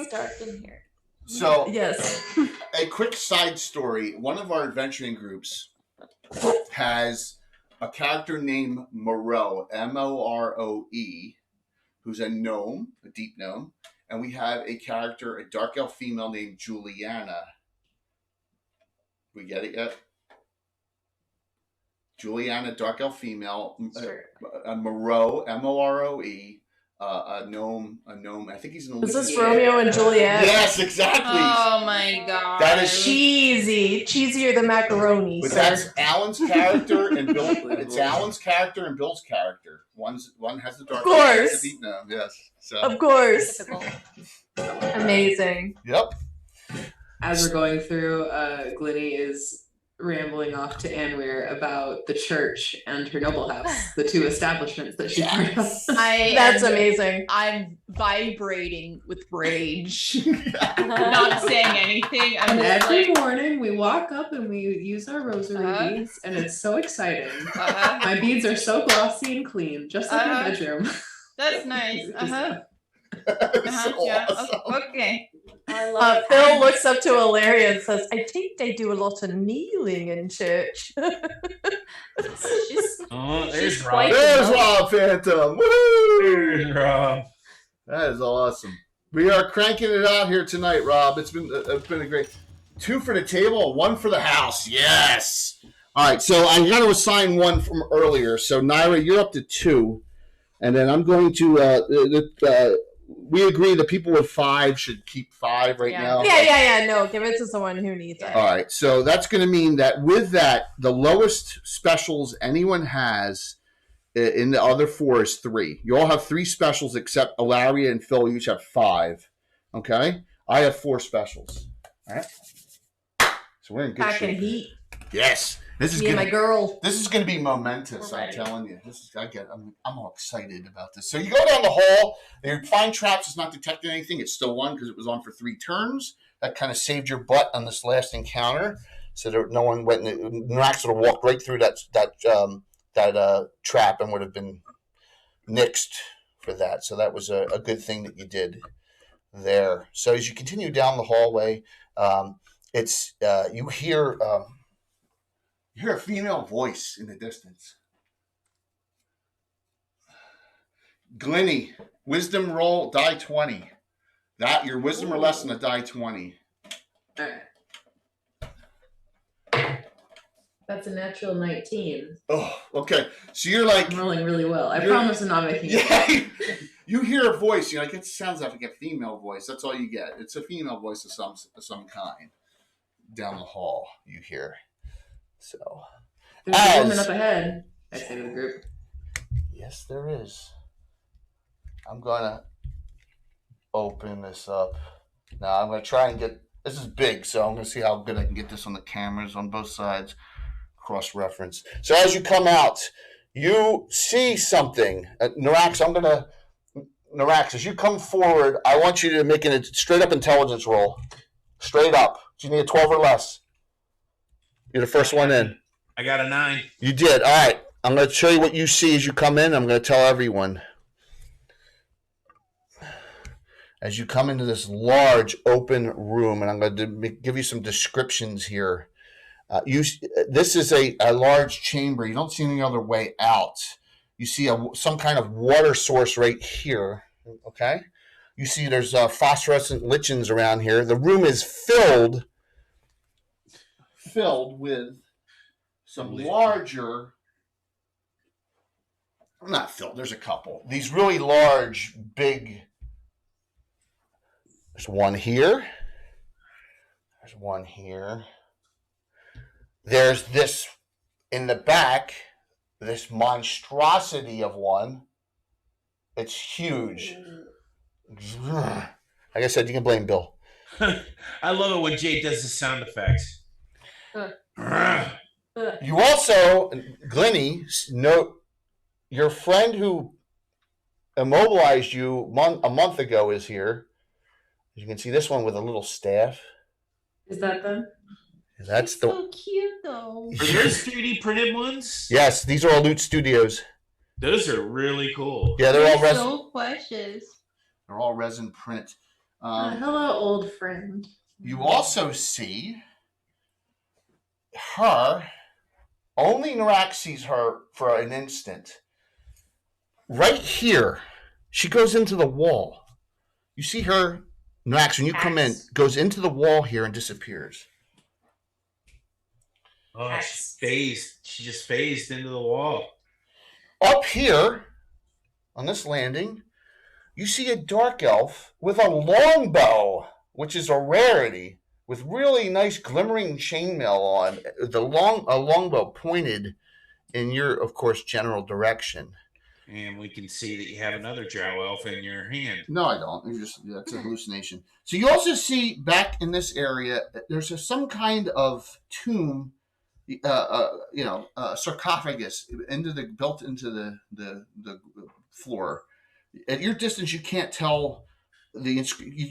Speaker 4: Start in here.
Speaker 3: So,
Speaker 1: yes.
Speaker 3: A quick side story. One of our adventuring groups has a character named Moreau, Moroe, who's a gnome, a deep gnome. And we have a dark elf female named Juliana. We get it yet? Juliana, dark elf female.
Speaker 4: Sure.
Speaker 3: Moreau, Moroe. A gnome. I think he's an
Speaker 1: Is this Romeo and Juliet?
Speaker 3: Yes, exactly.
Speaker 10: Oh my god.
Speaker 3: That is
Speaker 1: cheesy. Cheesier than macaroni.
Speaker 3: But
Speaker 1: sir.
Speaker 3: that's Alan's character and Bill. It's Alan's character and Bill's character.
Speaker 11: One has the dark.
Speaker 1: Of course.
Speaker 11: One has the deep gnome. Yes. So.
Speaker 1: Of course.
Speaker 4: Typical.
Speaker 1: Amazing.
Speaker 11: Yep.
Speaker 8: As we're going through, Glinny is rambling off to Anweir about the church and her noble house, the two establishments that she's part of.
Speaker 1: That's amazing.
Speaker 10: I'm vibrating with rage. Not saying anything. I'm
Speaker 8: And
Speaker 10: just
Speaker 8: every
Speaker 10: like,
Speaker 8: morning we walk up and we use our rosary beads, and it's so exciting. My beads are so glossy and clean, just like my bedroom.
Speaker 10: that's nice.
Speaker 11: So
Speaker 10: Yeah.
Speaker 11: awesome.
Speaker 10: Okay.
Speaker 4: I love it.
Speaker 1: Phil looks up to Ilaria and says, I think they do a lot of kneeling in church.
Speaker 4: She's
Speaker 6: Oh, there's
Speaker 4: She's
Speaker 6: Rob.
Speaker 4: quite-
Speaker 11: There's Rob Phantom. Woo!
Speaker 6: There's Rob.
Speaker 11: That is awesome. We are cranking it out here tonight, Rob. It's been a great 2 for the table, 1 for the house. Yes. All right. So I got to assign 1 from earlier. So Naira, you're up to 2, and then I'm going to. We agree that people with 5 should keep 5 right now.
Speaker 1: Yeah. No, give it to someone who needs it.
Speaker 11: All right. So that's going to mean that with that, the lowest specials anyone has in the other 4 is 3. You all have 3 specials except Ilaria and Phil. You each have 5. Okay. I have 4 specials. All right. So we're in good
Speaker 1: Packing
Speaker 11: shape.
Speaker 1: heat.
Speaker 11: Yes. This is
Speaker 1: Me and my girl.
Speaker 11: This is going to be momentous.
Speaker 4: We're
Speaker 11: I'm
Speaker 4: ready.
Speaker 11: telling you. I'm all excited about this. So you go down the hall. Your find traps is not detecting anything. It's still 1 because it was on for 3 turns. That kind of saved your butt on this last encounter, so that no one went. Norax would have walked right through that trap and would have been nixed for that. So that was a good thing that you did there. So as you continue down the hallway, you hear. You hear a female voice in the distance. Glinny, wisdom roll, die 20. That, your wisdom or less than a die 20.
Speaker 8: All right. That's a natural 19.
Speaker 11: Oh, okay. So you're like...
Speaker 8: I'm rolling really well. I promise I'm not making it.
Speaker 11: Yeah, you hear a voice. You're like, it sounds like a female voice. That's all you get. It's a female voice of some kind. Down the hall, you hear. So...
Speaker 8: There's a woman up ahead, I say to the group.
Speaker 11: Yes, there is. I'm going to open this up. Now, I'm going to try and get... This is big, so I'm going to see how good I can get this on the cameras on both sides. Cross-reference. So as you come out, you see something. Norax, Norax, as you come forward, I want you to make a straight-up intelligence roll. Straight up. Do you need a 12 or less? You're the first one in.
Speaker 6: I got a 9.
Speaker 11: You did. All right. I'm going to show you what you see as you come in. I'm going to tell everyone. As you come into this large open room, and I'm going to give you some descriptions here. This is a large chamber. You don't see any other way out. You see some kind of water source right here. Okay. You see there's phosphorescent lichens around here. The room is filled with some larger, not filled, there's a couple. These really large, big, there's one here. There's one here. There's this in the back, this monstrosity of one. It's huge. Like I said, you can blame Bill.
Speaker 6: I love it when Jade does the sound effects.
Speaker 11: You also, Glinny, note your friend who immobilized you a month ago is here. You can see this one with a little staff.
Speaker 8: Is that them?
Speaker 11: That's
Speaker 10: so cute though.
Speaker 6: Are those 3D printed ones?
Speaker 11: Yes, these are all Loot Studios.
Speaker 6: Those are really cool.
Speaker 11: Yeah, they're all resin.
Speaker 10: So precious.
Speaker 11: They're all resin print.
Speaker 8: Hello, old friend.
Speaker 11: You also see her. Only Norax sees her for an instant. Right here, she goes into the wall. You see her, Norax, when you come in, goes into the wall here and disappears.
Speaker 6: Oh, she just phased into the wall.
Speaker 11: Up here, on this landing, you see a dark elf with a longbow, which is a rarity, with really nice glimmering chainmail on. A longbow pointed in your, of course, general direction.
Speaker 6: And we can see that you have another Drow elf in your hand.
Speaker 11: No, I don't. That's a hallucination. So you also see back in this area, there's some kind of tomb, sarcophagus built into the floor. At your distance, you can't tell you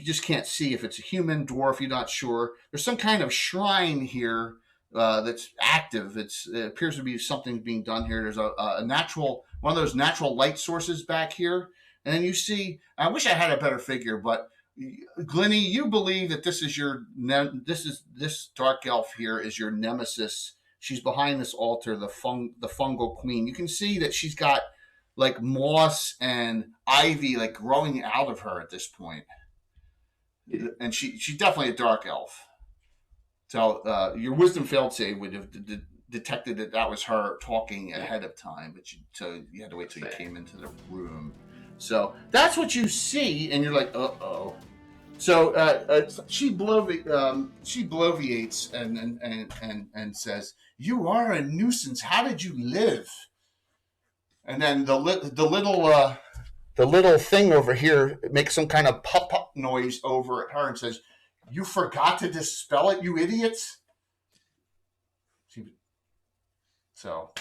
Speaker 11: just can't see if it's a human, dwarf. You're not sure. There's some kind of shrine here that's active. It appears to be something being done here. There's a natural one of those natural light sources back here, and then you see. I wish I had a better figure, but Glenny, you believe that this dark elf here is your nemesis. She's behind this altar, the fungal queen. You can see that she's got like moss and ivy like growing out of her at this point, and she's definitely a dark elf. So your wisdom failed save would have detected that was her talking ahead of time, but you had to wait till you came into the room. So that's what you see, and you're like, uh-oh. So she bloviates and says, "You are a nuisance. How did you live?" And then the little thing over here makes some kind of pop noise over at her and says, "You forgot to dispel it, you idiots." So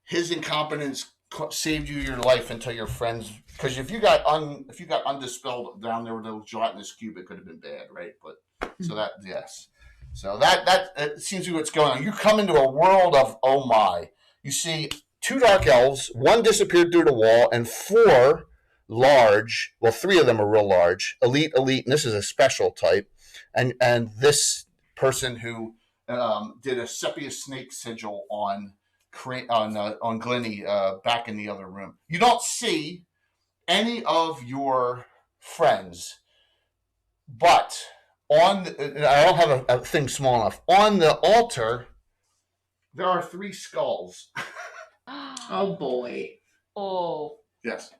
Speaker 11: his incompetence saved you your life until your friends. Because if you got undispelled down there with the Gelatinx Cube, it could have been bad, right? But so that yes, so that seems to be what's going on. You come into a world of oh my. You see 2 dark elves, 1 disappeared through the wall, and 4 large. Well, 3 of them are real large. Elite, and this is a special type. And this person who did a sepia snake sigil on Glenny back in the other room. You don't see any of your friends, but I don't have a thing small enough. On the altar, there are 3 skulls.
Speaker 8: Oh boy.
Speaker 4: Oh.
Speaker 11: Yes.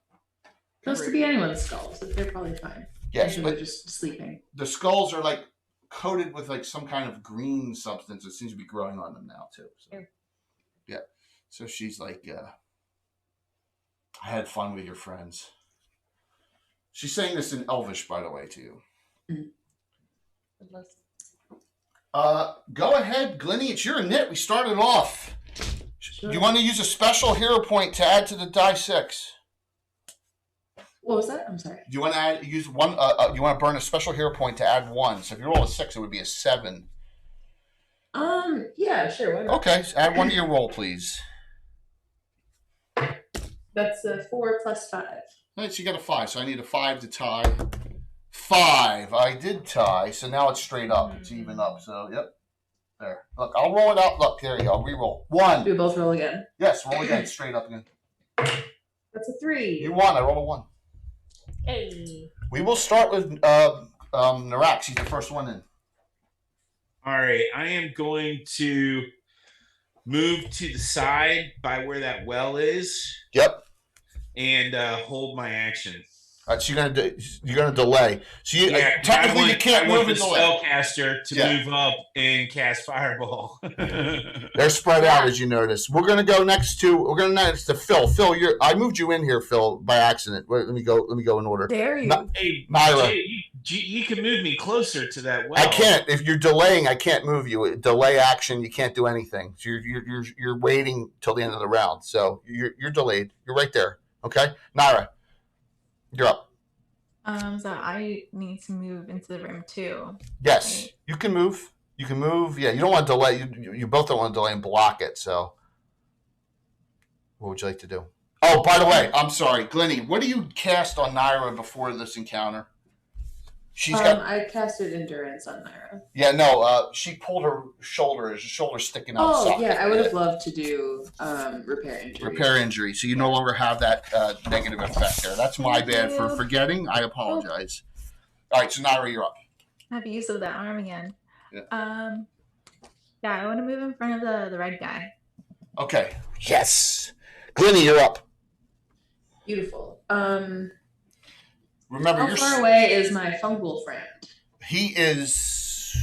Speaker 8: Those could be anyone's skulls, but they're probably fine.
Speaker 11: Yes,
Speaker 8: but they're just sleeping.
Speaker 11: The skulls are like coated with like some kind of green substance that seems to be growing on them now too. So, yeah. So she's like, I had fun with your friends. She's saying this in Elvish, by the way, to you. Go ahead, Glenny. It's your knit. We started off. Sure. You want to use a special hero point to add to the die 6?
Speaker 8: What was that? I'm sorry.
Speaker 11: You want to use one? You want to burn a special hero point to add 1. So if you roll a 6, it would be a 7.
Speaker 8: Yeah, sure. Why not?
Speaker 11: Okay, so add 1 to your roll, please.
Speaker 8: That's a 4 plus 5.
Speaker 11: All right, so you got a 5. So I need a 5 to tie. 5. I did tie, so now it's straight up. It's even up. So yep. There. Look, I'll roll it out. Look, there you go. Reroll. 1.
Speaker 8: Do we both roll again?
Speaker 11: Yes, roll again. Straight up again.
Speaker 8: That's a 3.
Speaker 11: You won. I rolled a 1.
Speaker 4: Hey.
Speaker 11: We will start with Narax. He's the first one in.
Speaker 6: All right. I am going to move to the side by where that well is.
Speaker 11: Yep.
Speaker 6: And hold my action.
Speaker 11: So you're gonna delay. So technically you can't move and delay.
Speaker 6: Spellcaster to move up and cast Fireball.
Speaker 11: They're spread out as you notice. We're gonna go next to Phil. Phil, I moved you in here, Phil, by accident. Let me go in order.
Speaker 1: Dare you?
Speaker 6: Hey,
Speaker 11: Myra,
Speaker 6: you can move me closer to that well.
Speaker 11: I can't. If you're delaying, I can't move you. Delay action, you can't do anything. So you're waiting till the end of the round. So you're delayed. You're right there. Okay, Myra. You're up.
Speaker 5: So I need to move into the room too.
Speaker 11: Yes,
Speaker 5: right?
Speaker 11: You can move. You can move. Yeah, you don't want to delay. You both don't want to delay and block it. So, what would you like to do? Oh, by the way, I'm sorry, Glenny. What do you cast on Naira before this encounter?
Speaker 8: I casted endurance on Naira.
Speaker 11: Yeah, no. She pulled her shoulder. Her shoulder sticking out.
Speaker 8: Oh, yeah. I would have loved to do repair injury.
Speaker 11: Repair injury. So you no longer have that negative effect there. That's my bad for forgetting. I apologize. All right, so Naira, you're up.
Speaker 5: Have use of that arm again.
Speaker 11: Yeah.
Speaker 5: I want to move in front of the red guy.
Speaker 11: Okay. Yes. Glenny, you're up.
Speaker 8: Beautiful.
Speaker 11: Remember,
Speaker 8: how far away is my fungal friend?
Speaker 11: He is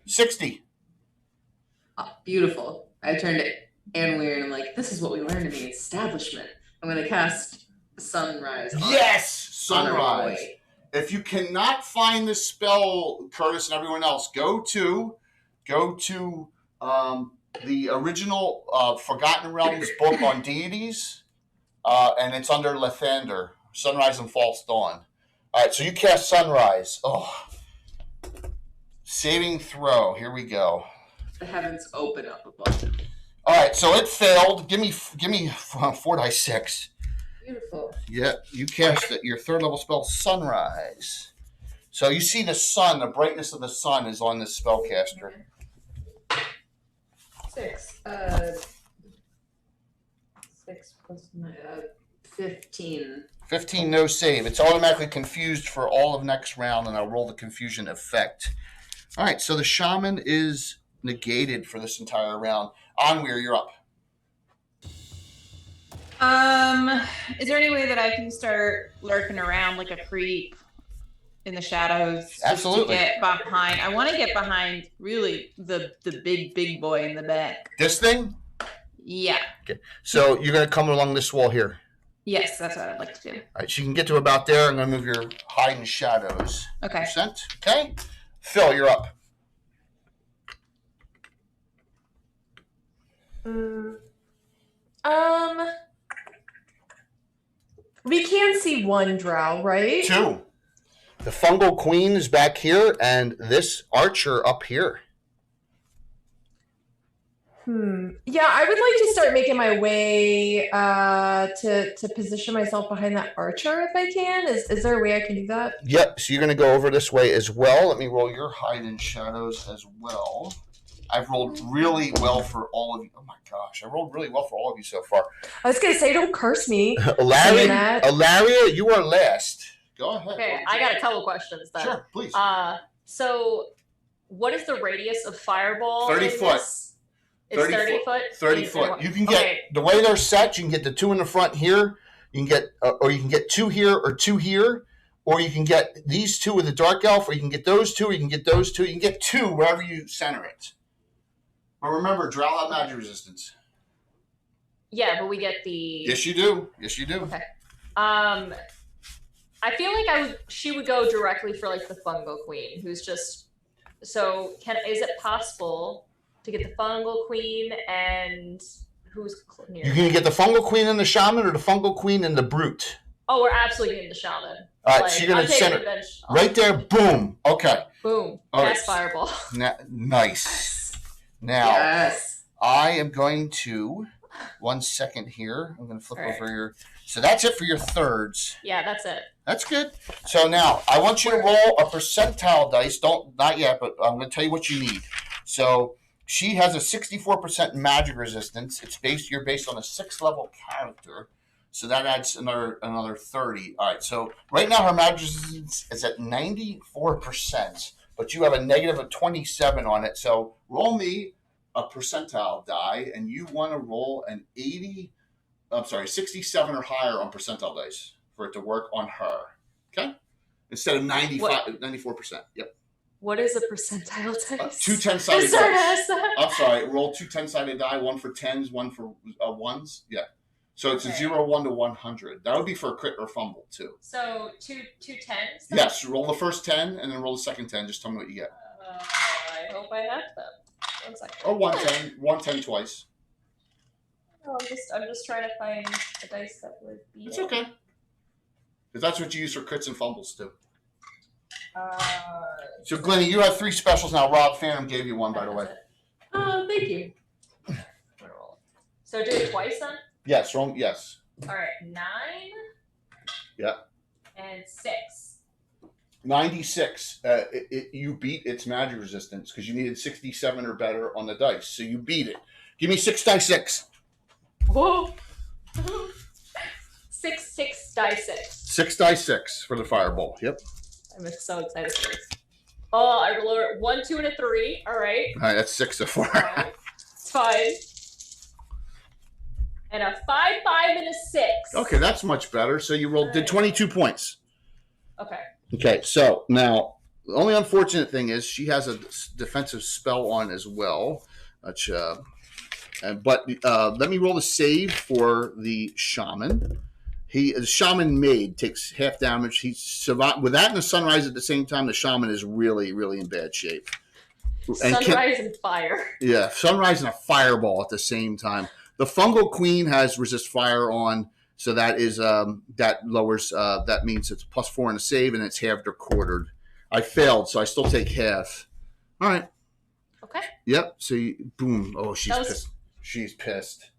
Speaker 11: 60.
Speaker 8: Oh, beautiful. I turned it Anwir, and I'm like, this is what we learned in the establishment. I'm going to cast Sunrise.
Speaker 11: Yes,
Speaker 8: on our
Speaker 11: Sunrise.
Speaker 8: way.
Speaker 11: If you cannot find this spell, Curtis and everyone else, go to the original Forgotten Realms book on deities, and it's under Lathander, Sunrise and False Dawn. All right, so you cast Sunrise. Oh, saving throw. Here we go.
Speaker 8: The heavens open up above him.
Speaker 11: All right, so it failed. Give me 4d6.
Speaker 8: Beautiful.
Speaker 11: Yeah, you cast your third level spell, Sunrise. So you see the sun, the brightness of the sun is on this spellcaster.
Speaker 8: 6. 6 plus 9, 15.
Speaker 11: 15, no save. It's automatically confused for all of next round, and I'll roll the confusion effect. All right, so the shaman is negated for this entire round. Onweir, you're up.
Speaker 10: Is there any way that I can start lurking around like a creep in the shadows?
Speaker 11: Absolutely.
Speaker 10: To get behind. I want to get behind really the big boy in the back.
Speaker 11: This thing?
Speaker 10: Yeah.
Speaker 11: Okay. So you're going to come along this wall here.
Speaker 10: Yes, that's what I'd like to do.
Speaker 11: All right, so you can get to about there. I'm going to move your hide in shadows.
Speaker 10: Okay.
Speaker 11: Percent. Okay. Phil, you're up.
Speaker 1: We can see one drow, right?
Speaker 11: 2. The fungal queen is back here, and this archer up here.
Speaker 1: Yeah, I would like to start making my way to position myself behind that archer if I can. Is there a way I can do that?
Speaker 11: Yep, so you're going to go over this way as well. Let me roll your hide in shadows as well. I've rolled really well for all of you. Oh my gosh, I rolled really well for all of you so far.
Speaker 1: I was going to say, don't curse me.
Speaker 11: Ilaria, you are last. Go ahead.
Speaker 4: Okay, I got a couple questions then.
Speaker 11: Sure, please.
Speaker 4: So what is the radius of fireball?
Speaker 11: 30 foot.
Speaker 4: It's 30 foot?
Speaker 11: 30 foot. You can get, the way they're set, you can get the 2 in the front here, you can get, or you can get 2 here or 2 here, or you can get these 2 with the dark elf, or you can get those 2, or you can get those 2. You can get 2 wherever you center it. But remember, Drow have magic resistance.
Speaker 4: Yeah, but we get the...
Speaker 11: Yes, you do. Yes, you do.
Speaker 4: Okay. I feel like she would go directly for like the fungal queen, who's just... So is it possible to get the fungal queen and who's near?
Speaker 11: You can get the fungal queen and the shaman, or the fungal queen and the brute.
Speaker 4: Oh, we're absolutely getting the shaman.
Speaker 11: All right, so you're going to center right there. Boom. Okay.
Speaker 4: Boom.
Speaker 11: All
Speaker 4: Cast fireball.
Speaker 11: Nice. Now,
Speaker 8: Yes.
Speaker 11: I am going to, 1 second here. I'm going to flip over your. So that's it for your thirds.
Speaker 4: Yeah, that's it.
Speaker 11: That's good. So now I want you to roll a percentile dice. Not yet, but I'm going to tell you what you need. So she has a 64% magic resistance. You're based on a 6th level character. So that adds another 30. All right. So right now her magic resistance is at 94%, but you have a negative of 27 on it. So roll me a percentile die, and you want to roll an 67 or higher on percentile dice for it to work on her. Okay? Instead of 94%. Yep.
Speaker 4: What is a percentile dice?
Speaker 11: 2 10-sided dice. I'm sorry. Roll 2 10-sided die, 1 for 10s, 1 for 1s. Yeah. So it's a 0, 1 to 100. That would be for a crit or fumble, too.
Speaker 4: So two 10s?
Speaker 11: Yes. Roll the first 10, and then roll the second 10. Just tell me what you get.
Speaker 4: I hope I have them. 1 second.
Speaker 11: Or 1 10. 1 10 twice.
Speaker 4: No, I'm just trying to find a dice that would be...
Speaker 11: It's okay. Because that's what you use for crits and fumbles, too. So, Glennie, you have 3 specials now. Rob Phantom gave you 1, by the way.
Speaker 4: Oh, thank you. So do it twice, then?
Speaker 11: Yes. Wrong. Yes.
Speaker 4: All right. 9.
Speaker 11: Yeah.
Speaker 4: And 6.
Speaker 11: 96. You beat its magic resistance because you needed 67 or better on the dice. So you beat it. Give me 6 die 6.
Speaker 4: Whoa. 6 die 6.
Speaker 11: 6 die 6 for the fireball. Yep.
Speaker 4: I'm so excited for this. Oh, I rolled 1, 2, and a 3. All right.
Speaker 11: All right. That's 6 so far.
Speaker 4: Right. It's fine. And a 5, 5, and a 6.
Speaker 11: Okay, that's much better. So you did 22 points.
Speaker 4: Okay.
Speaker 11: Okay, so now the only unfortunate thing is she has a defensive spell on as well, which
Speaker 3: But let me roll the save for the shaman. The shaman maid takes half damage. He survived with that and the sunrise at the same time. The shaman is really, really in bad shape.
Speaker 4: Sunrise and fire.
Speaker 3: Yeah, sunrise and a fireball at the same time. The fungal queen has resist fire on, so that is that lowers. That means it's +4 in the save, and it's halved or quartered. I failed, so I still take half. All right.
Speaker 4: Okay.
Speaker 3: Yep. So boom. Oh, she's pissed. She's pissed.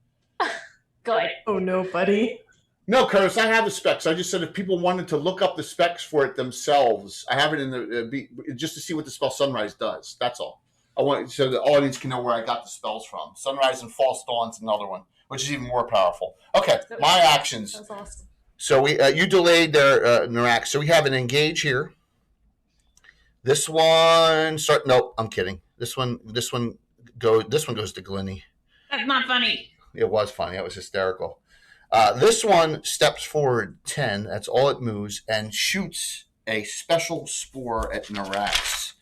Speaker 4: Good.
Speaker 1: Oh no, buddy.
Speaker 3: No, Curtis, I have the specs. I just said if people wanted to look up the specs for it themselves, I have it in the just to see what the spell Sunrise does. That's all. I want so the audience can know where I got the spells from. Sunrise and False Dawn's another one, which is even more powerful. Okay, my actions.
Speaker 4: That's awesome.
Speaker 3: So you delayed their Narak. So we have an engage here. This one No, I'm kidding. This one goes to Glennie.
Speaker 10: That's not funny.
Speaker 3: It was funny. It was hysterical. This one steps forward 10. That's all it moves, and shoots a special spore at Narax.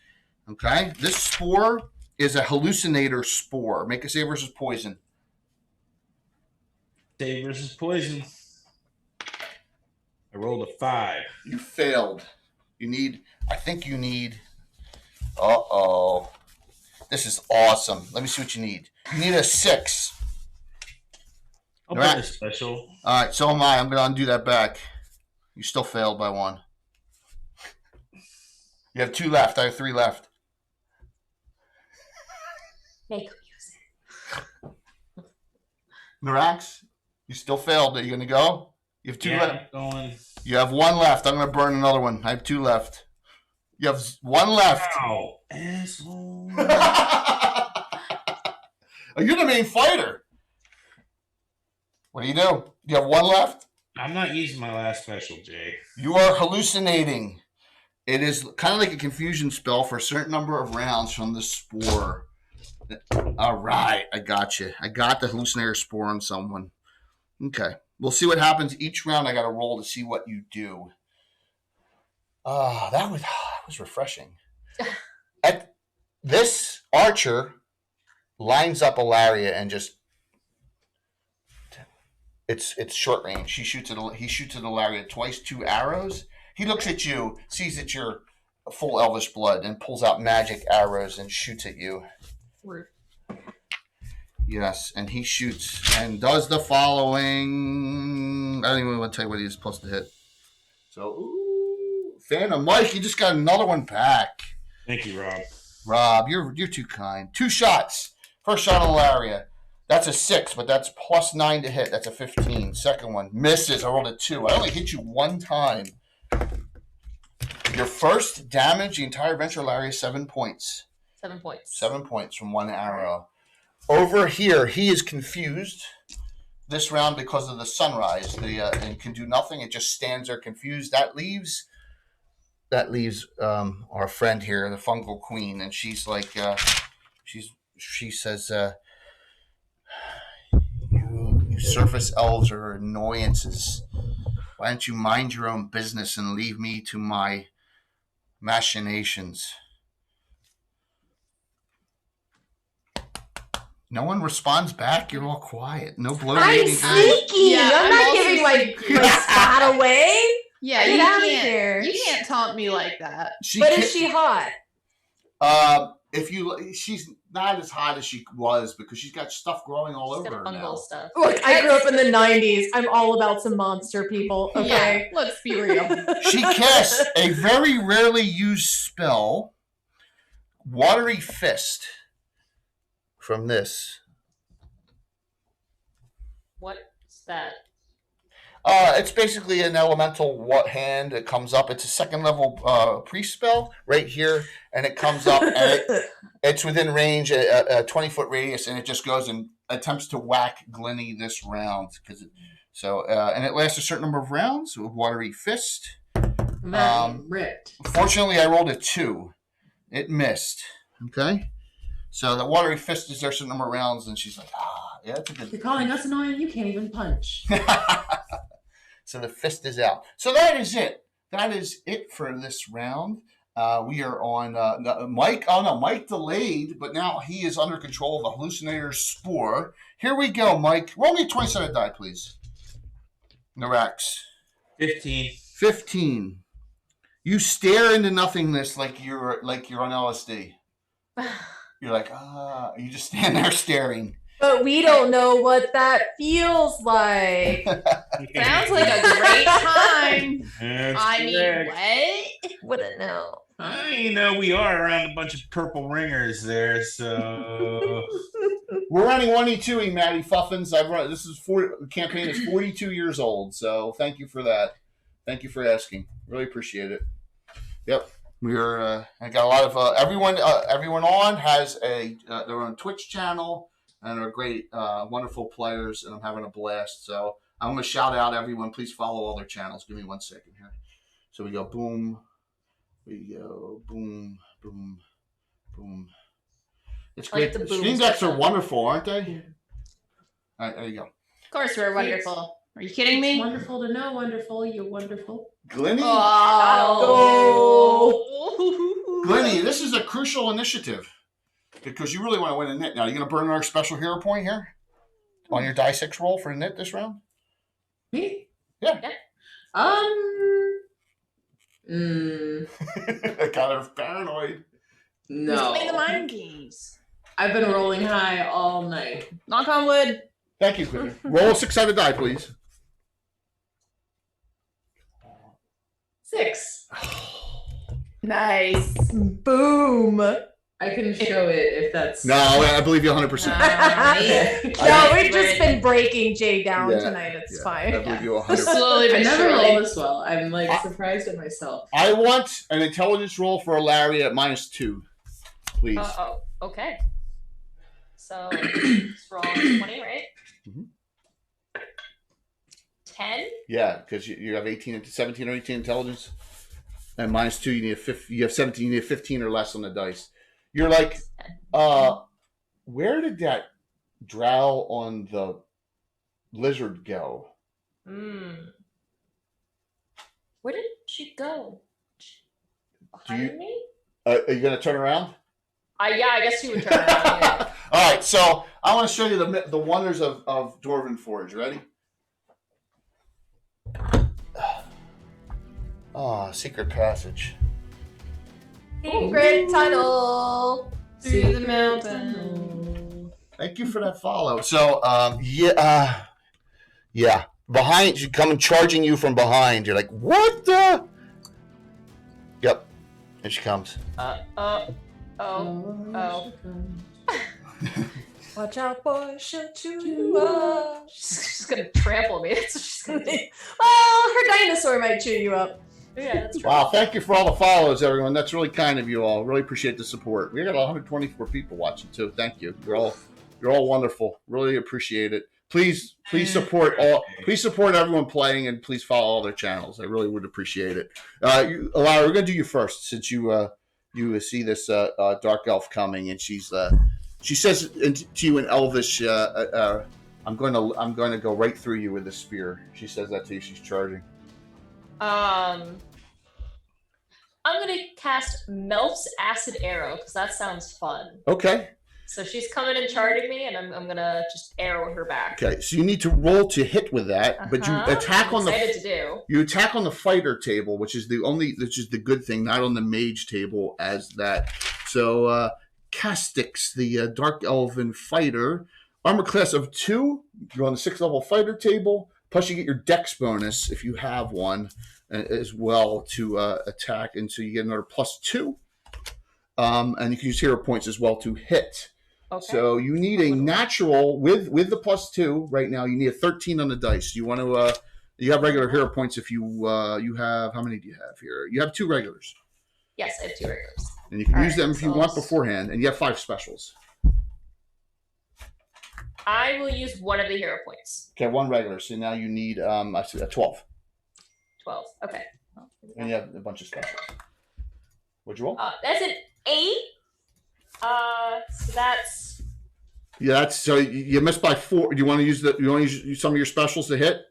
Speaker 3: Okay? This spore is a hallucinator spore. Make a save versus poison.
Speaker 6: Save versus poison. I rolled a 5.
Speaker 3: You failed. I think you need. Uh-oh. This is awesome. Let me see what you need. You need a 6.
Speaker 6: I'll put a special.
Speaker 3: All right, so am I. I'm going to undo that back. You still failed by 1. You have 2 left. I have 3 left.
Speaker 4: Make music.
Speaker 3: Narax, you still failed. Are you going to go? You have 2 left.
Speaker 6: I'm going.
Speaker 3: You have 1 left. I'm going to burn another one. I have 2 left. You have 1 left.
Speaker 6: Ow, asshole.
Speaker 3: You're the main fighter. What do? You have 1 left?
Speaker 6: I'm not using my last special, Jay.
Speaker 3: You are hallucinating. It is kind of like a confusion spell for a certain number of rounds from the spore. All right, I got you. I got the hallucinator spore on someone. Okay, we'll see what happens each round. I got to roll to see what you do. That was refreshing. This archer lines up a Lariat and just. It's short range. He shoots at a Lariat twice, 2 arrows. He looks at you, sees that you're full elvish blood, and pulls out magic arrows and shoots at you.
Speaker 4: Rude.
Speaker 3: Yes, and he shoots and does the following. I don't even want to tell you what he's supposed to hit. So, Phantom Mike, you just got another one back.
Speaker 6: Thank you, Rob.
Speaker 3: Rob, you're too kind. 2 shots. First shot on the Lariat. That's a 6, but that's +9 to hit. That's a 15. Second one misses. I rolled a 2. I only hit you 1 time. Your first damage, the entire adventure, Larry, is 7 points.
Speaker 4: 7 points.
Speaker 3: 7 points from 1 arrow. Over here, he is confused this round because of the sunrise. And can do nothing. It just stands there confused. That leaves our friend here, the fungal queen, and she's like, she says. You surface elves are annoyances. Why don't you mind your own business and leave me to my machinations? No one responds back. You're all quiet. No blow.
Speaker 1: I'm sneaky.
Speaker 10: Yeah,
Speaker 1: I'm not giving my spot away.
Speaker 10: Yeah,
Speaker 1: Get
Speaker 10: you
Speaker 1: out of
Speaker 10: can't.
Speaker 1: here.
Speaker 10: You can't taunt me like that.
Speaker 1: Is she hot?
Speaker 3: She's not as hot as she was because she's got stuff growing all over her now.
Speaker 4: Stuff.
Speaker 1: Look, I grew up in the 90s. I'm all about some monster people. Okay.
Speaker 10: Yeah, let's be real.
Speaker 3: She casts a very rarely used spell, Watery Fist, from this.
Speaker 4: What's that?
Speaker 3: It's basically an elemental hand that comes up. It's a 2nd level priest spell right here, and it comes up, and it's within range, a 20-foot radius, and it just goes and attempts to whack Glennie this round. And it lasts a certain number of rounds with Watery Fist.
Speaker 8: Ripped.
Speaker 3: Fortunately, I rolled a 2. It missed. Okay? So the Watery Fist is there a certain number of rounds, and she's like, yeah, that's a good.
Speaker 8: You're calling us annoying? You can't even punch.
Speaker 3: So the fist is out. So that is it. That is it for this round.
Speaker 11: We are on Mike. Oh no, Mike delayed, but now he is under control of the hallucinator's spore. Here we go, Mike. Roll me a 20-sided die, please. Narax.
Speaker 6: 15.
Speaker 11: You stare into nothingness like you're on LSD. You're like, you just stand there staring.
Speaker 1: But we don't know what that feels like.
Speaker 10: Sounds like a great time.
Speaker 6: That's
Speaker 10: I mean,
Speaker 6: correct.
Speaker 10: what?
Speaker 1: Wouldn't know.
Speaker 6: We are around a bunch of purple ringers there, so
Speaker 11: We're running 1E2E, Matty Fuffins. The campaign is 42 years old, so thank you for that. Thank you for asking. Really appreciate it. Yep. I got a lot of everyone on has their own Twitch channel and are great, wonderful players, and I'm having a blast. So I'm going to shout out everyone. Please follow all their channels. Give me 1 second here. So we go boom. We go boom, boom, boom. It's great.
Speaker 4: Like the
Speaker 11: Stream decks are wonderful, aren't they? All right, there you go.
Speaker 10: Of course, we're wonderful. Are you kidding me?
Speaker 8: Wonderful to know, wonderful. You're wonderful.
Speaker 11: Glenny? Glenny, this is a crucial initiative because you really want to win a knit. Now, are you going to burn our special hero point here on your die 6 roll for a knit this round?
Speaker 8: Me?
Speaker 11: Yeah. Kind of paranoid.
Speaker 10: Who's
Speaker 8: No.
Speaker 10: playing the mind games?
Speaker 8: I've been rolling high all night.
Speaker 10: Knock on wood.
Speaker 11: Thank you, Glenny. Roll a 6-sided die, please.
Speaker 8: 6.
Speaker 10: Nice.
Speaker 1: Boom.
Speaker 8: I can show it if that's.
Speaker 11: No, I believe you 100%.
Speaker 1: No, we've just been breaking Jay down tonight. It's fine.
Speaker 11: I believe you 100%.
Speaker 10: Just slowly
Speaker 8: I
Speaker 10: but
Speaker 8: never
Speaker 10: surely.
Speaker 8: roll this well. I'm like surprised at myself.
Speaker 11: I want an intelligence roll for a Lariat -2, please.
Speaker 4: Okay. So let's roll 20, right?
Speaker 11: Mhm.
Speaker 4: 10?
Speaker 11: Yeah, because you have 17 or 18 intelligence, and -2 you need you have 17. You need 15 or less on the dice. You're like, where did that drow on the lizard go?
Speaker 4: Where did she go? Behind me?
Speaker 11: Are you going to turn around?
Speaker 4: Yeah, I guess she would turn around. Yeah.
Speaker 11: All right, so I want to show you the wonders of Dwarven Forge. Ready? Secret passage.
Speaker 1: Secret tunnel
Speaker 10: Through the mountain.
Speaker 11: Thank you for that follow. So, yeah. Behind, she coming charging you from behind. You're like, what the? Yep. Here she comes.
Speaker 1: Watch out, boy, she'll chew you up.
Speaker 4: She's gonna trample me. That's what she's gonna do.
Speaker 1: Well, her dinosaur might chew you up.
Speaker 4: Yeah, that's true.
Speaker 11: Wow, thank you for all the follows, everyone. That's really kind of you all. Really appreciate the support. We got 124 people watching too. Thank you. You're all wonderful. Really appreciate it. Please support everyone playing, and please follow all their channels. I really would appreciate it. Lara, we're gonna do you first since you see this dark elf coming, and she says to you in Elvish, I'm going to go right through you with a spear. She says that to you. She's charging.
Speaker 4: I'm gonna cast Melf's Acid Arrow because that sounds fun.
Speaker 11: Okay.
Speaker 4: So she's coming and charging me, and I'm gonna just arrow her back.
Speaker 11: Okay. So you need to roll to hit with that, but you attack
Speaker 4: I'm excited to do.
Speaker 11: You attack on the fighter table, which is the good thing, not on the mage table as that. So Castix, the dark elven fighter, armor class of 2. You're on the 6th level fighter table. Plus, you get your dex bonus if you have one as well to attack, and so you get another +2. And you can use hero points as well to hit.
Speaker 4: Okay.
Speaker 11: So you need a natural with the +2 right now. You need a 13 on the dice. You want to you have regular hero points if you have, how many do you have here? You have 2 regulars.
Speaker 4: Yes, I have 2 regulars.
Speaker 11: And you can use them if you want beforehand, and you have 5 specials.
Speaker 4: I will use one of the hero points.
Speaker 11: Okay, 1 regular. So now you need I see a 12.
Speaker 4: 12. Okay.
Speaker 11: And you have a bunch of specials. What'd you roll?
Speaker 4: That's an 8. So that's.
Speaker 11: Yeah, so you missed by 4. Do you want to use some of your specials to hit?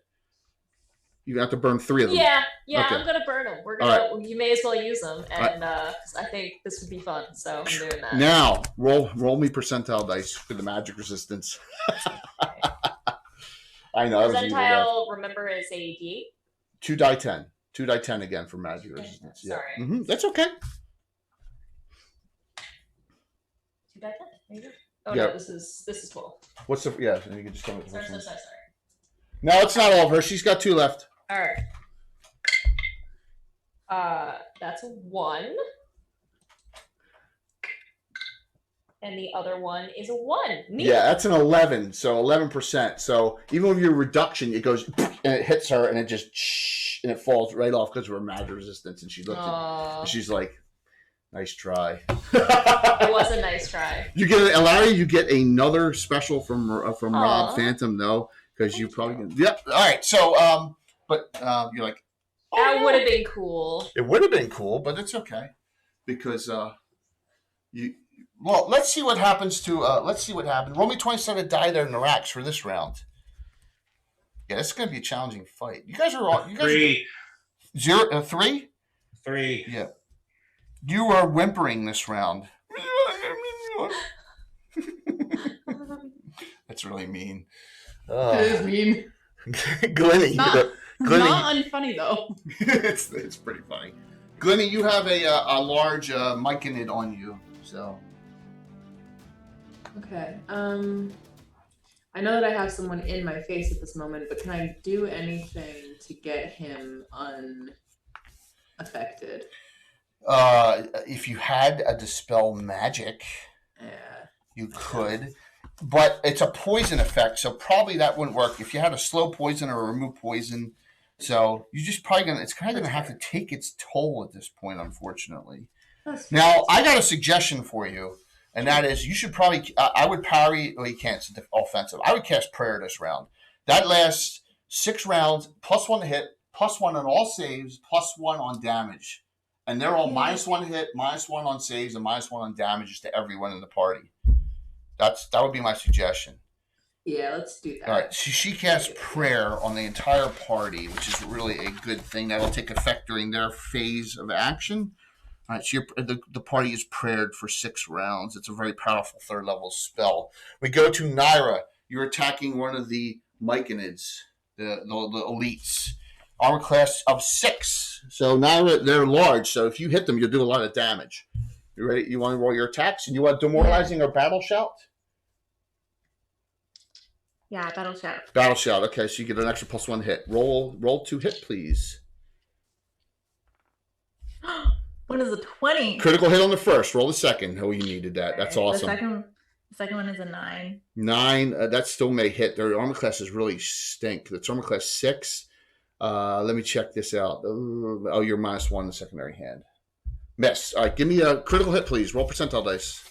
Speaker 3: You have to burn 3 of them.
Speaker 4: Yeah,
Speaker 3: Okay.
Speaker 4: I'm gonna burn them. We're gonna. You may as well use them, and 'cause I think this would be fun. So I'm doing that.
Speaker 3: Now roll me percentile dice for the magic resistance. I know.
Speaker 4: Percentile, remember, is a D8.
Speaker 3: 2 die 10. 2 die 10 again for magic resistance. Yeah.
Speaker 4: Sorry.
Speaker 3: That's okay.
Speaker 4: 2 die 10. There you go. Oh
Speaker 3: Yeah.
Speaker 4: no, this is 12.
Speaker 3: What's the you can just tell me.
Speaker 4: Sorry.
Speaker 3: No, it's not all of her. She's got 2 left.
Speaker 4: All right. That's a 1. And the other one is a 1. Neat.
Speaker 3: Yeah, that's an 11. So 11%. So even with your reduction, it goes and it hits her, and it just and it falls right off because of her magic resistance. And she looked at and she's like, "Nice try."
Speaker 4: It was a nice try.
Speaker 3: You get Larry. You get another special from Rob Phantom, though, because you probably. Yep. All right. So but you're like,
Speaker 4: that would have been cool.
Speaker 3: It would have been cool, but it's okay because you. Well, let's see what happens to. Let's see what happens. Roll me 20-sided die there in the racks for this round. Yeah, it's going to be a challenging fight. You guys are all. You guys
Speaker 6: 3.
Speaker 3: 0, 3.
Speaker 6: 3.
Speaker 3: Yeah. You are whimpering this round. That's really mean.
Speaker 10: It is mean.
Speaker 3: Glenny,
Speaker 10: Not
Speaker 3: Glenny,
Speaker 10: unfunny though.
Speaker 3: it's pretty funny. Glenny, you have a large myconid on you, so.
Speaker 8: Okay. I know that I have someone in my face at this moment, but can I do anything to get him unaffected?
Speaker 11: If you had a dispel magic, you could, but it's a poison effect, so probably that wouldn't work. If you had a slow poison or remove poison, so you just probably it's kind of gonna have to take its toll at this point, unfortunately. Now, I got a suggestion for you, and that is you should probably. I would parry. Well, you can't. It's offensive. I would cast Prayer this round. That lasts 6 rounds, +1 to hit, +1 on all saves, +1 on damage. And they're all -1 hit, -1 on saves, and -1 on damages to everyone in the party. That would be my suggestion.
Speaker 8: Yeah, let's do that.
Speaker 11: All right. She casts Prayer on the entire party, which is really a good thing. That'll take effect during their phase of action. All right. So the party is prayed for 6 rounds. It's a very powerful 3rd level spell. We go to Naira. You're attacking one of the myconids, the elites. Armor class of 6. So now they're large. So if you hit them, you'll do a lot of damage. You ready? You want to roll your attacks? And you want Demoralizing or Battle Shout?
Speaker 5: Yeah, Battle Shout.
Speaker 3: Battle Shout. Okay, so you get an extra +1 hit. Roll 2 hit, please.
Speaker 5: What is a 20?
Speaker 3: Critical hit on the first. Roll the second. Oh, you needed that. That's awesome.
Speaker 5: The second one is a 9.
Speaker 3: 9. That still may hit. Their armor classes really stink. That's armor class 6. Let me check this out. Oh, you're -1 in the secondary hand. Miss. All right, give me a critical hit, please. Roll percentile dice.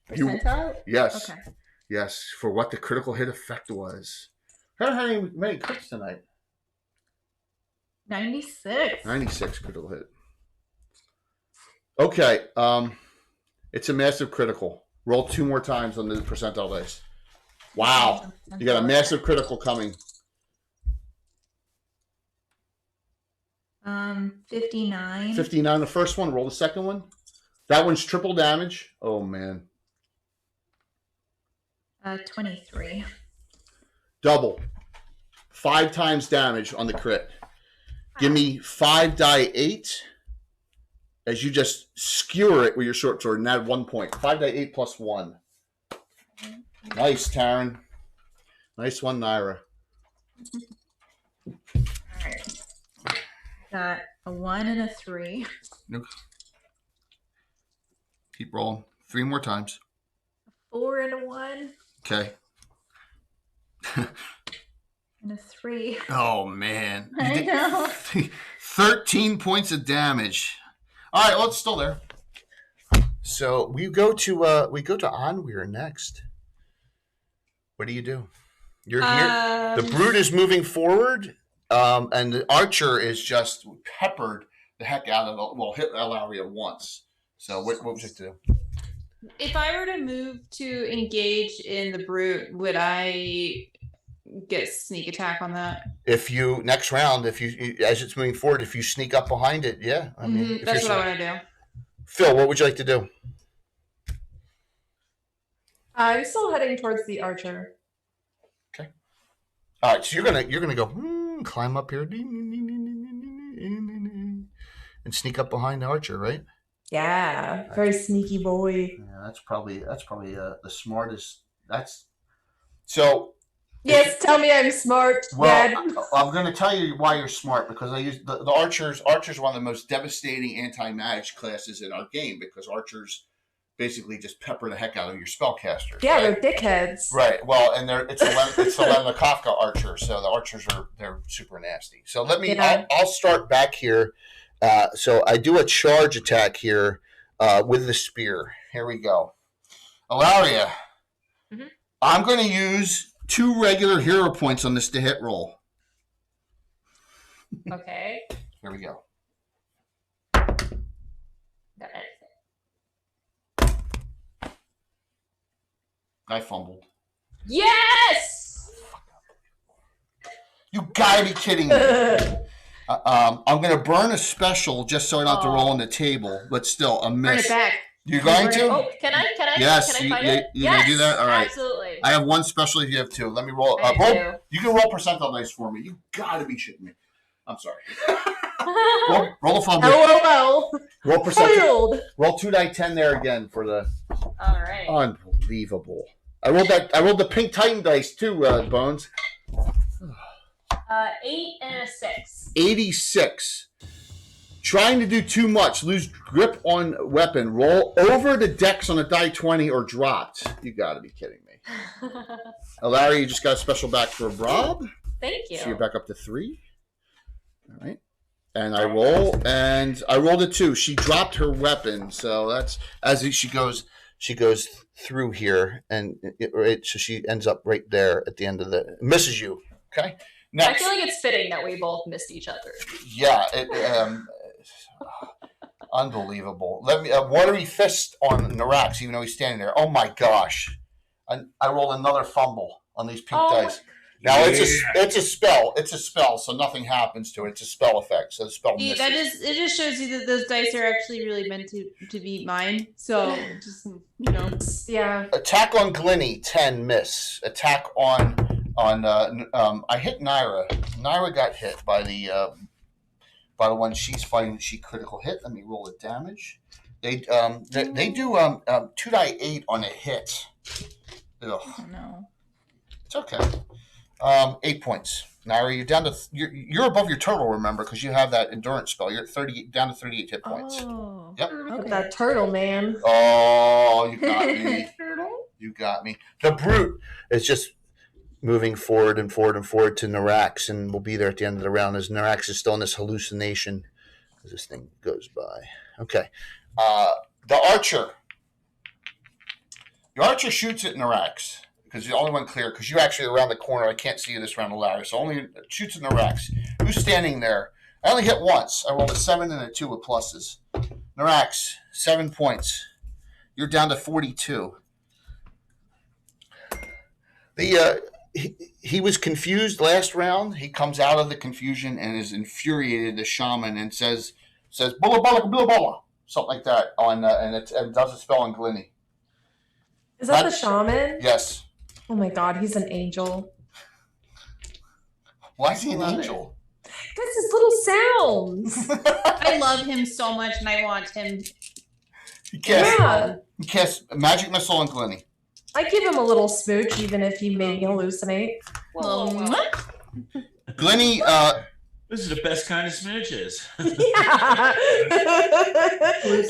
Speaker 5: Percentile?
Speaker 3: Yes.
Speaker 5: Okay.
Speaker 3: Yes, for what the critical hit effect was. How many crits tonight?
Speaker 5: 96.
Speaker 3: 96 critical hit. Okay, it's a massive critical. Roll 2 more times on the percentile dice. Wow, you got a massive critical coming.
Speaker 5: 59.
Speaker 3: 59 the first one. Roll the second one. That one's triple damage. Oh man.
Speaker 5: 23.
Speaker 3: Double. 5 times damage on the crit. Give me 5 die 8 as you just skewer it with your short sword and add 1 point. 5 die 8 +1. Nice, Taryn. Nice one, Naira.
Speaker 5: All right. Got a 1 and a 3.
Speaker 11: Nope. Keep rolling. 3 more times.
Speaker 5: 4 and a 1.
Speaker 11: Okay.
Speaker 5: And a 3.
Speaker 11: Oh man.
Speaker 5: I know.
Speaker 11: 13 points of damage. All right, well, it's still there. So we go to Onweir next. What do you do? You're here. The brute is moving forward, and the archer is just peppered the heck out of hit Lariat once. So what would you do?
Speaker 10: If I were to move to engage in the brute, would I get sneak attack on that.
Speaker 11: If you next round, if you as it's moving forward, if you sneak up behind it, yeah. I mean, if
Speaker 10: That's
Speaker 11: you're-
Speaker 10: what I want to do.
Speaker 11: Phil, what would you like to do?
Speaker 1: I'm still heading towards the archer.
Speaker 11: All right, so you're gonna go climb up here and sneak up behind the archer, right?
Speaker 1: Yeah, very sneaky boy.
Speaker 11: Yeah, that's probably the smartest. That's so.
Speaker 1: Yes, tell me I'm smart,
Speaker 11: Well,
Speaker 1: Dad.
Speaker 11: I'm going to tell you why you're smart, because I use the archers. Archers are one of the most devastating anti-magic classes in our game, because archers basically just pepper the heck out of your spellcasters.
Speaker 1: Yeah,
Speaker 11: right?
Speaker 1: they're dickheads.
Speaker 11: Right. Well, and it's the Lemna Kafka archer, so the archers they're super nasty. So let me.
Speaker 1: Yeah.
Speaker 11: I'll start back here. So I do a charge attack here with the spear. Here we go, Ilaria.
Speaker 4: Mm-hmm.
Speaker 11: I'm going to use 2 regular hero points on this to hit roll.
Speaker 4: Okay.
Speaker 11: Here we go.
Speaker 4: Got it.
Speaker 11: I fumbled.
Speaker 4: Yes!
Speaker 11: You gotta be kidding me. I'm gonna burn a special just so I don't have to roll on the table, but still a
Speaker 10: Burn
Speaker 11: miss.
Speaker 10: it back.
Speaker 11: You're going to?
Speaker 4: Oh, can I?
Speaker 11: Yes,
Speaker 4: Can I
Speaker 11: you-
Speaker 4: find
Speaker 11: you-
Speaker 4: it?
Speaker 11: you gonna do that? All right.
Speaker 4: Absolutely.
Speaker 11: I have 1 special if you have 2. Let me roll.
Speaker 4: I do.
Speaker 11: You can roll percentile dice for me. You gotta be shitting me. I'm sorry. roll a fumble.
Speaker 1: LOL.
Speaker 11: Roll percentile.
Speaker 1: Foiled.
Speaker 11: Roll 2 die 10 there again for the
Speaker 4: All right.
Speaker 11: unbelievable. I rolled the pink Titan dice too, Bones.
Speaker 4: 8 and a 6.
Speaker 11: 86. Trying to do too much. Lose grip on weapon. Roll over the dex on a die 20 or dropped. You got to be kidding me. Larry, you just got a special back for Rob.
Speaker 4: Thank you.
Speaker 11: So you're back up to 3. All right. And I rolled a 2. She dropped her weapon, so that's as she goes through here, and so she ends up right there at the end of the misses you. Okay. Next.
Speaker 4: I feel like it's fitting that we both missed each other.
Speaker 11: Yeah, unbelievable. Let me watery fist on Narax, even though he's standing there. Oh my gosh! I rolled another fumble on these pink dice. Now it's a spell. It's a spell, so nothing happens to it. It's a spell effect, so the spell misses.
Speaker 10: It just shows you that those dice are actually really meant to be mine. So just
Speaker 1: Yeah.
Speaker 11: Attack on Glenny, 10 miss. Attack on I hit Naira. Naira got hit by the one she's fighting. She critical hit. Let me roll the damage. They do 2 die 8 on a hit. Ugh.
Speaker 10: Oh, no.
Speaker 11: It's okay. 8 points. Naira, you're down to you're above your turtle. Remember, because you have that endurance spell. You're at 38, down to 38 hit points.
Speaker 10: Oh.
Speaker 11: Yep.
Speaker 1: Look at that turtle, man.
Speaker 11: Oh, you got me. You got me. The brute is just moving forward and forward and forward to Narax, and we'll be there at the end of the round as Narax is still in this hallucination as this thing goes by. Okay. The archer. The archer shoots at Narax because the only one clear, because you're actually around the corner. I can't see you this round of ladder, so only shoots at Narax. Who's standing there? I only hit once. I rolled a 7 and a 2 with pluses. Narax, 7 points. You're down to 42. He was confused last round. He comes out of the confusion and is infuriated, the shaman, and says "bulla bulla bulla bulla," something like that on and it does a spell on Glenny.
Speaker 1: Is that the shaman?
Speaker 11: Yes.
Speaker 1: Oh my god, he's an angel.
Speaker 11: Why is he an angel?
Speaker 1: That's his little sounds.
Speaker 10: I love him so much, and I want him.
Speaker 11: He casts magic missile on Glenny.
Speaker 1: I give him a little smooch, even if he made me hallucinate.
Speaker 11: Glenny,
Speaker 6: this is the best kind of smooches.
Speaker 1: Yeah.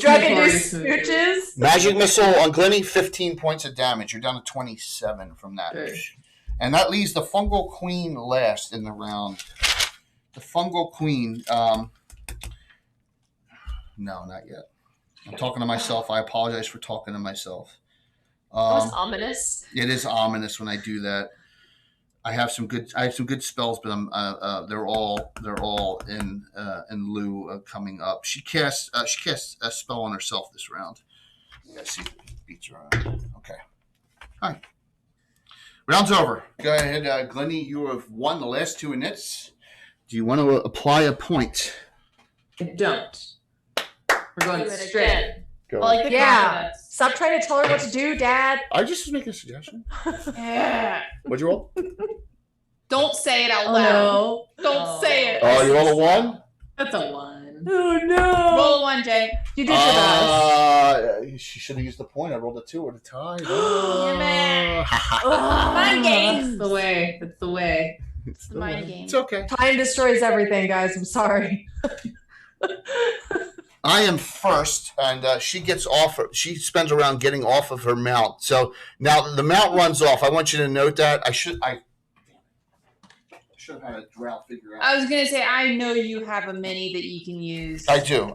Speaker 1: Drug-induced smooches.
Speaker 11: Magic missile on Glenny, 15 points of damage. You're down to 27 from that.
Speaker 8: Sure.
Speaker 11: And that leaves the Fungal Queen last in the round. The Fungal Queen, no, not yet. I'm talking to myself. I apologize for talking to myself.
Speaker 4: That was ominous.
Speaker 11: It is ominous when I do that. I have some good spells, but they're all in lieu of coming up. She casts a spell on herself this round. Let's see if it beats her. Okay. All right. Round's over. Go ahead, Glennie. You have won the last 2 inits. Do you want to apply a point?
Speaker 8: I don't. We're going
Speaker 4: Do it
Speaker 8: straight.
Speaker 4: again.
Speaker 3: Go.
Speaker 2: I like the
Speaker 1: Yeah.
Speaker 2: confidence.
Speaker 1: Stop trying to tell her what to do, Dad.
Speaker 3: I just was making a suggestion.
Speaker 2: Yeah.
Speaker 3: What'd you roll?
Speaker 2: Don't say it out
Speaker 1: Oh
Speaker 2: loud.
Speaker 1: no.
Speaker 2: Don't say it.
Speaker 3: Oh, you roll a 1?
Speaker 8: That's a 1.
Speaker 1: Oh no.
Speaker 2: Roll a 1, Jay.
Speaker 1: You did your best.
Speaker 3: She should have used the point. I rolled a 2 or the tie.
Speaker 2: Damn it.
Speaker 1: Mind
Speaker 8: That's the way. That's the way.
Speaker 3: It's
Speaker 2: The mind game.
Speaker 3: It's okay.
Speaker 1: Time destroys everything, guys. I'm sorry.
Speaker 11: I am first, and she gets off. She spends around getting off of her mount. So now the mount runs off. I want you to note that. I should have had a Drow figure out.
Speaker 2: I was gonna say I know you have a mini that you can use.
Speaker 11: I do.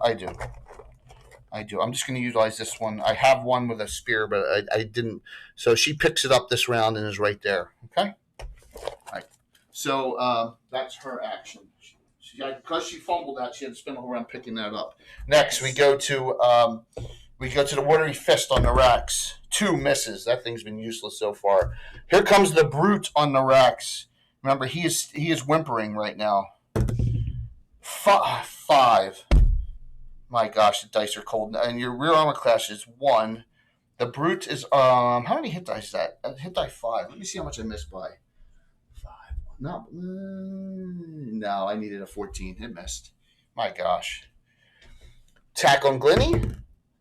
Speaker 11: I'm just going to utilize this one. I have one with a spear, but I didn't. So she picks it up this round and is right there. Okay. All right. So that's her action. Because she fumbled that, she had to spend a whole round picking that up. Next, we go to the watery fist on the racks. 2 misses. That thing's been useless so far. Here comes the brute on the racks. Remember, he is whimpering right now. 5. My gosh, the dice are cold. And your rear armor class is 1. The brute is how many hit dice is that? Hit die 5. Let me see how much I missed by. 5. No, I needed a 14. It missed. My gosh. Attack on Glennie.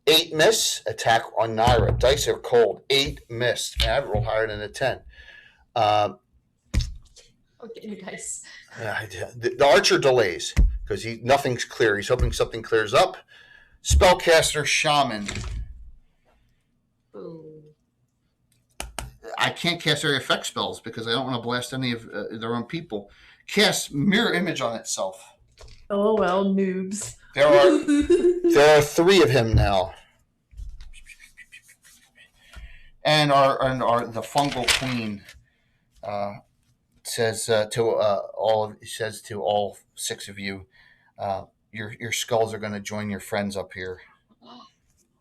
Speaker 11: 8 miss. Attack on Naira. Dice are cold. 8 missed. Man, I'd roll higher than a 10.
Speaker 4: Oh, get your dice.
Speaker 11: Yeah, I did. The archer delays because nothing's clear. He's hoping something clears up. Spellcaster Shaman.
Speaker 4: Ooh.
Speaker 11: I can't cast area effect spells because I don't want to blast any of their own people. Cast mirror image on itself.
Speaker 1: Oh well, noobs.
Speaker 11: There are 3 of him now. And the fungal queen says to all 6 of you, your skulls are going to join your friends up here.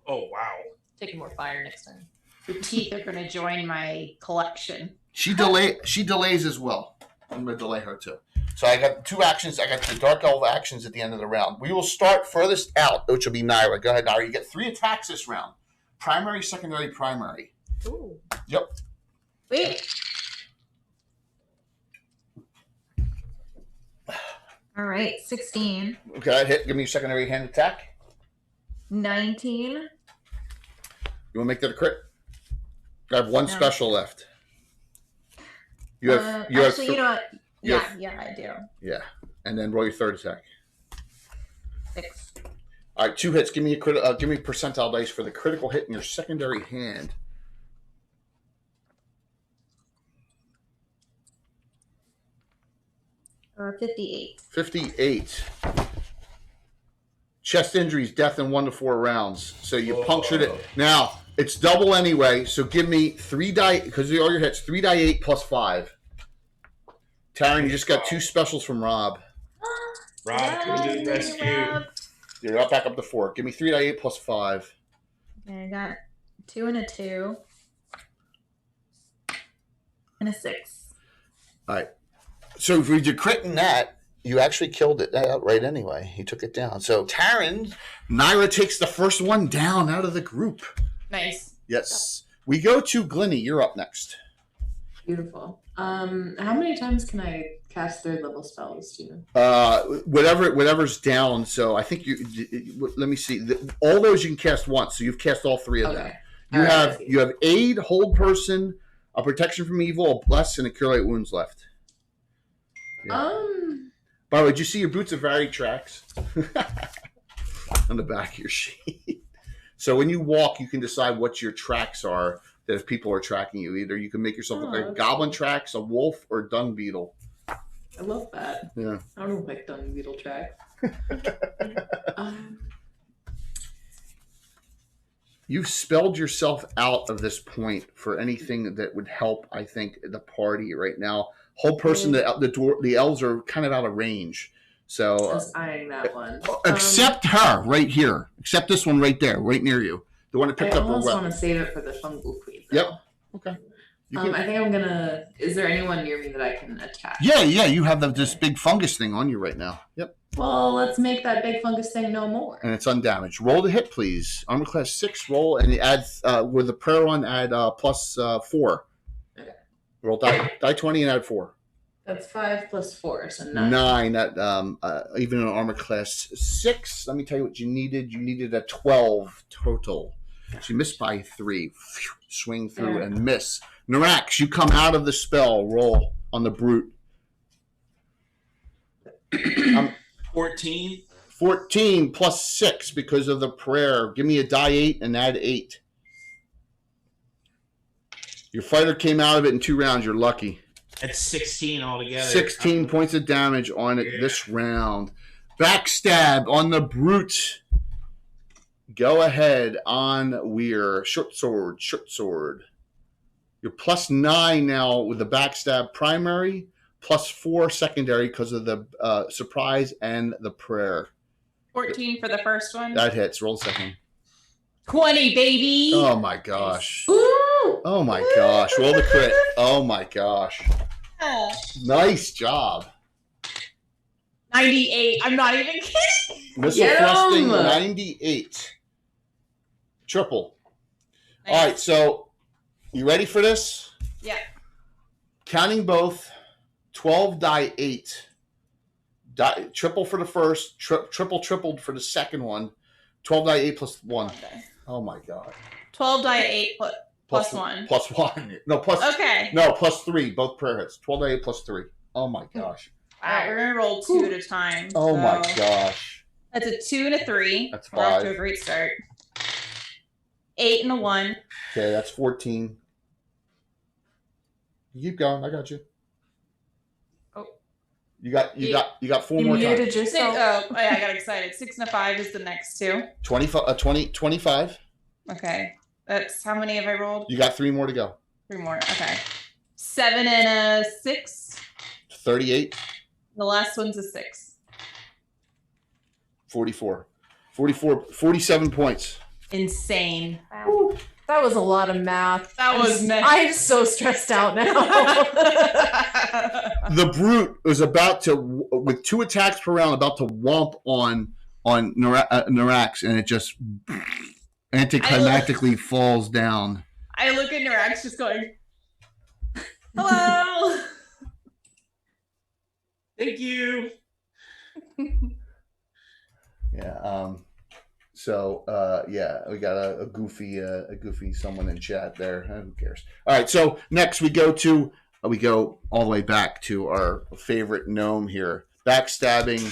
Speaker 6: Oh wow.
Speaker 4: Taking more fire next time.
Speaker 2: Your teeth are gonna join my collection.
Speaker 11: She delays as well. I'm going to delay her too. So I got 2 actions. I got the Dark Elf actions at the end of the round. We will start furthest out, which will be Naira. Go ahead, Naira. You get 3 attacks this round. Primary, secondary, primary.
Speaker 4: Ooh.
Speaker 11: Yep.
Speaker 5: Wait. All right, 16.
Speaker 11: Okay, hit. Give me your secondary hand attack.
Speaker 5: 19.
Speaker 11: You want to make that a crit? I have 1
Speaker 5: No.
Speaker 11: special left. You have.
Speaker 5: Actually, you know what?
Speaker 11: you
Speaker 5: Yeah,
Speaker 11: have-
Speaker 5: yeah, I do.
Speaker 11: Yeah, and then roll your 3rd attack.
Speaker 5: 6.
Speaker 11: All right, 2 hits. Give me a crit. Give me percentile dice for the critical hit in your secondary hand.
Speaker 5: 58.
Speaker 11: 58. Chest injuries, death in 1 to 4 rounds. So you punctured it. Now it's double anyway. So give me 3 die because all your hits. 3 die 8 plus 5. Taryn, you just got 2 specials from Rob.
Speaker 6: Rob, to the rescue.
Speaker 11: You're up back up to 4. Give me 3 die 8 plus 5.
Speaker 5: Okay, I got 2 and a 2. And a 6.
Speaker 11: All right. So if we did crit in that, you actually killed it outright anyway. You took it down. So Taryn, Naira takes the first one down out of the group.
Speaker 2: Nice.
Speaker 11: Yes. We go to Glennie. You're up next.
Speaker 8: Beautiful. How many times can I cast 3rd level spells? Do you know?
Speaker 11: Whatever's down. So I think let me see. All those you can cast once. So you've cast all 3 of them.
Speaker 8: Okay.
Speaker 11: You have aid, hold person, a protection from evil, a bless, and a cure light wounds left. Yeah. By the way, did you see your boots of varied tracks on the back of your sheet? So when you walk, you can decide what your tracks are. That if people are tracking you, either you can make yourself look like goblin tracks, a wolf, or dung beetle.
Speaker 8: I love that.
Speaker 11: Yeah.
Speaker 8: I don't like dung beetle tracks.
Speaker 11: You've spelled yourself out of this point for anything that would help, I think, the party right now. Whole person, the elves are kind of out of range. So
Speaker 8: I was eyeing that one.
Speaker 11: Except her right here. Except this one right there, right near you. The one that picked
Speaker 8: I
Speaker 11: up her
Speaker 8: almost
Speaker 11: weapon.
Speaker 8: want to save it for the fungal queen.
Speaker 11: Yep. Okay.
Speaker 8: I think I'm gonna. Is there anyone near me that I can attack?
Speaker 11: Yeah. You have this big fungus thing on you right now. Yep.
Speaker 8: Well, let's make that big fungus thing no more.
Speaker 11: And it's undamaged. Roll to hit, please. Armor class 6. Roll, and you add with the prayer one. Add plus 4.
Speaker 8: Okay.
Speaker 11: Roll die 20 and add 4.
Speaker 8: That's 5 plus 4, so 9.
Speaker 11: 9. That even in armor class 6. Let me tell you what you needed. You needed a 12 total. So you missed by 3. Swing through and miss. Narax, you come out of the spell. Roll on the brute.
Speaker 6: 14.
Speaker 11: 14 plus 6 because of the prayer. Give me a die 8 and add 8. Your fighter came out of it in 2 rounds. You're lucky.
Speaker 6: That's 16 altogether.
Speaker 11: 16 points of damage on it this round. Backstab on the brute. Go ahead on Weir. Short sword. You're plus 9 now with the backstab primary. Plus 4 secondary because of the surprise and the prayer.
Speaker 10: 14 for the first one.
Speaker 11: That hits. Roll second.
Speaker 10: 20, baby.
Speaker 11: Oh my gosh.
Speaker 8: Ooh!
Speaker 11: Oh my gosh. Roll the crit. Oh my gosh. Nice job.
Speaker 10: 98. I'm not even kidding.
Speaker 11: Missile thrusting 98. Triple.
Speaker 10: Nice.
Speaker 11: All right, so you ready for this?
Speaker 10: Yeah.
Speaker 11: Counting both. 12 die 8. Triple for the first, tripled for the second one. 12 die 8 plus 1.
Speaker 10: Okay.
Speaker 11: Oh my god.
Speaker 10: 12 die 8 plus 1.
Speaker 11: Plus 1. No, plus
Speaker 10: Okay.
Speaker 11: No, plus 3. Both prayer hits. 12 die 8 plus 3. Oh my gosh.
Speaker 10: All right, we're gonna roll 2 at a time.
Speaker 11: Oh
Speaker 10: so
Speaker 11: my gosh.
Speaker 10: That's a 2 and a 3.
Speaker 11: That's
Speaker 10: We're off
Speaker 11: 5.
Speaker 10: to a great start. 8 and a 1.
Speaker 11: Okay, that's 14. You keep going. I got you.
Speaker 10: Oh.
Speaker 11: You got 4
Speaker 1: You
Speaker 11: more times.
Speaker 1: muted yourself.
Speaker 10: Oh yeah, I got excited. 6 and a 5 is the next 2.
Speaker 11: 25.
Speaker 10: Okay. That's how many have I rolled?
Speaker 11: You got 3 more to go.
Speaker 10: 3 more. Okay. 7 and a 6.
Speaker 11: 38.
Speaker 10: The last one's a 6.
Speaker 11: 44. 47 points.
Speaker 10: Insane.
Speaker 1: Wow. That was a lot of math.
Speaker 10: That was nice.
Speaker 1: I'm so stressed out now.
Speaker 11: The brute was about to, with 2 attacks per round, about to womp on Narax, and it just anticlimactically falls down.
Speaker 10: I look at Narax just going, hello.
Speaker 6: Thank you.
Speaker 11: Yeah. So we got a goofy someone in chat there. Who cares? All right. So next we go all the way back to our favorite gnome here, backstabbing.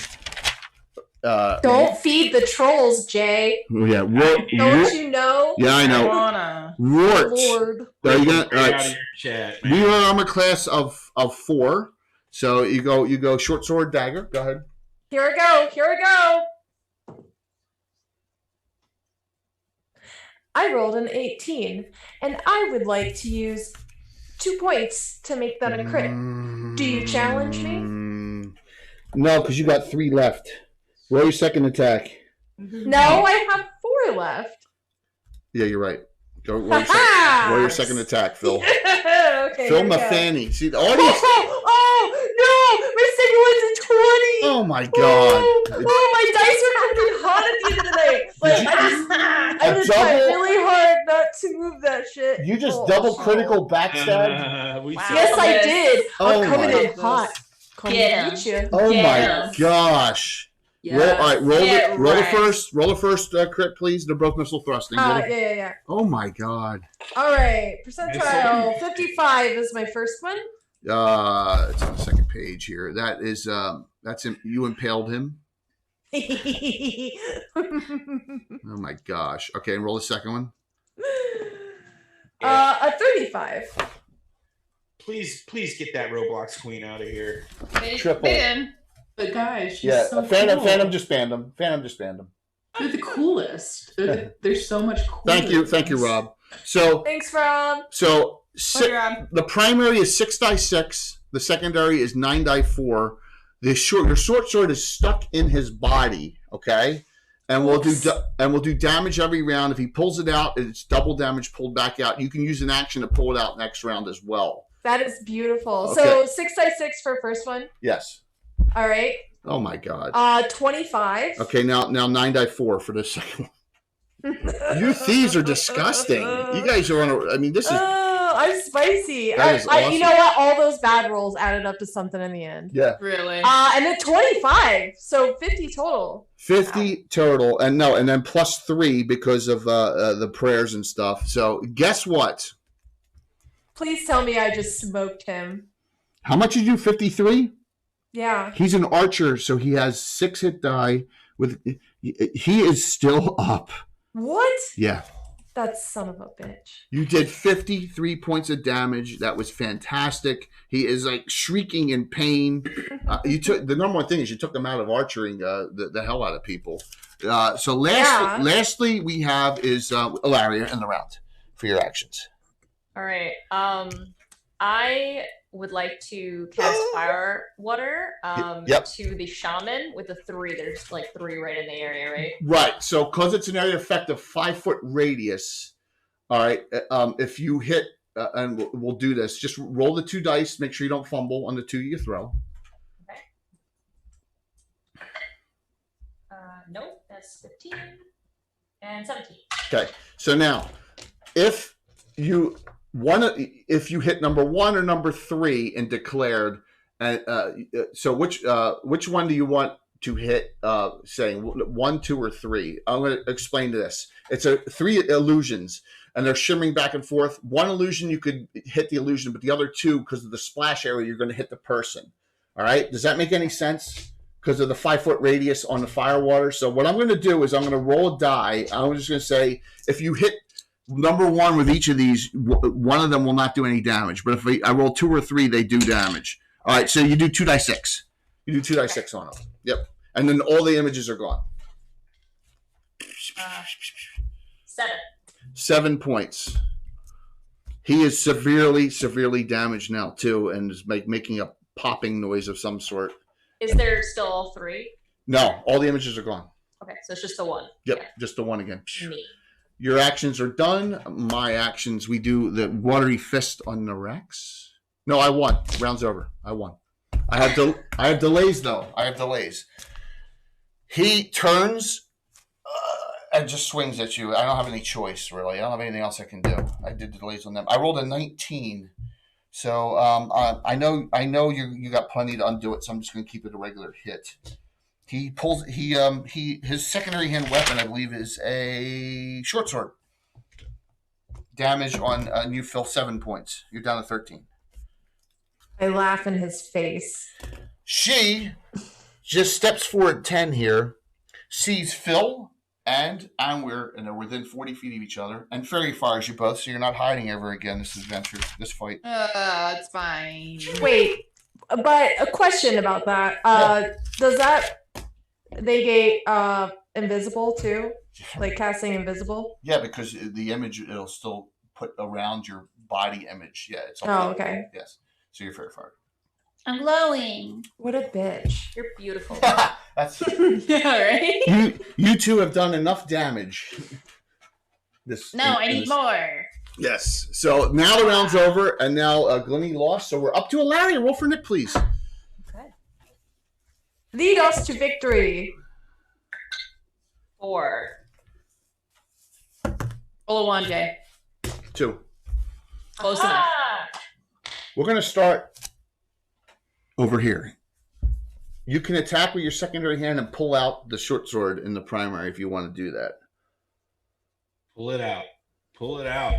Speaker 1: Don't feed the trolls, Jay.
Speaker 11: Yeah.
Speaker 1: Don't you know?
Speaker 11: Yeah, I know. Rort.
Speaker 1: Lord.
Speaker 11: Are you gonna,
Speaker 6: Get out of your chat, man.
Speaker 11: we are armor class of 4. So you go short sword dagger. Go ahead.
Speaker 1: Here we go. I rolled an 18, and I would like to use 2 points to make that a crit. Do you challenge me?
Speaker 11: No, because you got 3 left. Roll your second attack.
Speaker 1: No, I have 4 left.
Speaker 11: Yeah, you're right. Go roll your second attack, Phil.
Speaker 1: Okay.
Speaker 11: Phil Mafani. See, the audience.
Speaker 1: Oh no! My second one's a 20.
Speaker 11: Oh my god.
Speaker 1: Oh, my dice are fucking hot at the end of the night. Like I just tried really hard not to move that shit.
Speaker 11: You just double critical backstab.
Speaker 1: Yes, I did.
Speaker 11: Oh
Speaker 1: I'm coming
Speaker 11: my
Speaker 1: in hot. Come get you.
Speaker 11: Oh my gosh.
Speaker 8: Yes.
Speaker 11: Roll the first crit, please. They're both missile thrusting.
Speaker 1: Yeah.
Speaker 11: Oh my god.
Speaker 1: All right, percentile 55 is my first one.
Speaker 11: It's on the second page here. That is that's him. You impaled him. Oh my gosh. Okay, and roll the second one.
Speaker 1: A 35.
Speaker 6: Please get that Roblox queen out of here.
Speaker 11: Triple.
Speaker 8: But guys, she's so
Speaker 11: Phantom,
Speaker 8: cool.
Speaker 11: Phantom just banned him.
Speaker 8: They're the coolest. They're so much cooler.
Speaker 11: Thank you, Rob. So
Speaker 1: thanks, Rob.
Speaker 11: So
Speaker 10: Rob.
Speaker 11: the primary is 6 die 6. The secondary is 9 die 4. Your short sword is stuck in his body. Okay,
Speaker 3: And we'll do damage every round. If he pulls it out, it's double damage pulled back out. You can use an action to pull it out next round as well.
Speaker 1: That is beautiful.
Speaker 3: Okay.
Speaker 1: So 6 dice 6 for first one.
Speaker 3: Yes.
Speaker 1: All right.
Speaker 3: Oh my God.
Speaker 1: 25.
Speaker 3: Okay, now 9 die 4 for the second one. You thieves are disgusting. You guys are on a. I mean, this is.
Speaker 1: Oh, I'm spicy.
Speaker 3: That is awesome.
Speaker 1: You know what? All those bad rolls added up to something in the end.
Speaker 3: Yeah.
Speaker 10: Really?
Speaker 1: And then 25. So 50 total.
Speaker 3: 50 total, and then plus 3 because of the prayers and stuff. So guess what?
Speaker 1: Please tell me I just smoked him.
Speaker 3: How much did you? 53.
Speaker 1: Yeah.
Speaker 3: He's an archer, so he has 6 hit die. He is still up.
Speaker 1: What?
Speaker 3: Yeah.
Speaker 1: That son of a bitch.
Speaker 3: You did 53 points of damage. That was fantastic. He is like shrieking in pain. You took the number one thing is you took him out of archering the hell out of people. So lastly, we have is Lariat in the round for your actions.
Speaker 4: All right. I would like to cast Fire Water to the Shaman with a 3. There's like 3 right in the area, right?
Speaker 3: Right. So because it's an area effect of 5-foot radius, all right, if you hit, and we'll do this, just roll the 2 dice, make sure you don't fumble on the 2 you throw.
Speaker 4: Okay. Nope, that's 15 and 17.
Speaker 3: Okay. So now, if you hit number 1 or number 3 and declared, so which one do you want to hit? Saying 1, 2, or 3? I'm going to explain this. It's 3 illusions, and they're shimmering back and forth. One illusion you could hit the illusion, but the other 2, because of the splash area, you're going to hit the person. All right? Does that make any sense? Because of the 5-foot radius on the fire water. So what I'm going to do is I'm going to roll a die. I'm just going to say if you hit number 1 with each of these, one of them will not do any damage. But if I roll 2 or 3, they do damage. All right, so you do 2 die 6. You do 2 die 6 on them. Yep. And then all the images are gone.
Speaker 4: 7.
Speaker 3: 7 points. He is severely, severely damaged now, too, and is making a popping noise of some sort.
Speaker 4: Is there still all 3?
Speaker 3: No, all the images are gone.
Speaker 4: Okay, so it's just the 1.
Speaker 3: Yep,
Speaker 4: Okay.
Speaker 3: just the 1 again.
Speaker 4: Me.
Speaker 3: Your actions are done. My actions, we do the watery fist on the Rex. No, I won. Round's over. I won. I have delays, though. I have delays. He turns and just swings at you. I don't have any choice, really. I don't have anything else I can do. I did delays on them. I rolled a 19. So I know you got plenty to undo it, so I'm just going to keep it a regular hit. He pulls. His secondary hand weapon, I believe, is a short sword. Damage on you fill 7 points. You're down to 13.
Speaker 1: I laugh in his face.
Speaker 3: She just steps forward 10 here, sees Phil and Anwir, and they're within 40 feet of each other, and fairy fires you both, so you're not hiding ever again. This adventure, this fight.
Speaker 10: It's fine.
Speaker 1: Wait, but a question about that. Does that negate invisible too? Like casting invisible?
Speaker 3: Yeah, because the image it'll still put around your body image. Yeah, it's all.
Speaker 1: Oh, okay.
Speaker 3: Yes, so you're fairy fired.
Speaker 10: I'm glowing.
Speaker 1: What a bitch.
Speaker 4: You're beautiful.
Speaker 3: That's
Speaker 10: Yeah, right?
Speaker 3: you two have done enough damage.
Speaker 10: I need more.
Speaker 3: Yes. So now the round's over, and now Glennie lost. So we're up to a Lariat. Roll for Nick, please.
Speaker 1: Okay. Lead us to victory.
Speaker 4: 4.
Speaker 10: Roll a 1, Jay.
Speaker 3: 2.
Speaker 10: Close enough.
Speaker 3: We're going to start over here. You can attack with your secondary hand and pull out the short sword in the primary if you want to do that.
Speaker 6: Pull it out. Pull it out.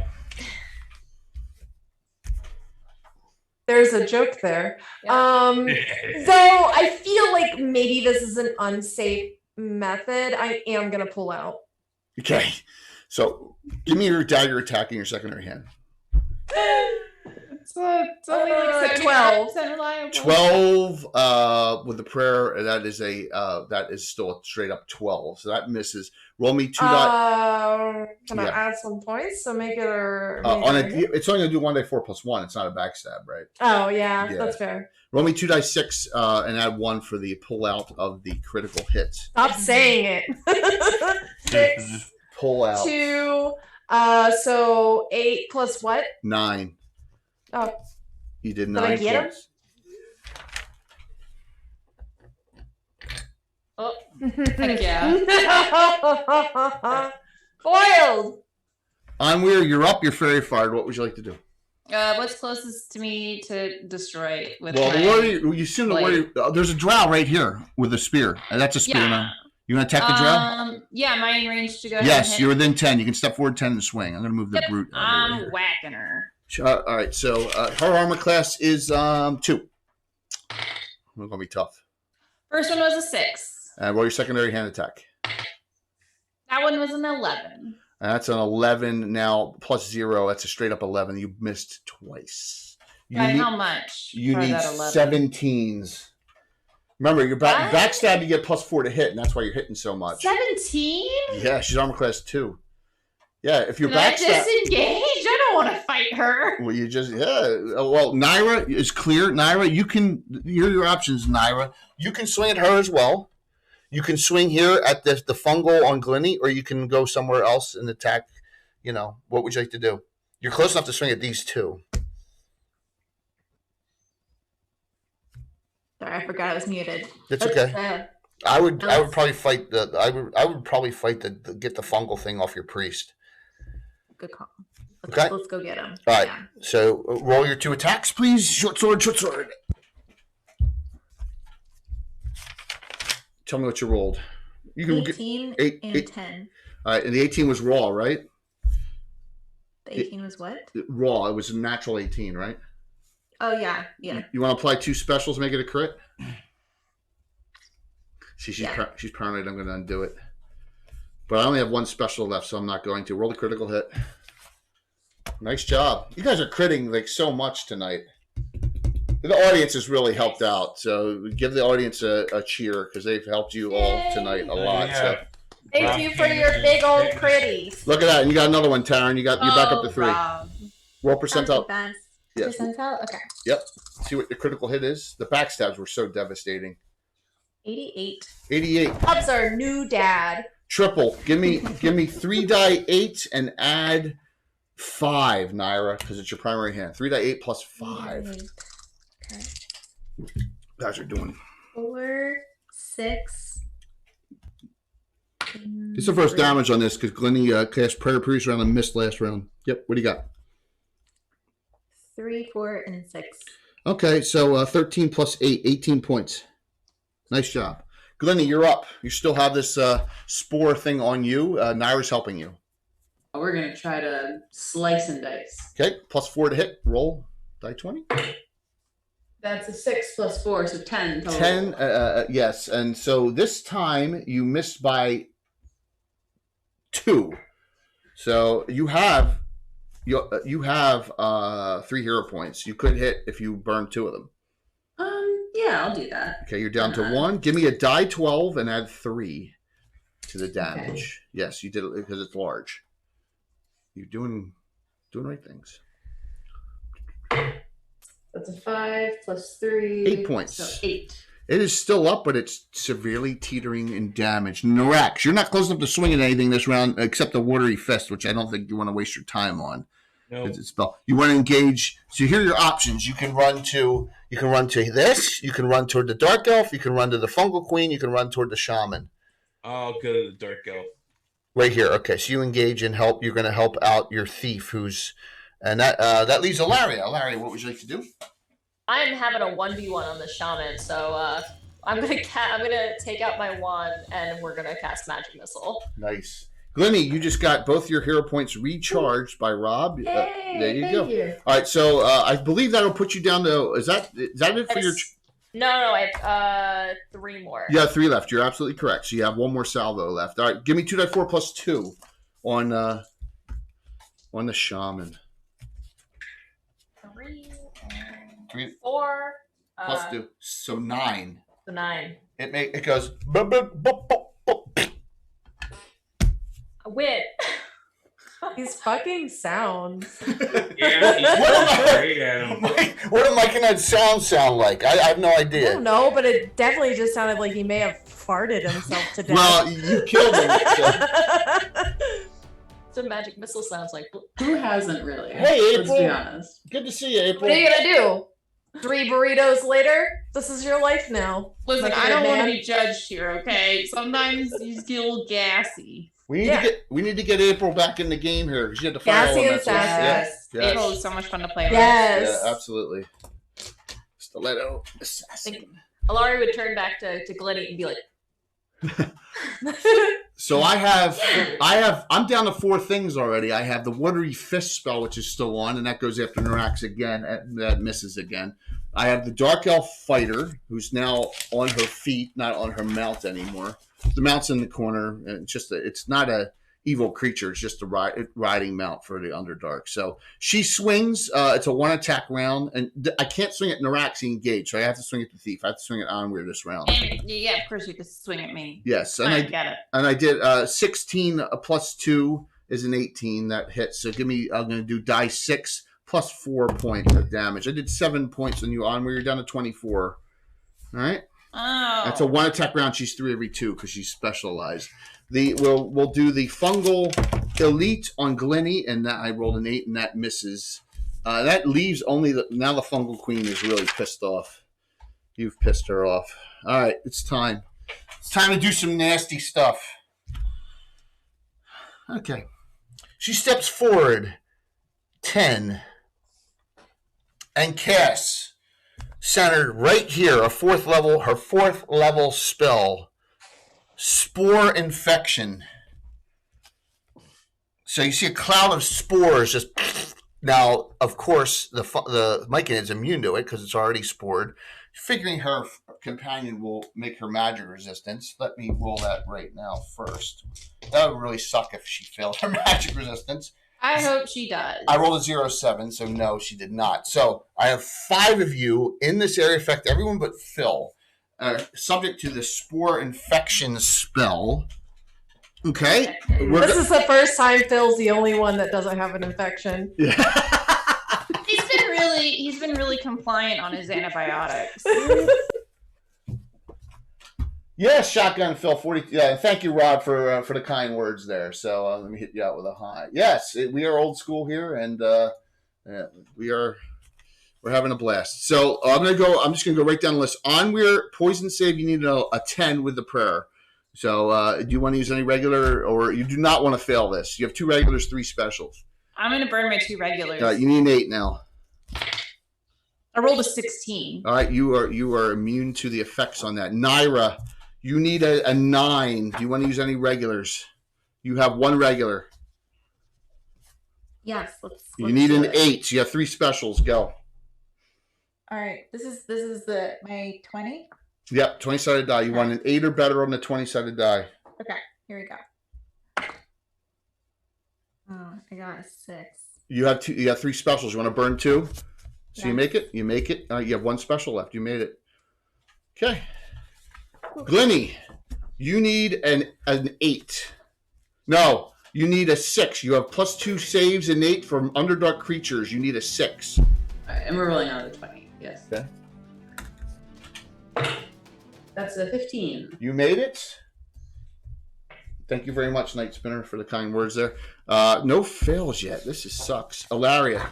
Speaker 1: There's a joke there.
Speaker 4: Yeah.
Speaker 1: Though I feel like maybe this is an unsafe method, I am going to pull out.
Speaker 3: Okay. So give me your dagger attack in your secondary hand.
Speaker 10: It's only like
Speaker 1: 12.
Speaker 10: 75% reliable.
Speaker 3: 12 with the prayer. That is still a straight up 12. So that misses. Roll me 2 die.
Speaker 1: Can I add some points to make it
Speaker 3: it's only going to do 1 die 4 plus 1. It's not a backstab, right?
Speaker 1: Oh yeah, that's fair.
Speaker 3: Roll me 2d6 and add 1 for the pull out of the critical hit.
Speaker 1: Stop saying it. 6,
Speaker 3: Pull out.
Speaker 1: 2, so 8 plus what?
Speaker 3: 9.
Speaker 1: Oh.
Speaker 3: You did
Speaker 1: Did I
Speaker 3: 9
Speaker 1: get
Speaker 3: points.
Speaker 4: Oh,
Speaker 10: Heck yeah.
Speaker 1: Foiled.
Speaker 3: Onweir, you're up. You're fairy fired. What would you like to do?
Speaker 10: What's closest to me to destroy with
Speaker 3: Well,
Speaker 10: my
Speaker 3: the warrior, you assume the
Speaker 10: blade?
Speaker 3: warrior. There's a drow right here with a spear. And that's a spear
Speaker 10: Yeah.
Speaker 3: now. You want to attack the drow?
Speaker 10: Yeah, am I in range to go ahead
Speaker 3: Yes,
Speaker 10: and hit?
Speaker 3: you're within 10. You can step forward 10 and swing. I'm going to move the
Speaker 10: Yep,
Speaker 3: brute.
Speaker 10: I'm whacking her.
Speaker 3: All right, so her armor class is 2. We're going to be tough.
Speaker 10: First one was a 6.
Speaker 3: Roll your secondary hand attack.
Speaker 10: That one was an 11.
Speaker 3: And that's an 11 now, plus 0. That's a straight up 11. You missed twice. You
Speaker 10: By
Speaker 3: need,
Speaker 10: how much?
Speaker 3: you
Speaker 10: for
Speaker 3: need
Speaker 10: that 11?
Speaker 3: 17s. Remember, your backstab, you get plus 4 to hit, and that's why you're hitting so much.
Speaker 10: 17?
Speaker 3: Yeah, she's armor class 2. Yeah, if you're
Speaker 10: Can I
Speaker 3: backstab.
Speaker 10: disengage? I don't want to fight her.
Speaker 3: Well, you just, well, Naira is clear. Naira, here are your options, Naira. You can swing at her as well. You can swing here at the fungal on Glenny, or you can go somewhere else and attack. What would you like to do? You're close enough to swing at these two.
Speaker 5: Sorry, I forgot I was muted.
Speaker 3: It's okay. I would probably fight get the fungal thing off your priest.
Speaker 5: Good call.
Speaker 3: Okay.
Speaker 5: Let's go get him.
Speaker 3: All right.
Speaker 5: Yeah.
Speaker 3: So roll your 2 attacks, please. Short sword, short sword. Tell me what you rolled. You can
Speaker 5: 18
Speaker 3: get
Speaker 5: and 10.
Speaker 3: All right, and the 18 was raw, right?
Speaker 5: The 18 was what?
Speaker 3: Raw. It was a natural 18, right?
Speaker 5: Oh, yeah.
Speaker 3: You want to apply 2 specials, make it a crit? See, she's paranoid. I'm going to undo it. But I only have 1 special left, so I'm not going to. Roll the critical hit. Nice job. You guys are critting like so much tonight. The audience has really helped out. So give the audience a cheer because they've helped you all tonight a lot.
Speaker 6: Yeah.
Speaker 3: So.
Speaker 1: Thank you for your big old critties.
Speaker 3: Look at that. And you got another one, Taryn. You're back up to 3.
Speaker 10: Rob.
Speaker 3: Roll percentile.
Speaker 5: Best.
Speaker 3: Yes.
Speaker 5: Percentile? Okay.
Speaker 3: Yep. See what the critical hit is? The backstabs were so devastating.
Speaker 5: 88.
Speaker 3: 88.
Speaker 1: Hub's our new dad.
Speaker 3: Triple. Give me 3 die 8 and add 5, Naira, because it's your primary hand. 3 die 8 plus 5.
Speaker 5: Okay.
Speaker 3: Guys are doing.
Speaker 5: 4, 6.
Speaker 3: This is the first damage on this because Glenny cast Prayer Priest round and missed last round. Yep. What do you got?
Speaker 5: 3, 4, and 6.
Speaker 3: Okay, so 13 plus 8, 18 points. Nice job. Glenny, you're up. You still have this spore thing on you. Naira's helping you.
Speaker 8: We're going to try to slice and dice.
Speaker 3: Okay, plus 4 to hit. Roll. Die 20.
Speaker 8: That's a 6 plus 4, so 10 total.
Speaker 3: 10, yes. And so this time you missed by 2. So you have 3 hero points. You could hit if you burn 2 of them.
Speaker 8: Yeah, I'll do that.
Speaker 3: Okay, you're down to 1. Give me a die 12 and add 3 to the damage. Okay. Yes, you did it because it's large. You're doing right things.
Speaker 8: That's a 5 plus 3.
Speaker 3: 8 points.
Speaker 8: So 8.
Speaker 3: It is still up, but it's severely teetering in damage. Norax, you're not close enough to swing at anything this round except the watery fist, which I don't think you want to waste your time on.
Speaker 6: No.
Speaker 3: Spell. You want to engage. So here are your options. You can run to this. You can run toward the dark elf. You can run to the fungal queen. You can run toward the shaman.
Speaker 6: I'll go to the dark elf.
Speaker 3: Right here. Okay, so you engage and help. You're going to help out your thief, that leaves Lariat. Lariat, what would you like to do?
Speaker 4: I'm having a 1v1 on the shaman, so I'm gonna take out my wand and we're gonna cast magic missile.
Speaker 3: Nice. Glenny, you just got both your hero points recharged by Rob.
Speaker 8: Hey,
Speaker 3: there you go.
Speaker 8: You.
Speaker 3: All right, so I believe that'll put you down to. Is that it for your?
Speaker 4: No, I have 3 more.
Speaker 3: Yeah, 3 left. You're absolutely correct. So you have 1 more salvo left. All right, give me 2 die 4 plus 2 on the shaman.
Speaker 4: 3, 4
Speaker 3: plus 2, so 9.
Speaker 4: So 9.
Speaker 3: It goes.
Speaker 4: I win.
Speaker 1: These fucking sounds.
Speaker 6: Yeah, he's great at 'em.
Speaker 11: What am I making that sound like? I have no
Speaker 1: I
Speaker 11: idea.
Speaker 1: don't know, but it definitely just sounded like he may have farted himself to death.
Speaker 3: Well, you killed him. So.
Speaker 4: It's a magic missile sounds like.
Speaker 8: Who hasn't really?
Speaker 3: Hey,
Speaker 8: Let's
Speaker 3: April.
Speaker 8: be honest.
Speaker 3: Good to see you, April.
Speaker 1: What are you gonna do? 3 burritos later? This is your life now.
Speaker 10: Listen,
Speaker 1: Like a
Speaker 10: I don't
Speaker 1: good
Speaker 10: want to
Speaker 1: man.
Speaker 10: be judged here, okay? Sometimes you just get a little gassy.
Speaker 3: We need to get April back in the game here because she had to fight
Speaker 1: Gassy
Speaker 3: all
Speaker 1: and
Speaker 3: of that.
Speaker 1: sassy.
Speaker 3: Yeah.
Speaker 10: April is so much fun to play with.
Speaker 1: Yes.
Speaker 3: Yeah, absolutely. Stiletto assassin.
Speaker 4: Alari would turn back to Glenny and be like,
Speaker 3: So I'm down to 4 things already. I have the Watery Fist spell, which is still on, and that goes after Norax again. That misses again. I have the Dark Elf Fighter, who's now on her feet, not on her mount anymore. The mount's in the corner, and it's not a evil creature. It's just a riding mount for the Underdark. So she swings. It's a 1 attack round, and I can't swing at Norax engaged, so I have to swing at the Thief. I have to swing at Onweir this round.
Speaker 10: And, yeah, of course you can swing at me.
Speaker 3: Yes, and
Speaker 10: I
Speaker 3: I
Speaker 10: get it.
Speaker 3: And I did 16 plus 2 is an 18 that hits. So I'm going to do die 6 plus 4 points of damage. I did 7 points on you on where you're down to 24. All right.
Speaker 10: Oh.
Speaker 3: That's a 1 attack round. She's 3 every 2 because she's specialized. We'll do the fungal elite on Glenny, and that I rolled an 8 and that misses. That leaves only now the fungal queen is really pissed off. You've pissed her off. All right, it's time.
Speaker 11: It's time to do some nasty stuff.
Speaker 3: Okay. She steps forward 10
Speaker 11: And casts
Speaker 3: centered right here, her 4th level spell, Spore Infection. So you see a cloud of spores just. Now, of course, the Mycan is immune to it because it's already spored.
Speaker 11: figuring her companion will make her magic resistance. Let me roll that right now first. That would really suck if she failed her magic resistance.
Speaker 2: I hope she does.
Speaker 11: I rolled a 0-7, so no, she did not. So I have 5 of you in this area, affect everyone but Phil, subject to the spore infection spell. Okay.
Speaker 1: This is the first time Phil's the only one that doesn't have an infection.
Speaker 3: Yeah.
Speaker 10: He's been really compliant on his antibiotics.
Speaker 3: Yes, Shotgun Phil 40. Yeah, thank you, Rob, for the kind words there. So let me hit you out with a high. Yes, we are old school here, and we're having a blast. So I'm just gonna go right down the list. Onweir poison save. You need a 10 with the prayer. So do you want to use any regular, or you do not want to fail this? You have 2 regulars, 3 specials.
Speaker 10: I'm gonna burn my 2 regulars.
Speaker 3: You need an 8 now.
Speaker 10: I rolled a 16.
Speaker 3: All right, you are immune to the effects on that. Naira, you need a 9. Do you want to use any regulars? You have 1 regular.
Speaker 5: Yes, let's
Speaker 3: You need
Speaker 5: do
Speaker 3: an
Speaker 5: it.
Speaker 3: 8. You have 3 specials. Go.
Speaker 5: All right, this is my 20.
Speaker 3: Yep, 20-sided die. You want an 8 or better on the 20-sided die.
Speaker 5: Okay, here we go. Oh, I got a 6.
Speaker 3: You have 2. You have 3 specials. You want to burn 2? So
Speaker 5: Yeah.
Speaker 3: you make it. You make it. You have 1 special left. You made it. Okay. Glenny, you need an 8. No, you need a 6. You have +2 saves and 8 from Underdark creatures. You need a 6.
Speaker 8: All right, and we're rolling on the 20. Yes.
Speaker 3: Okay.
Speaker 8: That's a 15.
Speaker 3: You made it. Thank you very much, Night Spinner, for the kind words there. No fails yet. This sucks. Lariat,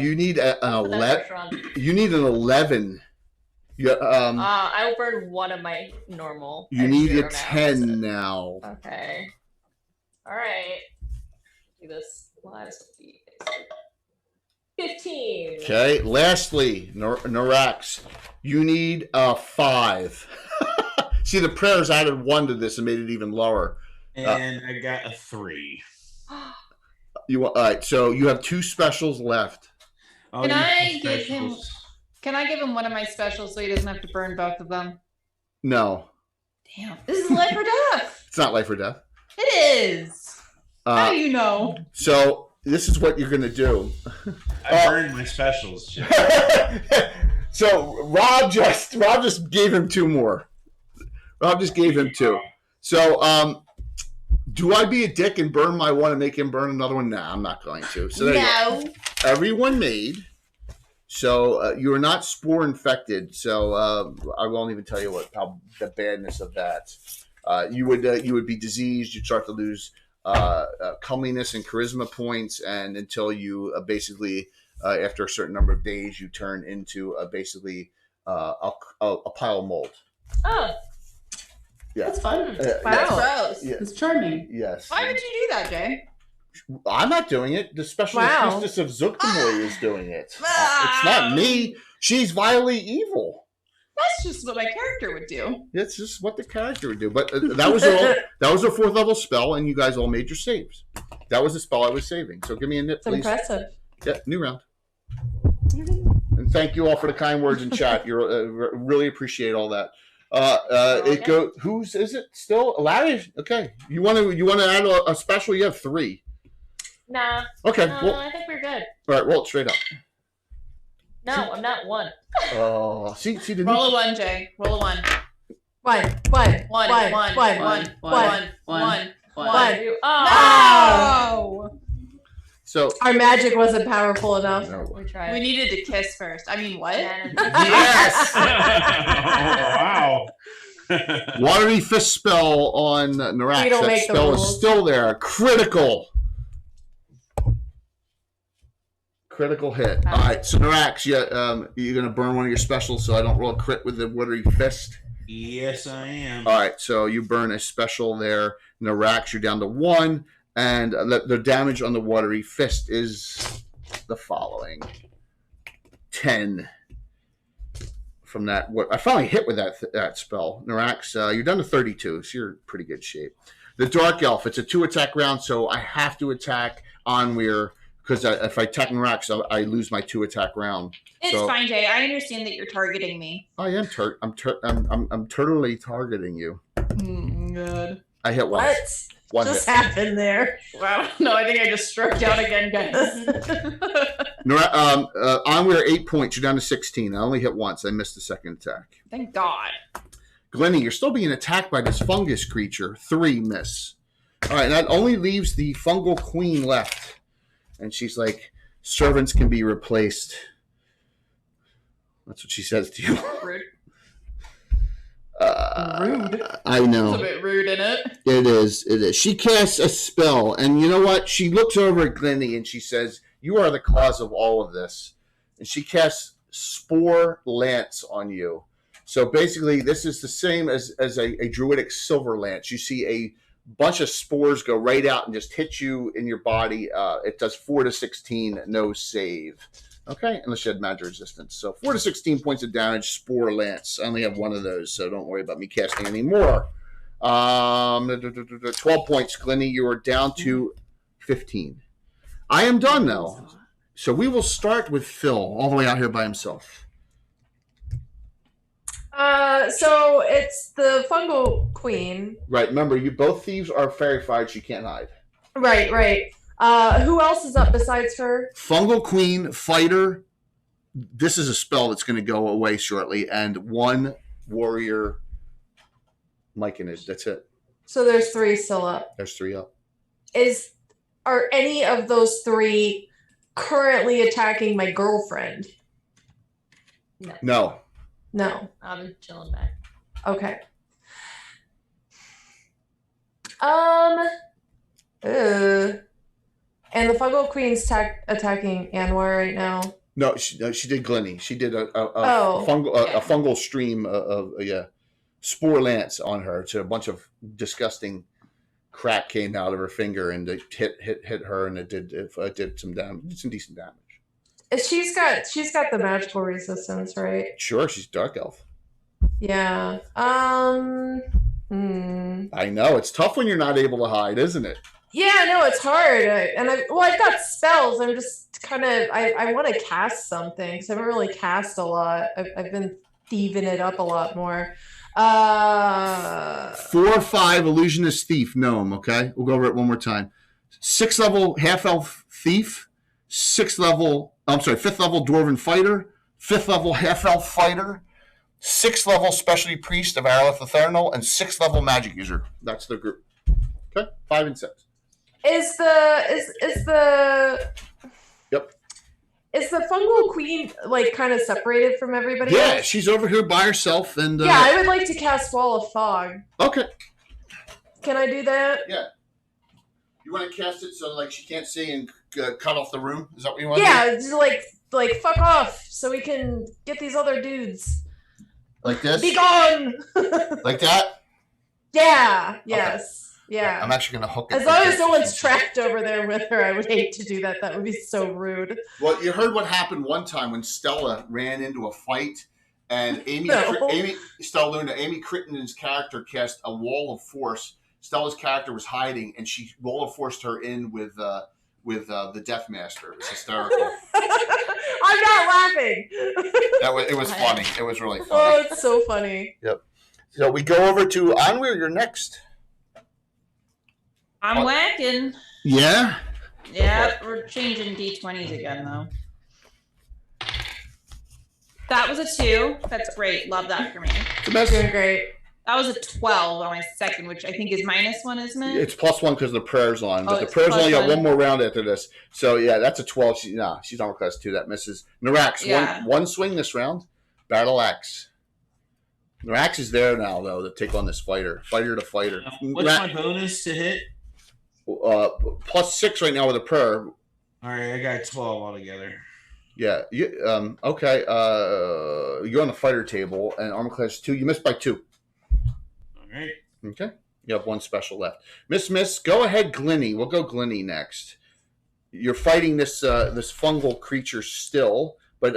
Speaker 3: you need an 11. You need an 11.
Speaker 4: I'll burn 1 of my normal.
Speaker 3: You
Speaker 4: I
Speaker 3: need
Speaker 4: have
Speaker 3: a
Speaker 4: 0
Speaker 3: 10 now.
Speaker 4: Okay. All right. Do this. 15.
Speaker 3: Okay. Lastly, Norax, you need a 5. See, the prayers added 1 to this and made it even lower.
Speaker 6: And I got a 3.
Speaker 3: All right. So you have 2 specials left.
Speaker 10: Can I give him one of my specials so he doesn't have to burn both of them?
Speaker 3: No,
Speaker 10: Damn, this is life or death.
Speaker 3: it's not life or death.
Speaker 10: It is. How do you know?
Speaker 3: So this is what you're gonna do.
Speaker 6: I burned my specials, Jim.
Speaker 3: So Rob just gave him 2 more. Rob just gave him 2. So Do I be a dick and burn my one and make him burn another one? Nah, I'm not going to. So there you go. Everyone made. So you are not spore infected. So I won't even tell you how the badness of that. You would be diseased. You'd start to lose comeliness and charisma points, and until you basically after a certain number of days, you turn into basically a pile of mold.
Speaker 4: Oh.
Speaker 3: Yeah.
Speaker 8: That's fun.
Speaker 10: That's gross.
Speaker 3: Yeah.
Speaker 8: It's charming.
Speaker 3: Yes.
Speaker 10: Why would you do that, Jay?
Speaker 3: I'm not doing it. The special priestess of Zuktamoy is doing it. It's not me. She's vilely evil.
Speaker 10: That's just what my character would do.
Speaker 3: It's just what the character would do. But that was a 4th level spell, and you guys all made your saves. That was the spell I was saving. So give me a nip, please.
Speaker 1: Impressive.
Speaker 3: Yeah, new round. And thank you all for the kind words in chat. You're really appreciate all that. Whose is it still? Larry? Okay. You want to add a special? You have 3.
Speaker 4: Nah.
Speaker 3: Okay.
Speaker 4: No, I think we're good.
Speaker 3: All right, roll it straight up.
Speaker 4: No, I'm not 1.
Speaker 3: Oh, see the
Speaker 10: Roll a 1, Jay. Roll a 1.
Speaker 1: 1.
Speaker 10: Oh!
Speaker 3: No. So
Speaker 1: our magic wasn't powerful enough.
Speaker 3: No.
Speaker 4: We tried.
Speaker 10: We needed to kiss first. I mean, what?
Speaker 3: Yes.
Speaker 6: Wow.
Speaker 3: Watery fist spell on Narax.
Speaker 1: We don't
Speaker 3: That
Speaker 1: make the
Speaker 3: spell is
Speaker 1: rules.
Speaker 3: still there. Critical hit. All right, so Narax, you're gonna burn one of your specials, so I don't roll a crit with the watery fist.
Speaker 6: Yes, I am.
Speaker 3: All right, so you burn a special there. Narax, you're down to 1, and the damage on the watery fist is the following: 10. From that, what I finally hit with that spell, Narax, you're down to 32, so you're in pretty good shape. The Dark Elf, it's a 2-attack round, so I have to attack Onweir, because if I attack Narax, I lose my 2-attack round.
Speaker 10: It's fine, Jay. I understand that you're targeting me.
Speaker 3: I am I'm totally targeting you.
Speaker 10: Good.
Speaker 3: I hit one.
Speaker 1: What
Speaker 3: One
Speaker 1: just
Speaker 3: hit.
Speaker 1: happened there?
Speaker 10: Wow. No, I think I just stroked out again, guys.
Speaker 3: Onweir 8 points. You're down to 16. I only hit once. I missed the second attack.
Speaker 10: Thank God.
Speaker 3: Glennie, you're still being attacked by this fungus creature. 3 miss. All right, that only leaves the fungal queen left. And she's like, servants can be replaced. That's what she says to you.
Speaker 10: Rude.
Speaker 3: Rude. I know.
Speaker 10: It's a bit rude, isn't it?
Speaker 3: It is. She casts a spell, and you know what? She looks over at Glennie and she says, "You are the cause of all of this." And she casts Spore Lance on you. So basically, this is the same as a druidic silver lance. You see a bunch of spores go right out and just hit you in your body. It does 4 to 16, no save. Okay, unless you had magic resistance. So 4 to 16 points of damage, Spore Lance. I only have 1 of those, so don't worry about me casting any more. 12 points, Glennie. You are down to 15. I am done, though. So we will start with Phil, all the way out here by himself.
Speaker 1: So it's the fungal queen.
Speaker 3: Right, remember, you both thieves are fairy-fied. She can't hide.
Speaker 1: Right. Who else is up besides her?
Speaker 3: Fungal Queen, Fighter. This is a spell that's going to go away shortly. And 1 warrior, Mike and it. That's it.
Speaker 1: So there's 3 still up.
Speaker 3: There's 3 up.
Speaker 1: Are any of those 3 currently attacking my girlfriend?
Speaker 3: No.
Speaker 1: No.
Speaker 4: I'm chilling back.
Speaker 1: Okay. And the fungal queen's attacking Anwar right now.
Speaker 3: No, she did Glennie. She did a
Speaker 1: yeah.
Speaker 3: fungal stream of Spore Lance on her. So a bunch of disgusting crap came out of her finger and it hit her, and it did some damage, some decent damage.
Speaker 1: She's got the magical resistance, right?
Speaker 3: Sure, she's Dark Elf.
Speaker 1: Yeah.
Speaker 3: I know it's tough when you're not able to hide, isn't it?
Speaker 1: Yeah, no, it's hard. I've got spells. I'm just kind of I want to cast something because I haven't really cast a lot. I've been thieving it up a lot more.
Speaker 3: 4 or 5 illusionist thief gnome. Okay, we'll go over it one more time. 6th level half elf thief. 5th level dwarven fighter. 5th level half elf fighter. 6th level specialty priest of Aralith Ethernal, and 6th level magic user. That's the group. Okay, 5 and 6.
Speaker 1: Is the
Speaker 3: Yep.
Speaker 1: Is the fungal queen like kind of separated from everybody
Speaker 3: Yeah,
Speaker 1: else?
Speaker 3: she's over here by herself, and
Speaker 1: Yeah, I would like to cast Wall of Fog.
Speaker 3: Okay.
Speaker 1: Can I do that?
Speaker 3: Yeah. You want to cast it so like she can't see and cut off the room? Is that what you want?
Speaker 1: Yeah, just like fuck off, so we can get these other dudes.
Speaker 3: Like this?
Speaker 1: Be gone.
Speaker 3: Like that?
Speaker 1: Yeah. Yes. Yeah.
Speaker 11: I'm actually going to hook it.
Speaker 1: As long as no one's trapped over there with her, I would hate to do that. That would be so rude.
Speaker 3: Well, you heard what happened one time when Stella ran into a fight, and Amy Crittenden's character cast a wall of force. Stella's character was hiding, and she wall of forced her in with the Death Master. It was hysterical.
Speaker 1: I'm not laughing.
Speaker 11: It was funny. It was really funny.
Speaker 1: Oh, it's so funny.
Speaker 3: Yep. So we go over to Onweir. You're next.
Speaker 10: I'm whacking.
Speaker 3: Yeah.
Speaker 10: Yeah, we're changing D20s again though. That was a 2. That's great. Love that for me.
Speaker 3: The best.
Speaker 1: Doing great.
Speaker 10: That was a 12 on my second, which I think is -1, isn't it?
Speaker 3: It's +1 because the prayer's on, but the
Speaker 10: it's
Speaker 3: prayer's only got
Speaker 10: +1.
Speaker 3: one more round after this. So yeah, that's a 12. She's armor class 2. That misses. Narax,
Speaker 10: Yeah.
Speaker 3: one swing this round. Battle axe. Narax is there now though to take on this fighter to fighter.
Speaker 6: What's my bonus to hit?
Speaker 3: +6 right now with a prayer.
Speaker 6: All right, I got 12 altogether.
Speaker 3: Yeah. Okay. You're on the fighter table and armor class 2. You missed by 2.
Speaker 6: All right.
Speaker 3: Okay. You have 1 special left. Miss. Go ahead, Glinny. We'll go Glinny next. You're fighting this fungal creature still, but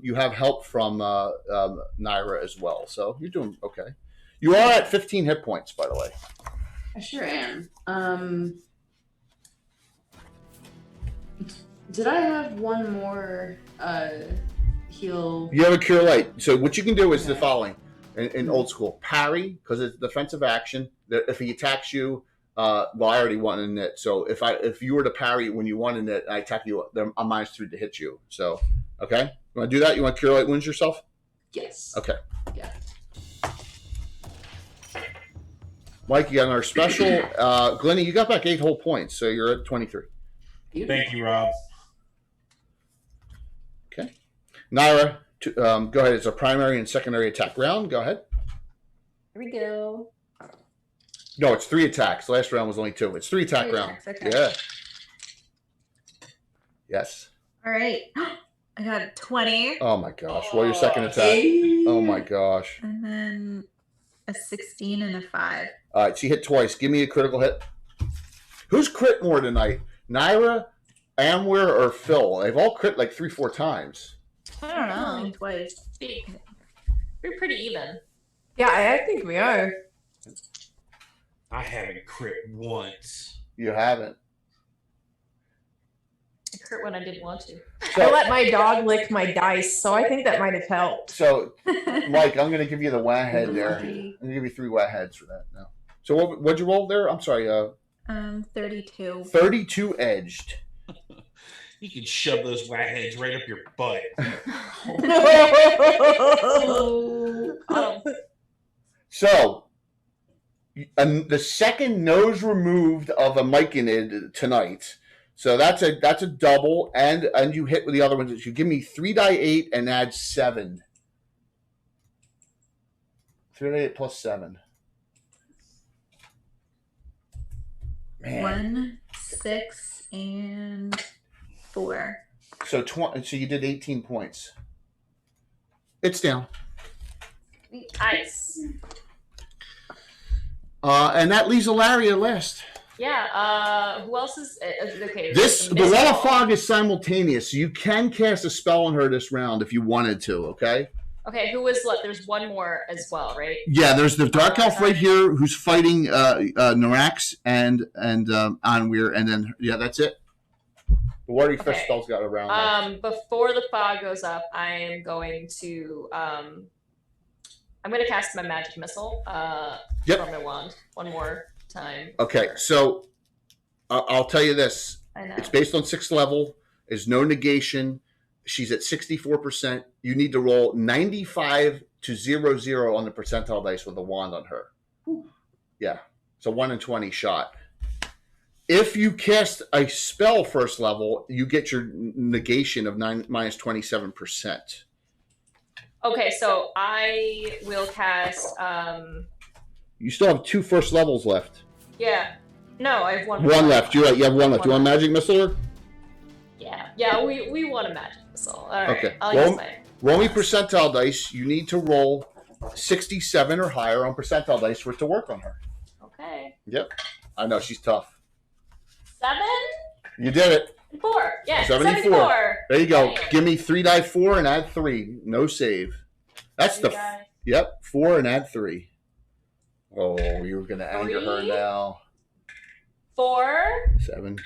Speaker 3: you have help from Naira as well. So you're doing okay. You are at 15 hit points, by the way.
Speaker 8: I sure am. Did I have one more heal?
Speaker 3: You have a cure light. So what you can do is the following. In old school, parry, because it's defensive action. If he attacks you, I already won in it. So if you were to parry when you won in it, I attack you, I'm -3 to hit you. So, okay? You want to do that? You want to cure light wounds yourself?
Speaker 8: Yes.
Speaker 3: Okay.
Speaker 8: Yeah.
Speaker 3: Mike, you got another special. Glennie, you got back 8 whole points, so you're at 23.
Speaker 6: Thank you, Rob.
Speaker 3: Okay. Naira, go ahead. It's a primary and secondary attack round. Go ahead.
Speaker 4: Here we go.
Speaker 3: No, it's 3 attacks. Last round was only 2. It's 3 attack round.
Speaker 5: Okay.
Speaker 3: Yeah. Yes.
Speaker 5: All right. I got a 20.
Speaker 3: Oh my gosh. What your second attack? Oh my gosh.
Speaker 5: And then a 16 and a 5.
Speaker 3: All right, she hit twice. Give me a critical hit. Who's crit more tonight? Naira, Amware, or Phil? They've all crit like 3-4 times.
Speaker 4: I don't know.
Speaker 5: Only twice.
Speaker 4: We're pretty even.
Speaker 1: Yeah, I think we are.
Speaker 6: I haven't crit once.
Speaker 3: You haven't.
Speaker 4: I crit when I didn't want to.
Speaker 1: I let my dog lick my dice, so I think that might have helped.
Speaker 3: So, Mike, I'm going to give you the wah head there. I'm going to give you 3 wah heads for that now. So what'd you roll there? I'm sorry.
Speaker 5: 32.
Speaker 3: 32 edged.
Speaker 6: You can shove those whack heads right up your butt.
Speaker 3: So, the second nose removed of a Myconid tonight. So that's a double, and you hit with the other ones. You give me 3 die 8 and add 7. 3 die 8 plus 7. Man.
Speaker 5: 1, 6, and 4.
Speaker 3: So so you did 18 points. It's down.
Speaker 4: Nice.
Speaker 3: And that leaves Lariat last.
Speaker 4: Yeah. Who else is okay?
Speaker 3: The Wall of Fog is simultaneous, so you can cast a spell on her this round if you wanted to. Okay.
Speaker 4: Okay. Who was left? There's one more as well, right?
Speaker 3: Yeah, there's the Dark Elf right here who's fighting Narax and Onweir, and then that's it. The Warding Fist spell's got around.
Speaker 4: Before the fog goes up, I'm going to cast my magic missile from my wand one more time.
Speaker 3: Okay, so I'll tell you this.
Speaker 4: I know.
Speaker 3: It's based on 6th level. There's no negation. She's at 64%. You need to roll 95 to 00 on the percentile dice with the wand on her.
Speaker 4: Ooh.
Speaker 3: Yeah. It's a 1 in 20 shot. If you cast a spell first level, you get your negation of minus 27%.
Speaker 4: Okay, so I will cast.
Speaker 3: You still have 2 first levels left.
Speaker 4: Yeah. No, I have one.
Speaker 3: One left. You're right. You have one left. Do you want magic missile her?
Speaker 4: Yeah. We want a magic missile. All right.
Speaker 3: Okay.
Speaker 4: I'll use my.
Speaker 3: Roll me percentile dice. You need to roll 67 or higher on percentile dice for it to work on her.
Speaker 4: Okay.
Speaker 3: Yep. I know she's tough.
Speaker 4: 7.
Speaker 3: You did it.
Speaker 4: 4. Yeah.
Speaker 3: 74. There you go.
Speaker 4: Right.
Speaker 3: Give me 3 die 4 and add 3. No save. That's the. Yep. 4 and add 3. Oh, you were gonna anger her now.
Speaker 4: 4.
Speaker 3: 7.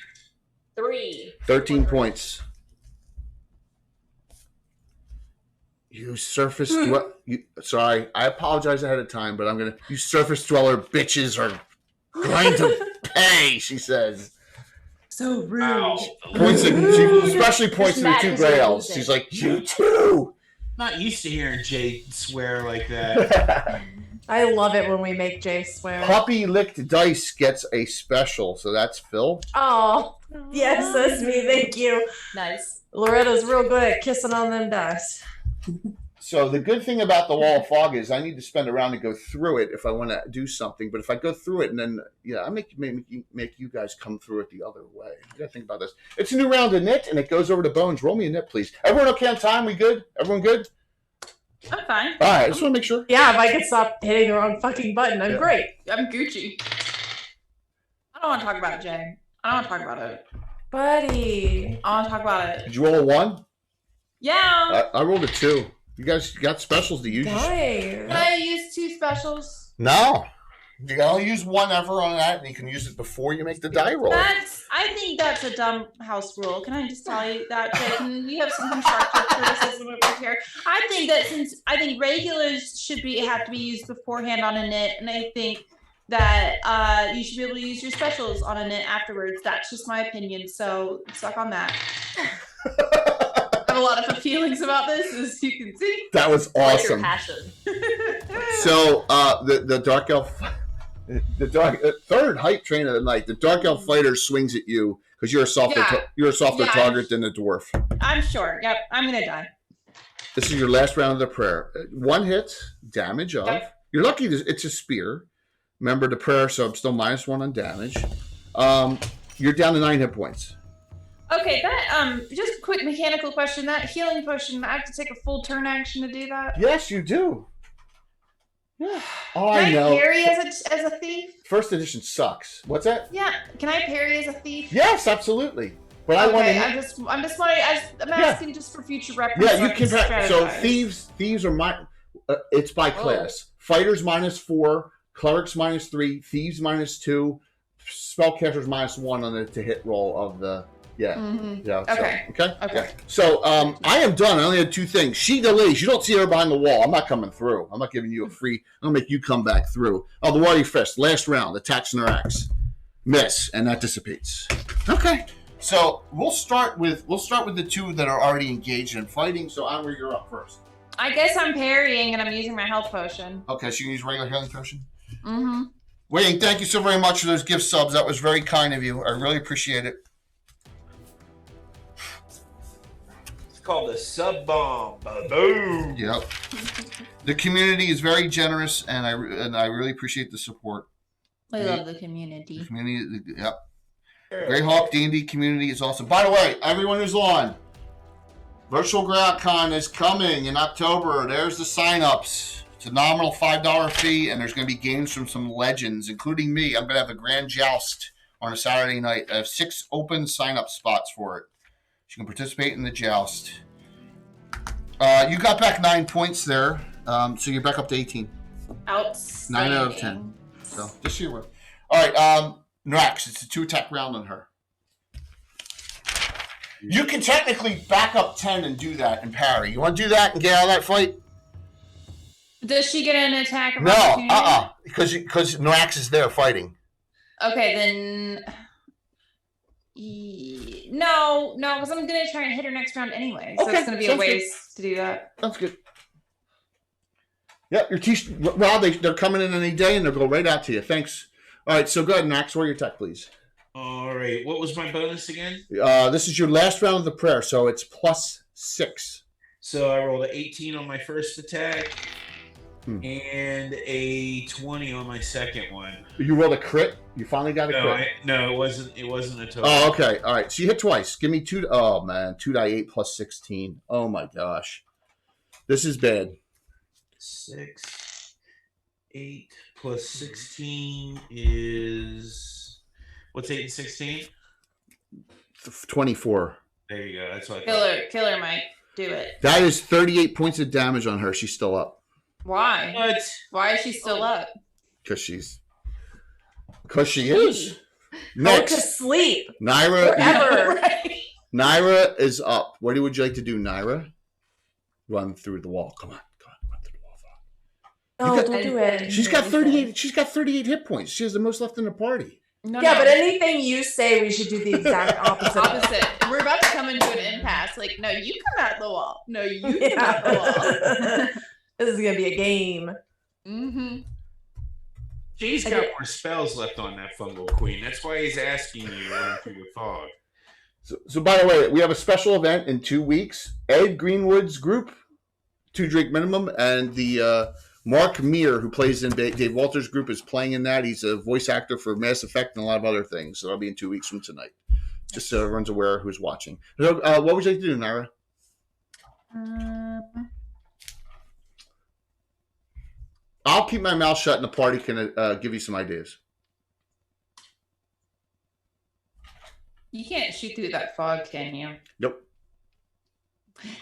Speaker 4: 3.
Speaker 3: 13 points. You surface sorry, I apologize ahead of time, but you surface dweller bitches are going to pay, she says.
Speaker 10: So rude.
Speaker 3: She especially points to the 2 gray elves. She's like, you too.
Speaker 6: Not used to hearing Jay swear like that.
Speaker 1: I love it when we make Jay swear.
Speaker 3: Puppy licked dice gets a special, so that's Phil.
Speaker 1: Oh, yes, that's me. Thank you.
Speaker 4: Nice.
Speaker 1: Loretta's real good at kissing on them dice.
Speaker 3: So the good thing about the wall of fog is I need to spend a round to go through it if I want to do something. But if I go through it and then I make you guys come through it the other way. You gotta think about this. It's a new round of knit and it goes over to bones. Roll me a knit, please. Everyone okay on time? We good? Everyone good?
Speaker 10: I'm fine.
Speaker 3: All right, I just want to make sure.
Speaker 1: Yeah, if I could stop hitting the wrong fucking button, I'm great.
Speaker 10: I'm Gucci. I don't want to talk about it, Jay. I don't want to talk about it.
Speaker 1: Buddy.
Speaker 10: I want to talk about it.
Speaker 3: Did you roll a 1?
Speaker 10: Yeah.
Speaker 3: I rolled a 2. You guys got specials to use?
Speaker 10: Can I use 2 specials?
Speaker 3: No. You can only use 1 ever on that, and you can use it before you make the die roll.
Speaker 10: I think that's a dumb house rule. Can I just tell you that, Jay? Can we have some constructive criticism over here? I think regulars should have to be used beforehand on a knit, and I think that you should be able to use your specials on a knit afterwards. That's just my opinion. So suck on that. I have a lot of feelings about this, as you can see.
Speaker 3: That was awesome.
Speaker 4: Passion.
Speaker 3: So the dark elf. The third hype train of the night. The dark elf fighter swings at you because you're a softer target than the dwarf.
Speaker 10: I'm sure. Yep, I'm gonna die.
Speaker 3: This is your last round of the prayer. 1 hit, damage of. Yep. You're lucky. It's a spear. Remember the prayer, so I'm still -1 on damage. You're down to 9 hit points.
Speaker 10: Okay, that just a quick mechanical question. That healing potion, I have to take a full turn action to do that?
Speaker 3: Yes, you do. Yeah. Oh,
Speaker 10: Can
Speaker 3: I know.
Speaker 10: Parry as a thief?
Speaker 3: First edition sucks. What's that?
Speaker 10: Yeah. Can I parry as a thief?
Speaker 3: Yes, absolutely. But
Speaker 10: okay, I'm just wondering. I'm asking just for future reference.
Speaker 3: Yeah, you can. So thieves are it's by class. Fighters -4, clerics -3, thieves -2, spellcasters -1 on the to hit roll of the. Yeah.
Speaker 10: Mm-hmm.
Speaker 3: Yeah.
Speaker 10: Okay.
Speaker 3: Yeah. So I am done. I only had 2 things. She delays. You don't see her behind the wall. I'm not coming through. I'm not giving you a free. I'm gonna make you come back through. Oh, the Warrior Fist. Last round. Attacks and axe. Miss, and that dissipates. Okay.
Speaker 11: So we'll start with the 2 that are already engaged in fighting. So Onward, you're up first.
Speaker 10: I guess I'm parrying and I'm using my health potion.
Speaker 11: Okay, so you can use regular healing potion.
Speaker 10: Mm-hmm.
Speaker 11: Wayne, thank you so very much for those gift subs. That was very kind of you. I really appreciate it.
Speaker 6: Called a sub bomb. Boom.
Speaker 11: Yep. The community is very generous, and I really appreciate the support.
Speaker 10: I love the community.
Speaker 11: Yep. Greyhawk D&D community is awesome. By the way, everyone who's on, Virtual Greyhawk Con is coming in October. There's the sign-ups. It's a nominal $5 fee, and there's going to be games from some legends, including me. I'm going to have a grand joust on a Saturday night. I have 6 open sign-up spots for it. You can participate in the joust. You got back 9 points there, so you're back up to 18.
Speaker 10: Outstanding.
Speaker 11: 9 out of 10. So just so you're aware. All right, Norax, it's a 2 attack round on her. You can technically back up 10 and do that and parry. You want to do that and get out of that fight?
Speaker 10: Does she get an attack of
Speaker 11: No,
Speaker 10: opportunity?
Speaker 11: because Norax is there fighting.
Speaker 10: Okay, then. No, because I'm gonna try and hit her next round anyway. So it's gonna be a waste to do that.
Speaker 11: Sounds good.
Speaker 3: Yeah, your Rob, they're coming in any day and they'll go right out to you. Thanks. All right, so go ahead, Max. Roll your attack, please.
Speaker 6: All right. What was my bonus again?
Speaker 3: This is your last round of the prayer, so it's +6.
Speaker 6: So I rolled an 18 on my first attack and a 20 on my second one.
Speaker 3: You rolled a crit? You finally got a crit?
Speaker 6: No, it wasn't a total.
Speaker 3: Oh, okay. All right. So you hit twice. Give me 2. Oh, man. 2d8 plus 16. Oh, my gosh. This is bad.
Speaker 6: 6, 8 plus 16 is... What's 8 and 16?
Speaker 3: 24.
Speaker 6: There you go. That's what I thought.
Speaker 10: Killer, Mike. Do it.
Speaker 3: That is 38 points of damage on her. She's still up.
Speaker 10: Why?
Speaker 6: What?
Speaker 10: Why is she still up?
Speaker 3: Because she is.
Speaker 1: Go
Speaker 3: Next,
Speaker 1: to sleep
Speaker 3: Naira.
Speaker 1: forever.
Speaker 3: Naira is up. What would you like to do, Naira? Run through the wall. Come on. Run through the wall.
Speaker 1: No, don't do it.
Speaker 3: She's got 38. She's got 38 hit points. She has the most left in the party.
Speaker 10: No,
Speaker 1: Yeah, but anything you say, we should do the exact opposite.
Speaker 10: Opposite. We're about to come into an impasse. Like, no, you come out the wall. No, you come out the wall.
Speaker 1: This is gonna be a game.
Speaker 10: Mm-hmm.
Speaker 6: She's got more spells left on that fungal queen. That's why he's asking you to run through the fog.
Speaker 3: So by the way, we have a special event in 2 weeks. Ed Greenwood's group, 2 drink minimum, and the Mark Meir, who plays in Dave Walters' group, is playing in that. He's a voice actor for Mass Effect and a lot of other things. So that'll be in 2 weeks from tonight. Just so everyone's aware who's watching. So, what would you like to do, Naira? I'll keep my mouth shut and the party can give you some ideas.
Speaker 2: You can't shoot through that fog, can you?
Speaker 3: Nope.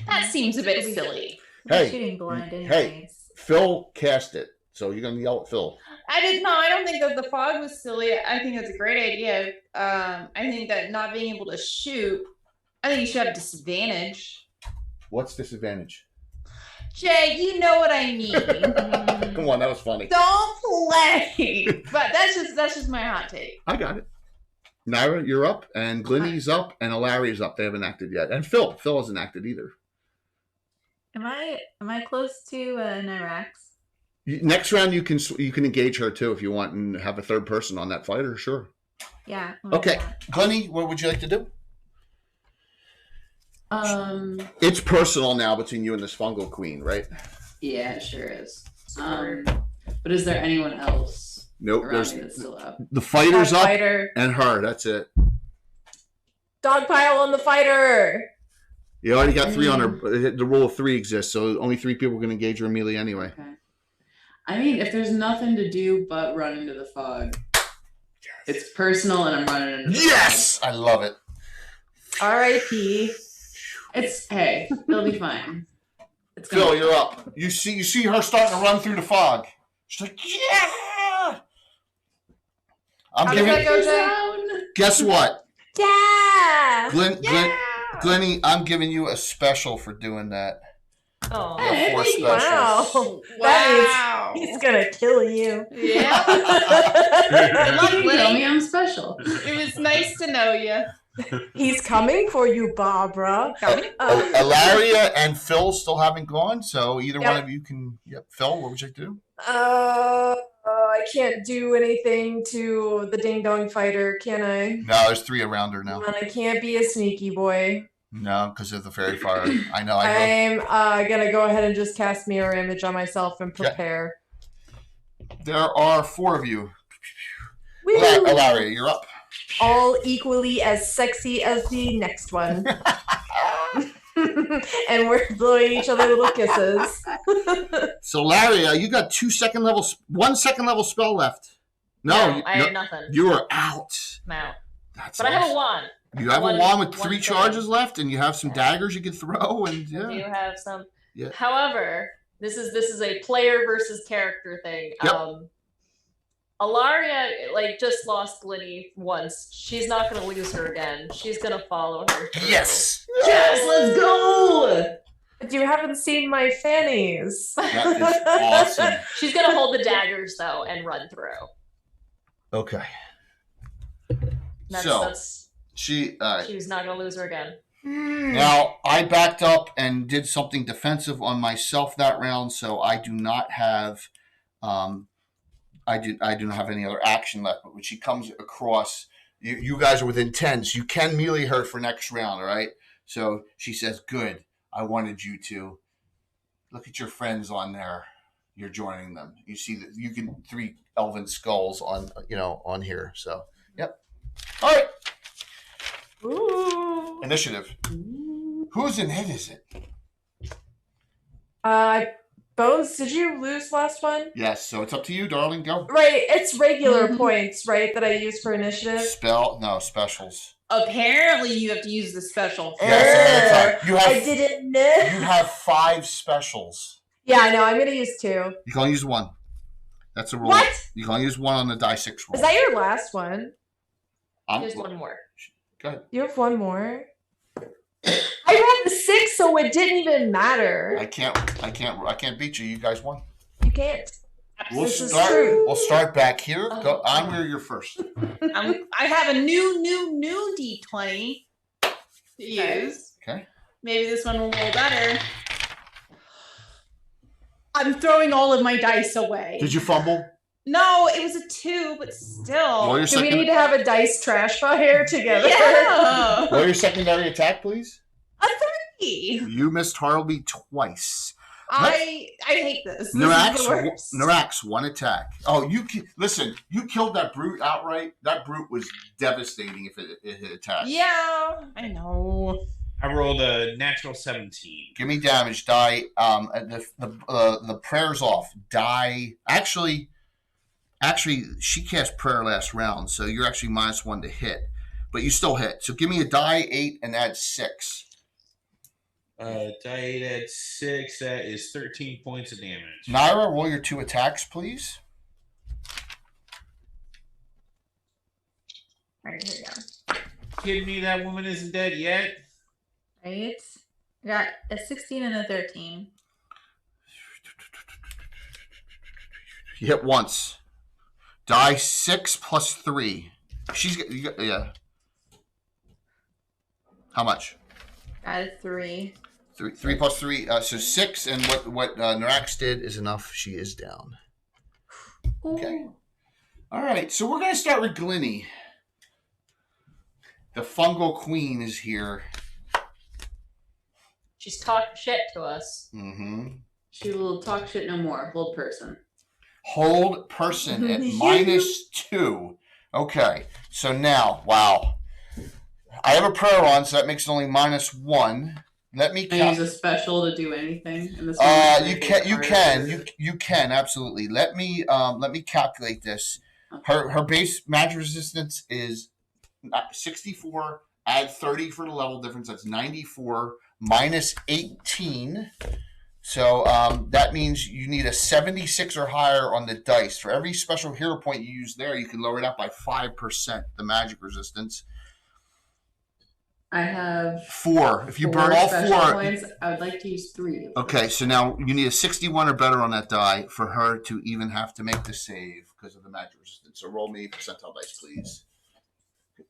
Speaker 2: That seems a bit silly.
Speaker 3: Hey,
Speaker 5: shooting blind anyways.
Speaker 3: Hey, Phil cast it. So you're going to yell at Phil.
Speaker 10: I don't think that the fog was silly. I think that's a great idea. I think that not being able to shoot, I think you should have disadvantage.
Speaker 3: What's disadvantage?
Speaker 10: Jay, you know what I mean.
Speaker 3: Come on, that was funny.
Speaker 10: Don't play. But that's just my hot take.
Speaker 3: I got it. Naira, you're up, and Glenny's up, and Alaria's up. They haven't acted yet. And Phil hasn't acted either.
Speaker 5: Am I close to Nyrax?
Speaker 3: Next round, you can engage her too if you want, and have a third person on that fighter. Sure.
Speaker 5: Yeah.
Speaker 11: Okay, Glenny, what would you like to do?
Speaker 3: It's personal now between you and this fungal queen, right?
Speaker 8: Yeah, it sure is. But is there anyone else?
Speaker 3: Nope.
Speaker 8: around
Speaker 3: There's
Speaker 8: me that's still up?
Speaker 3: the fighter's up
Speaker 1: Fighter.
Speaker 3: and her. That's it.
Speaker 1: Dogpile on the fighter.
Speaker 3: You already got 3 on her. The rule of 3 exists, so only 3 people can engage her immediately anyway.
Speaker 8: Okay. I mean, if there's nothing to do but run into the fog, it's personal, and I'm running into the
Speaker 11: Yes, I love it.
Speaker 1: R.I.P.
Speaker 8: fog. Hey, it'll be fine. It's
Speaker 11: Phil,
Speaker 8: gonna-
Speaker 11: you're up. You see her starting to run through the fog. She's like, yeah. I'm
Speaker 10: How does
Speaker 11: giving.
Speaker 10: that go, Jay?
Speaker 11: Guess what,
Speaker 1: Yeah.
Speaker 11: Glenny? I'm giving you a special for doing that.
Speaker 4: Oh,
Speaker 8: Hey,
Speaker 11: 4
Speaker 8: thank you.
Speaker 11: specials.
Speaker 1: Wow.
Speaker 10: Wow.
Speaker 1: He's gonna kill you.
Speaker 10: Yeah.
Speaker 8: You can tell me I'm special.
Speaker 10: It was nice to know you.
Speaker 1: He's coming for you, Barbara.
Speaker 11: Ilaria and Phil still haven't gone, so either
Speaker 1: Yep.
Speaker 11: one of you can. Yep, Phil, what would you like to do?
Speaker 1: I can't do anything to the ding dong fighter, can I?
Speaker 11: No, there's 3 around her now.
Speaker 1: And I can't be a sneaky boy.
Speaker 11: No, because of the fairy fire. I know.
Speaker 1: I'm gonna go ahead and just cast mirror image on myself and prepare.
Speaker 11: There are 4 of you.
Speaker 1: Woo!
Speaker 11: Ilaria, you're up.
Speaker 1: All equally as sexy as the next one. And we're blowing each other little kisses.
Speaker 3: So, Laria, you got 1 second level spell left. No,
Speaker 4: I have nothing.
Speaker 3: You are out.
Speaker 4: I'm out.
Speaker 3: That's
Speaker 4: But I have a
Speaker 3: awesome.
Speaker 4: wand.
Speaker 3: You have
Speaker 4: One-
Speaker 3: a wand with
Speaker 4: one
Speaker 3: 3
Speaker 4: thing.
Speaker 3: charges left, and you have some daggers you can throw, and
Speaker 4: I do
Speaker 3: yeah.
Speaker 4: have some.
Speaker 3: Yeah.
Speaker 4: However, this is a player versus character thing.
Speaker 3: Yep.
Speaker 4: Alaria just lost Glenny once. She's not gonna lose her again. She's gonna follow her. through.
Speaker 11: Yes.
Speaker 8: Yes, let's go!
Speaker 1: But you haven't seen my fannies.
Speaker 3: That is awesome.
Speaker 4: She's gonna hold the daggers though and run through.
Speaker 3: Okay.
Speaker 4: That's
Speaker 3: She's
Speaker 4: not gonna lose her again.
Speaker 11: Now, I backed up and did something defensive on myself that round, so I do not have I do not have any other action left. But when she comes across, you guys are within 10, so you can melee her for next round. All right. So she says, "Good. I wanted you to. Look at your friends on there. You're joining them. You see that you can 3 elven skulls on on here. So yep. All right.
Speaker 1: Ooh.
Speaker 11: Initiative. Whose in it is it?
Speaker 1: Bones, did you lose last one?
Speaker 11: Yes. So it's up to you, darling. Go.
Speaker 1: Right, it's regular points, right, that I use for initiative?
Speaker 11: Specials.
Speaker 10: Apparently, you have to use the special.
Speaker 11: Yes, you have.
Speaker 1: I didn't know.
Speaker 11: You have 5 specials.
Speaker 1: Yeah, I know. I'm going to use 2.
Speaker 11: You can only use 1. That's a rule.
Speaker 1: What?
Speaker 11: You can only use 1 on the die 6 roll.
Speaker 1: Is that your last one?
Speaker 4: There's one more.
Speaker 11: Go ahead.
Speaker 1: You have 1 more? I rolled a 6, so it didn't even matter.
Speaker 11: I can't beat you. You guys won.
Speaker 1: You can't.
Speaker 11: This is true. We'll start back here. Go on where you're first.
Speaker 10: I have a new D20 to use.
Speaker 11: Okay.
Speaker 10: Maybe this one will roll better. I'm throwing all of my dice away.
Speaker 11: Did you fumble?
Speaker 10: No, it was a 2, but still.
Speaker 11: Roll your
Speaker 1: Do we need to have a dice trash fire together?
Speaker 10: Yeah.
Speaker 11: Roll your secondary attack, please.
Speaker 10: A 3.
Speaker 11: You missed Harleby twice.
Speaker 10: I hate this. This is the worst.
Speaker 11: Narax, 1 attack. Oh, listen. You killed that brute outright. That brute was devastating if it attacked.
Speaker 10: Yeah, I know.
Speaker 6: I rolled a natural 17.
Speaker 11: Give me damage die. The prayer's off. Die. Actually, she cast prayer last round, so you're actually -1 to hit, but you still hit. So give me a die 8 and add 6.
Speaker 6: Die 8 at 6. That is 13 points of damage.
Speaker 11: Naira, roll your 2 attacks, please.
Speaker 5: All right, here we go.
Speaker 6: Kidding me? That woman isn't dead yet.
Speaker 5: Right. I got a 16 and a 13.
Speaker 11: You hit once. Die 6 plus 3. Yeah. How much?
Speaker 5: Got a 3.
Speaker 11: 3 plus 3. So 6, and what Narax did is enough. She is down. Okay. All right. So we're gonna start with Glinny. The fungal queen is here.
Speaker 4: She's talking shit to us.
Speaker 11: Mm-hmm.
Speaker 8: She will talk shit no more. Hold person.
Speaker 11: Hold person at -2. Okay. So now, wow. I have a prayer on, so that makes it only -1. Let me
Speaker 8: Can I use a special to do anything in this?
Speaker 11: You can absolutely. Let me calculate this. Her base magic resistance is 64. Add 30 for the level difference. That's 94 -18. So that means you need a 76 or higher on the dice. For every special hero point you use there, you can lower it up by 5%. The magic resistance.
Speaker 8: I have
Speaker 11: 4. If you burn all 4
Speaker 8: points, I would like to use 3.
Speaker 11: Okay, so now you need a 61 or better on that die for her to even have to make the save because of the magic resistance. So roll me percentile dice, please.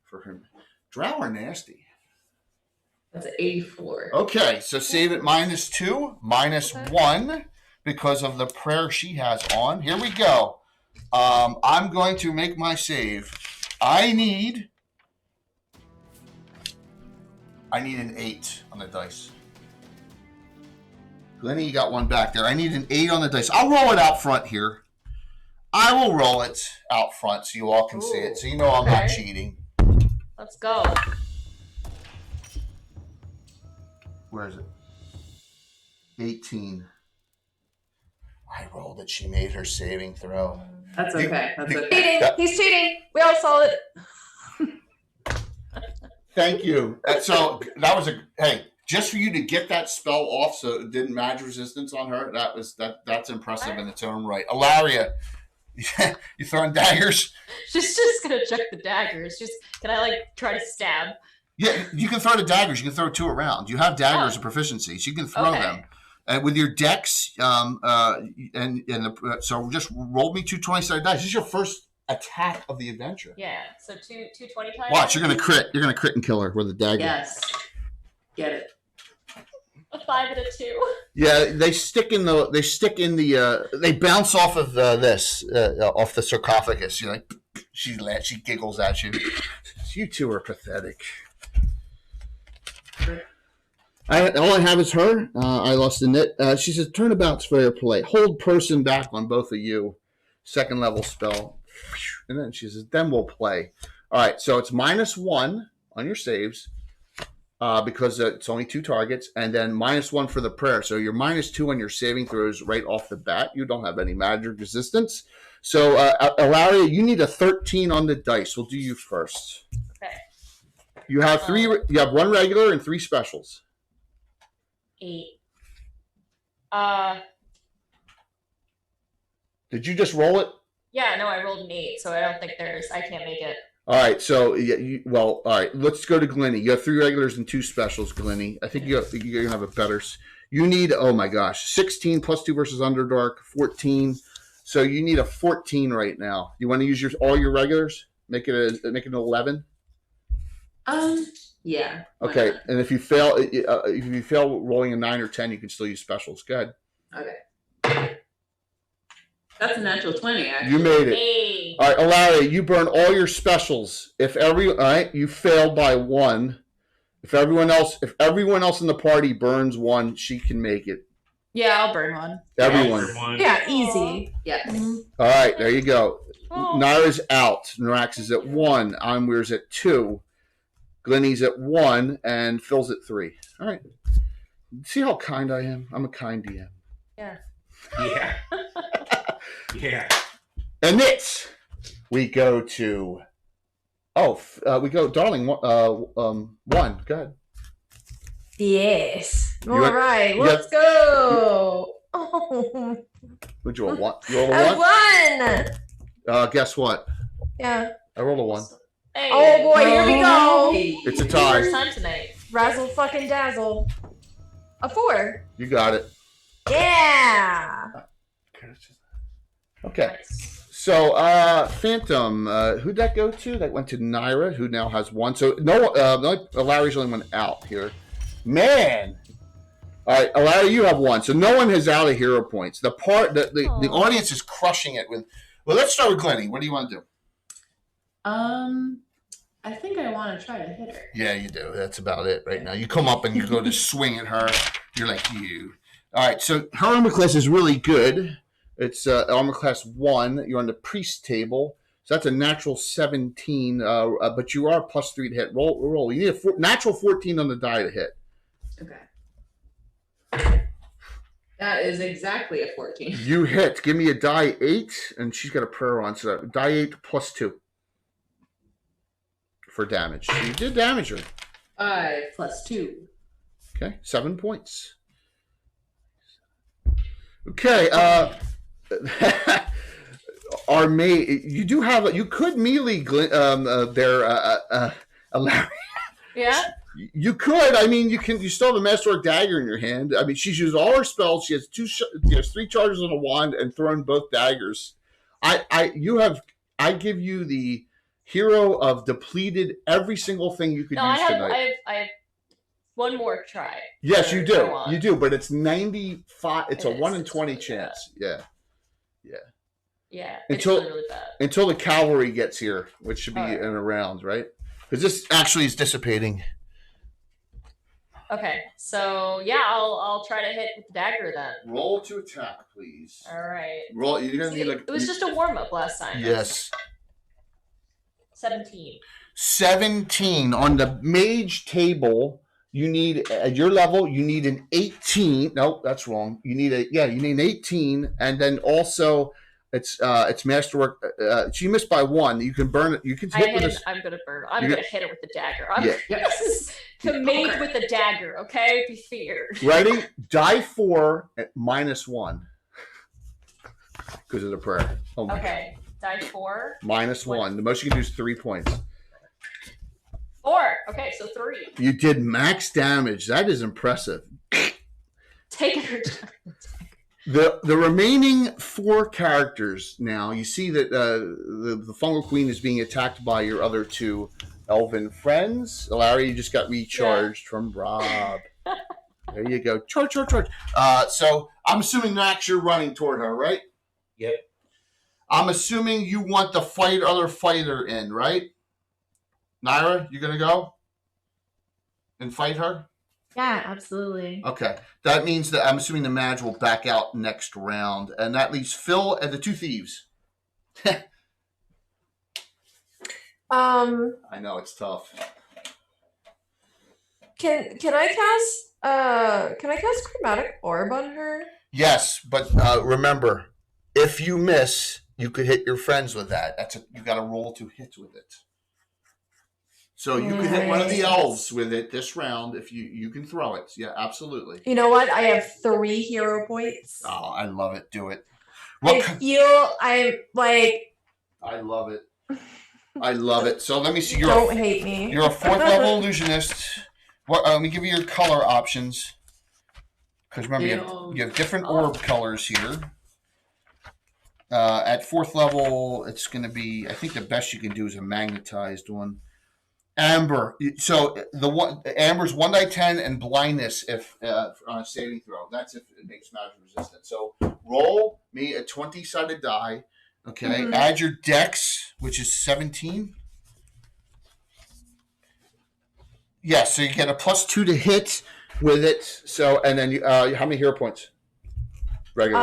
Speaker 11: For him. Drow are nasty.
Speaker 8: That's 84.
Speaker 11: Okay, so save it -2, -1 because of the prayer she has on. Here we go. I'm going to make my save. I need an 8 on the dice. Glennie, you got one back there. I need an 8 on the dice. I'll roll it out front here. I will roll it out front so you all can see it. So you know I'm not cheating.
Speaker 4: Let's go.
Speaker 11: Where is it? 18. I rolled it. She made her saving throw.
Speaker 8: That's okay. That's okay.
Speaker 1: Cheating. He's cheating. We all saw it.
Speaker 11: Thank you. So that was just for you to get that spell off so it didn't magic resistance on her. That's impressive in its own right. Ilaria, you throwing daggers?
Speaker 4: She's just gonna check the daggers. Can I try to stab?
Speaker 11: Yeah, you can throw the daggers. You can throw 2 around. You have daggers of proficiency, so you can throw them. And with your dex, so just roll me 2 20-sided dice. This is your first attack of the adventure.
Speaker 4: Yeah, so 2 20 times.
Speaker 11: Watch, you're gonna crit. You're gonna crit and kill her with a dagger.
Speaker 8: Yes. Get it.
Speaker 4: A 5 and a 2.
Speaker 11: Yeah, they stick in the. They bounce off of off the sarcophagus. You're like, she giggles at you. You two are pathetic. All I have is her. I lost the knit. She says, "Turnabout's fair play. Hold person back on both of you. 2nd level spell." And then she says, "Then we'll play." All right, so it's -1 on your saves because it's only 2 targets, and then -1 for the prayer. So you're -2 on your saving throws right off the bat. You don't have any magic resistance. So, Ilaria, you need a 13 on the dice. We'll do you first.
Speaker 4: Okay.
Speaker 11: You have 3. You have 1 regular and 3 specials.
Speaker 4: 8.
Speaker 11: Did you just roll it?
Speaker 4: Yeah, no, I rolled an 8, so I don't think I can't make it.
Speaker 11: All right, so all right. Let's go to Glenny. You have 3 regulars and 2 specials, Glenny. I think you're gonna have a better. You need 16 plus 2 versus Underdark, 14. So you need a 14 right now. You want to use all your regulars? Make it an 11.
Speaker 8: Yeah.
Speaker 11: Okay, and if you fail rolling a 9 or 10, you can still use specials. Go ahead.
Speaker 8: Okay. That's a natural 20, actually.
Speaker 11: You made it.
Speaker 4: Hey.
Speaker 11: All right, Ilaria, you burn all your specials. All right, you failed by 1. If everyone else in the party burns 1, she can make it.
Speaker 2: Yeah, I'll burn one.
Speaker 11: Everyone.
Speaker 1: Yeah, easy.
Speaker 8: Yes.
Speaker 11: All right, there you go.
Speaker 4: Oh.
Speaker 11: Naira's out. Narax is at 1. Onweir's at 2. Glenny's at 1, and Phil's at 3. All right. See how kind I am? I'm a kind DM.
Speaker 4: Yeah.
Speaker 6: Yeah. Yeah.
Speaker 11: And this, we go to. We go, darling. 1. Go ahead.
Speaker 1: Yes.
Speaker 11: You
Speaker 1: All
Speaker 11: want-
Speaker 1: right,
Speaker 11: you
Speaker 1: let's go. Oh,
Speaker 11: Would you roll a 1? You roll
Speaker 1: I
Speaker 11: a 1?
Speaker 1: won.
Speaker 11: Guess what?
Speaker 1: Yeah.
Speaker 11: I rolled a 1.
Speaker 4: Hey.
Speaker 1: Oh boy, here we go.
Speaker 11: It's a
Speaker 4: First
Speaker 11: tie.
Speaker 4: time tonight.
Speaker 1: Razzle fucking dazzle. A 4.
Speaker 11: You got it.
Speaker 1: Yeah.
Speaker 11: Okay.
Speaker 4: Nice.
Speaker 11: So, Phantom, who'd that go to? That went to Naira, who now has 1. So, Larry's only one out here. Man! All right, Larry, you have 1. So, no one has out of hero points. The audience is crushing it with. Well, let's start with Glenny. What do you want to do?
Speaker 8: I think I want to try to hit her.
Speaker 11: Yeah, you do. That's about it right now. You come up and you go to swing at her. You're like, you. All right, so her armor class is really good. It's armor class 1. You're on the priest table. So that's a natural 17, but you are +3 to hit. Roll. You need a natural 14 on the die to hit.
Speaker 8: Okay. That is exactly a 14.
Speaker 11: You hit. Give me a die 8, and she's got a prayer on. So die 8 +2 for damage. So you did damage her.
Speaker 8: 5 + 2.
Speaker 11: Okay, 7 points. Okay, our mate, you could melee Larry.
Speaker 4: Yeah.
Speaker 11: You could. I mean, you still have a Masterwork dagger in your hand. I mean, she's used all her spells. She has 3 charges on a wand and thrown both daggers. I give you the hero of depleted every single thing you could use tonight.
Speaker 4: I have one more try.
Speaker 11: Yes, you do. You do, but it's 95. It's a 1 in 20 chance. Yeah.
Speaker 4: Yeah.
Speaker 11: Until
Speaker 4: it's really bad.
Speaker 11: Until the cavalry gets here, which should be in a round, right? Because this actually is dissipating.
Speaker 4: Okay, so yeah, I'll try to hit with the dagger then.
Speaker 11: Roll to attack, please.
Speaker 4: All right.
Speaker 11: Roll. You're gonna need
Speaker 4: It was just a warm up last time.
Speaker 11: Yes.
Speaker 4: 17.
Speaker 11: 17 on the mage table. You need at your level. You need an 18. No, that's wrong. You need an 18, and then also it's masterwork. She missed by 1. You can burn it. You can hit with this.
Speaker 4: I'm gonna burn. I'm gonna hit her with the dagger. This is the
Speaker 8: Poker.
Speaker 4: mage with the dagger. Okay, be feared.
Speaker 11: Ready? Die 4 at -1 because of the prayer. Oh my
Speaker 4: Okay, die 4.
Speaker 11: -1. The most you can do is 3 points.
Speaker 4: 4. Okay, so 3.
Speaker 11: You did max damage. That is impressive.
Speaker 4: Take her.
Speaker 11: The remaining 4 characters now, you see that the Fungal Queen is being attacked by your other 2 elven friends. Larry, you just got recharged from Rob. There you go. Charge. So I'm assuming, Max, you're running toward her, right?
Speaker 6: Yep.
Speaker 11: I'm assuming you want the other fighter in, right? Naira, you gonna go and fight her?
Speaker 5: Yeah, absolutely.
Speaker 11: Okay. That means that I'm assuming the Madge will back out next round, and that leaves Phil and the two thieves. I know it's tough.
Speaker 1: Can I cast Chromatic Orb on her?
Speaker 11: Yes, but remember, if you miss, you could hit your friends with that. You got to roll to hit with it. So you could hit one of the elves with it this round if you can throw it. Yeah, absolutely.
Speaker 1: You know what? I have 3 hero points.
Speaker 11: Oh, I love it. Do it.
Speaker 1: I'm like.
Speaker 11: I love it. I love it. So let me see.
Speaker 1: Don't hate me.
Speaker 11: You're a 4th level illusionist. Let me give you your color options. Because remember, you have different orb colors here. At 4th level, it's going to be, I think the best you can do is a magnetized one. Amber. So Amber's 1d10 and blindness if on a saving throw. That's if it makes magic resistant. So roll me a 20-sided die. Okay. Mm-hmm. Add your dex, which is 17. Yes, so you get a +2 to hit with it. So, and then how many hero points?
Speaker 1: Regular.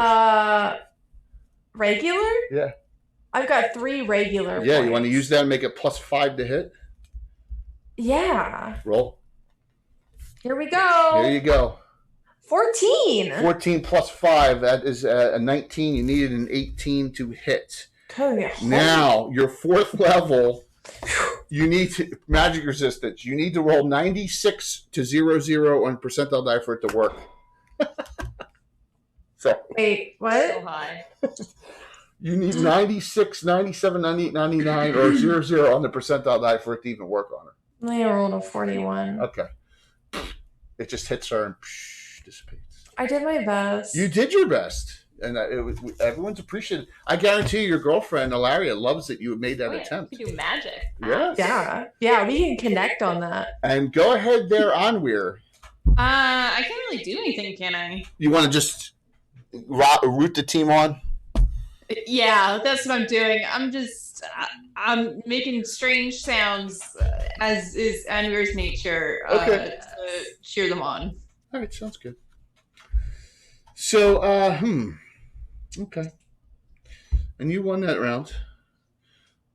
Speaker 11: Yeah.
Speaker 1: I've got 3 regular.
Speaker 11: Yeah,
Speaker 1: points.
Speaker 11: You want to use that and make it +5 to hit?
Speaker 1: Yeah.
Speaker 11: Roll.
Speaker 1: Here we go.
Speaker 11: There you go.
Speaker 1: 14.
Speaker 11: 14 plus 5. That is a 19. You needed an 18 to hit.
Speaker 1: Okay.
Speaker 11: Now, your 4th level, you need to magic resistance. You need to roll 96 to 0 on percentile die for it to work. So
Speaker 1: wait, what?
Speaker 4: So high.
Speaker 11: You need 96, 97, 98, 99, or 0 on the percentile die for it to even work on her.
Speaker 1: I rolled a 41.
Speaker 11: Okay. It just hits her and dissipates.
Speaker 1: I did my best.
Speaker 11: You did your best. And everyone's appreciated. I guarantee your girlfriend, Lariat, loves that you made that attempt.
Speaker 4: You do magic.
Speaker 11: Yes.
Speaker 1: Yeah, we can connect on that.
Speaker 11: And go ahead there, Onweir.
Speaker 10: I can't really do anything, can I?
Speaker 11: You want to just root the team on?
Speaker 10: Yeah, that's what I'm doing. I'm making strange sounds, as is Anweir's nature, to cheer them on.
Speaker 11: All right, sounds good. So, okay. And you won that round.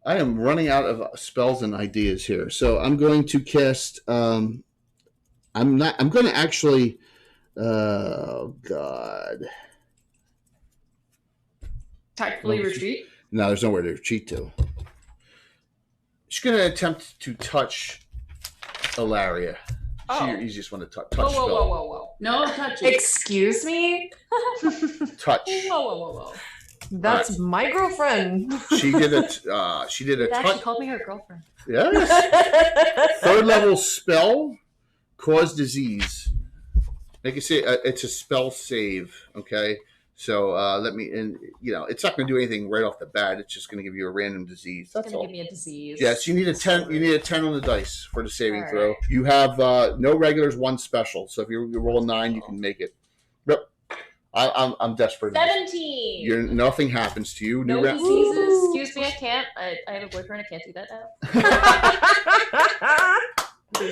Speaker 11: I am running out of spells and ideas here. So I'm going to cast, I'm going to actually, oh God.
Speaker 10: Tactfully retreat?
Speaker 11: No, there's nowhere to retreat to. She's going to attempt to touch Ilaria. She's your easiest one to touch.
Speaker 8: Whoa. No touching.
Speaker 1: Excuse me?
Speaker 11: Touch.
Speaker 4: Whoa.
Speaker 1: That's my girlfriend.
Speaker 11: She did a touch.
Speaker 4: She called me her girlfriend.
Speaker 11: Yes. 3rd level spell, cause disease. Like I say, it's a spell save. Okay. So it's not going to do anything right off the bat. It's just going to give you a random disease. That's all.
Speaker 4: Give me a disease.
Speaker 11: Yes, you need a 10. You need a 10 on the dice for the saving throw. You have no regulars, 1 special. So if you roll a 9, you can make it. Yep. I'm desperate.
Speaker 4: 17.
Speaker 11: Nothing happens to you.
Speaker 4: No diseases. Excuse me, I can't. I have a boyfriend. I can't do that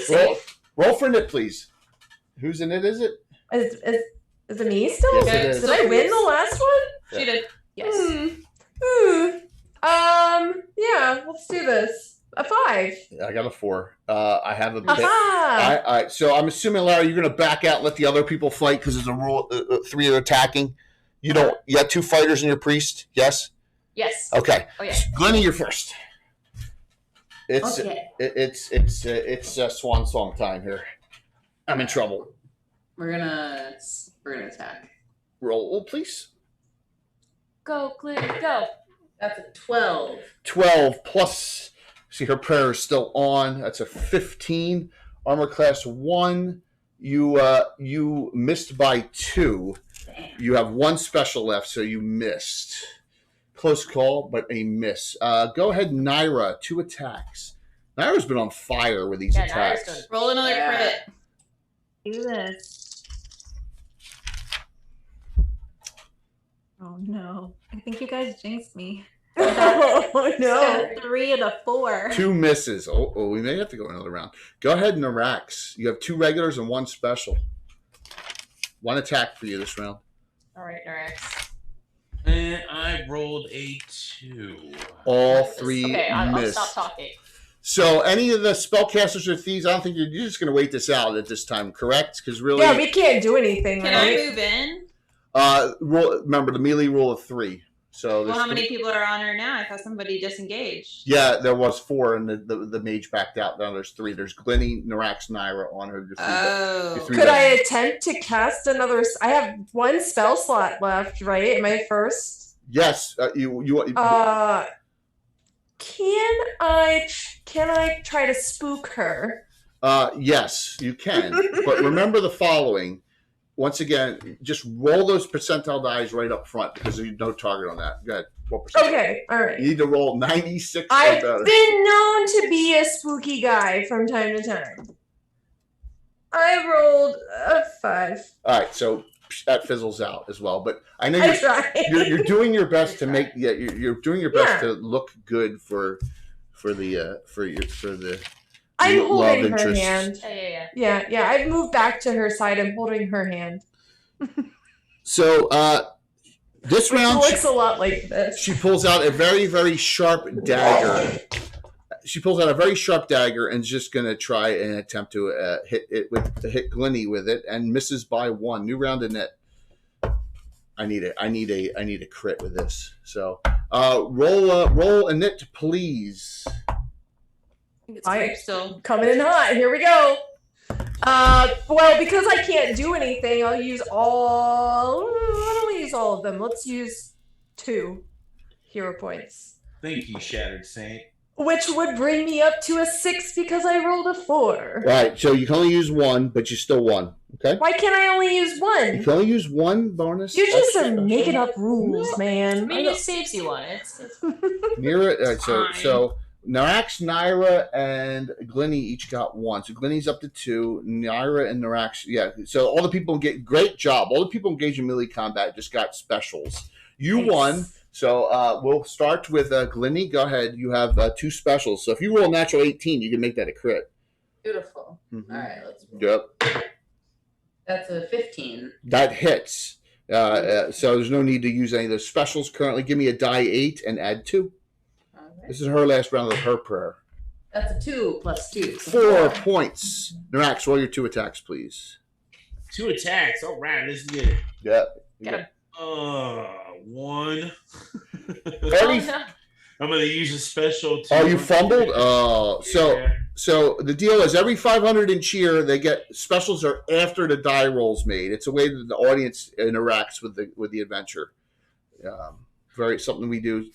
Speaker 4: now.
Speaker 11: Roll for Nit, please. Whose in it is it?
Speaker 1: Is it me still?
Speaker 11: Yes, it is.
Speaker 1: Did I win the last one?
Speaker 11: Yeah.
Speaker 10: She did.
Speaker 4: Yes.
Speaker 1: Yeah, let's do this. A 5.
Speaker 11: I got a 4. I have a bit.
Speaker 1: Aha!
Speaker 11: So I'm assuming, Larry, you're going to back out and let the other people fight because there's a rule. 3 are attacking. You don't. You have 2 fighters and your priest. Yes.
Speaker 4: Yes.
Speaker 11: Okay.
Speaker 4: Oh yeah.
Speaker 11: Glennie, you're first. It's
Speaker 8: Okay.
Speaker 11: it's swan song time here. I'm in trouble.
Speaker 8: We're gonna attack.
Speaker 11: Roll, please.
Speaker 4: Go, Glenn, go.
Speaker 8: That's a 12.
Speaker 11: 12 plus. See, her prayer is still on. That's a 15. Armor class 1. You missed by 2.
Speaker 8: Damn.
Speaker 11: You have 1 special left, so you missed. Close call, but a miss. Go ahead, Naira. 2 attacks. Naira's been on fire with these attacks.
Speaker 10: Roll another crit.
Speaker 5: Do this. Oh no! I think you guys jinxed me.
Speaker 1: Oh no!
Speaker 5: A 3 and a 4.
Speaker 3: 2 misses. Oh, we may have to go another round. Go ahead, Narax. You have 2 regulars and 1 special. 1 attack for you this round.
Speaker 4: All right, Norax.
Speaker 6: And I rolled a 2.
Speaker 3: All 3
Speaker 4: Okay, I'll
Speaker 3: missed.
Speaker 4: stop talking.
Speaker 3: So any of the spellcasters or thieves, I don't think you're just going to wait this out at this time, correct? Because really,
Speaker 1: Yeah, we can't do anything.
Speaker 10: Can
Speaker 1: right?
Speaker 10: I move in?
Speaker 3: remember the melee rule of 3. So
Speaker 10: Well,
Speaker 3: there's
Speaker 10: how many people are on her now? I thought somebody disengaged.
Speaker 3: Yeah, there was 4, and the mage backed out. Now there's 3. There's Glenny, Narax, Naira on her.
Speaker 10: Oh.
Speaker 1: Could I attempt to cast another? I have 1 spell slot left, right? Am I first?
Speaker 3: Yes, you.
Speaker 1: Can I try to spook her?
Speaker 3: Yes, you can. But remember the following. Once again, just roll those percentile dice right up front because there's no target on that. Go ahead. 4%.
Speaker 1: Okay, all right.
Speaker 3: You need to roll 96 or
Speaker 1: I've
Speaker 3: better.
Speaker 1: been known to be a spooky guy from time to time. I rolled a 5.
Speaker 3: All right, so that fizzles out as well. But I know
Speaker 1: I tried.
Speaker 3: you're doing your best to make you're doing your best to look good for the
Speaker 1: I'm
Speaker 3: love
Speaker 1: holding her
Speaker 3: interest.
Speaker 1: hand.
Speaker 4: Yeah.
Speaker 1: Yeah. I've moved back to her side. I'm holding her hand.
Speaker 3: So this
Speaker 1: Which
Speaker 3: round
Speaker 1: looks a lot like this.
Speaker 3: she pulls out a very, very sharp dagger. She pulls out a very sharp dagger and is just going to try and attempt to hit Glenny with it and misses by 1. New round in it. I need a crit with this. So roll a nit, please.
Speaker 10: It's still
Speaker 1: Coming in hot. Here we go. Well, because I can't do anything, I'll use all. Why don't we use all of them? Let's use 2 hero points,
Speaker 6: Thank you, Shattered Saint.
Speaker 1: which would bring me up to a 6 because I rolled a 4.
Speaker 3: All right, so you can only use 1, but you still won. Okay.
Speaker 1: Why can't I only use 1?
Speaker 3: You can only use 1 bonus.
Speaker 1: You just are making up rules, man.
Speaker 4: I mean, it saves you one. It's
Speaker 3: Near it. All right,
Speaker 10: Fine.
Speaker 3: so Narax, Naira, and Glenny each got 1. So Glenny's up to 2. Naira and Narax, yeah. So all the people great job. All the people engaged in melee combat just got specials. You won. So we'll start with Glenny. Go ahead. You have 2 specials. So if you roll a natural 18, you can make that a crit.
Speaker 8: Beautiful.
Speaker 3: Mhm.
Speaker 8: All right, let's roll.
Speaker 3: Yep.
Speaker 8: That's a 15.
Speaker 3: That hits. So there's no need to use any of those specials currently. Give me a die 8 and add 2.
Speaker 8: All right.
Speaker 3: This is her last round of her prayer.
Speaker 8: That's a 2 plus 2.
Speaker 3: 4 points. Narax, roll your 2 attacks, please.
Speaker 6: 2 attacks. All right, let's get it.
Speaker 3: Yep.
Speaker 4: Get him.
Speaker 6: 1.
Speaker 3: 30.
Speaker 6: I'm going to use a special. To
Speaker 3: Oh, you fumbled?
Speaker 6: Yeah.
Speaker 3: So the deal is every 500 in cheer, they get specials are after the die roll's made. It's a way that the audience interacts with the adventure. Very something we do.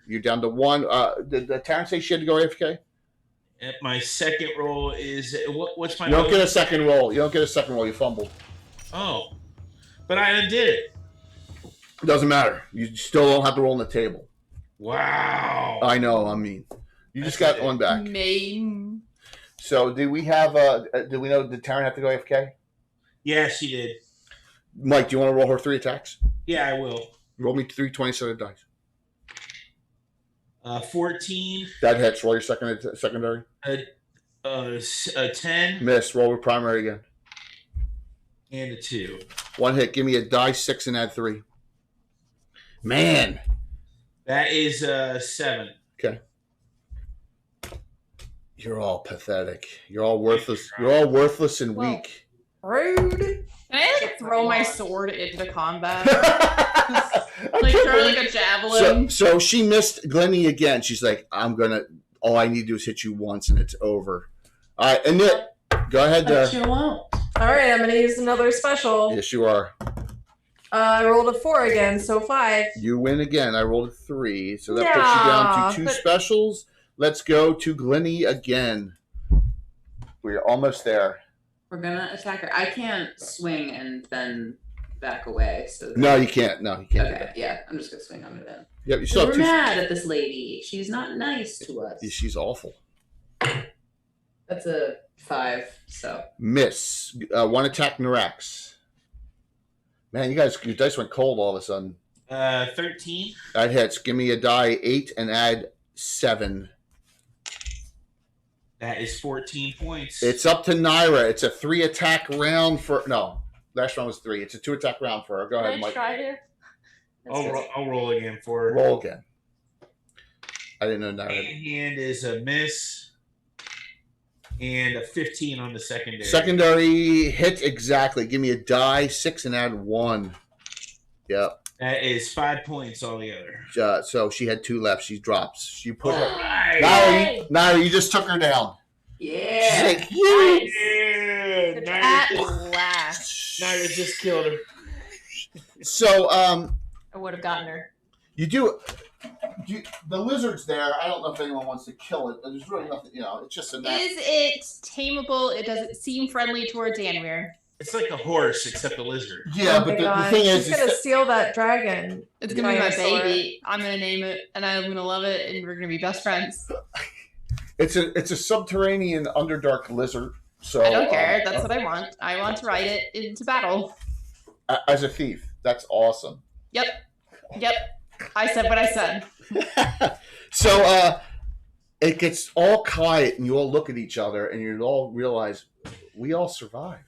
Speaker 3: You're down to 1. Did Taryn say she had to go AFK?
Speaker 6: My second roll is what's my?
Speaker 3: You don't
Speaker 6: other-
Speaker 3: get a second roll. You don't get a second roll. You fumbled.
Speaker 6: Oh, but I undid it.
Speaker 3: It doesn't matter. You still don't have to roll on the table.
Speaker 6: Wow.
Speaker 3: I know. I mean, you just got one back.
Speaker 10: main.
Speaker 3: So do we have? Do we know? Did Taryn have to go AFK?
Speaker 6: Yeah, she did.
Speaker 3: Mike, do you want to roll her 3 attacks?
Speaker 6: Yeah, I will.
Speaker 3: Roll me 3 20-sided dice.
Speaker 6: 14.
Speaker 3: That hits. Roll your secondary.
Speaker 6: A 10
Speaker 3: Miss. Roll your primary again.
Speaker 6: and a 2.
Speaker 3: 1 hit. Give me a die 6 and add 3. Man.
Speaker 6: That is 7.
Speaker 3: Okay. You're all pathetic. You're all worthless. You're all worthless and
Speaker 4: Well,
Speaker 3: weak.
Speaker 1: Rude.
Speaker 10: Can I like throw my sword into combat? Like throw like a javelin.
Speaker 3: So she missed Glenny again. She's like, all I need to do is hit you once and it's over. All right, Annette, go ahead there.
Speaker 8: But you won't.
Speaker 1: All right, I'm gonna use another special.
Speaker 3: Yes, you are.
Speaker 1: I rolled a 4 again, so 5.
Speaker 3: You win again. I rolled a 3. So that puts you down to 2 specials. Let's go to Glenny again. We're almost there.
Speaker 8: We're gonna attack her. I can't swing and then back away. So
Speaker 3: No, you can't. No, you can't. do
Speaker 8: Okay,
Speaker 3: that.
Speaker 8: yeah, I'm just gonna swing on her then.
Speaker 3: Yep, you still
Speaker 8: We're
Speaker 3: have 2.
Speaker 8: mad at this lady. She's not nice to us.
Speaker 3: She's awful.
Speaker 8: That's a 5. So
Speaker 3: Miss. 1 attack, Narax. Man, your dice went cold all of a sudden.
Speaker 6: 13.
Speaker 3: That hits. Give me a die 8 and add 7.
Speaker 6: That is 14 points.
Speaker 3: It's up to Naira. It's a 3 attack round for last round was 3. It's a 2 attack round for her. Go ahead, Mike.
Speaker 4: Try to.
Speaker 6: I'll roll again for her.
Speaker 3: Roll again. I didn't know Naira.
Speaker 6: Hand is a miss. And a 15 on the secondary.
Speaker 3: Secondary hit exactly. Give me a die 6 and add 1. Yep.
Speaker 6: That is 5 points altogether.
Speaker 3: So she had 2 left. She drops. You put her.
Speaker 6: Right.
Speaker 3: Naira, you just took her down.
Speaker 8: Yeah.
Speaker 3: She's like, yes.
Speaker 6: Yeah.
Speaker 2: At last.
Speaker 6: Naira just killed her.
Speaker 3: So,
Speaker 4: I would have gotten her.
Speaker 3: you do. The lizard's there. I don't know if anyone wants to kill it. There's really nothing. It's just a.
Speaker 2: Is it tameable? It doesn't seem friendly towards Anwir.
Speaker 6: It's like a horse, except a lizard.
Speaker 3: Yeah,
Speaker 1: Oh
Speaker 3: but
Speaker 1: my God.
Speaker 3: the thing
Speaker 1: she's
Speaker 3: is
Speaker 1: gonna steal that dragon.
Speaker 2: It's gonna be my
Speaker 1: Dinosaur.
Speaker 2: baby. I'm gonna name it, and I'm gonna love it, and we're gonna be best friends.
Speaker 3: it's a subterranean underdark lizard. So
Speaker 2: I don't care. That's what I want. I want to ride it into battle.
Speaker 3: As a thief, that's awesome.
Speaker 2: Yep. I said what I said.
Speaker 3: So it gets all quiet, and you all look at each other, and you all realize we all survived.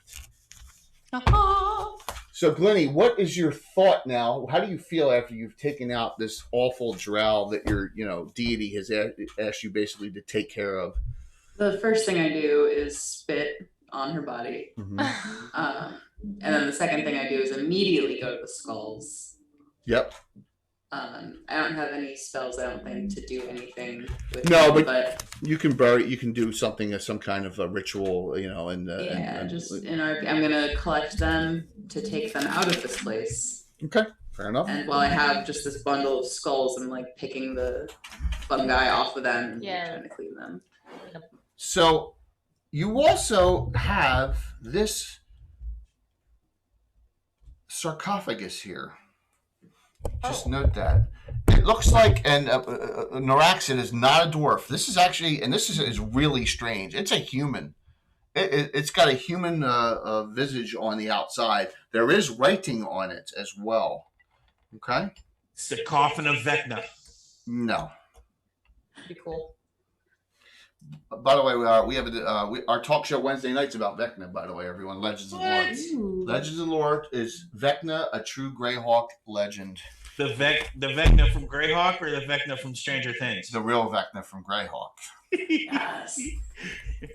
Speaker 3: So, Glennie, what is your thought now? How do you feel after you've taken out this awful drow that your deity has asked you basically to take care of?
Speaker 8: The first thing I do is spit on her body.
Speaker 3: Mm-hmm.
Speaker 8: And then the second thing I do is immediately go to the skulls.
Speaker 3: Yep.
Speaker 8: I don't have any spells, I don't think, to do anything with
Speaker 3: No,
Speaker 8: them,
Speaker 3: but you can bury. You can do something, some kind of a ritual, I'm
Speaker 8: gonna collect them to take them out of this place.
Speaker 3: Okay, fair enough.
Speaker 8: And while I have just this bundle of skulls, I'm like picking the fungi off of them and trying to clean them.
Speaker 3: So you also have this sarcophagus here. Just note that. It looks like, and Noraxid is not a dwarf. This is actually, and this is really strange. It's a human. It's got a human visage on the outside. There is writing on it as well. Okay?
Speaker 6: It's the coffin of Vecna.
Speaker 3: No.
Speaker 4: Be cool.
Speaker 3: By the way, we have our talk show Wednesday nights about Vecna. By the way, everyone, Legends of Lore. Legends of Lore is Vecna, a true Greyhawk legend.
Speaker 6: The Vecna from Greyhawk or the Vecna from Stranger Things?
Speaker 3: The real Vecna from Greyhawk.
Speaker 8: Yes.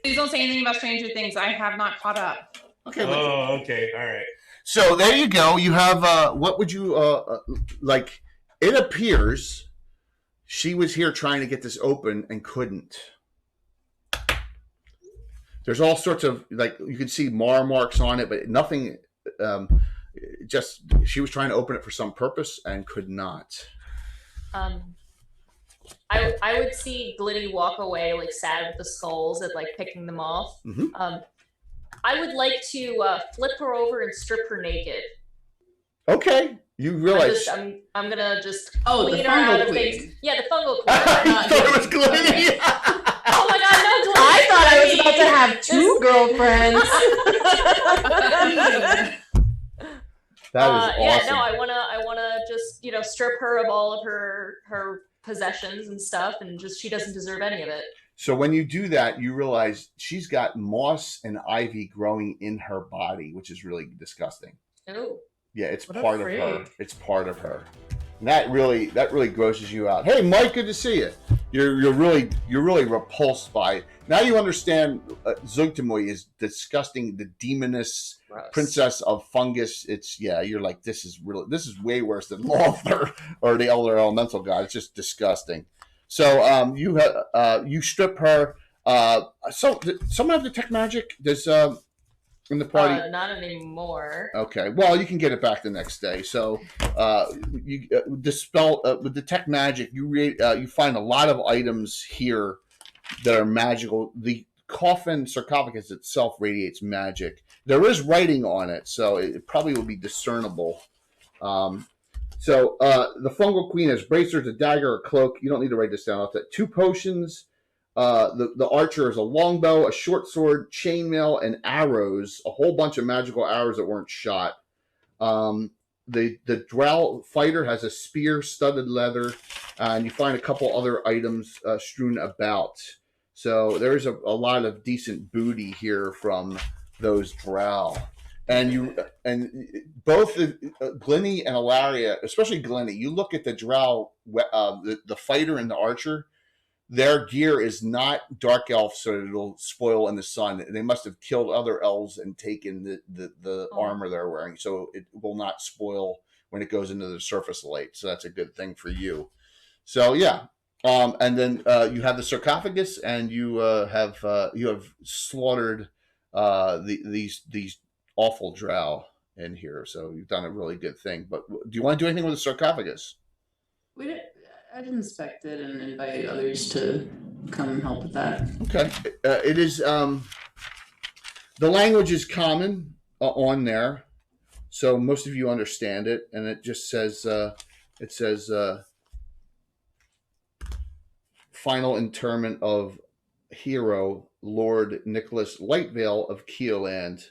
Speaker 2: Please don't say anything about Stranger Things. I have not caught up.
Speaker 3: Okay.
Speaker 6: Okay. All right.
Speaker 3: So there you go. You have what would you like? It appears she was here trying to get this open and couldn't. There's all sorts of, like, you can see marks on it, but nothing. Just she was trying to open it for some purpose and could not.
Speaker 4: I would see Glitty walk away like sad with the skulls and like picking them off.
Speaker 3: Mm-hmm.
Speaker 4: I would like to flip her over and strip her naked.
Speaker 3: Okay, you realize
Speaker 4: I'm gonna just
Speaker 8: the
Speaker 4: clean her out
Speaker 8: fungal
Speaker 4: of
Speaker 8: queen.
Speaker 4: things. Yeah, the fungal queen.
Speaker 3: I thought it was Glennie.
Speaker 4: Oh my god, no, Glitty!
Speaker 1: I thought I was about to have 2 girlfriends.
Speaker 3: That is awesome.
Speaker 4: Yeah, no, I wanna just strip her of all of her possessions and stuff, and just she doesn't deserve any of it.
Speaker 3: So when you do that, you realize she's got moss and ivy growing in her body, which is really disgusting.
Speaker 4: Oh.
Speaker 3: Yeah, it's
Speaker 2: What a
Speaker 3: part of
Speaker 2: freak.
Speaker 3: her. It's part of her. And that really grosses you out. Hey, Mike, good to see you. You're really repulsed by it. Now you understand Zugtamoy is disgusting, the demoness
Speaker 4: Gross.
Speaker 3: princess of fungus. You're like, this is way worse than Lothar or the elder elemental god. It's just disgusting. So you strip her. So someone have detect magic? Does in the party?
Speaker 4: Not anymore.
Speaker 3: Okay. Well, you can get it back the next day. So you dispel with detect magic. You find a lot of items here that are magical. The coffin sarcophagus itself radiates magic. There is writing on it, so it probably will be discernible. So the fungal queen has bracers, a dagger, a cloak. You don't need to write this down. I'll tell you. 2 potions. The archer is a longbow, a short sword, chainmail, and arrows. A whole bunch of magical arrows that weren't shot. The Drow fighter has a spear, studded leather, and you find a couple other items strewn about. So there's a lot of decent booty here from those Drow. And both Glenny and Lariat, especially Glenny, you look at the Drow, the fighter and the archer, their gear is not dark elf, so it'll spoil in the sun. They must have killed other elves and taken the armor they're wearing, so it will not spoil when it goes into the surface light. So that's a good thing for you. So yeah, and then you have the sarcophagus, and you have slaughtered these awful Drow in here. So you've done a really good thing. But do you want to do anything with the sarcophagus?
Speaker 8: I'd inspect it and invite others to come and help with that. Okay.
Speaker 3: It is the language is common on there, so most of you understand it, and it just says final interment of hero Lord Nicholas Lightvale of Keeland.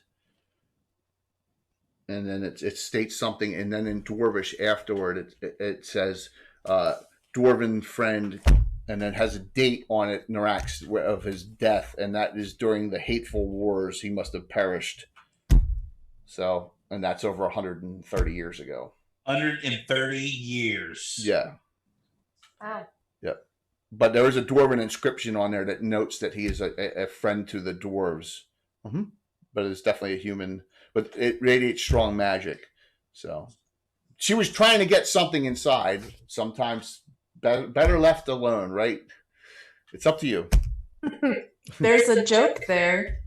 Speaker 3: And then it states something, and then in Dwarvish afterward it says Dwarven friend, and then has a date on it, Narax, of his death, and that is during the hateful wars he must have perished. So, and that's over 130 years ago.
Speaker 6: 130 years.
Speaker 3: Yeah.
Speaker 4: Wow.
Speaker 3: Yep. But there is a Dwarven inscription on there that notes that he is a friend to the dwarves. Mm-hmm. But it's definitely a human. But it radiates strong magic. So she was trying to get something inside. Sometimes better left alone, right? It's up to you.
Speaker 1: There's a joke there.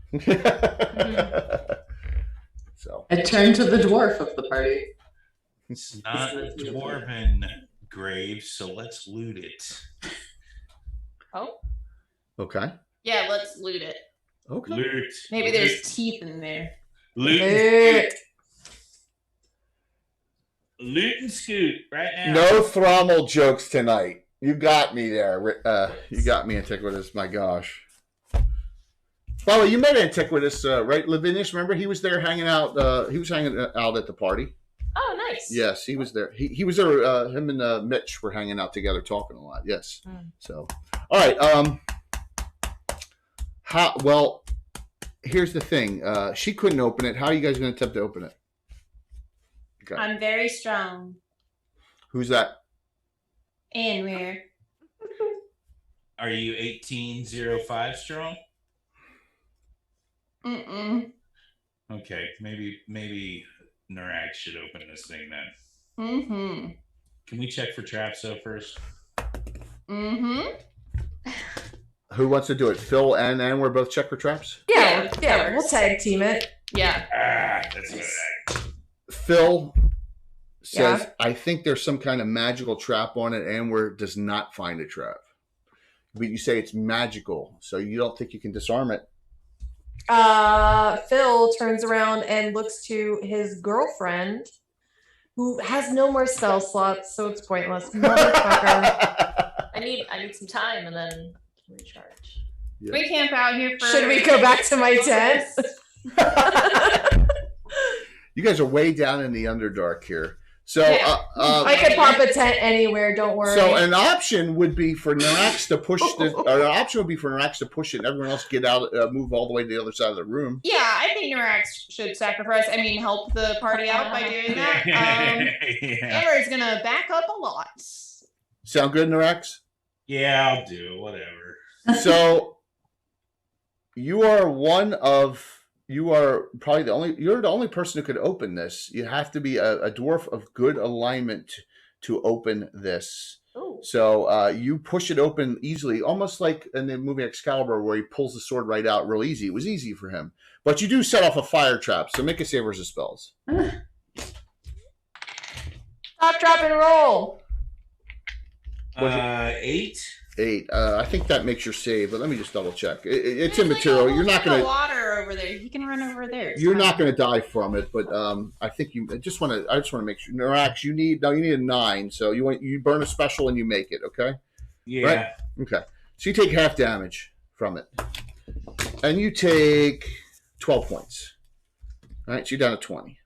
Speaker 3: So
Speaker 8: I turn to the dwarf of the party.
Speaker 6: It's not a dwarven grave, so let's loot it.
Speaker 2: Oh.
Speaker 3: Okay.
Speaker 2: Yeah, let's loot it.
Speaker 3: Okay.
Speaker 6: Loot.
Speaker 2: Maybe there's teeth in there.
Speaker 6: Loot. Loot and scoot right now.
Speaker 3: No Thrommel jokes tonight. You got me there. You got me, Antiquitous. My gosh. By the way, you met Antiquitous, right, Lavinius? Remember, he was there hanging out. He was hanging out at the party.
Speaker 4: Oh, nice.
Speaker 3: Yes, he was there. He was there. Him and Mitch were hanging out together, talking a lot. Yes. So, all right. Well, here's the thing. She couldn't open it. How are you guys going to attempt to open it? Okay.
Speaker 10: I'm very strong.
Speaker 3: Who's that?
Speaker 10: And where?
Speaker 6: Are you 1805 strong?
Speaker 2: Mm-mm.
Speaker 6: Okay, maybe Narax should open this thing then.
Speaker 2: Mm-hmm.
Speaker 6: Can we check for traps though first?
Speaker 2: Mm-hmm.
Speaker 3: Who wants to do it? Phil and we're both check for traps?
Speaker 1: Yeah, we'll tag team it.
Speaker 2: Yeah.
Speaker 6: That's what
Speaker 3: Phil says, I think there's some kind of magical trap on it, and where does not find a trap. But you say it's magical, so you don't think you can disarm it.
Speaker 1: Phil turns around and looks to his girlfriend, who has no more spell slots, so it's pointless. Motherfucker.
Speaker 4: I need some time and then recharge.
Speaker 3: Yeah.
Speaker 10: We camp out here for.
Speaker 1: Should we go back to my tent?
Speaker 3: You guys are way down in the Underdark here. So
Speaker 1: I could pop a tent anywhere, don't worry.
Speaker 3: So an option would be for Narax to push this, or an option would be for Narax to push it and everyone else get out, move all the way to the other side of the room.
Speaker 2: Yeah, I think Narax should sacrifice. I mean, help the party out by doing that. Amber's gonna back up a lot.
Speaker 3: Sound good, Narax?
Speaker 6: Yeah, I'll do whatever.
Speaker 3: So you are probably you're the only person who could open this. You have to be a dwarf of good alignment to open this.
Speaker 4: Ooh.
Speaker 3: So you push it open easily, almost like in the movie Excalibur where he pulls the sword right out real easy. It was easy for him. But you do set off a fire trap, so make a save versus spells.
Speaker 1: Stop, drop, and roll.
Speaker 6: 8.
Speaker 3: 8. I think that makes your save, but let me just double check. It's immaterial. You're not going to
Speaker 2: water over there. He can run over there.
Speaker 3: You're not going to die from it, but I think I just want to make sure. Narax, you need a 9, so you burn a special and you make it. Okay.
Speaker 6: Yeah.
Speaker 3: Right? Okay. So you take half damage from it, and you take 12 points. All right. So you're down to 20.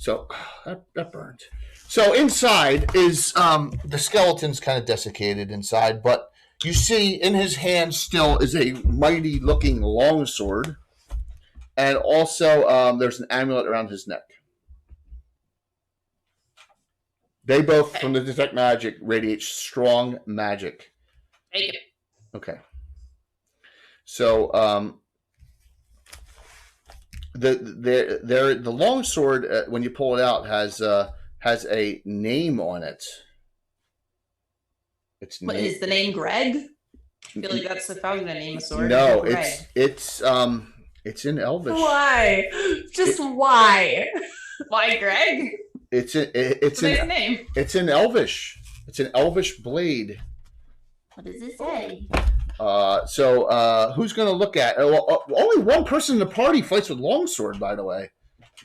Speaker 3: So that burned. So inside is the skeleton's kind of desiccated inside, but you see in his hand still is a mighty looking longsword, and also there's an amulet around his neck. They both, from the detect magic, radiate strong magic.
Speaker 2: Take it.
Speaker 3: Okay. So the longsword, when you pull it out, has a name on it.
Speaker 10: Is the name Greg? I feel like that's if I was gonna name a sword.
Speaker 3: No,
Speaker 10: Greg.
Speaker 3: it's in Elvish.
Speaker 1: Why? Just why?
Speaker 10: Why Greg?
Speaker 3: It's in
Speaker 10: name.
Speaker 3: It's in Elvish. It's an Elvish blade.
Speaker 10: What does it say?
Speaker 3: So who's going to look at? Only one person in the party fights with longsword, by the way.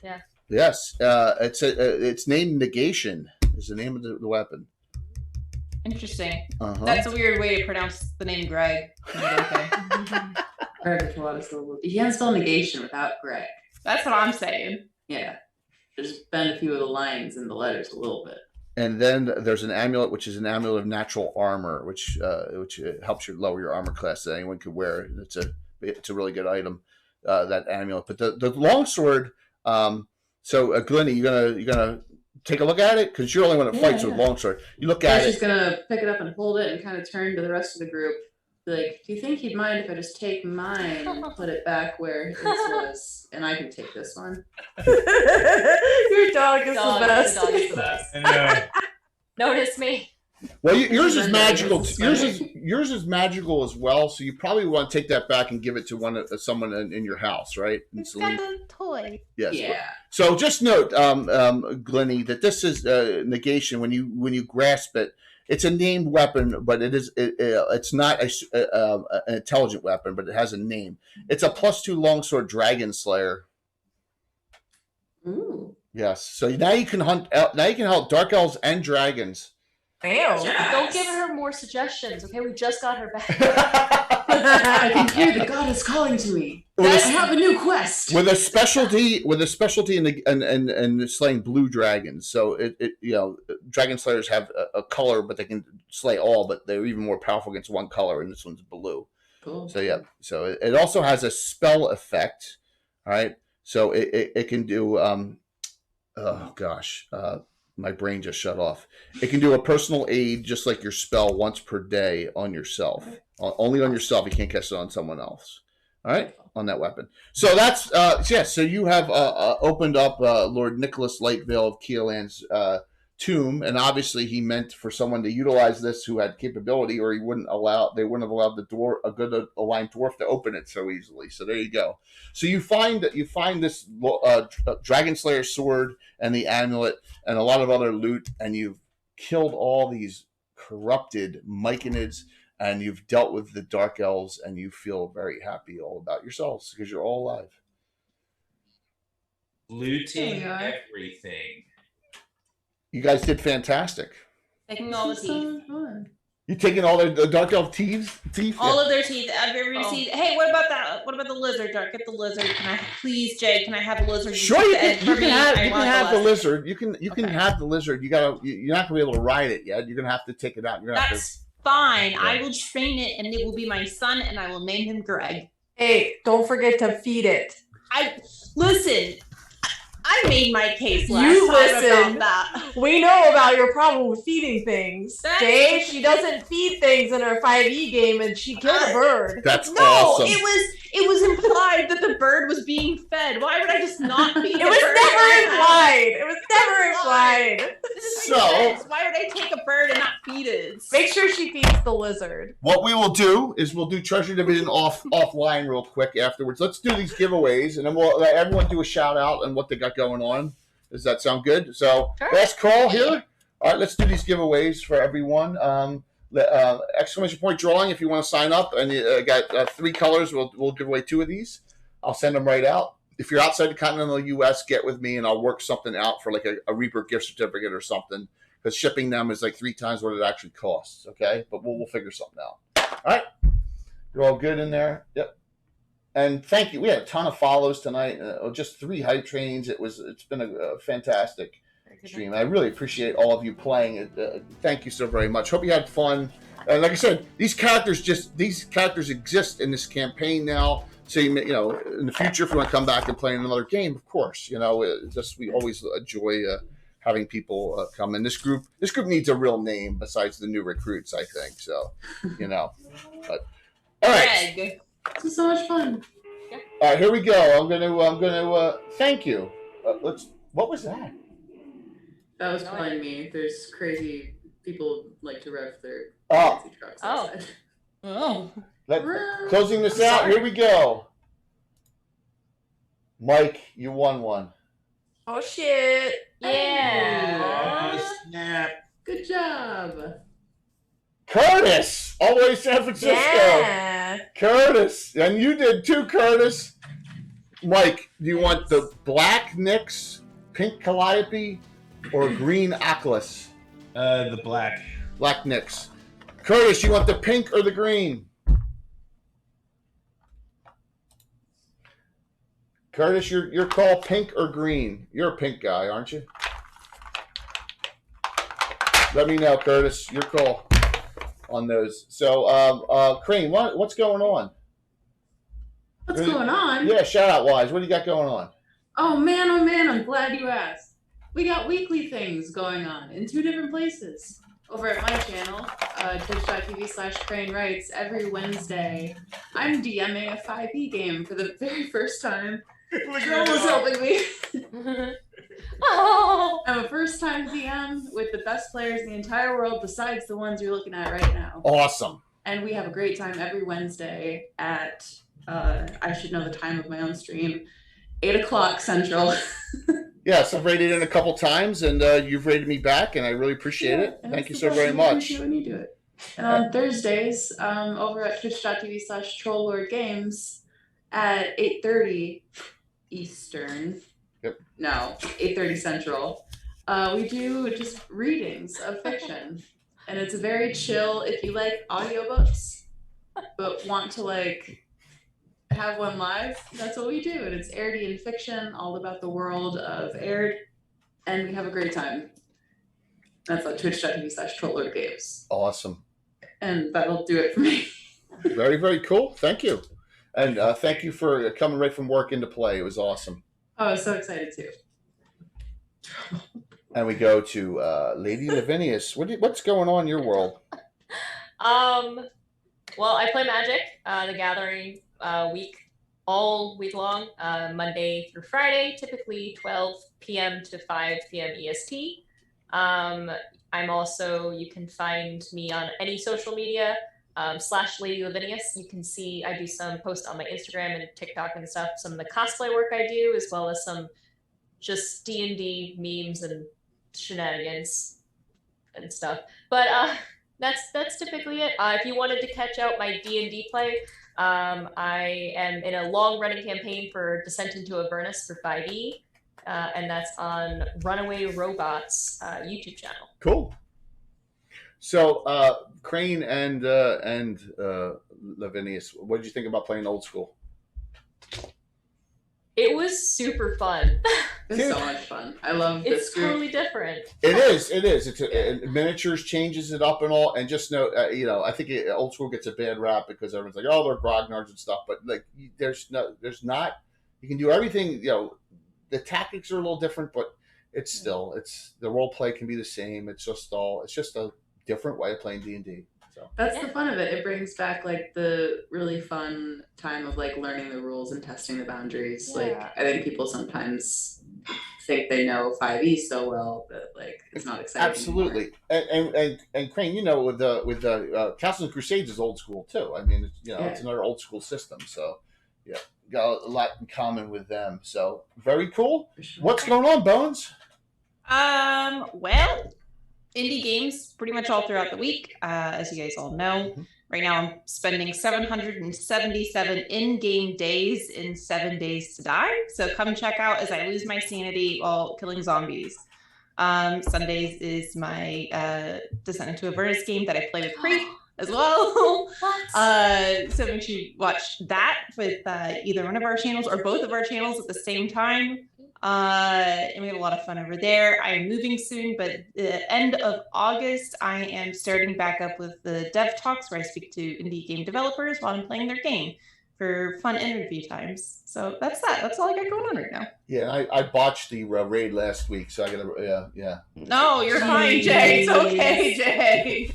Speaker 4: Yeah.
Speaker 3: Yes. It's named Negation. Is the name of the weapon.
Speaker 10: Interesting.
Speaker 3: Uh-huh.
Speaker 10: That's a weird way to pronounce the name Greg. Okay.
Speaker 8: Greg with a lot of syllables. You can't spell negation without Greg.
Speaker 10: That's what I'm saying.
Speaker 8: Yeah. Just bend a few of the lines in the letters a little bit.
Speaker 3: And then there's an amulet, which is an amulet of natural armor, which helps you lower your armor class that anyone could wear. It's a really good item, that amulet. But the longsword. So Glennie, you gonna take a look at it because you're the only one that fights with longsword. You look at it.
Speaker 8: She's gonna pick it up and hold it and kind of turn to the rest of the group. Be like, do you think he'd mind if I just take mine and put it back where it was, and I can take this one?
Speaker 1: Your dog is the best.
Speaker 4: The dog is the best. Notice me.
Speaker 3: Well, yours is magical. Yours is magical as well. So you probably want to take that back and give it to someone in your house, right?
Speaker 10: It's got a toy.
Speaker 3: Yes.
Speaker 8: Yeah.
Speaker 3: So just note, Glennie, that this is negation. When you grasp it, it's a named weapon, but it's not an intelligent weapon, but it has a name. It's a +2 longsword dragon slayer.
Speaker 8: Ooh.
Speaker 3: Yes. So now you can hunt. Now you can hunt dark elves and dragons.
Speaker 1: Damn.
Speaker 8: Yes.
Speaker 4: Don't give her more suggestions, okay? We just got her back.
Speaker 8: I can hear the goddess calling to me. I have a new quest.
Speaker 3: With a specialty in slaying blue dragons. So dragon slayers have a color, but they can slay all, but they're even more powerful against one color, and this one's blue.
Speaker 8: Cool.
Speaker 3: So yeah. So it also has a spell effect. All right. So it can do oh gosh. My brain just shut off. It can do a personal aid just like your spell once per day on yourself. Only on yourself. You can't cast it on someone else. All right? On that weapon. So that's, so you have opened up Lord Nicholas Lightvale of Keelan's tomb, and obviously he meant for someone to utilize this who had capability, or they wouldn't have allowed a good aligned dwarf to open it so easily. So there you go. So you find this Dragon Slayer sword and the amulet and a lot of other loot, and you've killed all these corrupted Myconids, and you've dealt with the dark elves, and you feel very happy all about yourselves because you're all alive.
Speaker 6: Looting everything.
Speaker 3: You guys did fantastic.
Speaker 10: Taking all the teeth.
Speaker 3: You taking all the dark elf teeth?
Speaker 10: All of their teeth. Every teeth. Hey, what about that? What about the lizard? Dark, get the lizard. Can I please, Jay? Can I have a lizard?
Speaker 3: Sure, you can have the lizard. You can have the lizard. You're not gonna be able to ride it yet. You're gonna have to take it out.
Speaker 10: That's fine. Yeah. I will train it, and it will be my son, and I will name him Greg.
Speaker 1: Hey, don't forget to feed it.
Speaker 10: Listen. I made my case last time about that.
Speaker 1: We know about your problem with feeding things. Jay, she doesn't feed things in her 5e game, and she killed a bird.
Speaker 3: That's awesome.
Speaker 10: It was implied that the bird was being fed. Why would I just not feed the bird?
Speaker 1: It was never implied.
Speaker 3: So
Speaker 10: why would I take a bird and not feed it?
Speaker 1: Make sure she feeds the lizard.
Speaker 3: What we will do is we'll do Treasure Division offline real quick afterwards. Let's do these giveaways, and then we'll let everyone do a shout out on what they got going on. Does that sound good? So last call here. All right, let's do these giveaways for everyone. Exclamation point drawing if you want to sign up, and you got 3 colors. We'll give away 2 of these. I'll send them right out. If you're outside the continental U.S., get with me, and I'll work something out for like a Reaper gift certificate or something, because shipping them is like 3 times what it actually costs. Okay, but we'll figure something out. All right, you're all good in there. Yep. And thank you. We had a ton of follows tonight. Just 3 hype trains. It's been a fantastic stream. I really appreciate all of you playing. Thank you so very much. Hope you had fun. And like I said, these characters exist in this campaign now. So in the future, if you want to come back and play another game, of course, we always enjoy having people come. And this group needs a real name besides the new recruits, I think. So, but all right.
Speaker 8: Greg. This is so much fun.
Speaker 3: All right, here we go. I'm gonna thank you. What was that?
Speaker 8: That was probably me. There's crazy people like to rev their fancy trucks outside.
Speaker 3: Closing this out. Here we go. Mike, you won one.
Speaker 1: Oh shit!
Speaker 4: Yeah.
Speaker 6: Oh, snap.
Speaker 8: Good job.
Speaker 3: Curtis, all the way to San Francisco.
Speaker 1: Yeah.
Speaker 3: Curtis, and you did too, Curtis. Mike, do you want the black Nyx, pink Calliope, or green Oculus?
Speaker 6: The black.
Speaker 3: Black Nyx. Curtis, you want the pink or the green? Curtis, your call, pink or green? You're a pink guy, aren't you? Let me know, Curtis. Your call on those. So, Crane, what's going on?
Speaker 8: What's going on?
Speaker 3: Yeah, shout out wise. What do you got going on?
Speaker 8: Oh man, I'm glad you asked. We got weekly things going on in 2 different places. Over at my channel, twitch.tv/Crane Writes, every Wednesday, I'm DMing a 5e game for the very first time. Joe was helping me.
Speaker 4: Oh.
Speaker 8: I'm a first-time DM with the best players in the entire world besides the ones you're looking at right now.
Speaker 3: Awesome.
Speaker 8: And we have a great time every Wednesday at, I should know the time of my own stream, 8 o'clock Central.
Speaker 3: Yes, I've rated in a couple times, and you've rated me back, and I really appreciate it. Thank you so very much.
Speaker 8: I appreciate when you do it. And on Thursdays, over at twitch.tv/TrollLordGames at 8:30 Eastern.
Speaker 3: Yep.
Speaker 8: No, 8:30 Central. We do just readings of fiction. And it's very chill if you like audiobooks, but want to have one live. That's what we do. And it's Airdian fiction, all about the world of Aird. And we have a great time. That's on twitch.tv/TrollLordGames.
Speaker 3: Awesome.
Speaker 8: And that'll do it for me.
Speaker 3: Very, very cool. Thank you. And thank you for coming right from work into play. It was awesome.
Speaker 8: Oh, I was so excited too.
Speaker 3: And we go to Lady Lavinius. What's going on in your world?
Speaker 4: Well, I play Magic, the Gathering all week long, Monday through Friday, typically 12 p.m. to 5 p.m. EST. I'm also, you can find me on any social media, /Lady Lavinius. You can see I do some posts on my Instagram and TikTok and stuff, some of the cosplay work I do, as well as some just D&D memes and shenanigans and stuff. But that's typically it. If you wanted to catch out my D&D play, I am in a long-running campaign for Descent into Avernus for 5e, and that's on Runaway Robots YouTube channel.
Speaker 3: Cool. So, Crane and Lavinius, what did you think about playing old school?
Speaker 4: It was super fun.
Speaker 8: It's so much fun. I love this
Speaker 4: It's
Speaker 8: group.
Speaker 4: totally different.
Speaker 3: It is. It's miniatures changes it up and all, and just know, I think old school gets a bad rap because everyone's like, oh, they're grognards and stuff, but there's not. You can do everything. The tactics are a little different, but it's the role play can be the same. It's just a different way of playing D&D. So
Speaker 8: That's the fun of it. It brings back the really fun time of learning the rules and testing the boundaries.
Speaker 4: Yeah.
Speaker 8: I think people sometimes think they know 5e so well that it's not exciting.
Speaker 3: Absolutely. And Crane, with the Castles and Crusades is old school too. I mean, it's another old school system. So yeah, got a lot in common with them. So very cool.
Speaker 8: Sure.
Speaker 3: What's going on, Bones?
Speaker 10: Well, indie games pretty much all throughout the week, as you guys all know. Right now I'm spending 777 in-game days in 7 Days to Die. So come check out as I lose my sanity while killing zombies. Sundays is my Descent into Avernus game that I play with Cree. as well.
Speaker 2: What?
Speaker 10: So make sure you watch that with either one of our channels or both of our channels at the same time. And we have a lot of fun over there. I am moving soon, but the end of August, I am starting back up with the Dev Talks, where I speak to indie game developers while I'm playing their game for fun interview times. So that's that. That's all I got going on right now.
Speaker 3: Yeah, I botched the raid last week, so I gotta
Speaker 10: No, you're fine, Jay. It's okay, Jay.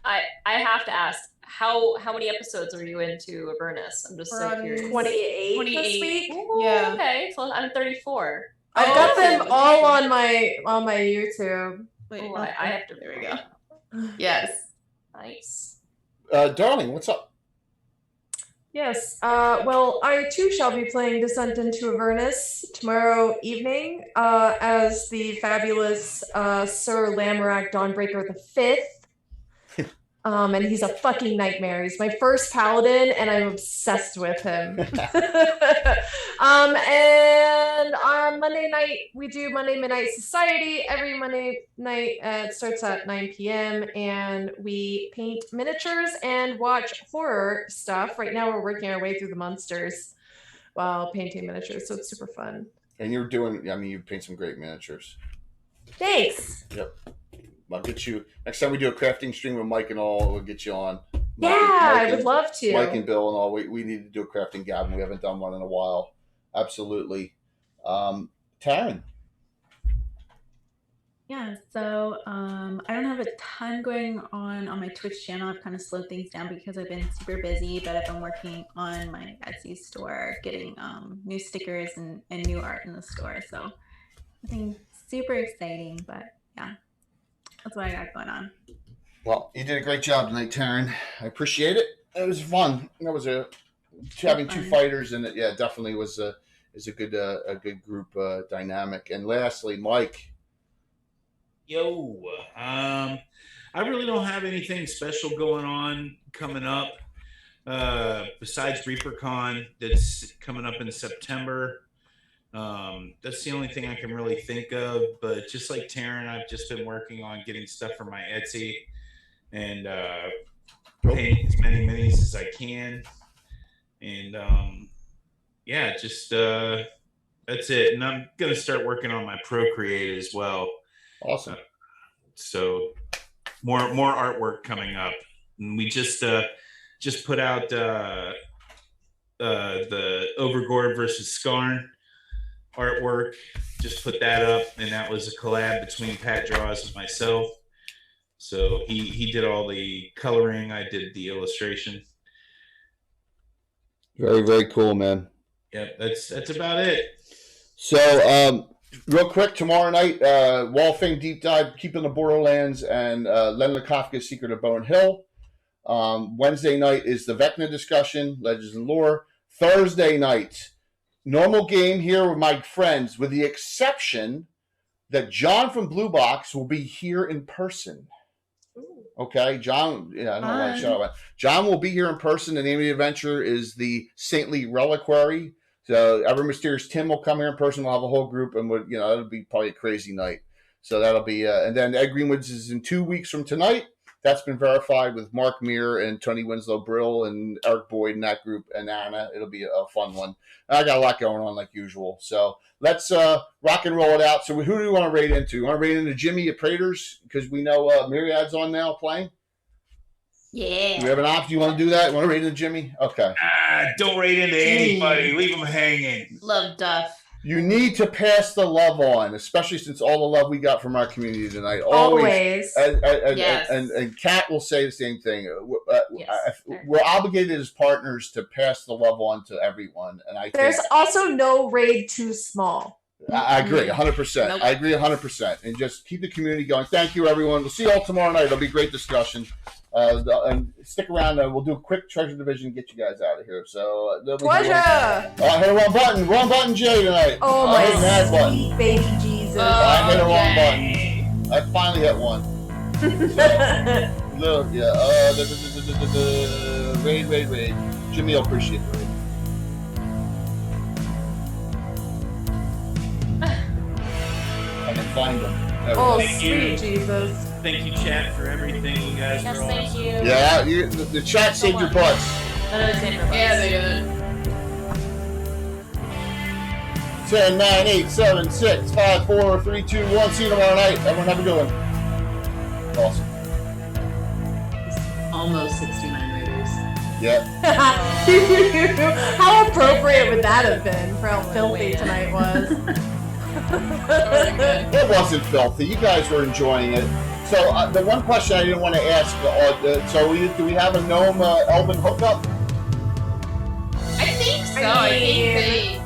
Speaker 4: I have to ask, how many episodes are you into Avernus? I'm just so curious.
Speaker 1: 28 this
Speaker 10: 28.
Speaker 1: week.
Speaker 4: Ooh,
Speaker 10: Yeah.
Speaker 4: Okay, so I'm 34.
Speaker 1: I've got them all on my YouTube.
Speaker 10: Wait,
Speaker 4: Ooh, I have to.
Speaker 10: There we go. Yes.
Speaker 4: Nice.
Speaker 3: Darling, what's up?
Speaker 1: Yes. Well, I too shall be playing Descent into Avernus tomorrow evening as the fabulous Sir Lamorak Dawnbreaker V. And he's a fucking nightmare. He's my first paladin, and I'm obsessed with him. And on Monday night, we do Monday Midnight Society. Every Monday night, it starts at 9 p.m., and we paint miniatures and watch horror stuff. Right now, we're working our way through the monsters while painting miniatures, so it's super fun.
Speaker 3: And you're doing, I mean, you paint some great miniatures.
Speaker 1: Thanks.
Speaker 3: Yep. I'll get you, next time we do a crafting stream with Mike and all, we'll get you on.
Speaker 1: Yeah, I would love to.
Speaker 3: Mike and Bill and all, we need to do a crafting gab. We haven't done one in a while. Absolutely. Taryn.
Speaker 5: Yeah, so I don't have a ton going on my Twitch channel. I've kind of slowed things down because I've been super busy, but I've been working on my Etsy store, getting new stickers and new art in the store. So nothing super exciting, but yeah, that's what I got going on.
Speaker 3: Well, you did a great job tonight, Taryn. I appreciate it. It was fun. That was having two fighters in it. Yeah, definitely was a good group dynamic. And lastly, Mike.
Speaker 6: Yo, I really don't have anything special going on coming up besides ReaperCon that's coming up in September. That's the only thing I can really think of. But just like Taryn, I've just been working on getting stuff for my Etsy and painting as many minis as I can. And yeah, just that's it. And I'm gonna start working on my Procreate as well.
Speaker 3: Awesome.
Speaker 6: So more artwork coming up. And we just put out the Overgord versus Skarn artwork. Just put that up, and that was a collab between Pat Draws and myself. So he did all the coloring, I did the illustration.
Speaker 3: Very, very cool, man.
Speaker 6: Yep, that's about it.
Speaker 3: So real quick, tomorrow night, Wall of Fame Deep Dive, Keeping the Borderlands, and Leonard Kafka's Secret of Bone Hill. Wednesday night is the Vecna discussion, Legends and Lore. Thursday night, normal game here with my friends, with the exception that John from Blue Box will be here in person. Okay, John, yeah, I don't know why I shout out. John will be here in person. The name of the adventure is the Saintly Reliquary. So Ever Mysterious Tim will come here in person. We'll have a whole group, and it'll be probably a crazy night. So that'll be, and then Ed Greenwood's is in 2 weeks from tonight. That's been verified with Mark Meir and Tony Winslow Brill and Eric Boyd in that group and Anna. It'll be a fun one. I got a lot going on like usual. So let's rock and roll it out. So who do we want to raid into? You want to raid into Jimmy at Praters? Because we know Myriad's on now playing.
Speaker 2: Yeah.
Speaker 3: Do we have an option? You want to do that? You want to raid into Jimmy? Okay.
Speaker 6: Don't raid into anybody. Leave them hanging.
Speaker 10: Love Duff.
Speaker 3: You need to pass the love on, especially since all the love we got from our community tonight.
Speaker 1: Always.
Speaker 3: Yes. And Kat will say the same thing.
Speaker 1: Yes.
Speaker 3: We're obligated as partners to pass the love on to everyone. And I
Speaker 1: There's
Speaker 3: think,
Speaker 1: also no raid too small.
Speaker 3: I agree 100%.
Speaker 10: Nope.
Speaker 3: I agree 100%. And just keep the community going. Thank you, everyone. We'll see you all tomorrow night. It'll be a great discussion. And stick around. We'll do a quick treasure division and get you guys out of here. So
Speaker 1: Pleasure.
Speaker 3: I hit a wrong button, Jay tonight.
Speaker 1: Oh
Speaker 3: I hit
Speaker 1: my
Speaker 3: that button.
Speaker 1: sweet baby Jesus.
Speaker 3: I hit a wrong button. I finally hit one. Look, yeah. Raid. Jimmy, I'll appreciate the raid. I can find them.
Speaker 1: Oh, sweet Jesus.
Speaker 6: thank you, chat, for everything. You guys
Speaker 4: Yes,
Speaker 6: are awesome.
Speaker 4: thank you.
Speaker 3: Yeah, the chat saved your butts.
Speaker 8: Yeah, they did.
Speaker 3: 10, 9, 8, 7, 6, 5, 4, 3, 2, 1. See you tomorrow night. Everyone have a good one. Awesome.
Speaker 8: Almost 69 raiders.
Speaker 3: Yeah.
Speaker 1: How appropriate would that have been for how filthy tonight was?
Speaker 3: It wasn't filthy. You guys were enjoying it. So the one question I didn't want to ask, do we have a gnome elven hookup?
Speaker 2: I think so. I think